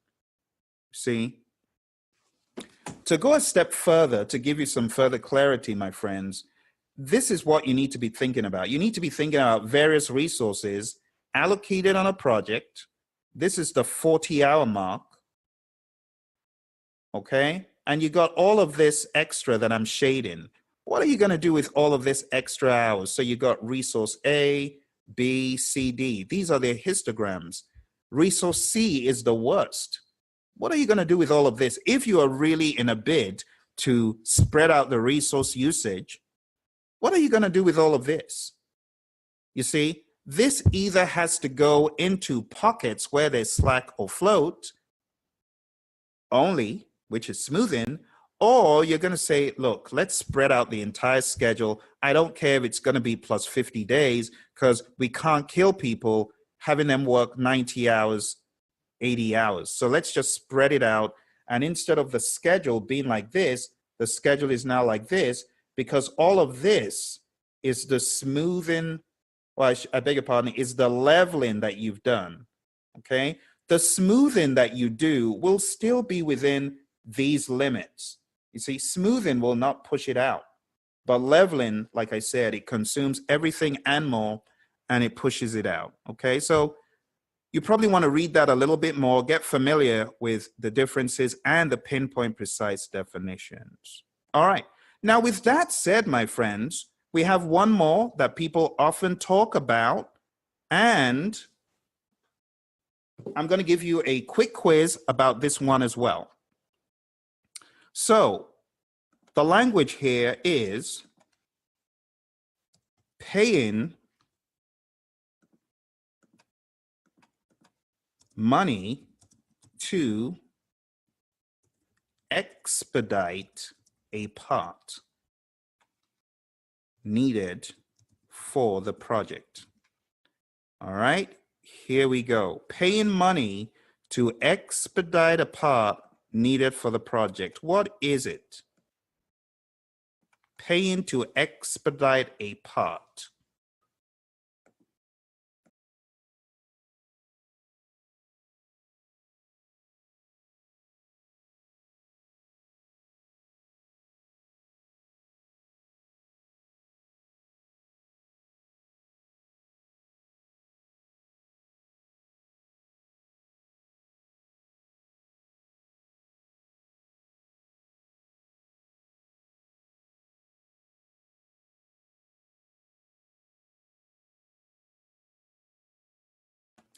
See? To go a step further, to give you some further clarity, my friends, this is what you need to be thinking about. You need to be thinking about various resources allocated on a project. This is the 40-hour mark. Okay? And you got all of this extra that I'm shading. What are you going to do with all of this extra hours? So you got resource A, B, C, D. These are their histograms. Resource C is the worst. What are you going to do with all of this? If you are really in a bid to spread out the resource usage, what are you going to do with all of this? You see, this either has to go into pockets where there's slack or float only, which is smoothing, or you're going to say, look, let's spread out the entire schedule. I don't care if it's going to be plus 50 days because we can't kill people having them work 90 hours, 80 hours. So let's just spread it out. And instead of the schedule being like this, the schedule is now like this, because all of this is the smoothing, well, I beg your pardon, is the leveling that you've done, okay? The smoothing that you do will still be within these limits. You see, smoothing will not push it out, but leveling, like I said, it consumes everything and more, and it pushes it out, okay? So you probably want to read that a little bit more, get familiar with the differences and the pinpoint precise definitions. All right. Now, with that said, my friends, we have one more that people often talk about, and I'm going to give you a quick quiz about this one as well. So the language here is paying money to expedite a part needed for the project. All right, here we go. Paying money to expedite a part needed for the project. What is it? Paying to expedite a part.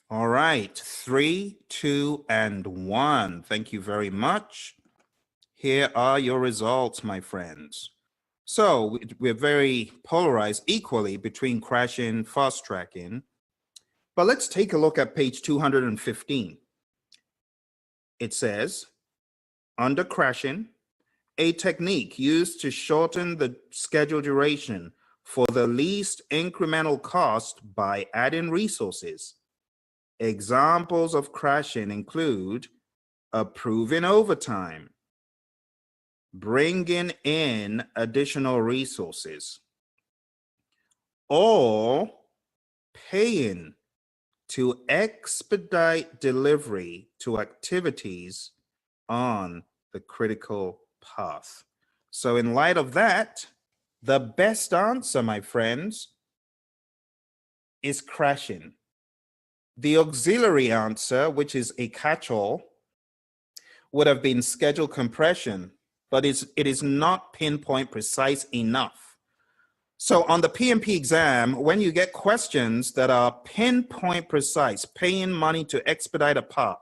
All right, 3, 2, and 1. Thank you very much. Here are your results, my friends. So we're very polarized equally between crashing, fast tracking. But let's take a look at page 215. It says, under crashing, a technique used to shorten the schedule duration for the least incremental cost by adding resources. Examples of crashing include approving overtime, bringing in additional resources, or paying to expedite delivery to activities on the critical path. So in light of that, the best answer, my friends, is crashing. The auxiliary answer, which is a catch-all, would have been schedule compression, but it is not pinpoint precise enough. So on the PMP exam, when you get questions that are pinpoint precise, paying money to expedite a part,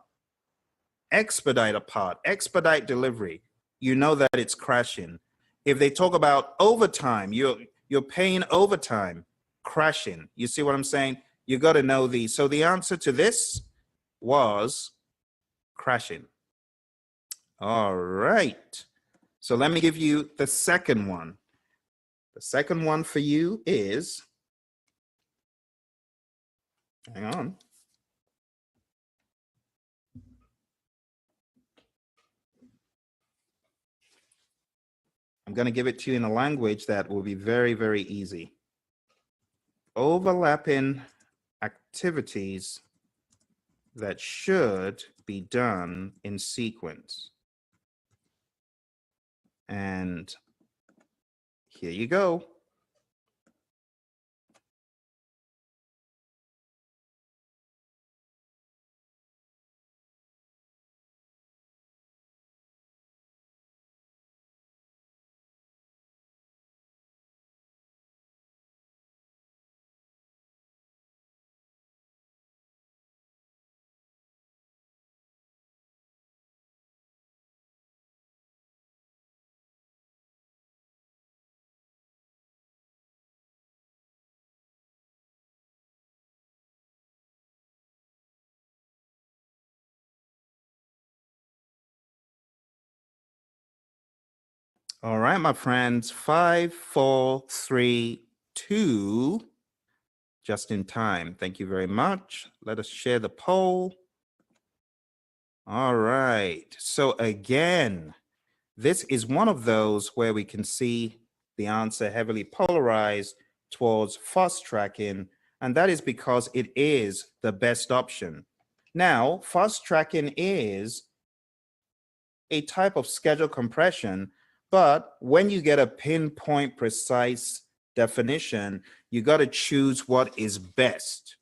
expedite delivery, you know that it's crashing. If they talk about overtime, you're paying overtime, crashing. You see what I'm saying? You got to know these. So the answer to this was crashing. All right. So let me give you the second one. The second one for you is, hang on. I'm going to give it to you in a language that will be very, very easy. Overlapping activities that should be done in sequence. And here you go. All right, my friends, 5, 4, 3, 2, just in time. Thank you very much. Let us share the poll. All right, so again, this is one of those where we can see the answer heavily polarized towards fast tracking, and that is because it is the best option. Now, fast tracking is a type of schedule compression, but when you get a pinpoint precise definition, you got to choose what is best.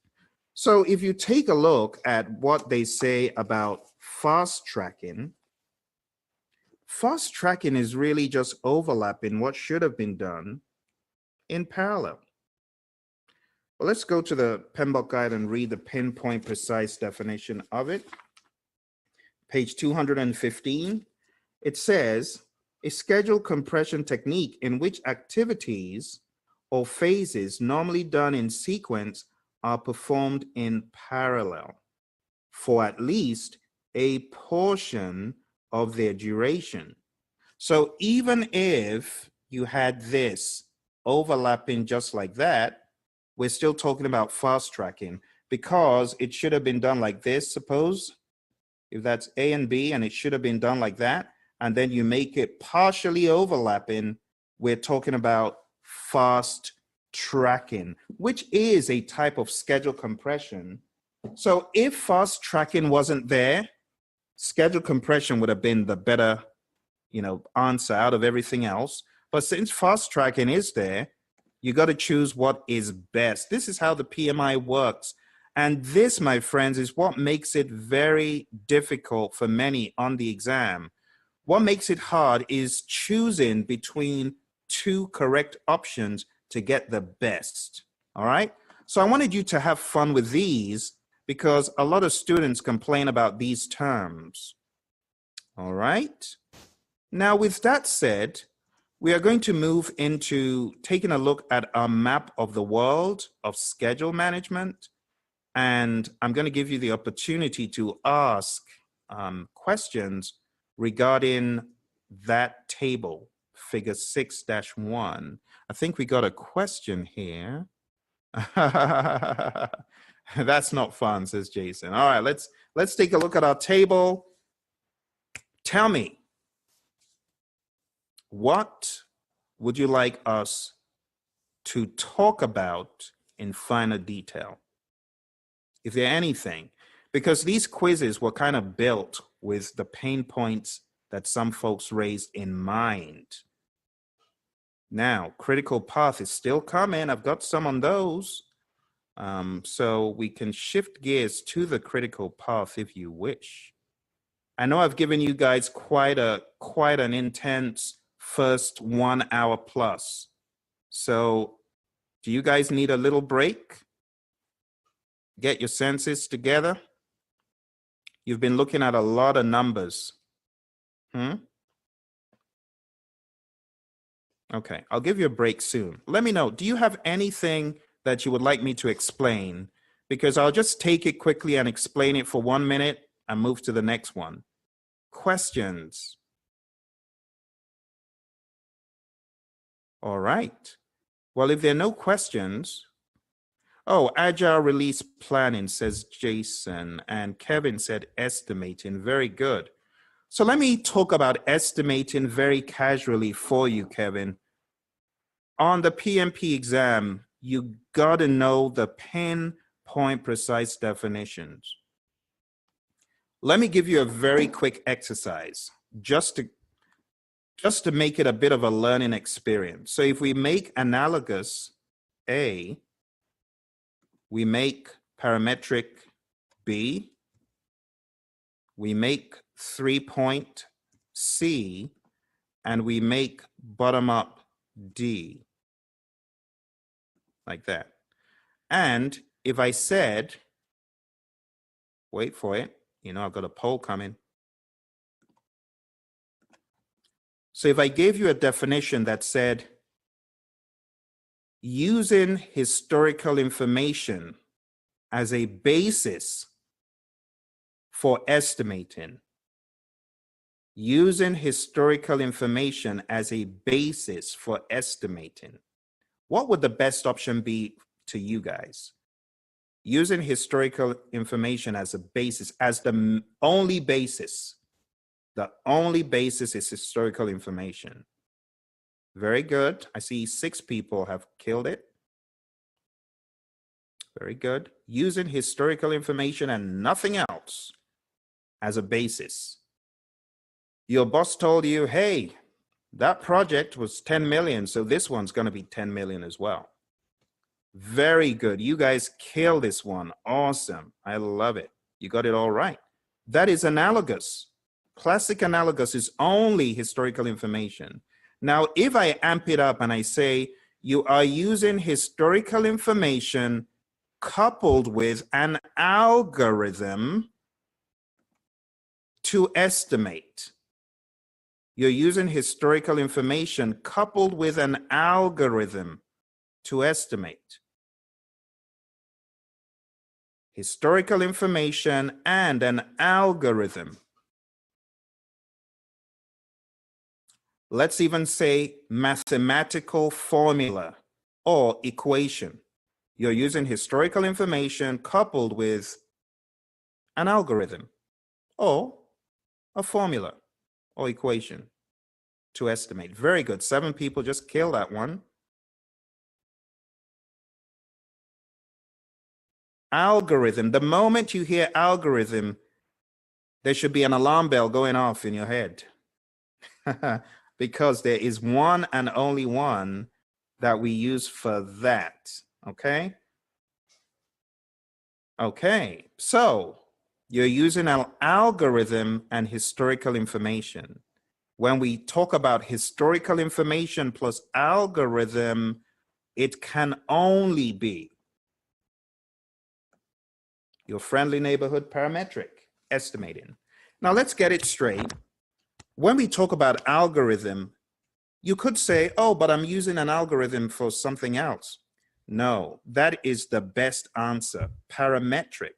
So if you take a look at what they say about fast tracking is really just overlapping what should have been done in parallel. Well, let's go to the PMBOK guide and read the pinpoint precise definition of it. Page 215. It says, a schedule compression technique in which activities or phases normally done in sequence are performed in parallel for at least a portion of their duration. So even if you had this overlapping just like that, we're still talking about fast tracking because it should have been done like this, suppose, if that's A and B and it should have been done like that, and then you make it partially overlapping, we're talking about fast tracking, which is a type of schedule compression. So if fast tracking wasn't there, schedule compression would have been the better, answer out of everything else. But since fast tracking is there, you got to choose what is best. This is how the PMI works. And this, my friends, is what makes it very difficult for many on the exam. What makes it hard is choosing between two correct options to get the best. All right. So I wanted you to have fun with these because a lot of students complain about these terms. All right. Now, with that said, we are going to move into taking a look at our map of the world of schedule management. And I'm going to give you the opportunity to ask questions regarding that table, figure 6-1. I think we got a question here. That's not fun, says Jason. All right, let's take a look at our table. Tell me, what would you like us to talk about in finer detail? Is there anything? Because these quizzes were kind of built with the pain points that some folks raised in mind. Now, critical path is still coming. I've got some on those. So we can shift gears to the critical path if you wish. I know I've given you guys quite an intense first 1 hour plus. So do you guys need a little break? Get your senses together. You've been looking at a lot of numbers. Okay, I'll give you a break soon. Let me know, do you have anything that you would like me to explain? Because I'll just take it quickly and explain it for 1 minute and move to the next one. Questions? All right. Well, if there are no questions, oh, agile release planning, says Jason, and Kevin said estimating. Very good. So let me talk about estimating very casually for you, Kevin. On the PMP exam, you got to know the pinpoint precise definitions. Let me give you a very quick exercise just to make it a bit of a learning experience. So if we make analogous A, we make parametric B, we make 3-point C, and we make bottom-up D, like that. And if I said, wait for it, I've got a poll coming. So if I gave you a definition that said, using historical information as a basis for estimating, using historical information as a basis for estimating, what would the best option be to you guys? Using historical information as a basis, as the only basis. The only basis is historical information. Very good. I see 6 people have killed it. Very good. Using historical information and nothing else as a basis. Your boss told you, hey, that project was 10 million, so this one's going to be 10 million as well. Very good. You guys killed this one. Awesome. I love it. You got it all right. That is analogous. Classic analogous is only historical information. Now, if I amp it up and I say you are using historical information coupled with an algorithm to estimate. You're using historical information coupled with an algorithm to estimate. Historical information and an algorithm. Let's even say mathematical formula or equation. You're using historical information coupled with an algorithm or a formula or equation to estimate. Very good. 7 people just killed that one. Algorithm. The moment you hear algorithm, there should be an alarm bell going off in your head. Because there is one and only one that we use for that. Okay? Okay. So you're using an algorithm and historical information. When we talk about historical information plus algorithm, it can only be your friendly neighborhood parametric estimating. Now let's get it straight. When we talk about algorithm, you could say, oh, but I'm using an algorithm for something else. No, that is the best answer, parametric.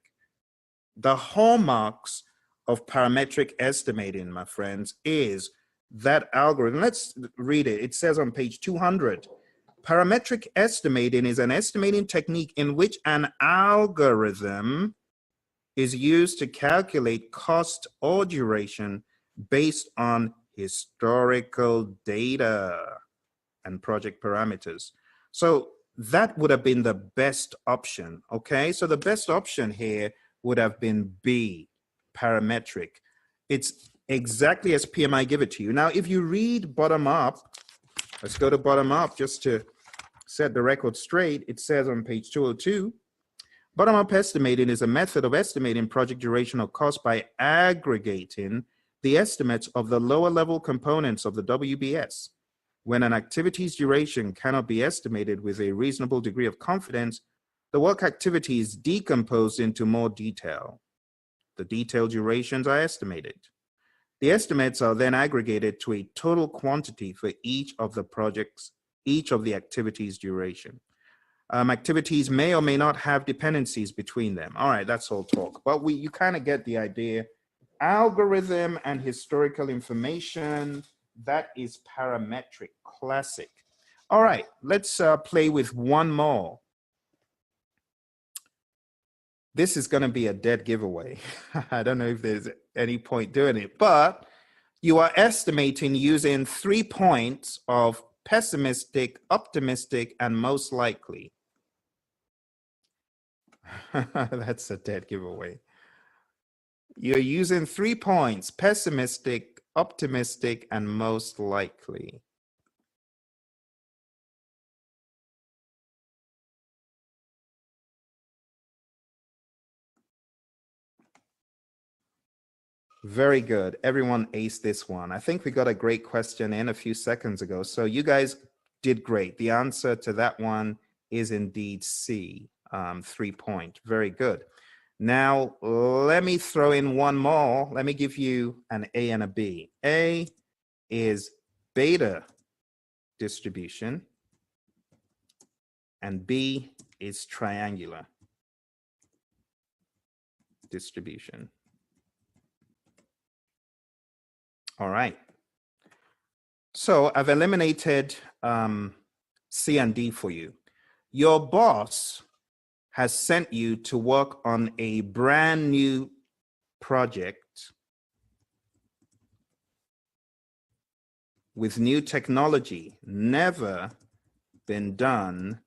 The hallmarks of parametric estimating, my friends, is that algorithm. Let's read it. It says on page 200, parametric estimating is an estimating technique in which an algorithm is used to calculate cost or duration based on historical data and project parameters. So that would have been the best option, okay? So the best option here would have been B, parametric. It's exactly as PMI give it to you. Now, if you read bottom up, let's go to bottom up just to set the record straight. It says on page 202, Bottom-up estimating is a method of estimating project duration or cost by aggregating the estimates of the lower level components of the WBS. When an activity's duration cannot be estimated with a reasonable degree of confidence, the work activity is decomposed into more detail. The detailed durations are estimated. The estimates are then aggregated to a total quantity for each of the activities' duration. Activities may or may not have dependencies between them. All right, that's all talk. But you kind of get the idea. Algorithm and historical information, that is parametric, classic. All right, let's play with one more. This is going to be a dead giveaway. I don't know if there's any point doing it, but you are estimating using 3 points of pessimistic, optimistic, and most likely. That's a dead giveaway. You're using 3 points: pessimistic, optimistic, and most likely. Very good. Everyone aced this one. I think we got a great question in a few seconds ago. So you guys did great. The answer to that one is indeed C, 3 point. Very good. Now, let me throw in one more. Let me give you an A and a B. A is beta distribution, and B is triangular distribution. All right. So I've eliminated C and D for you. Your boss has sent you to work on a brand new project with new technology, never been done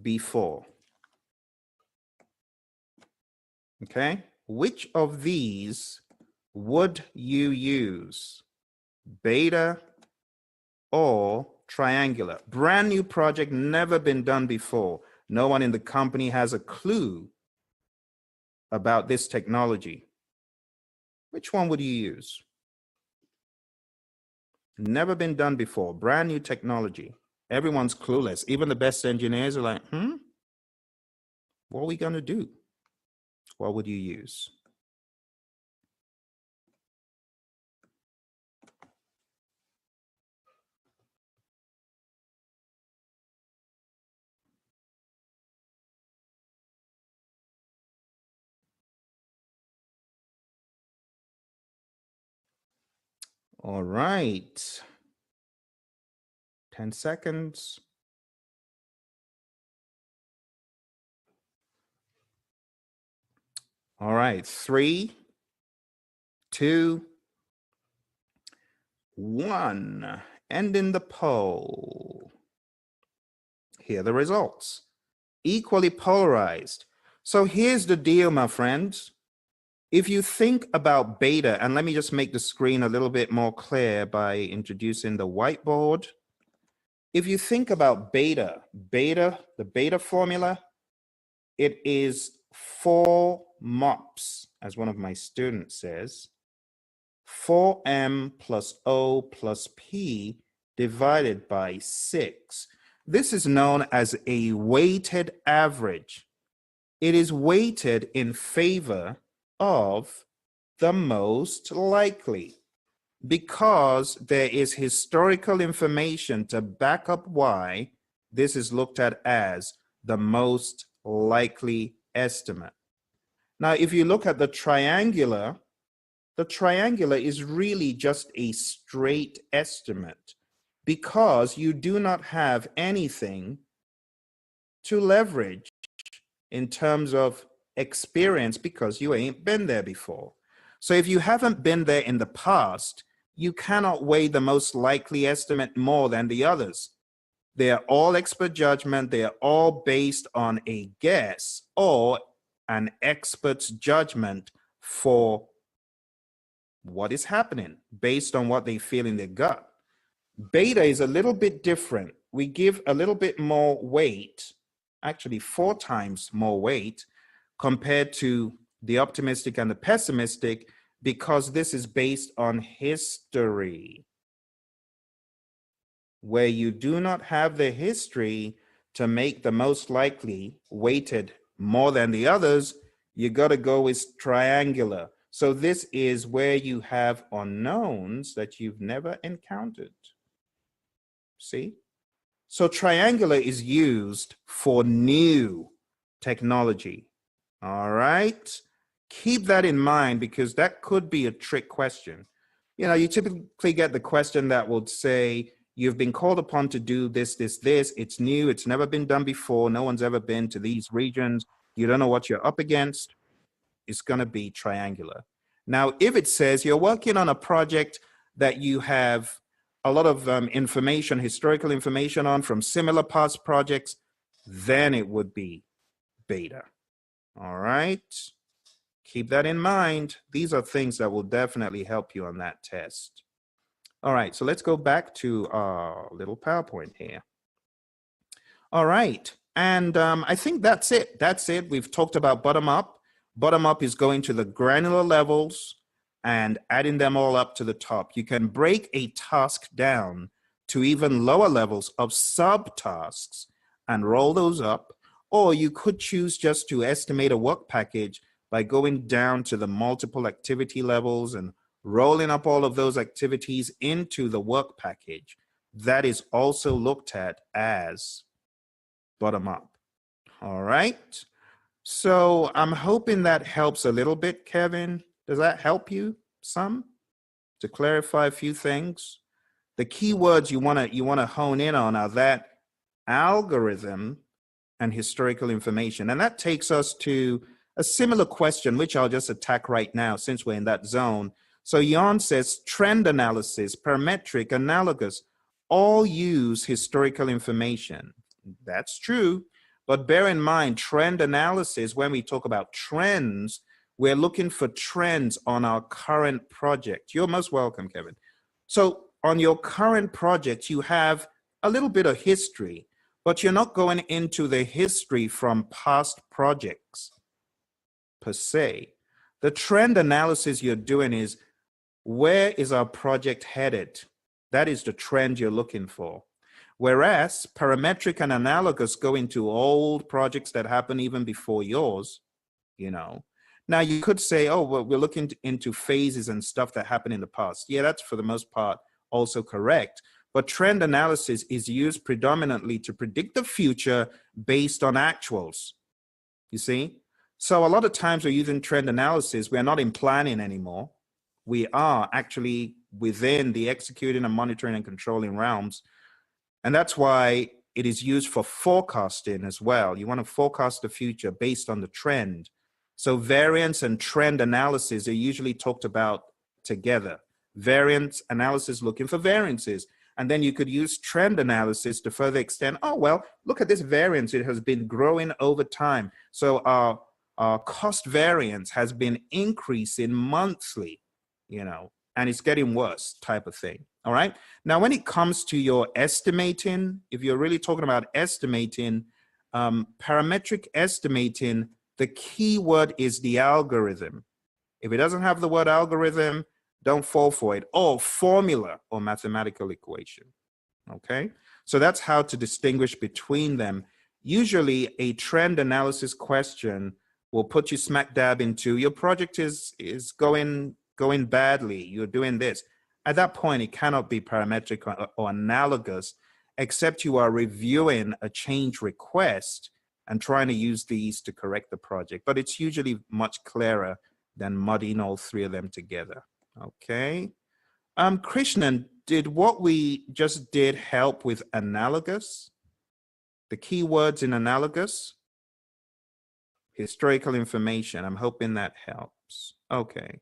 before. Okay, which of these would you use? Beta or triangular? Brand new project, never been done before. No one in the company has a clue about this technology. Which one would you use? Never been done before, brand new technology. Everyone's clueless. Even the best engineers are like, what are we gonna do? What would you use? All right. 10 seconds. All right, 3, 2, 1. Ending the poll. Here are the results. Equally polarized. So here's the deal, my friends. If you think about beta, and let me just make the screen a little bit more clear by introducing the whiteboard. If you think about beta, the beta formula, it is 4 MOPS, as one of my students says, 4M plus O plus P divided by 6. This is known as a weighted average. It is weighted in favor of the most likely because there is historical information to back up why this is looked at as the most likely estimate. Now, if you look at the triangular is really just a straight estimate because you do not have anything to leverage in terms of experience because you ain't been there before. So if you haven't been there in the past, you cannot weigh the most likely estimate more than the others. They are all expert judgment. They are all based on a guess or an expert's judgment for what is happening based on what they feel in their gut. Beta is a little bit different. We give a little bit more weight, actually 4 times more weight, compared to the optimistic and the pessimistic, because this is based on history. Where you do not have the history to make the most likely weighted more than the others, you got to go with triangular. So this is where you have unknowns that you've never encountered. See? So triangular is used for new technology. All right? Keep that in mind, because that could be a trick question. You know, you typically get the question that would say, you've been called upon to do this, this, this. It's new. It's never been done before. No one's ever been to these regions. You don't know what you're up against. It's going to be triangular. Now, if it says you're working on a project that you have a lot of information, historical information on from similar past projects, then it would be beta. All right. Keep that in mind. These are things that will definitely help you on that test. All right, so let's go back to our little PowerPoint here. All right, and I think that's it. That's it. We've talked about bottom up. Bottom up is going to the granular levels and adding them all up to the top. You can break a task down to even lower levels of subtasks and roll those up, or you could choose just to estimate a work package by going down to the multiple activity levels and rolling up all of those activities into the work package. That is also looked at as bottom up. All right. So I'm hoping that helps a little bit, Kevin. Does that help you some to clarify a few things? The key words you want to hone in on are that algorithm and historical information. And that takes us to a similar question, which I'll just attack right now since we're in that zone. So Jan says trend analysis, parametric, analogous, all use historical information. That's true, but bear in mind trend analysis, when we talk about trends, we're looking for trends on our current project. You're most welcome, Kevin. So on your current project, you have a little bit of history, but you're not going into the history from past projects per se. The trend analysis you're doing is, where is our project headed? That is the trend you're looking for. Whereas parametric and analogous go into old projects that happen even before yours, you know. Now you could say, oh, well, we're looking into phases and stuff that happened in the past. Yeah, that's for the most part also correct. But trend analysis is used predominantly to predict the future based on actuals, you see? So a lot of times we're using trend analysis. We're not in planning anymore. We are actually within the executing and monitoring and controlling realms. And that's why it is used for forecasting as well. You want to forecast the future based on the trend. So variance and trend analysis are usually talked about together. Variance analysis looking for variances. And then you could use trend analysis to further extend, oh, well, look at this variance. It has been growing over time. So our cost variance has been increasing monthly, you know, and it's getting worse type of thing. All right. Now, when it comes to your estimating, if you're really talking about estimating, parametric estimating, the key word is the algorithm. If it doesn't have the word algorithm, don't fall for it. Or formula or mathematical equation. Okay. So that's how to distinguish between them. Usually a trend analysis question will put you smack dab into your project is going badly. You're doing this. At that point, it cannot be parametric or analogous, except you are reviewing a change request and trying to use these to correct the project. But it's usually much clearer than muddying all three of them together. Okay. Krishnan, did what we just did help with analogous? The key words in analogous? Historical information. I'm hoping that helps. Okay.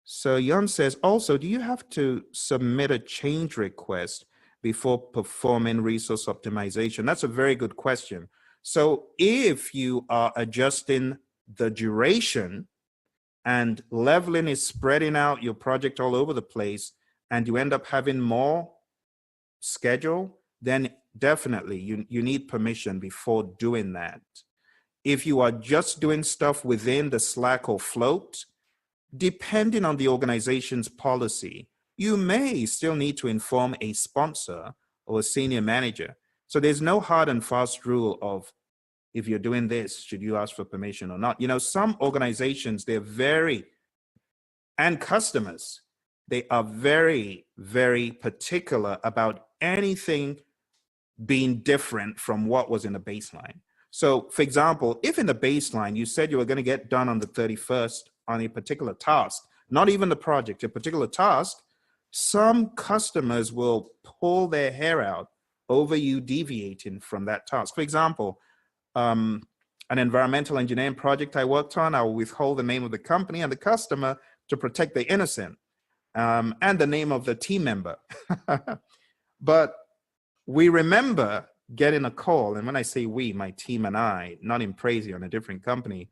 So Jan says, also, do you have to submit a change request before performing resource optimization? That's a very good question. So if you are adjusting the duration and leveling is spreading out your project all over the place and you end up having more schedule, then definitely you need permission before doing that. if you are just doing stuff within the Slack or Float, depending on the organization's policy, you may still need to inform a sponsor or a senior manager. So there's no hard and fast rule of, if you're doing this, should you ask for permission or not? You know, some organizations, they're very, and customers, they are very, very particular about anything being different from what was in the baseline. So for example, if in the baseline, you said you were going to get done on the 31st on a particular task, not even the project, a particular task, some customers will pull their hair out over you deviating from that task. For example, an environmental engineering project I worked on, I will withhold the name of the company and the customer to protect the innocent, and the name of the team member. But we remember getting a call, and when I say we, my team and I, not in Praisey, on a different company,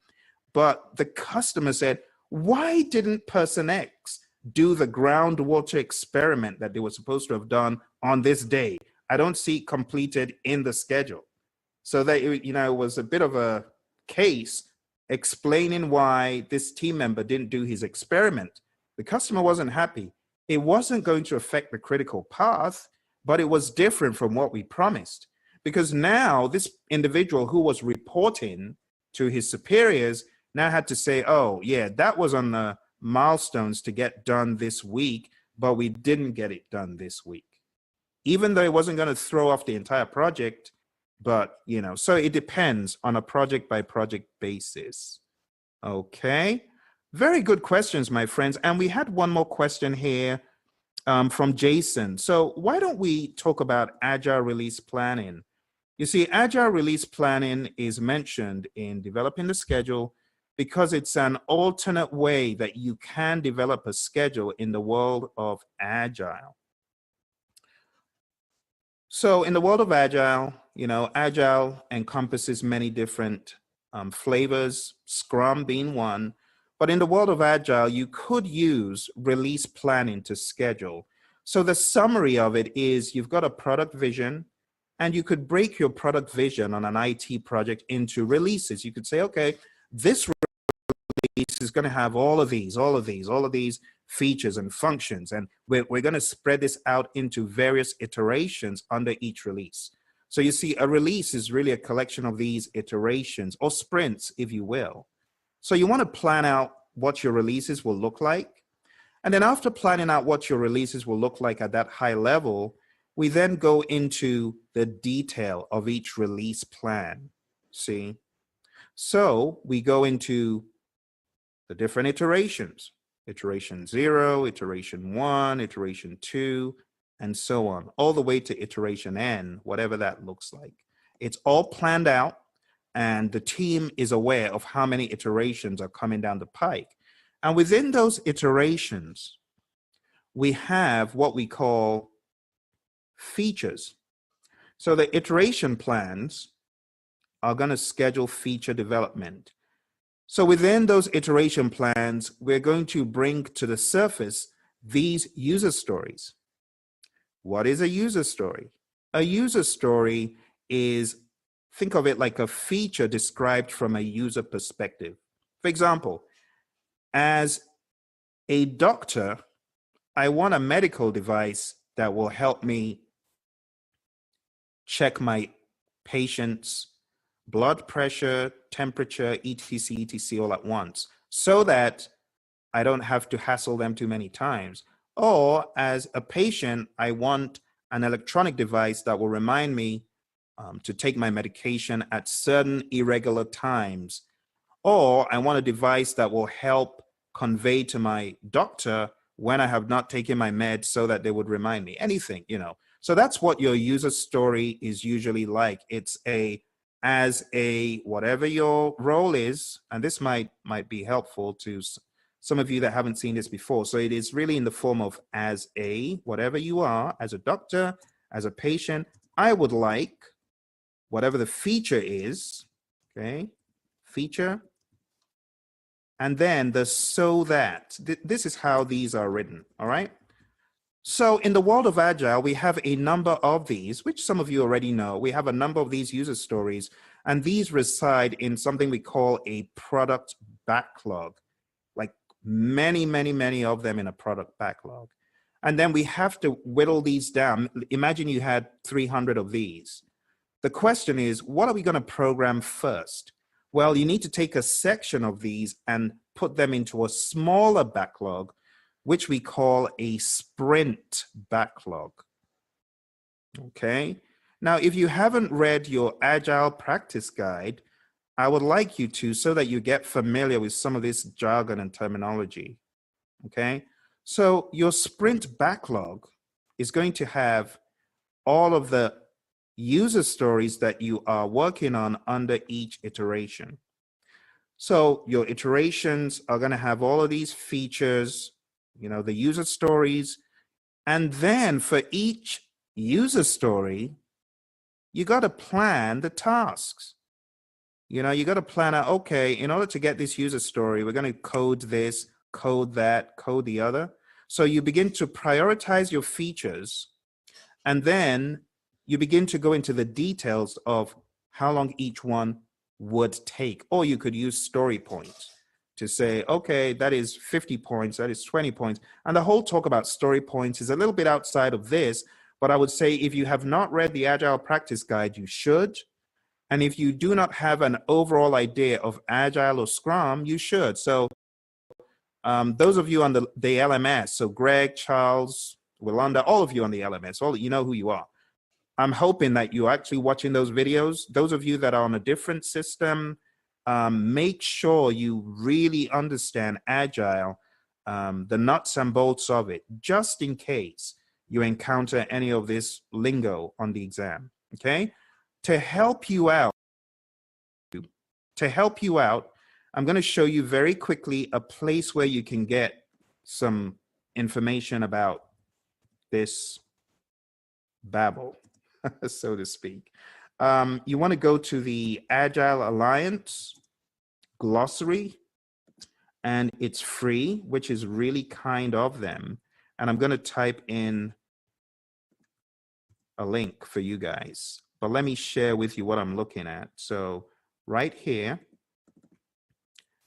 but the customer said, why didn't person X do the groundwater experiment that they were supposed to have done on this day? I don't see it completed in the schedule. So that, you know, it was a bit of a case explaining why this team member didn't do his experiment. The customer wasn't happy. It wasn't going to affect the critical path, but it was different from what we promised. Because now this individual who was reporting to his superiors now had to say, oh yeah, that was on the milestones to get done this week, but we didn't get it done this week. Even though it wasn't going to throw off the entire project, but you know, so it depends on a project by project basis. Okay, very good questions, my friends. And we had one more question here from Jason. So why don't we talk about agile release planning? You see, agile release planning is mentioned in developing the schedule because it's an alternate way that you can develop a schedule in the world of agile. So in the world of agile, you know, agile encompasses many different flavors, Scrum being one. But in the world of agile, you could use release planning to schedule. So the summary of it is you've got a product vision, and you could break your product vision on an IT project into releases. You could say, okay, this release is going to have all of these features and functions, and we're going to spread this out into various iterations under each release. So you see, a release is really a collection of these iterations, or sprints, if you will. So you want to plan out what your releases will look like. And then after planning out what your releases will look like at that high level, we then go into the detail of each release plan, see? So we go into the different iterations, iteration 0, iteration 1, iteration 2, and so on, all the way to iteration N, whatever that looks like. It's all planned out, and the team is aware of how many iterations are coming down the pike. And within those iterations, we have what we call features. So the iteration plans are going to schedule feature development. So within those iteration plans, we're going to bring to the surface these user stories. What is a user story? A user story is, think of it like a feature described from a user perspective. For example, as a doctor, I want a medical device that will help me check my patient's blood pressure, temperature, etc., all at once, so that I don't have to hassle them too many times. Or as a patient, I want an electronic device that will remind me to take my medication at certain irregular times. Or I want a device that will help convey to my doctor when I have not taken my meds, so that they would remind me. Anything, you know. So that's what your user story is usually like. It's as a whatever your role is, and this might be helpful to some of you that haven't seen this before. So it is really in the form of as a whatever you are, as a doctor, as a patient, I would like whatever the feature is, okay, feature, and then the so that. This is how these are written, all right? So in the world of Agile, we have a number of these, which some of you already know. We have a number of these user stories, and these reside in something we call a product backlog, like many of them in a product backlog. And then we have to whittle these down. Imagine you had 300 of these. The question is, what are we going to program first? Well, you need to take a section of these and put them into a smaller backlog, which we call a sprint backlog. Okay. Now, if you haven't read your Agile practice guide, I would like you to, so that you get familiar with some of this jargon and terminology. Okay. So your sprint backlog is going to have all of the user stories that you are working on under each iteration. So your iterations are going to have all of these features, you know, the user stories. And then for each user story, you got to plan the tasks. You know, you got to plan out, okay, in order to get this user story, we're going to code this, code that, code the other. So you begin to prioritize your features, and then you begin to go into the details of how long each one would take. Or you could use story points to say, okay, that is 50 points, that is 20 points. And the whole talk about story points is a little bit outside of this, but I would say if you have not read the Agile Practice Guide, you should. And if you do not have an overall idea of Agile or Scrum, you should. So those of you on the LMS, so Greg, Charles, Willanda, all of you on the LMS, all you know who you are. I'm hoping that you're actually watching those videos. Those of you that are on a different system, make sure you really understand Agile, the nuts and bolts of it, just in case you encounter any of this lingo on the exam, okay? To help you out, I'm going to show you very quickly a place where you can get some information about this babble, so to speak. You want to go to the Agile Alliance glossary, and it's free, which is really kind of them. And I'm going to type in a link for you guys, but let me share with you what I'm looking at. So right here,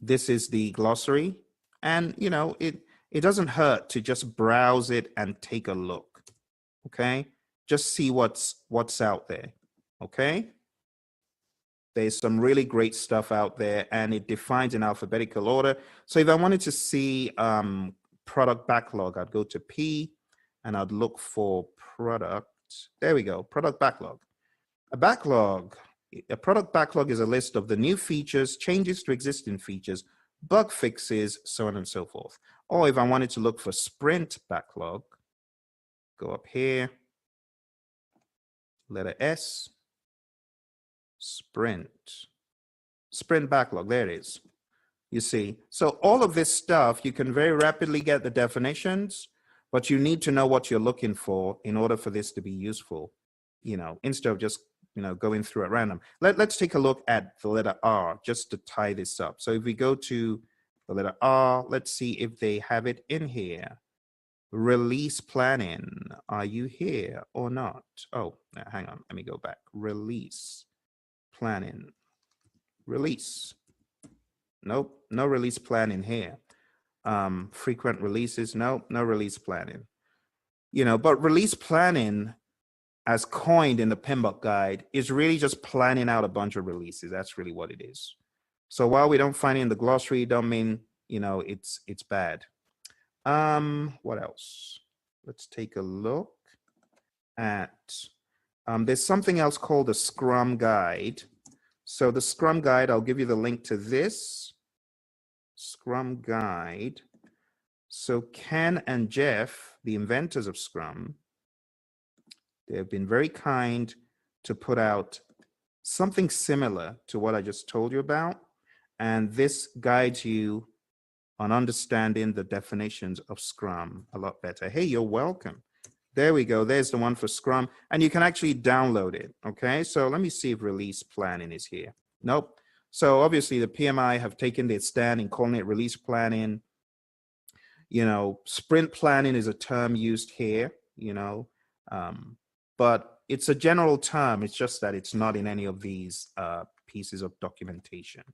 this is the glossary, and you know, it doesn't hurt to just browse it and take a look. Okay, just see what's out there. Okay, there's some really great stuff out there, and it defines in alphabetical order. So if I wanted to see product backlog, I'd go to P and I'd look for product. There we go, product backlog. A product backlog is a list of the new features, changes to existing features, bug fixes, so on and so forth. Or if I wanted to look for sprint backlog, go up here, letter S, sprint backlog, there it is. You see, so all of this stuff, you can very rapidly get the definitions, but you need to know what you're looking for in order for this to be useful, you know, instead of just, you know, going through at random. Let's take a look at the letter R just to tie this up. So if we go to the letter R, let's see if they have it in here. Release planning, are you here or not? Oh, hang on, let me go back. Release planning, release. Nope, no release planning here. Frequent releases, no release planning. You know, but release planning, as coined in the PMBOK guide, is really just planning out a bunch of releases. That's really what it is. So while we don't find it in the glossary, don't mean, you know, it's bad. What else? Let's take a look at, there's something else called the Scrum Guide. So the Scrum Guide, I'll give you the link to this Scrum Guide. So Ken and Jeff, the inventors of Scrum, they have been very kind to put out something similar to what I just told you about. And this guides you on understanding the definitions of Scrum a lot better. Hey, you're welcome. There we go. There's the one for Scrum. And you can actually download it. Okay, so let me see if release planning is here. Nope. So obviously the PMI have taken their stand in calling it release planning. You know, sprint planning is a term used here, but it's a general term. It's just that it's not in any of these pieces of documentation.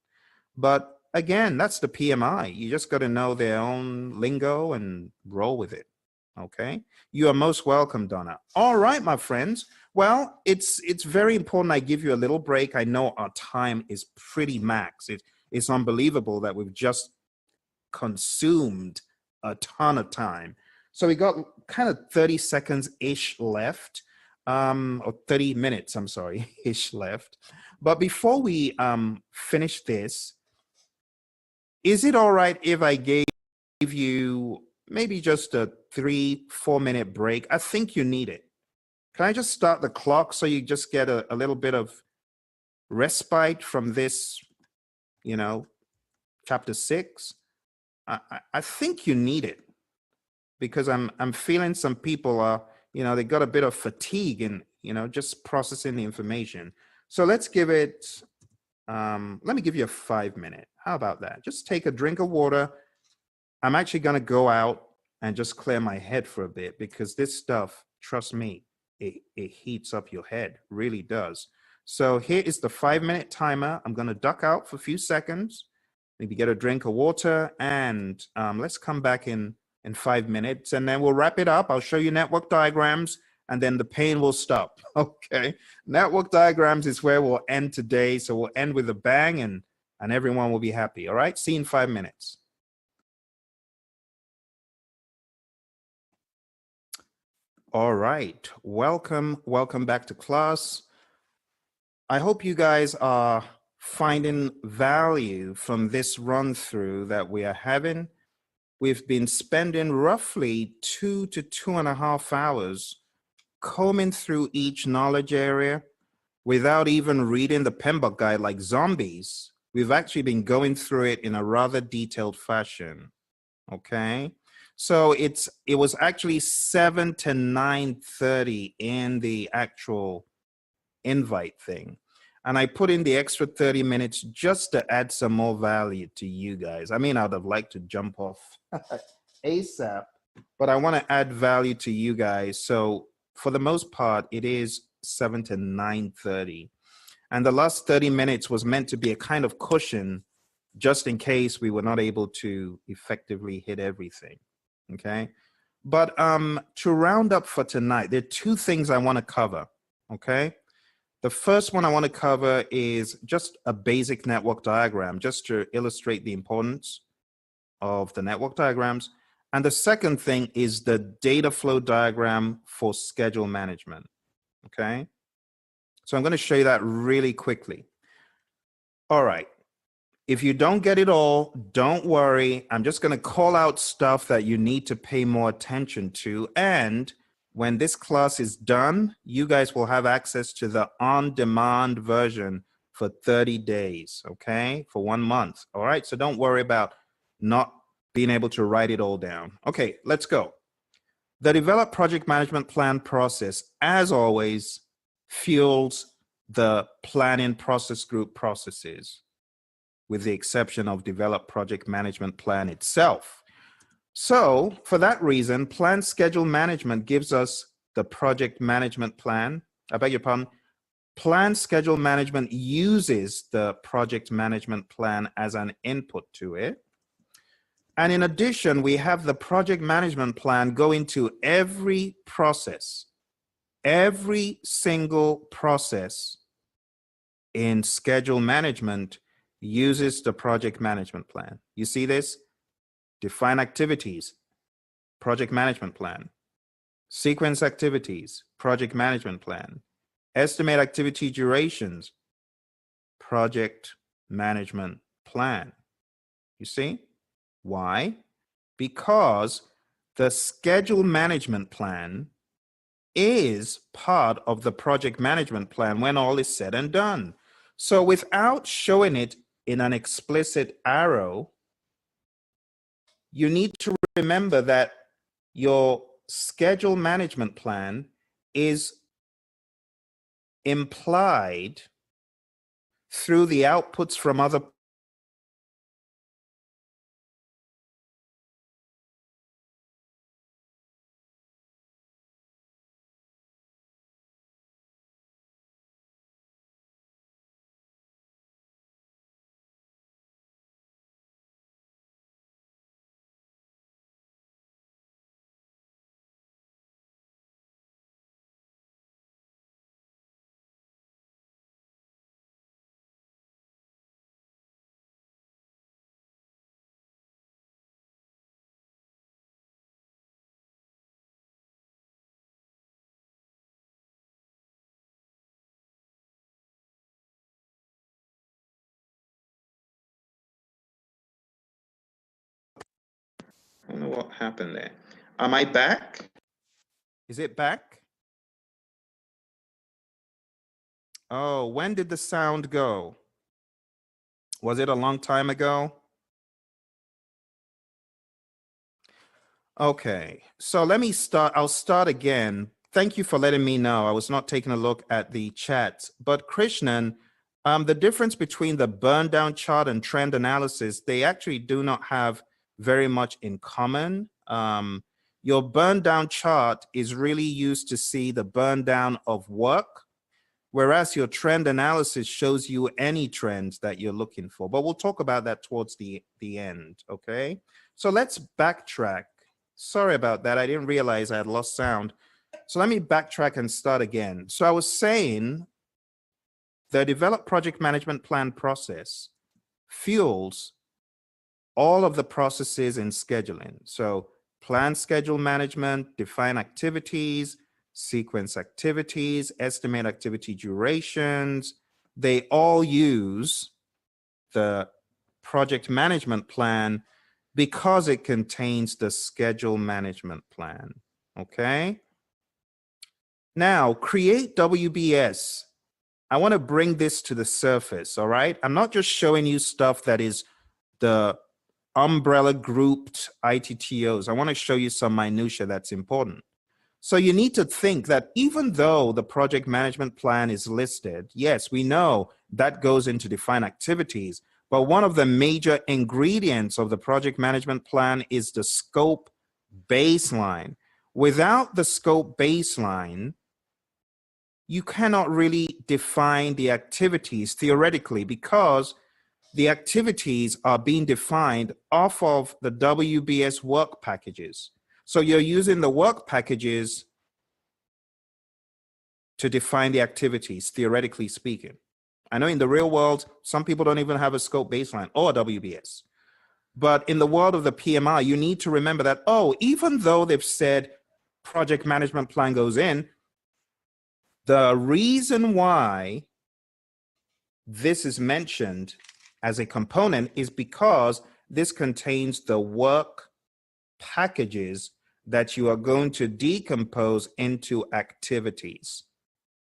But again, that's the PMI. You just got to know their own lingo and roll with it. Okay. You are most welcome, Donna. All right, my friends. Well, it's very important I give you a little break. I know our time is pretty max. It's unbelievable that we've just consumed a ton of time. So we got kind of 30 seconds-ish left, or 30 minutes, I'm sorry, ish left. But before we finish this, is it all right if I gave you maybe just a 3-4 minute break? I think you need it. Can I just start the clock so you just get a little bit of respite from this, chapter 6? I think you need it, because I'm feeling some people are, they got a bit of fatigue and, just processing the information. So let's give it, let me give you a 5 minute. How about that? Just take a drink of water. I'm actually going to go out and just clear my head for a bit, because this stuff, trust me, it heats up your head, really does. So here is the 5 minute timer. I'm going to duck out for a few seconds, maybe get a drink of water, and let's come back in 5 minutes, and then we'll wrap it up. I'll show you network diagrams, and then the pain will stop. Okay. Network diagrams is where we'll end today. So we'll end with a bang, and everyone will be happy. All right. See you in 5 minutes. All right. Welcome back to class. I hope you guys are finding value from this run through that we are having. We've been spending roughly 2 to 2.5 hours combing through each knowledge area without even reading the PMBOK guide like zombies. We've actually been going through it in a rather detailed fashion. Okay. So it was actually 7 to 9:30 in the actual invite thing. And I put in the extra 30 minutes just to add some more value to you guys. I mean, I'd have liked to jump off ASAP, but I want to add value to you guys. So for the most part, it is 7 to 9:30. And the last 30 minutes was meant to be a kind of cushion just in case we were not able to effectively hit everything. Okay. But to round up for tonight, there are 2 things I want to cover. Okay. The first one I want to cover is just a basic network diagram, just to illustrate the importance of the network diagrams. And the second thing is the data flow diagram for schedule management. Okay. So I'm going to show you that really quickly. All right. If you don't get it all, don't worry. I'm just going to call out stuff that you need to pay more attention to. And when this class is done, you guys will have access to the on-demand version for 30 days, okay? For 1 month, all right? So don't worry about not being able to write it all down. Okay, let's go. The develop project management plan process, as always, fuels the planning process group processes, with the exception of develop project management plan itself. So for that reason, plan schedule management gives us the project management plan. I beg your pardon. Plan schedule management uses the project management plan as an input to it. And in addition, we have the project management plan go into every process, every single process in schedule management uses the project management plan. You see this? Define activities, project management plan. Sequence activities, project management plan. Estimate activity durations, project management plan. You see? Why? Because the schedule management plan is part of the project management plan when all is said and done. So without showing it in an explicit arrow, you need to remember that your schedule management plan is implied through the outputs from other I don't know what happened there. Am I back? Is it back? Oh, when did the sound go? Was it a long time ago? Okay, so let me start. I'll start again. Thank you for letting me know. I was not taking a look at the chat, but Krishnan, the difference between the burn down chart and trend analysis, they actually do not have very much in common. Your burn down chart is really used to see the burn down of work, whereas your trend analysis shows you any trends that you're looking for. But we'll talk about that towards the end, okay? So let's backtrack. Sorry about that. I didn't realize I had lost sound. So let me backtrack and start again. So I was saying the developed project management plan process fuels all of the processes in scheduling. So plan schedule management, define activities, sequence activities, estimate activity durations. They all use the project management plan because it contains the schedule management plan, okay? Now, create WBS. I want to bring this to the surface, all right? I'm not just showing you stuff that is the umbrella grouped ITTOs. I want to show you some minutia that's important. So you need to think that even though the project management plan is listed, yes, we know that goes into define activities, but one of the major ingredients of the project management plan is the scope baseline. Without the scope baseline, you cannot really define the activities theoretically because the activities are being defined off of the WBS work packages. So you're using the work packages to define the activities, theoretically speaking. I know in the real world, some people don't even have a scope baseline or a WBS. But in the world of the PMI, you need to remember that, oh, even though they've said project management plan goes in, the reason why this is mentioned as a component is because this contains the work packages that you are going to decompose into activities.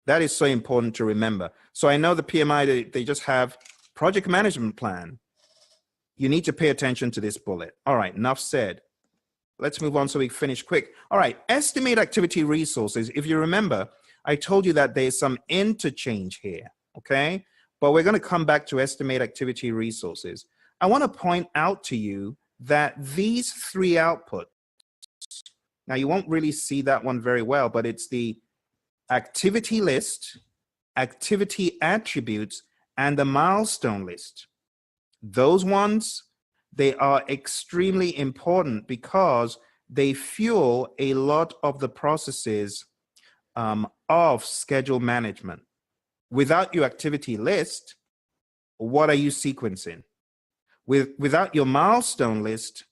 That is so important to remember. So I know the PMI, they just have project management plan. You need to pay attention to this bullet. All right, enough said. Let's move on so we finish quick. All right, estimate activity resources. If you remember, I told you that there's some interchange here, okay? But we're going to come back to estimate activity resources. I want to point out to you that these three outputs, now you won't really see that one very well, but it's the activity list, activity attributes, and the milestone list. Those ones, they are extremely important because they fuel a lot of the processes of schedule management. Without your activity list, what are you sequencing? Without your milestone list,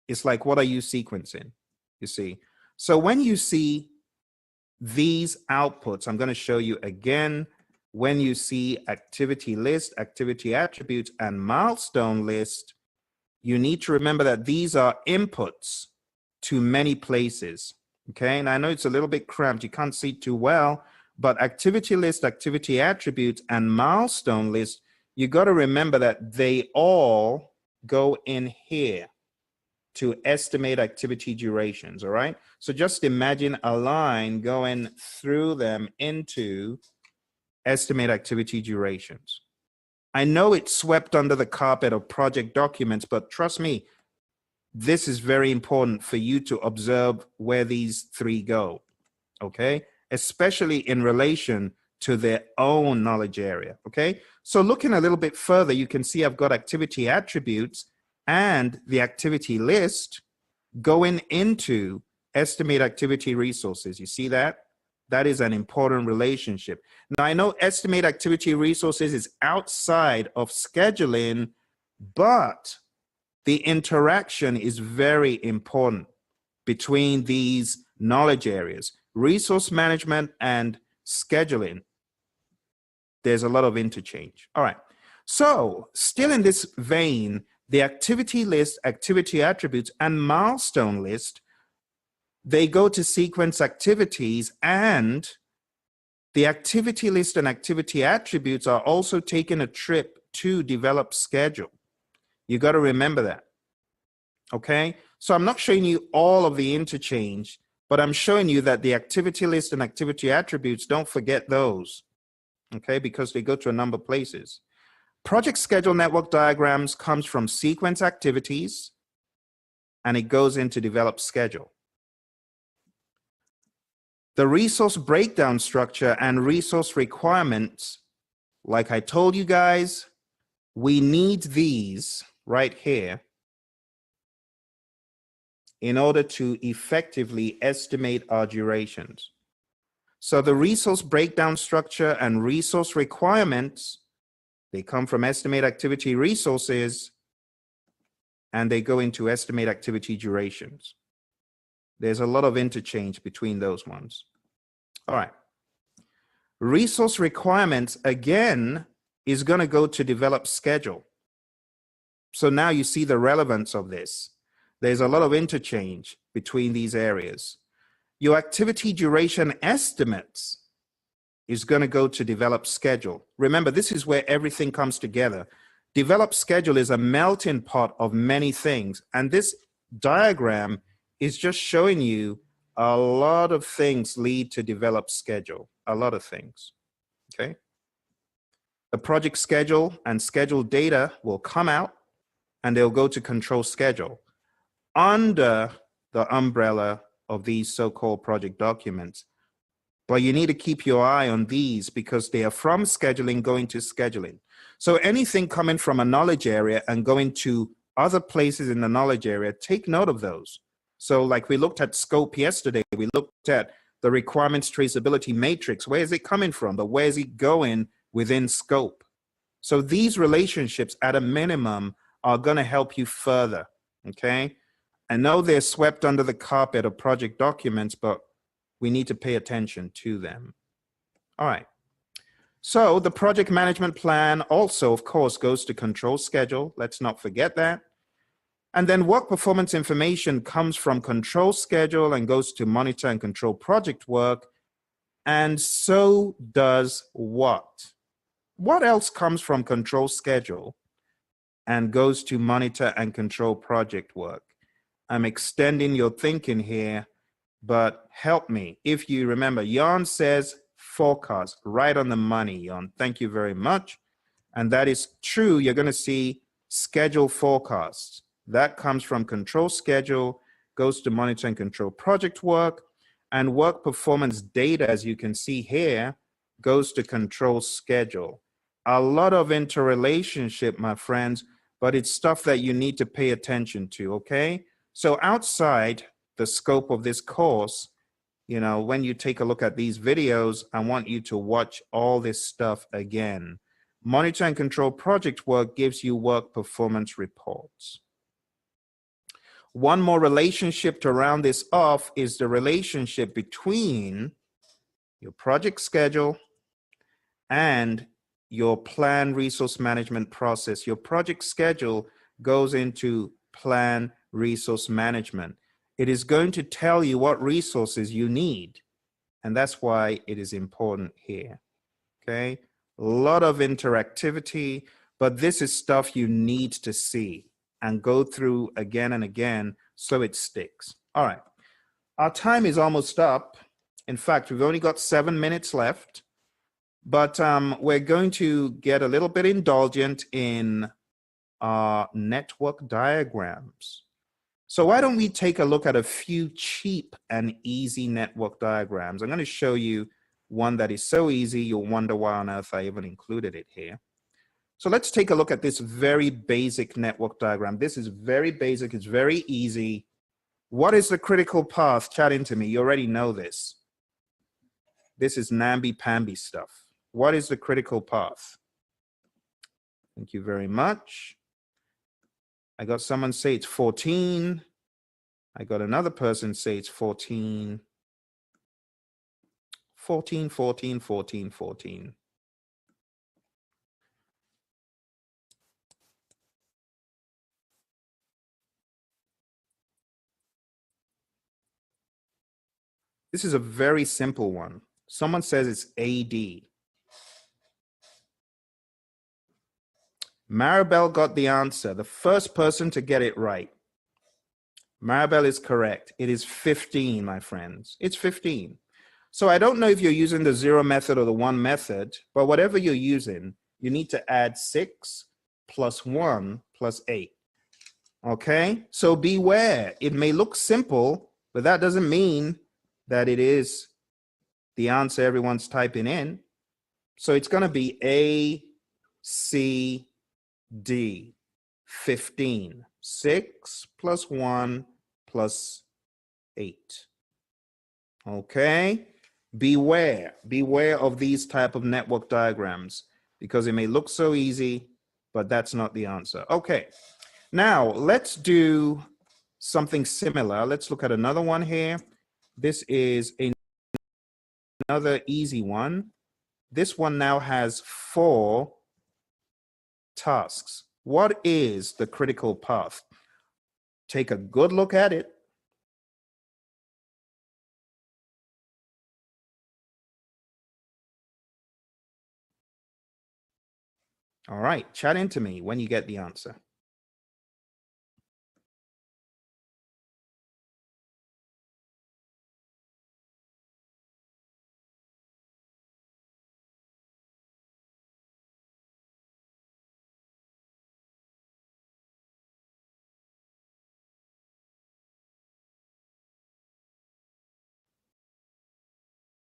it's like, what are you sequencing? You see? So when you see these outputs, I'm going to show you again. When you see activity list, activity attributes, and milestone list, you need to remember that these are inputs to many places. Okay, and I know it's a little bit cramped, you can't see too well, but activity list, activity attributes, and milestone list, you got to remember that they all go in here to estimate activity durations, all right? So just imagine a line going through them into estimate activity durations. I know it's swept under the carpet of project documents, but trust me, this is very important for you to observe where these three go, okay? Especially in relation to their own knowledge area, okay? So looking a little bit further, you can see I've got activity attributes and the activity list going into estimate activity resources. You see that? That is an important relationship. Now, I know estimate activity resources is outside of scheduling, but the interaction is very important between these knowledge areas. Resource management and scheduling, there's a lot of interchange. All right. So still in this vein, The activity list, activity attributes, and milestone list, they go to sequence activities, and the activity list and activity attributes are also taking a trip to develop schedule. You got to remember that. Okay, so I'm not showing you all of the interchange, but I'm showing you that the activity list and activity attributes, don't forget those, okay, because they go to a number of places. Project schedule network diagrams comes from sequence activities, and it goes into develop schedule. The resource breakdown structure and resource requirements, like I told you guys, we need these right here in order to effectively estimate our durations. So the resource breakdown structure and resource requirements, they come from estimate activity resources, and they go into estimate activity durations. There's a lot of interchange between those ones. All right. Resource requirements, again, is going to go to develop schedule. So now you see the relevance of this. There's a lot of interchange between these areas. Your activity duration estimates is going to go to develop schedule. Remember, this is where everything comes together. Develop schedule is a melting pot of many things. And this diagram is just showing you a lot of things lead to develop schedule, a lot of things, okay? The project schedule and schedule data will come out, and they'll go to control schedule under the umbrella of these so-called project documents. But you need to keep your eye on these because they are from scheduling going to scheduling. So anything coming from a knowledge area and going to other places in the knowledge area, take note of those. So like we looked at scope yesterday, we looked at the requirements traceability matrix. Where is it coming from? But where is it going within scope? So these relationships at a minimum are going to help you further, okay? I know they're swept under the carpet of project documents, but we need to pay attention to them. All right. So the project management plan also, of course, goes to control schedule. Let's not forget that. And then work performance information comes from control schedule and goes to monitor and control project work. And so does what? What else comes from control schedule and goes to monitor and control project work? I'm extending your thinking here, but help me. If you remember, Jan says forecast, right on the money, Jan. Thank you very much. And that is true. You're going to see schedule forecasts. That comes from control schedule, goes to monitor and control project work, and work performance data, as you can see here, goes to control schedule. A lot of interrelationship, my friends, but it's stuff that you need to pay attention to, okay? So outside the scope of this course, you know, when you take a look at these videos, I want you to watch all this stuff again. Monitor and control project work gives you work performance reports. One more relationship to round this off is the relationship between your project schedule and your plan resource management process. Your project schedule goes into plan resource management. It is going to tell you what resources you need. And that's why it is important here, okay? A lot of interactivity, but this is stuff you need to see and go through again and again so it sticks. All right, our time is almost up. In fact, we've only got 7 minutes left, but we're going to get a little bit indulgent in our network diagrams. So why don't we take a look at a few cheap and easy network diagrams? I'm going to show you one that is so easy, you'll wonder why on earth I even included it here. So let's take a look at this very basic network diagram. This is very basic, it's very easy. What is the critical path? Chat into me, you already know this. This is namby-pamby stuff. What is the critical path? Thank you very much. I got someone say it's 14. I got another person say it's 14. 14, 14, 14, 14. This is a very simple one. Someone says it's AD. Maribel got the answer, the first person to get it right. Maribel is correct. It is 15, my friends. It's 15. So I don't know if you're using the 0 method or the 1 method, but whatever you're using, you need to add 6 plus 1 plus 8. Okay? So beware. It may look simple, but that doesn't mean that it is the answer everyone's typing in. So it's going to be A, C, D, 15. 6 plus 1 plus 8. Okay? Beware of these type of network diagrams because it may look so easy, but that's not the answer. Okay, now let's do something similar. Let's look at another one here. This is another easy one. This one now has 4 tasks. What is the critical path? Take a good look at it. All right, chat into me when you get the answer.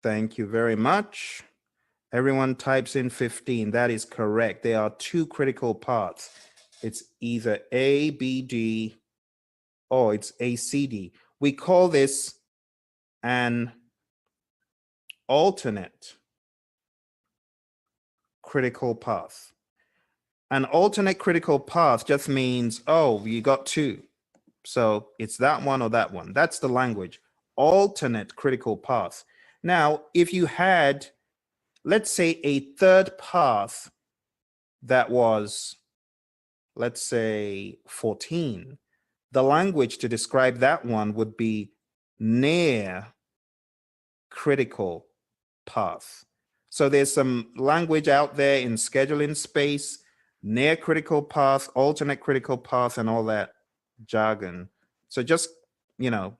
Thank you very much. Everyone types in 15. That is correct. There are 2 critical paths. It's either A, B, D, or it's A, C, D. We call this an alternate critical path. An alternate critical path just means, oh, you got 2. So it's that one or that one. That's the language. Alternate critical path. Now, if you had, let's say, a third path that was, let's say, 14, the language to describe that one would be near critical path. So there's some language out there in scheduling space, near critical path, alternate critical path, and all that jargon. So just,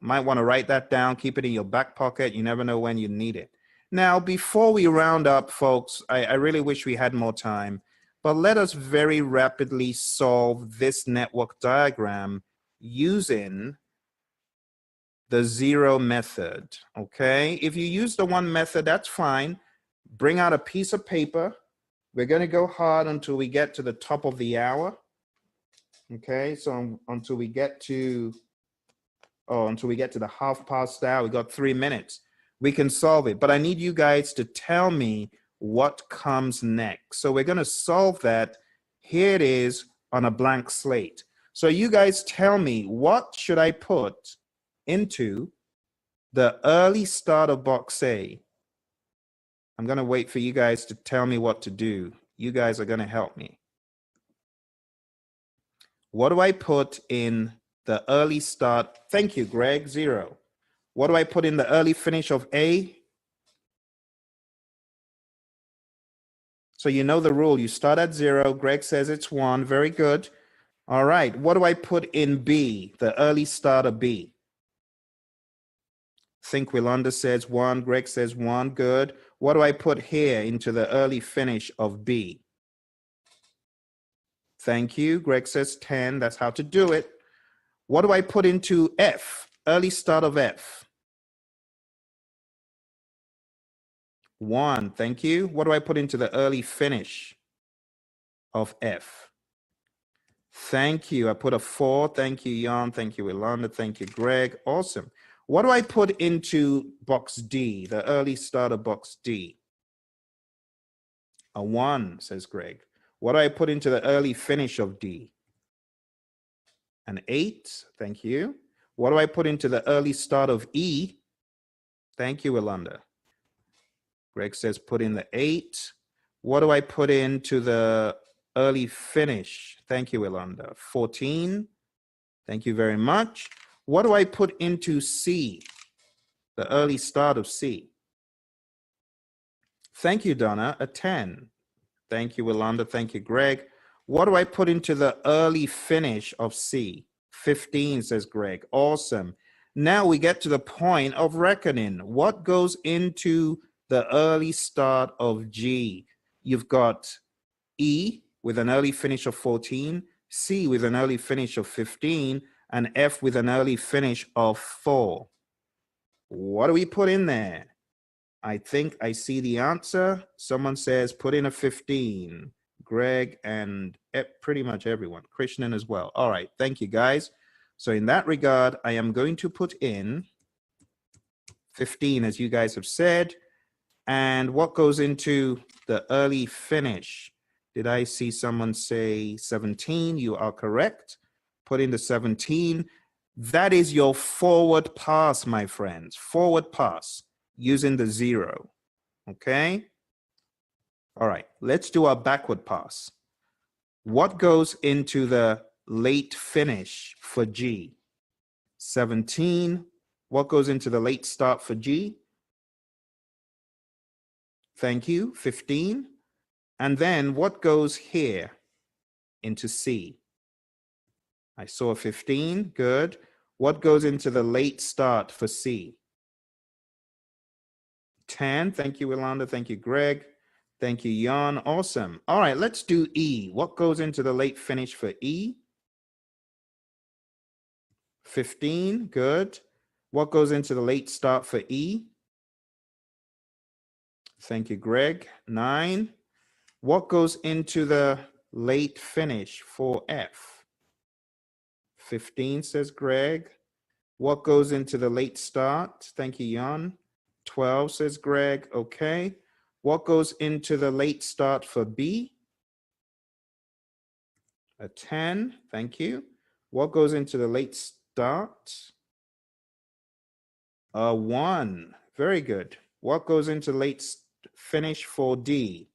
might want to write that down, keep it in your back pocket. You never know when you need it. Now, before we round up, folks, I really wish we had more time, but let us very rapidly solve this network diagram using the 0 method, okay? If you use the 1 method, that's fine. Bring out a piece of paper. We're going to go hard until we get to the top of the hour, okay? So until we get to the 1/2 hour, we got 3 minutes. We can solve it, but I need you guys to tell me what comes next. So we're going to solve that. Here it is on a blank slate. So you guys tell me, what should I put into the early start of box A? I'm going to wait for you guys to tell me what to do. You guys are going to help me. What do I put in the early start? Thank you, Greg, 0. What do I put in the early finish of A? So you know the rule. You start at 0. Greg says it's 1. Very good. All right. What do I put in B, the early start of B? Think Willanda says 1. Greg says 1. Good. What do I put here into the early finish of B? Thank you. Greg says 10. That's how to do it. What do I put into F, early start of F? 1. Thank you. What do I put into the early finish of F? Thank you. I put a 4. Thank you, Jan. Thank you, Willanda. Thank you, Greg. Awesome. What do I put into box D, the early start of box D? A 1, says Greg. What do I put into the early finish of D? An 8. Thank you. What do I put into the early start of E? Thank you, Willanda. Greg says put in the 8. What do I put into the early finish? Thank you, Willanda. 14. Thank you very much. What do I put into C? The early start of C. Thank you, Donna. A 10. Thank you, Yolanda. Thank you, Greg. What do I put into the early finish of C? 15, says Greg. Awesome. Now we get to the point of reckoning. What goes into the early start of G? You've got E with an early finish of 14, C with an early finish of 15, and F with an early finish of 4. What do we put in there? I think I see the answer. Someone says put in a 15. Greg and pretty much everyone. Krishnan as well. All right. Thank you, guys. So in that regard, I am going to put in 15, as you guys have said. And what goes into the early finish? Did I see someone say 17? You are correct. Put in the 17. That is your forward pass, my friends. Forward pass using the 0. Okay? All right. Let's do our backward pass. What goes into the late finish for G? 17. What goes into the late start for G? Thank you. 15. And then what goes here into C? I saw 15. Good. What goes into the late start for C? 10. Thank you, Yolanda. Thank you, Greg. Thank you, Jan. Awesome. All right, let's do E. What goes into the late finish for E? 15. Good. What goes into the late start for E? Thank you, Greg. 9. What goes into the late finish for F? 15, says Greg. What goes into the late start? Thank you, Jan. 12, says Greg. Okay. What goes into the late start for B? A 10. Thank you. What goes into the late start? A 1. Very good. What goes into late finish for D?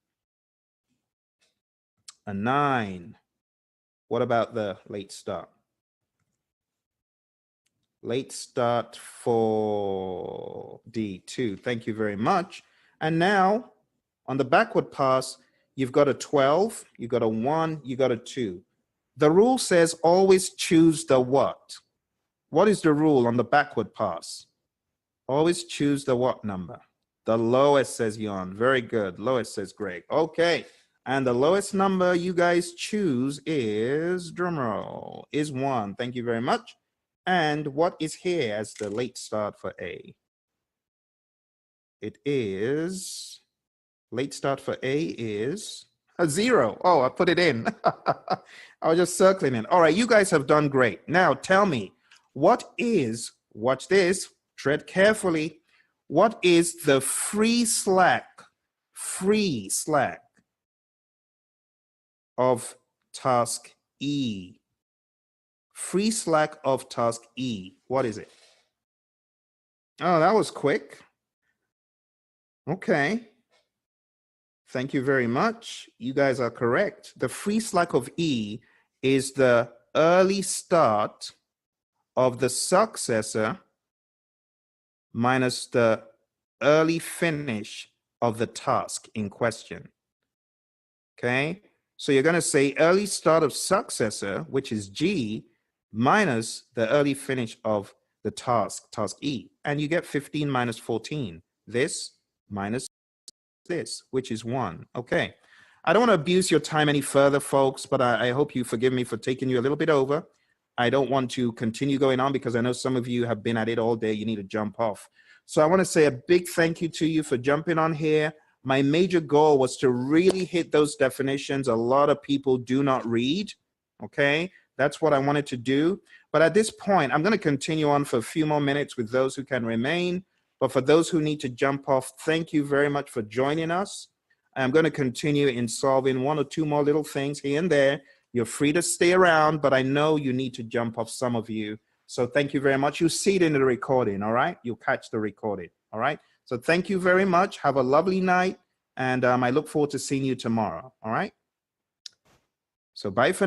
A 9. What about the late start? Late start for D2. Thank you very much. And now on the backward pass, you've got a 12, you got a 1, you got a 2. The rule says always choose the what? What is the rule on the backward pass? Always choose the what number? The lowest, says Jan. Very good. Lowest, says Greg. Okay. And the lowest number you guys choose is, drumroll, is 1. Thank you very much. And what is here as the late start for A? It is, late start for A is a 0. Oh, I put it in. I was just circling it. All right, you guys have done great. Now tell me, what is, watch this, tread carefully. What is the free slack of task E? Free slack of task E. What is it? Oh, that was quick. Okay. Thank you very much. You guys are correct. The free slack of E is the early start of the successor minus the early finish of the task in question. Okay. So you're going to say early start of successor, which is G, minus the early finish of the task E. And you get 15 minus 14. This minus this, which is 1. Okay. I don't want to abuse your time any further, folks, but I hope you forgive me for taking you a little bit over. I don't want to continue going on because I know some of you have been at it all day. You need to jump off. So I want to say a big thank you to you for jumping on here. My major goal was to really hit those definitions. A lot of people do not read. Okay. That's what I wanted to do. But at this point, I'm going to continue on for a few more minutes with those who can remain. But for those who need to jump off, thank you very much for joining us. I'm going to continue in solving 1 or 2 more little things here and there. You're free to stay around, but I know you need to jump off, some of you. So thank you very much. You'll see it in the recording, all right? You'll catch the recording, all right? So thank you very much. Have a lovely night. And I look forward to seeing you tomorrow, all right? So bye for now.